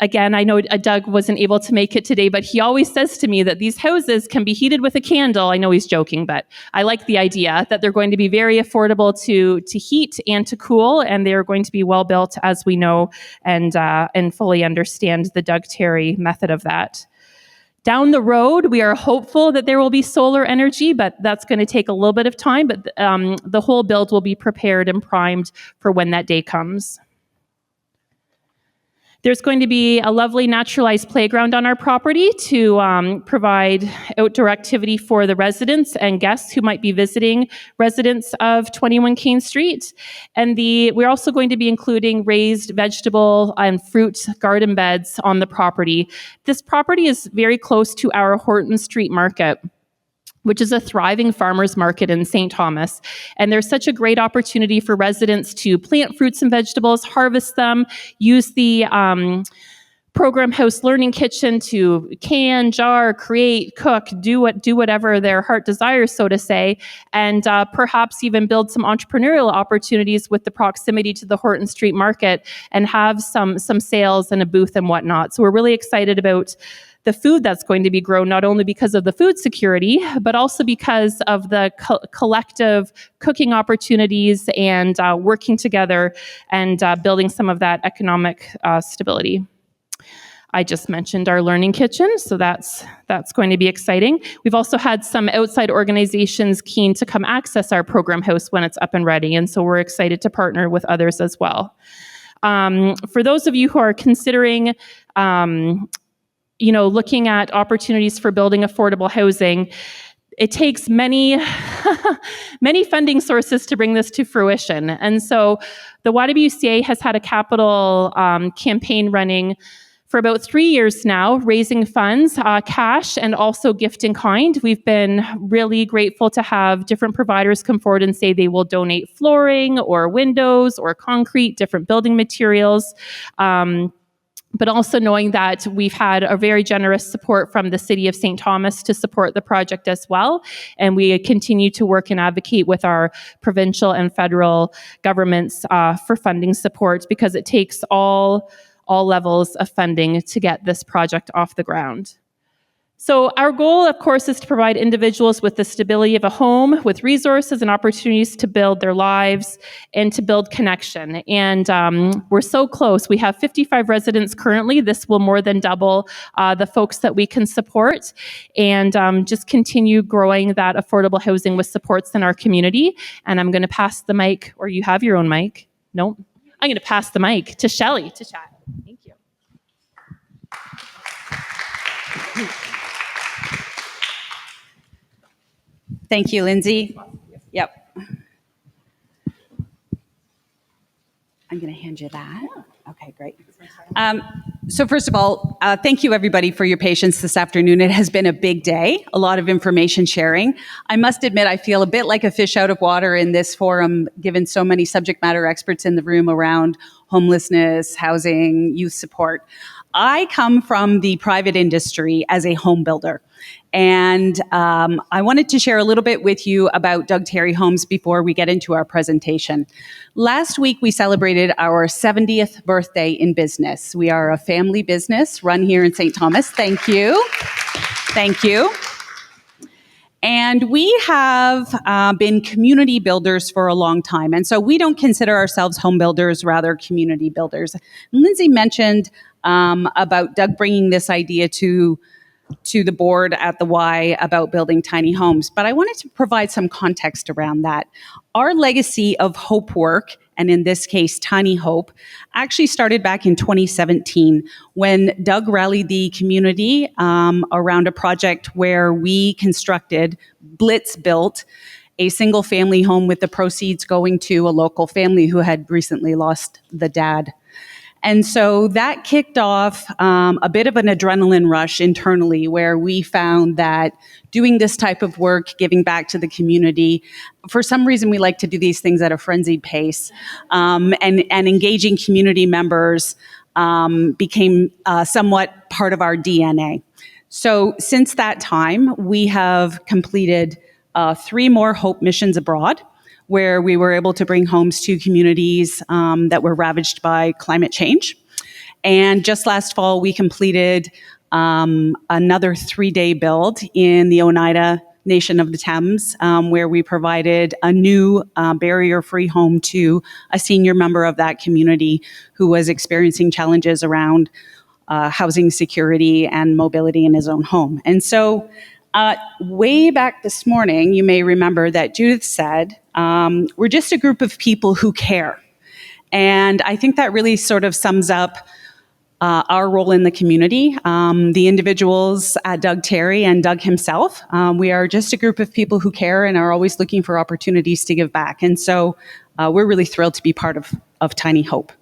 Again, I know Doug wasn't able to make it today, but he always says to me that these houses can be heated with a candle. I know he's joking, but I like the idea that they're going to be very affordable to heat and to cool, and they're going to be well built, as we know, and fully understand the Doug Terry method of that. Down the road, we are hopeful that there will be solar energy, but that's going to take a little bit of time. But the whole build will be prepared and primed for when that day comes. There's going to be a lovely naturalized playground on our property to provide outdoor activity for the residents and guests who might be visiting residents of 21 Kane Street. And we're also going to be including raised vegetable and fruit garden beds on the property. This property is very close to our Horton Street Market, which is a thriving farmers market in St. Thomas. And there's such a great opportunity for residents to plant fruits and vegetables, harvest them, use the program house learning kitchen to can, jar, create, cook, do whatever their heart desires, so to say, and perhaps even build some entrepreneurial opportunities with the proximity to the Horton Street Market and have some sales and a booth and whatnot. So we're really excited about the food that's going to be grown, not only because of the food security, but also because of the collective cooking opportunities and working together and building some of that economic stability. I just mentioned our learning kitchen, so that's going to be exciting. We've also had some outside organizations keen to come access our program house when it's up and ready, and so we're excited to partner with others as well. For those of you who are considering looking at opportunities for building affordable housing, it takes many, many funding sources to bring this to fruition. And so the YWCA has had a capital campaign running for about 3 years now, raising funds, cash, and also gift in kind. We've been really grateful to have different providers come forward and say they will donate flooring or windows or concrete, different building materials. But also knowing that we've had a very generous support from the City of St. Thomas to support the project as well. And we continue to work and advocate with our provincial and federal governments for funding support, because it takes all levels of funding to get this project off the ground. So our goal, of course, is to provide individuals with the stability of a home, with resources and opportunities to build their lives and to build connection. And we're so close. We have 55 residents currently. This will more than double the folks that we can support, and just continue growing that affordable housing with supports in our community. And I'm going to pass the mic, or you have your own mic. No, I'm going to pass the mic to Shelley to chat. Thank you. Thank you, Lindsay. Yep. I'm going to hand you that. Okay, great. So first of all, thank you everybody for your patience this afternoon. It has been a big day, a lot of information sharing. I must admit, I feel a bit like a fish out of water in this forum, given so many subject matter experts in the room around homelessness, housing, youth support. I come from the private industry as a home builder. And I wanted to share a little bit with you about Doug Terry Homes before we get into our presentation. Last week, we celebrated our 70th birthday in business. We are a family business run here in St. Thomas. Thank you. Thank you. And we have been community builders for a long time. And so we don't consider ourselves home builders, rather community builders. Lindsay mentioned about Doug bringing this idea to the board at the Y about building tiny homes. But I wanted to provide some context around that. Our legacy of hope work, and in this case, Tiny Hope, actually started back in 2017 when Doug rallied the community around a project where we constructed, Blitz built, a single family home with the proceeds going to a local family who had recently lost the dad. And so that kicked off a bit of an adrenaline rush internally, where we found that doing this type of work, giving back to the community, for some reason we like to do these things at a frenzied pace, and engaging community members became somewhat part of our DNA. So since that time, we have completed 3 more Hope missions abroad, where we were able to bring homes to communities that were ravaged by climate change. And just last fall, we completed another 3-day build in the Oneida Nation of the Thames, where we provided a new barrier-free home to a senior member of that community who was experiencing challenges around housing security and mobility in his own home. And so way back this morning, you may remember that Judith said, we're just a group of people who care. And I think that really sort of sums up our role in the community. The individuals at Doug Terry and Doug himself, we are just a group of people who care and are always looking for opportunities to give back. And so we're really thrilled to be part of Tiny Hope.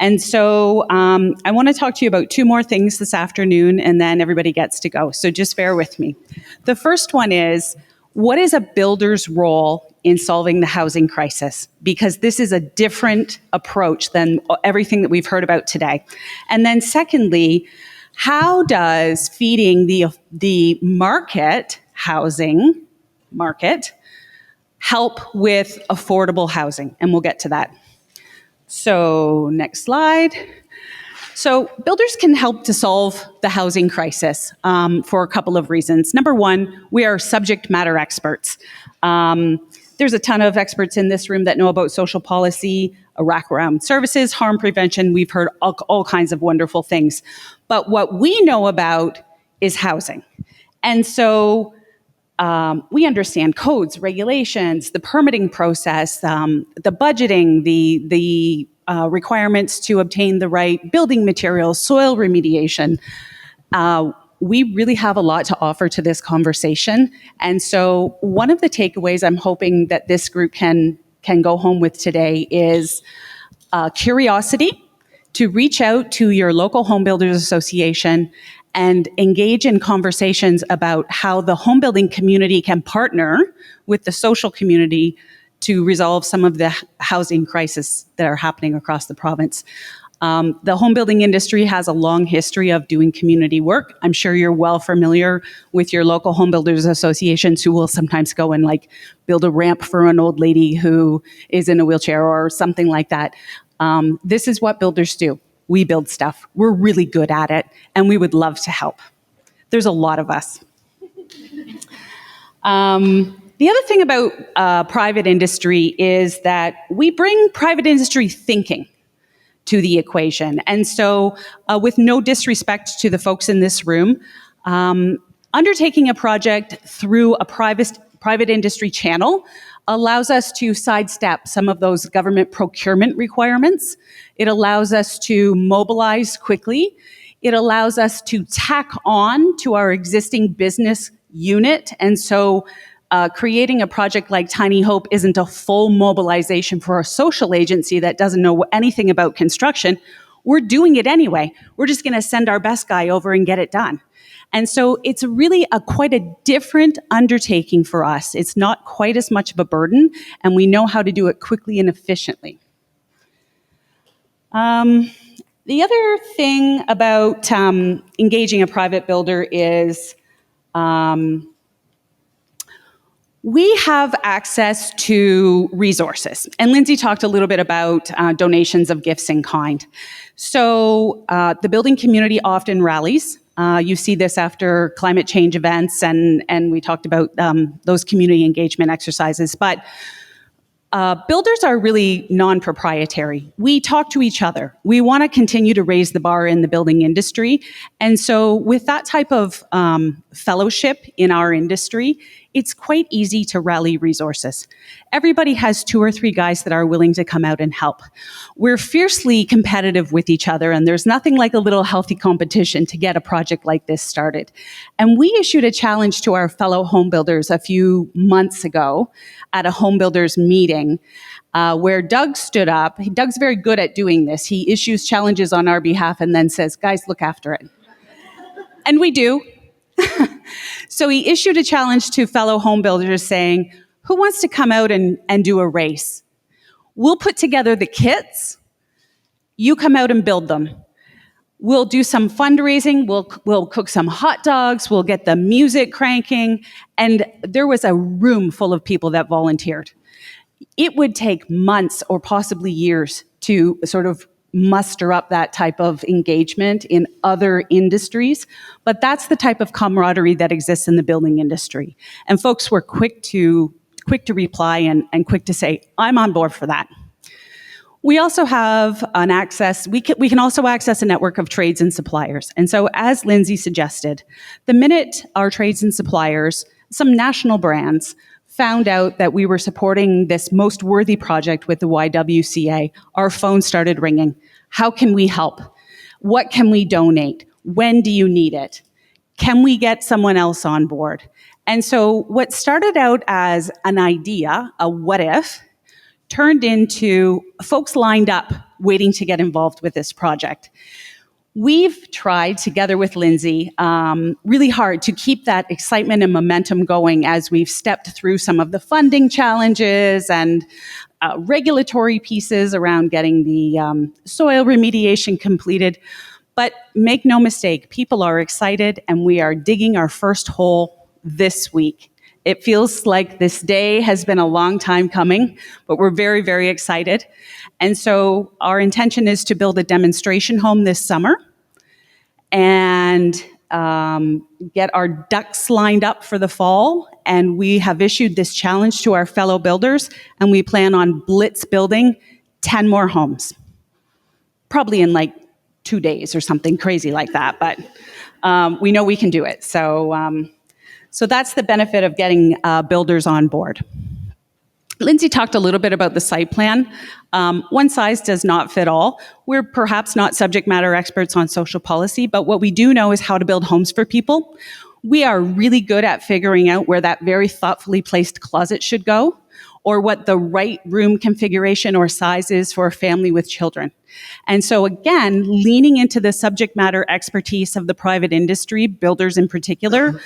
And so I want to talk to you about 2 more things this afternoon, and then everybody gets to go. So just bear with me. The first one is, what is a builder's role in solving the housing crisis? Because this is a different approach than everything that we've heard about today. And then secondly, how does feeding the housing market help with affordable housing? And we'll get to that. So next slide. So builders can help to solve the housing crisis for a couple of reasons. Number one, we are subject matter experts. There's a ton of experts in this room that know about social policy, wraparound services, harm prevention. We've heard all kinds of wonderful things. But what we know about is housing. And so we understand codes, regulations, the permitting process, the budgeting, the requirements to obtain the right building materials, soil remediation. We really have a lot to offer to this conversation. And so one of the takeaways I'm hoping that this group can go home with today is curiosity to reach out to your local home builders association and engage in conversations about how the home building community can partner with the social community to resolve some of the housing crises that are happening across the province. The home building industry has a long history of doing community work. I'm sure you're well familiar with your local home builders associations who will sometimes go and build a ramp for an old lady who is in a wheelchair or something like that. This is what builders do. We build stuff. We're really good at it, and we would love to help. There's a lot of us. The other thing about private industry is that we bring private industry thinking to the equation. And so, with no disrespect to the folks in this room, undertaking a project through a private industry channel allows us to sidestep some of those government procurement requirements. It allows us to mobilize quickly. It allows us to tack on to our existing business unit. And so creating a project like Tiny Hope isn't a full mobilization for a social agency that doesn't know anything about construction. We're doing it anyway. We're just going to send our best guy over and get it done. And so it's really quite a different undertaking for us. It's not quite as much of a burden, and we know how to do it quickly and efficiently. The other thing about engaging a private builder is we have access to resources. And Lindsay talked a little bit about donations of gifts in kind. So the building community often rallies. You see this after climate change events, and we talked about those community engagement exercises. But builders are really non-proprietary. We talk to each other. We want to continue to raise the bar in the building industry. And so with that type of fellowship in our industry, it's quite easy to rally resources. Everybody has 2 or 3 guys that are willing to come out and help. We're fiercely competitive with each other, and there's nothing like a little healthy competition to get a project like this started. And we issued a challenge to our fellow home builders a few months ago at a home builders meeting where Doug stood up. Doug's very good at doing this. He issues challenges on our behalf and then says, guys, look after it. And we do. So he issued a challenge to fellow home builders saying, who wants to come out and do a race? We'll put together the kits. You come out and build them. We'll do some fundraising. We'll cook some hot dogs. We'll get the music cranking. And there was a room full of people that volunteered. It would take months or possibly years to sort of muster up that type of engagement in other industries, but that's the type of camaraderie that exists in the building industry. And folks were quick to reply and quick to say, I'm on board for that. We also have an access, we can also access a network of trades and suppliers. And so as Lindsay suggested, the minute our trades and suppliers, some national brands, found out that we were supporting this most worthy project with the YWCA, our phone started ringing. How can we help? What can we donate? When do you need it? Can we get someone else on board? And so what started out as an idea, a what if, turned into folks lined up waiting to get involved with this project. We've tried, together with Lindsay, really hard to keep that excitement and momentum going as we've stepped through some of the funding challenges and regulatory pieces around getting the soil remediation completed. But make no mistake, people are excited, and we are digging our first hole this week. It feels like this day has been a long time coming, but we're very, very excited. And so our intention is to build a demonstration home this summer and get our ducks lined up for the fall. And we have issued this challenge to our fellow builders, and we plan on blitz building 10 more homes, probably in like 2 days or something crazy like that. But we know we can do it. So that's the benefit of getting builders on board. Lindsay talked a little bit about the site plan. One size does not fit all. We're perhaps not subject matter experts on social policy, but what we do know is how to build homes for people. We are really good at figuring out where that very thoughtfully placed closet should go, or what the right room configuration or size is for a family with children. And so again, leaning into the subject matter expertise of the private industry, builders in particular,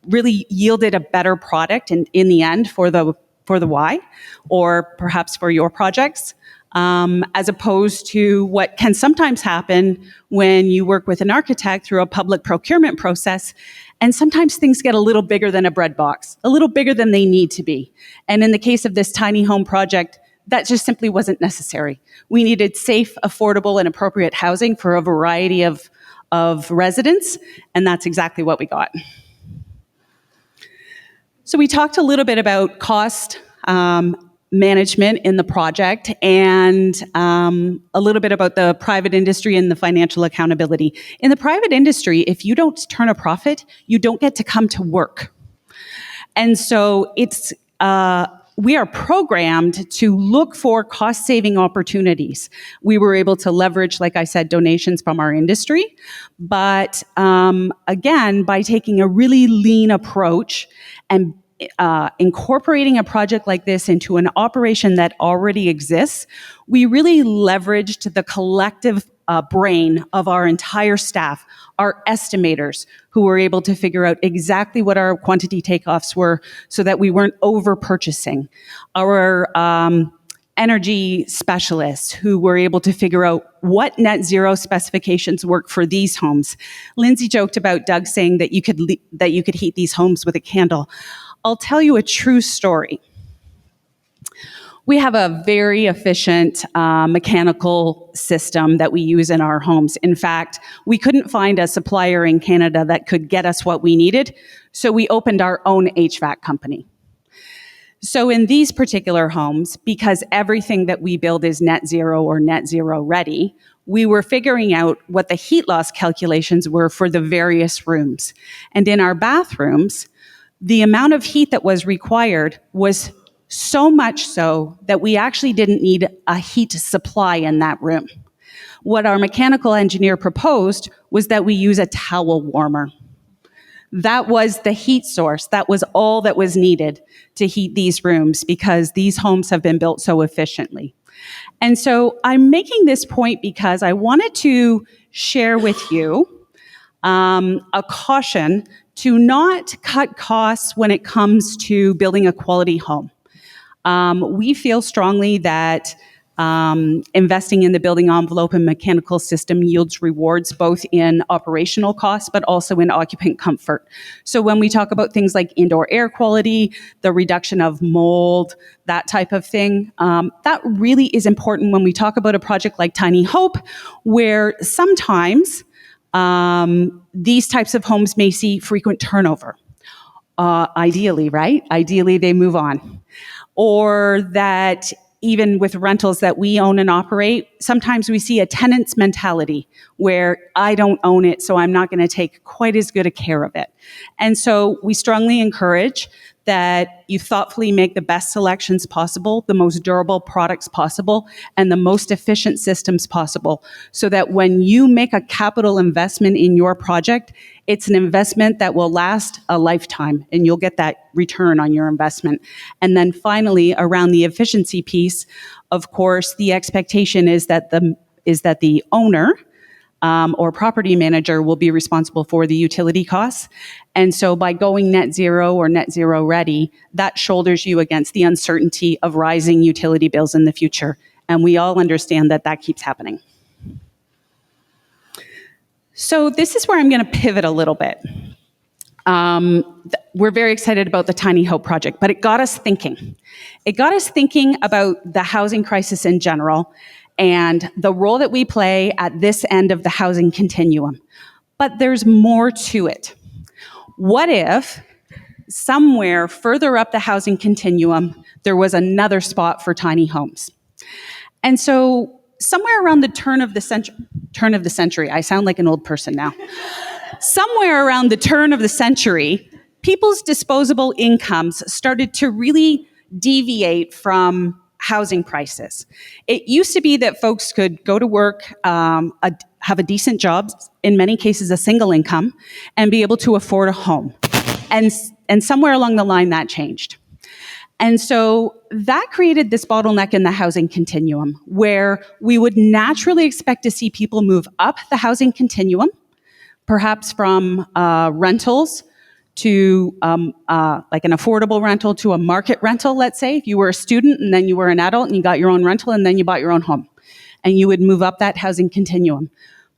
really yielded a better product in the end for the why, or perhaps for your projects, as opposed to what can sometimes happen when you work with an architect through a public procurement process. And sometimes things get a little bigger than a bread box, a little bigger than they need to be. And in the case of this tiny home project, that just simply wasn't necessary. We needed safe, affordable, and appropriate housing for a variety of of residents, and that's exactly what we got. So we talked a little bit about cost management in the project and a little bit about the private industry and the financial accountability. In the private industry, if you don't turn a profit, you don't get to come to work. And so it's we are programmed to look for cost-saving opportunities. We were able to leverage, like I said, donations from our industry, but again, by taking a really lean approach and incorporating a project like this into an operation that already exists, we really leveraged the collective brain of our entire staff, our estimators, who were able to figure out exactly what our quantity takeoffs were so that we weren't over purchasing. Our energy specialists who were able to figure out what net zero specifications work for these homes. Lindsay joked about Doug saying that you could heat these homes with a candle. I'll tell you a true story. We have a very efficient mechanical system that we use in our homes. In fact, we couldn't find a supplier in Canada that could get us what we needed, so we opened our own HVAC company. So in these particular homes, because everything that we build is net zero or net zero ready, we were figuring out what the heat loss calculations were for the various rooms. And in our bathrooms, the amount of heat that was required was so much so that we actually didn't need a heat supply in that room. What our mechanical engineer proposed was that we use a towel warmer. That was the heat source. That was all that was needed to heat these rooms because these homes have been built so efficiently. And so I'm making this point because I wanted to share with you a caution to not cut costs when it comes to building a quality home. We feel strongly that investing in the building envelope and mechanical system yields rewards both in operational costs, but also in occupant comfort. So when we talk about things like indoor air quality, the reduction of mold, that type of thing, that really is important when we talk about a project like Tiny Hope, where sometimes these types of homes may see frequent turnover. Ideally, right? Ideally, they move on. Or that even with rentals that we own and operate, sometimes we see a tenant's mentality where I don't own it, so I'm not going to take quite as good a care of it. And so we strongly encourage that you thoughtfully make the best selections possible, the most durable products possible, and the most efficient systems possible, so that when you make a capital investment in your project, it's an investment that will last a lifetime, and you'll get that return on your investment. And then finally, around the efficiency piece, of course, the expectation is that the owner or property manager will be responsible for the utility costs. And so by going net zero or net zero ready, that shoulders you against the uncertainty of rising utility bills in the future. And we all understand that that keeps happening. So this is where I'm going to pivot a little bit. We're very excited about the Tiny Hope project, but it got us thinking. It got us thinking about the housing crisis in general and the role that we play at this end of the housing continuum. But there's more to it. What if somewhere further up the housing continuum, there was another spot for tiny homes? And so somewhere around the turn of the century, I sound like an old person now. Somewhere around the turn of the century, people's disposable incomes started to really deviate from housing prices. It used to be that folks could go to work, have a decent job, in many cases a single income, and be able to afford a home. And somewhere along the line that changed. And so that created this bottleneck in the housing continuum where we would naturally expect to see people move up the housing continuum, perhaps from rentals to like an affordable rental to a market rental, let's say. If you were a student and then you were an adult and you got your own rental and then you bought your own home. And you would move up that housing continuum.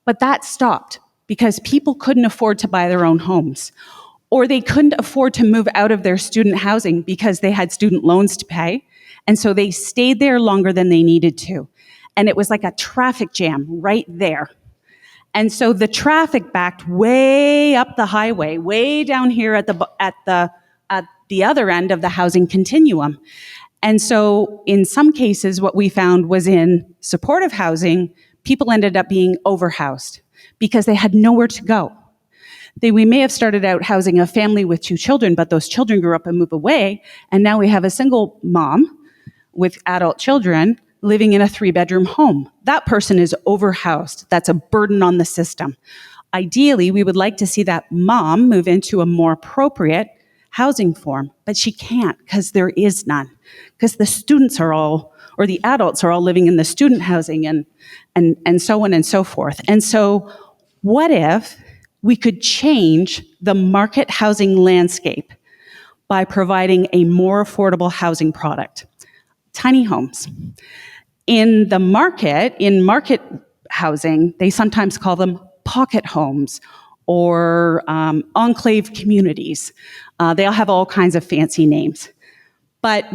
But that stopped because people couldn't afford to buy their own homes. Or they couldn't afford to move out of their student housing because they had student loans to pay. And so they stayed there longer than they needed to. And it was like a traffic jam right there. And so the traffic backed way up the highway, way down here at the other end of the housing continuum. And so in some cases, what we found was in supportive housing, people ended up being overhoused because they had nowhere to go. We may have started out housing a family with 2 children, but those children grew up and moved away. And now we have a single mom with adult children living in a 3-bedroom home. That person is overhoused. That's a burden on the system. Ideally, we would like to see that mom move into a more appropriate housing form, but she can't because there is none. Because the students are all, or the adults are all living in the student housing and so on and so forth. And so what if we could change the market housing landscape by providing a more affordable housing product? Tiny homes. In market housing, they sometimes call them pocket homes or enclave communities. They all have all kinds of fancy names. But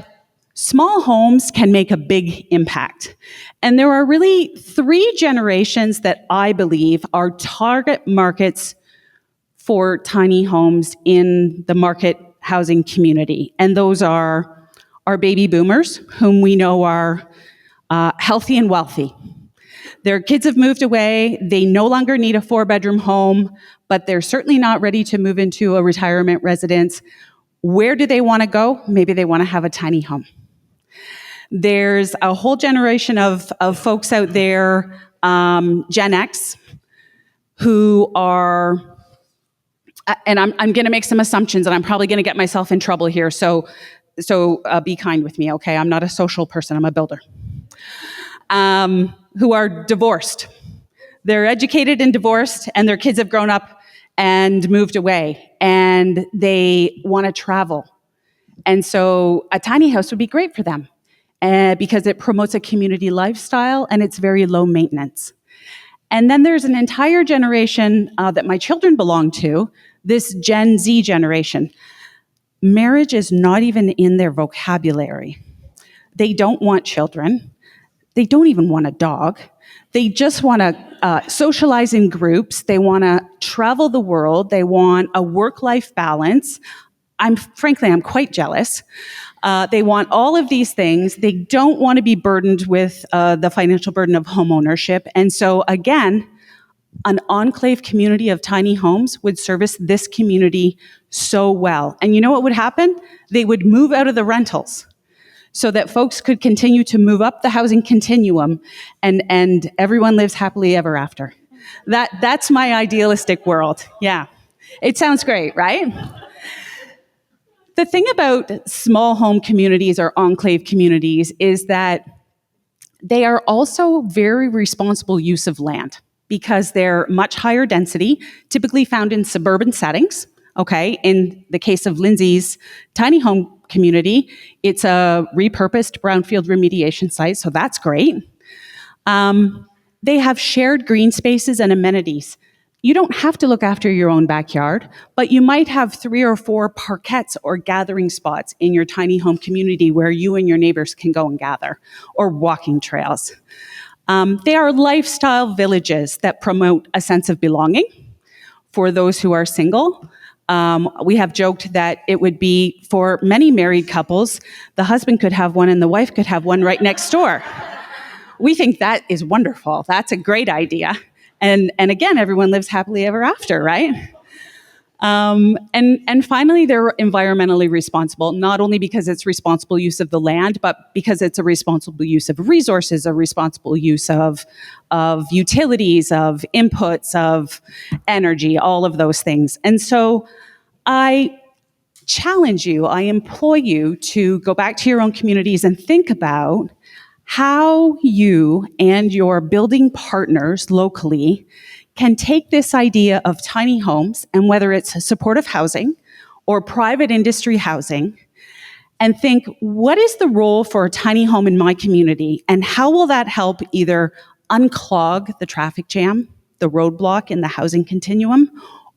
small homes can make a big impact. And there are really 3 generations that I believe are target markets for tiny homes in the market housing community. And those are our baby boomers, whom we know are healthy and wealthy. Their kids have moved away. They no longer need a 4-bedroom home, but they're certainly not ready to move into a retirement residence. Where do they want to go? Maybe they want to have a tiny home. There's a whole generation of folks out there, Gen X, who are, and I'm going to make some assumptions, and I'm probably going to get myself in trouble here, so be kind with me, okay? I'm not a social person, I'm a builder. Who are divorced. They're educated and divorced, and their kids have grown up and moved away, and they want to travel. And so a tiny house would be great for them because it promotes a community lifestyle and it's very low maintenance. And then there's an entire generation that my children belong to, this Gen Z generation. Marriage is not even in their vocabulary. They don't want children. They don't even want a dog. They just want to socialize in groups. They want to travel the world. They want a work-life balance. I'm quite jealous. They want all of these things. They don't want to be burdened with the financial burden of home ownership. And so again, an enclave community of tiny homes would service this community so well. And you know what would happen? They would move out of the rentals, so that folks could continue to move up the housing continuum and everyone lives happily ever after. That's my idealistic world. Yeah. It sounds great, right? The thing about small home communities or enclave communities is that they are also very responsible use of land because they're much higher density, typically found in suburban settings. Okay, in the case of Lindsay's tiny home community, it's a repurposed brownfield remediation site, so that's great. They have shared green spaces and amenities. You don't have to look after your own backyard, but you might have 3 or 4 parkettes or gathering spots in your tiny home community where you and your neighbors can go and gather, or walking trails. They are lifestyle villages that promote a sense of belonging for those who are single. We have joked that it would be for many married couples, the husband could have one and the wife could have one right next door. We think that is wonderful. That's a great idea. And again, everyone lives happily ever after, right? And finally, they're environmentally responsible, not only because it's responsible use of the land, but because it's a responsible use of resources, a responsible use of utilities, of inputs, of energy, all of those things. And so I challenge you, I implore you to go back to your own communities and think about how you and your building partners locally can take this idea of tiny homes, and whether it's supportive housing or private industry housing, and think, what is the role for a tiny home in my community, and how will that help either unclog the traffic jam, the roadblock in the housing continuum,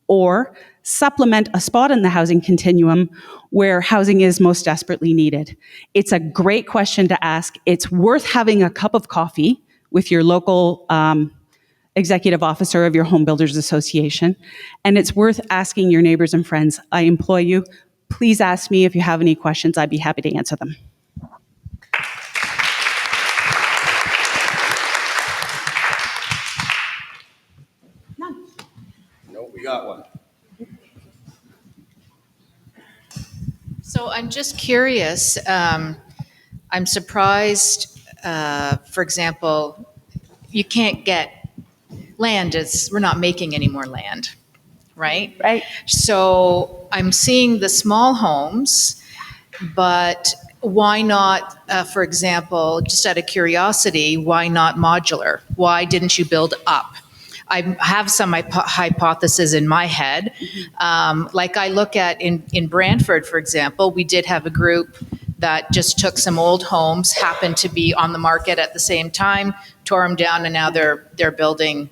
or supplement a spot in the housing continuum where housing is most desperately needed? It's a great question to ask. It's worth having a cup of coffee with your local executive officer of your Home Builders Association, and it's worth asking your neighbors and friends. I implore you, please ask me if you have any questions. I'd be happy to answer them. No, we got one. So I'm just curious. I'm surprised, for example, you can't get land. We're not making any more land, right? Right. So I'm seeing the small homes, but why not, for example, just out of curiosity, why not modular? Why didn't you build up? I have some hypotheses in my head. Like I look at in Brantford, for example, we did have a group that just took some old homes, happened to be on the market at the same time, tore them down, and now they're building,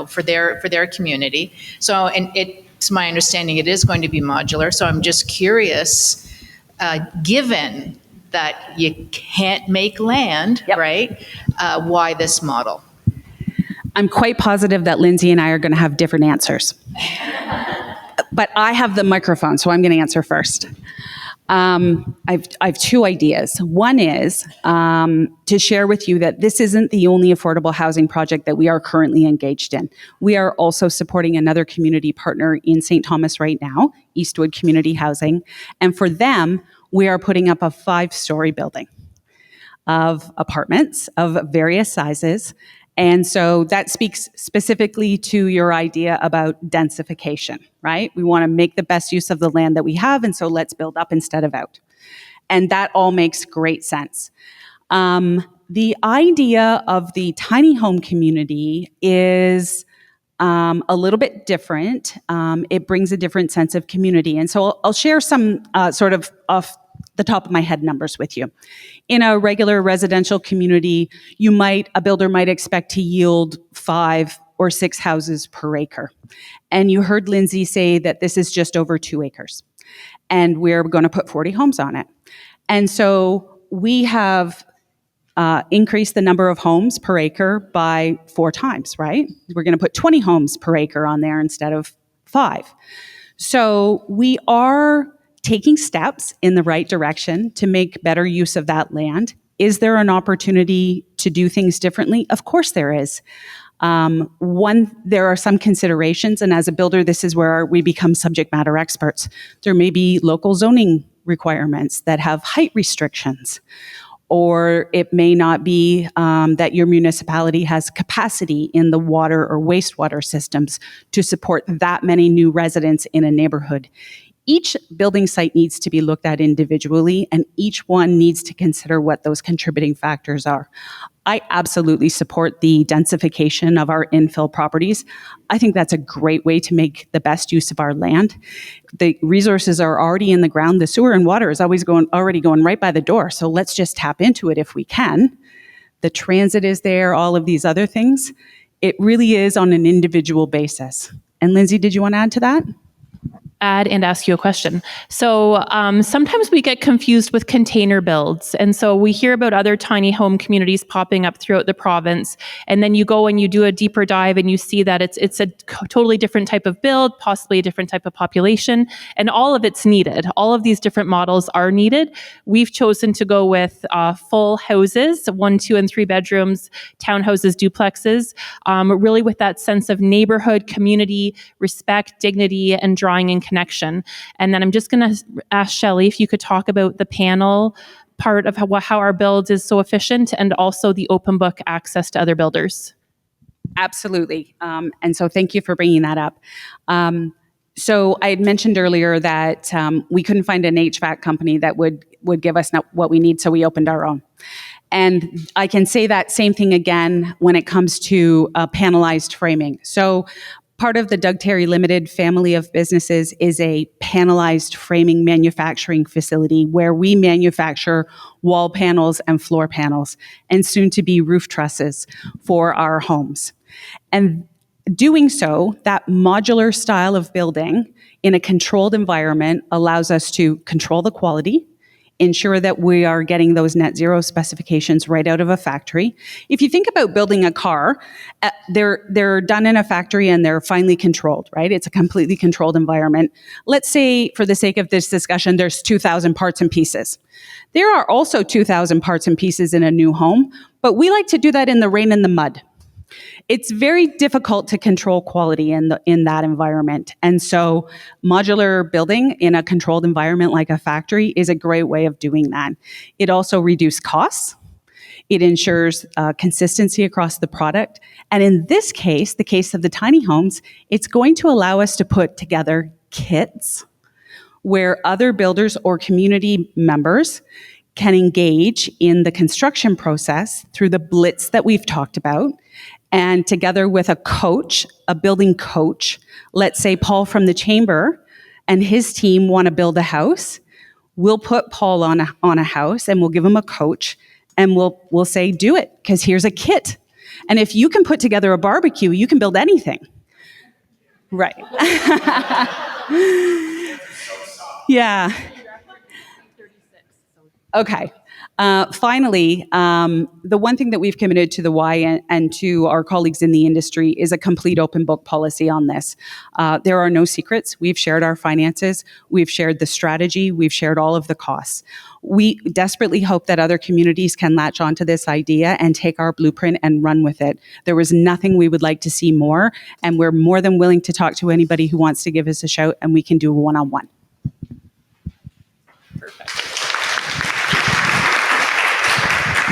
for their community. So, and it's my understanding it is going to be modular. So I'm just curious, given that you can't make land, right? Why this model? I'm quite positive that Lindsay and I are going to have different answers. But I have the microphone, so I'm going to answer first. I have two ideas. One is to share with you that this isn't the only affordable housing project that we are currently engaged in. We are also supporting another community partner in St. Thomas right now, Eastwood Community Housing. And for them, we are putting up a 5-story building of apartments of various sizes. And so that speaks specifically to your idea about densification, right? We want to make the best use of the land that we have, and so let's build up instead of out. And that all makes great sense. The idea of the tiny home community is a little bit different. It brings a different sense of community. And so I'll share some sort of off the top of my head numbers with you. In a regular residential community, a builder might expect to yield 5 or 6 houses per acre. And you heard Lindsay say that this is just over 2 acres. And we're going to put 40 homes on it. And so we have increased the number of homes per acre by 4 times, right? We're going to put 20 homes per acre on there instead of 5. So we are taking steps in the right direction to make better use of that land. Is there an opportunity to do things differently? Of course there is. There are some considerations, and as a builder, this is where we become subject matter experts. There may be local zoning requirements that have height restrictions, or it may not be that your municipality has capacity in the water or wastewater systems to support that many new residents in a neighborhood. Each building site needs to be looked at individually, and each one needs to consider what those contributing factors are. I absolutely support the densification of our infill properties. I think that's a great way to make the best use of our land. The resources are already in the ground. The sewer and water is already going right by the door, so let's just tap into it if we can. The transit is there, all of these other things. It really is on an individual basis. And Lindsay, did you want to add to that? Add and ask you a question. So sometimes we get confused with container builds. And so we hear about other tiny home communities popping up throughout the province. And then you go and you do a deeper dive and you see that it's a totally different type of build, possibly a different type of population, and all of it's needed. All of these different models are needed. We've chosen to go with full houses, 1, 2, and 3 bedrooms, townhouses, duplexes, really with that sense of neighborhood, community, respect, dignity, and drawing in connection. And then I'm just going to ask Shelley if you could talk about the panel part of how our build is so efficient, and also the open book access to other builders. Absolutely. And so thank you for bringing that up. So I had mentioned earlier that we couldn't find an HVAC company that would give us what we need, so we opened our own. And I can say that same thing again when it comes to panelized framing. So part of the Doug Terry Limited family of businesses is a panelized framing manufacturing facility where we manufacture wall panels and floor panels, and soon to be roof trusses for our homes. And doing so, that modular style of building in a controlled environment allows us to control the quality. ensure that we are getting those net zero specifications right out of a factory. If you think about building a car, they're done in a factory and they're finely controlled, right? It's a completely controlled environment. Let's say, for the sake of this discussion, there's 2,000 parts and pieces. There are also 2,000 parts and pieces in a new home, but we like to do that in the rain and the mud. It's very difficult to control quality in that environment. And so modular building in a controlled environment like a factory is a great way of doing that. It also reduces costs. It ensures consistency across the product. And in this case, the case of the tiny homes, it's going to allow us to put together kits where other builders or community members can engage in the construction process through the blitz that we've talked about. And together with a coach, a building coach, let's say Paul from the chamber and his team want to build a house, we'll put Paul on a house and we'll give him a coach and we'll say, do it, because here's a kit. And if you can put together a barbecue, you can build anything. Right. Yeah. Okay. Finally, the one thing that we've committed to the Y and to our colleagues in the industry is a complete open book policy on this. There are no secrets. We've shared our finances. We've shared the strategy. We've shared all of the costs. We desperately hope that other communities can latch onto this idea and take our blueprint and run with it. There was nothing we would like to see more, and we're more than willing to talk to anybody who wants to give us a shout, and we can do a one-on-one.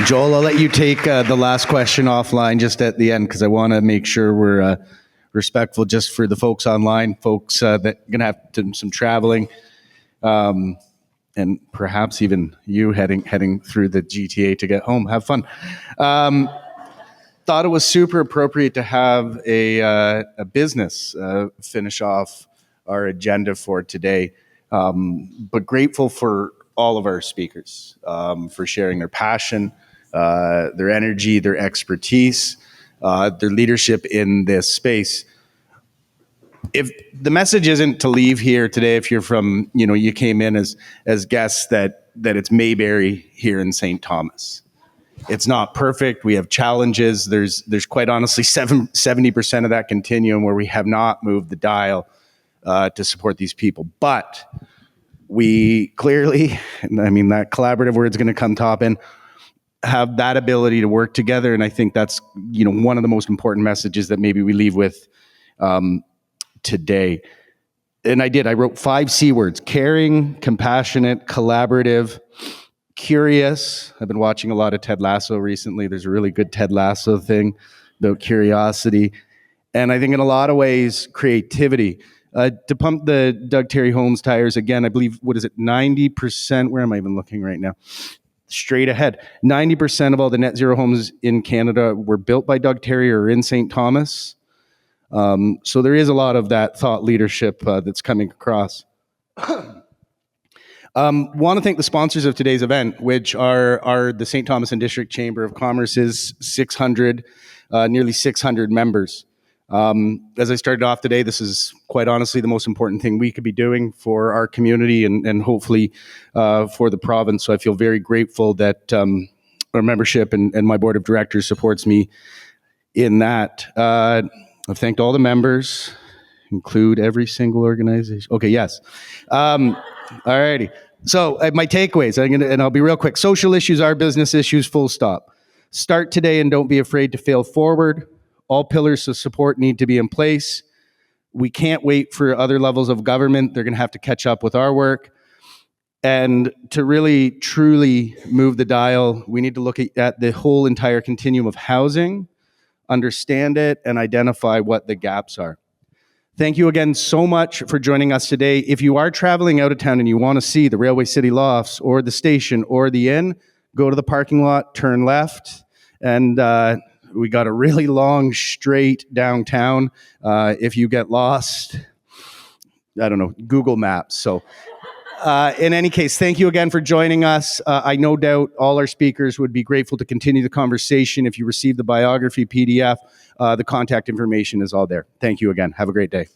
Joel, I'll let you take the last question offline just at the end, because I want to make sure we're respectful just for the folks online, folks that are going to have to do some traveling, and perhaps even you heading through the GTA to get home. Have fun. Thought it was super appropriate to have a business finish off our agenda for today, but grateful for all of our speakers for sharing their passion, their energy, their expertise, their leadership in this space. If the message isn't to leave here today, if you're from, you came in as guests, that it's Mayberry here in St. Thomas. It's not perfect. We have challenges. There's quite honestly 70% of that continuum where we have not moved the dial to support these people. But we clearly, and I mean, that collaborative word's going to come top in, have that ability to work together. And I think that's, one of the most important messages that maybe we leave with today. And I wrote 5 C words: caring, compassionate, collaborative, curious. I've been watching a lot of Ted Lasso recently. There's a really good Ted Lasso thing about curiosity. And I think in a lot of ways, creativity. To pump the Doug Terry Holmes tires again, I believe, 90%? Where am I even looking right now? Straight ahead. 90% of all the net zero homes in Canada were built by Doug Terry or in St. Thomas. So there is a lot of that thought leadership that's coming across. Want to thank the sponsors of today's event, which are the St. Thomas and District Chamber of Commerce's nearly 600 members. As I started off today, this is quite honestly the most important thing we could be doing for our community and hopefully for the province. So I feel very grateful that our membership and my board of directors supports me in that. I've thanked all the members, include every single organization. Okay, yes. All righty. So my takeaways, and I'll be real quick. Social issues are business issues, full stop. Start today and don't be afraid to fail forward. All pillars of support need to be in place. We can't wait for other levels of government. They're going to have to catch up with our work. And to really, truly move the dial, we need to look at the whole entire continuum of housing, understand it, and identify what the gaps are. Thank you again so much for joining us today. If you are traveling out of town and you want to see the Railway City Lofts or the station or the inn, go to the parking lot, turn left, and we got a really long straight downtown. If you get lost, I don't know, Google Maps. So in any case, thank you again for joining us. I no doubt all our speakers would be grateful to continue the conversation. If you receive the biography PDF, the contact information is all there. Thank you again. Have a great day.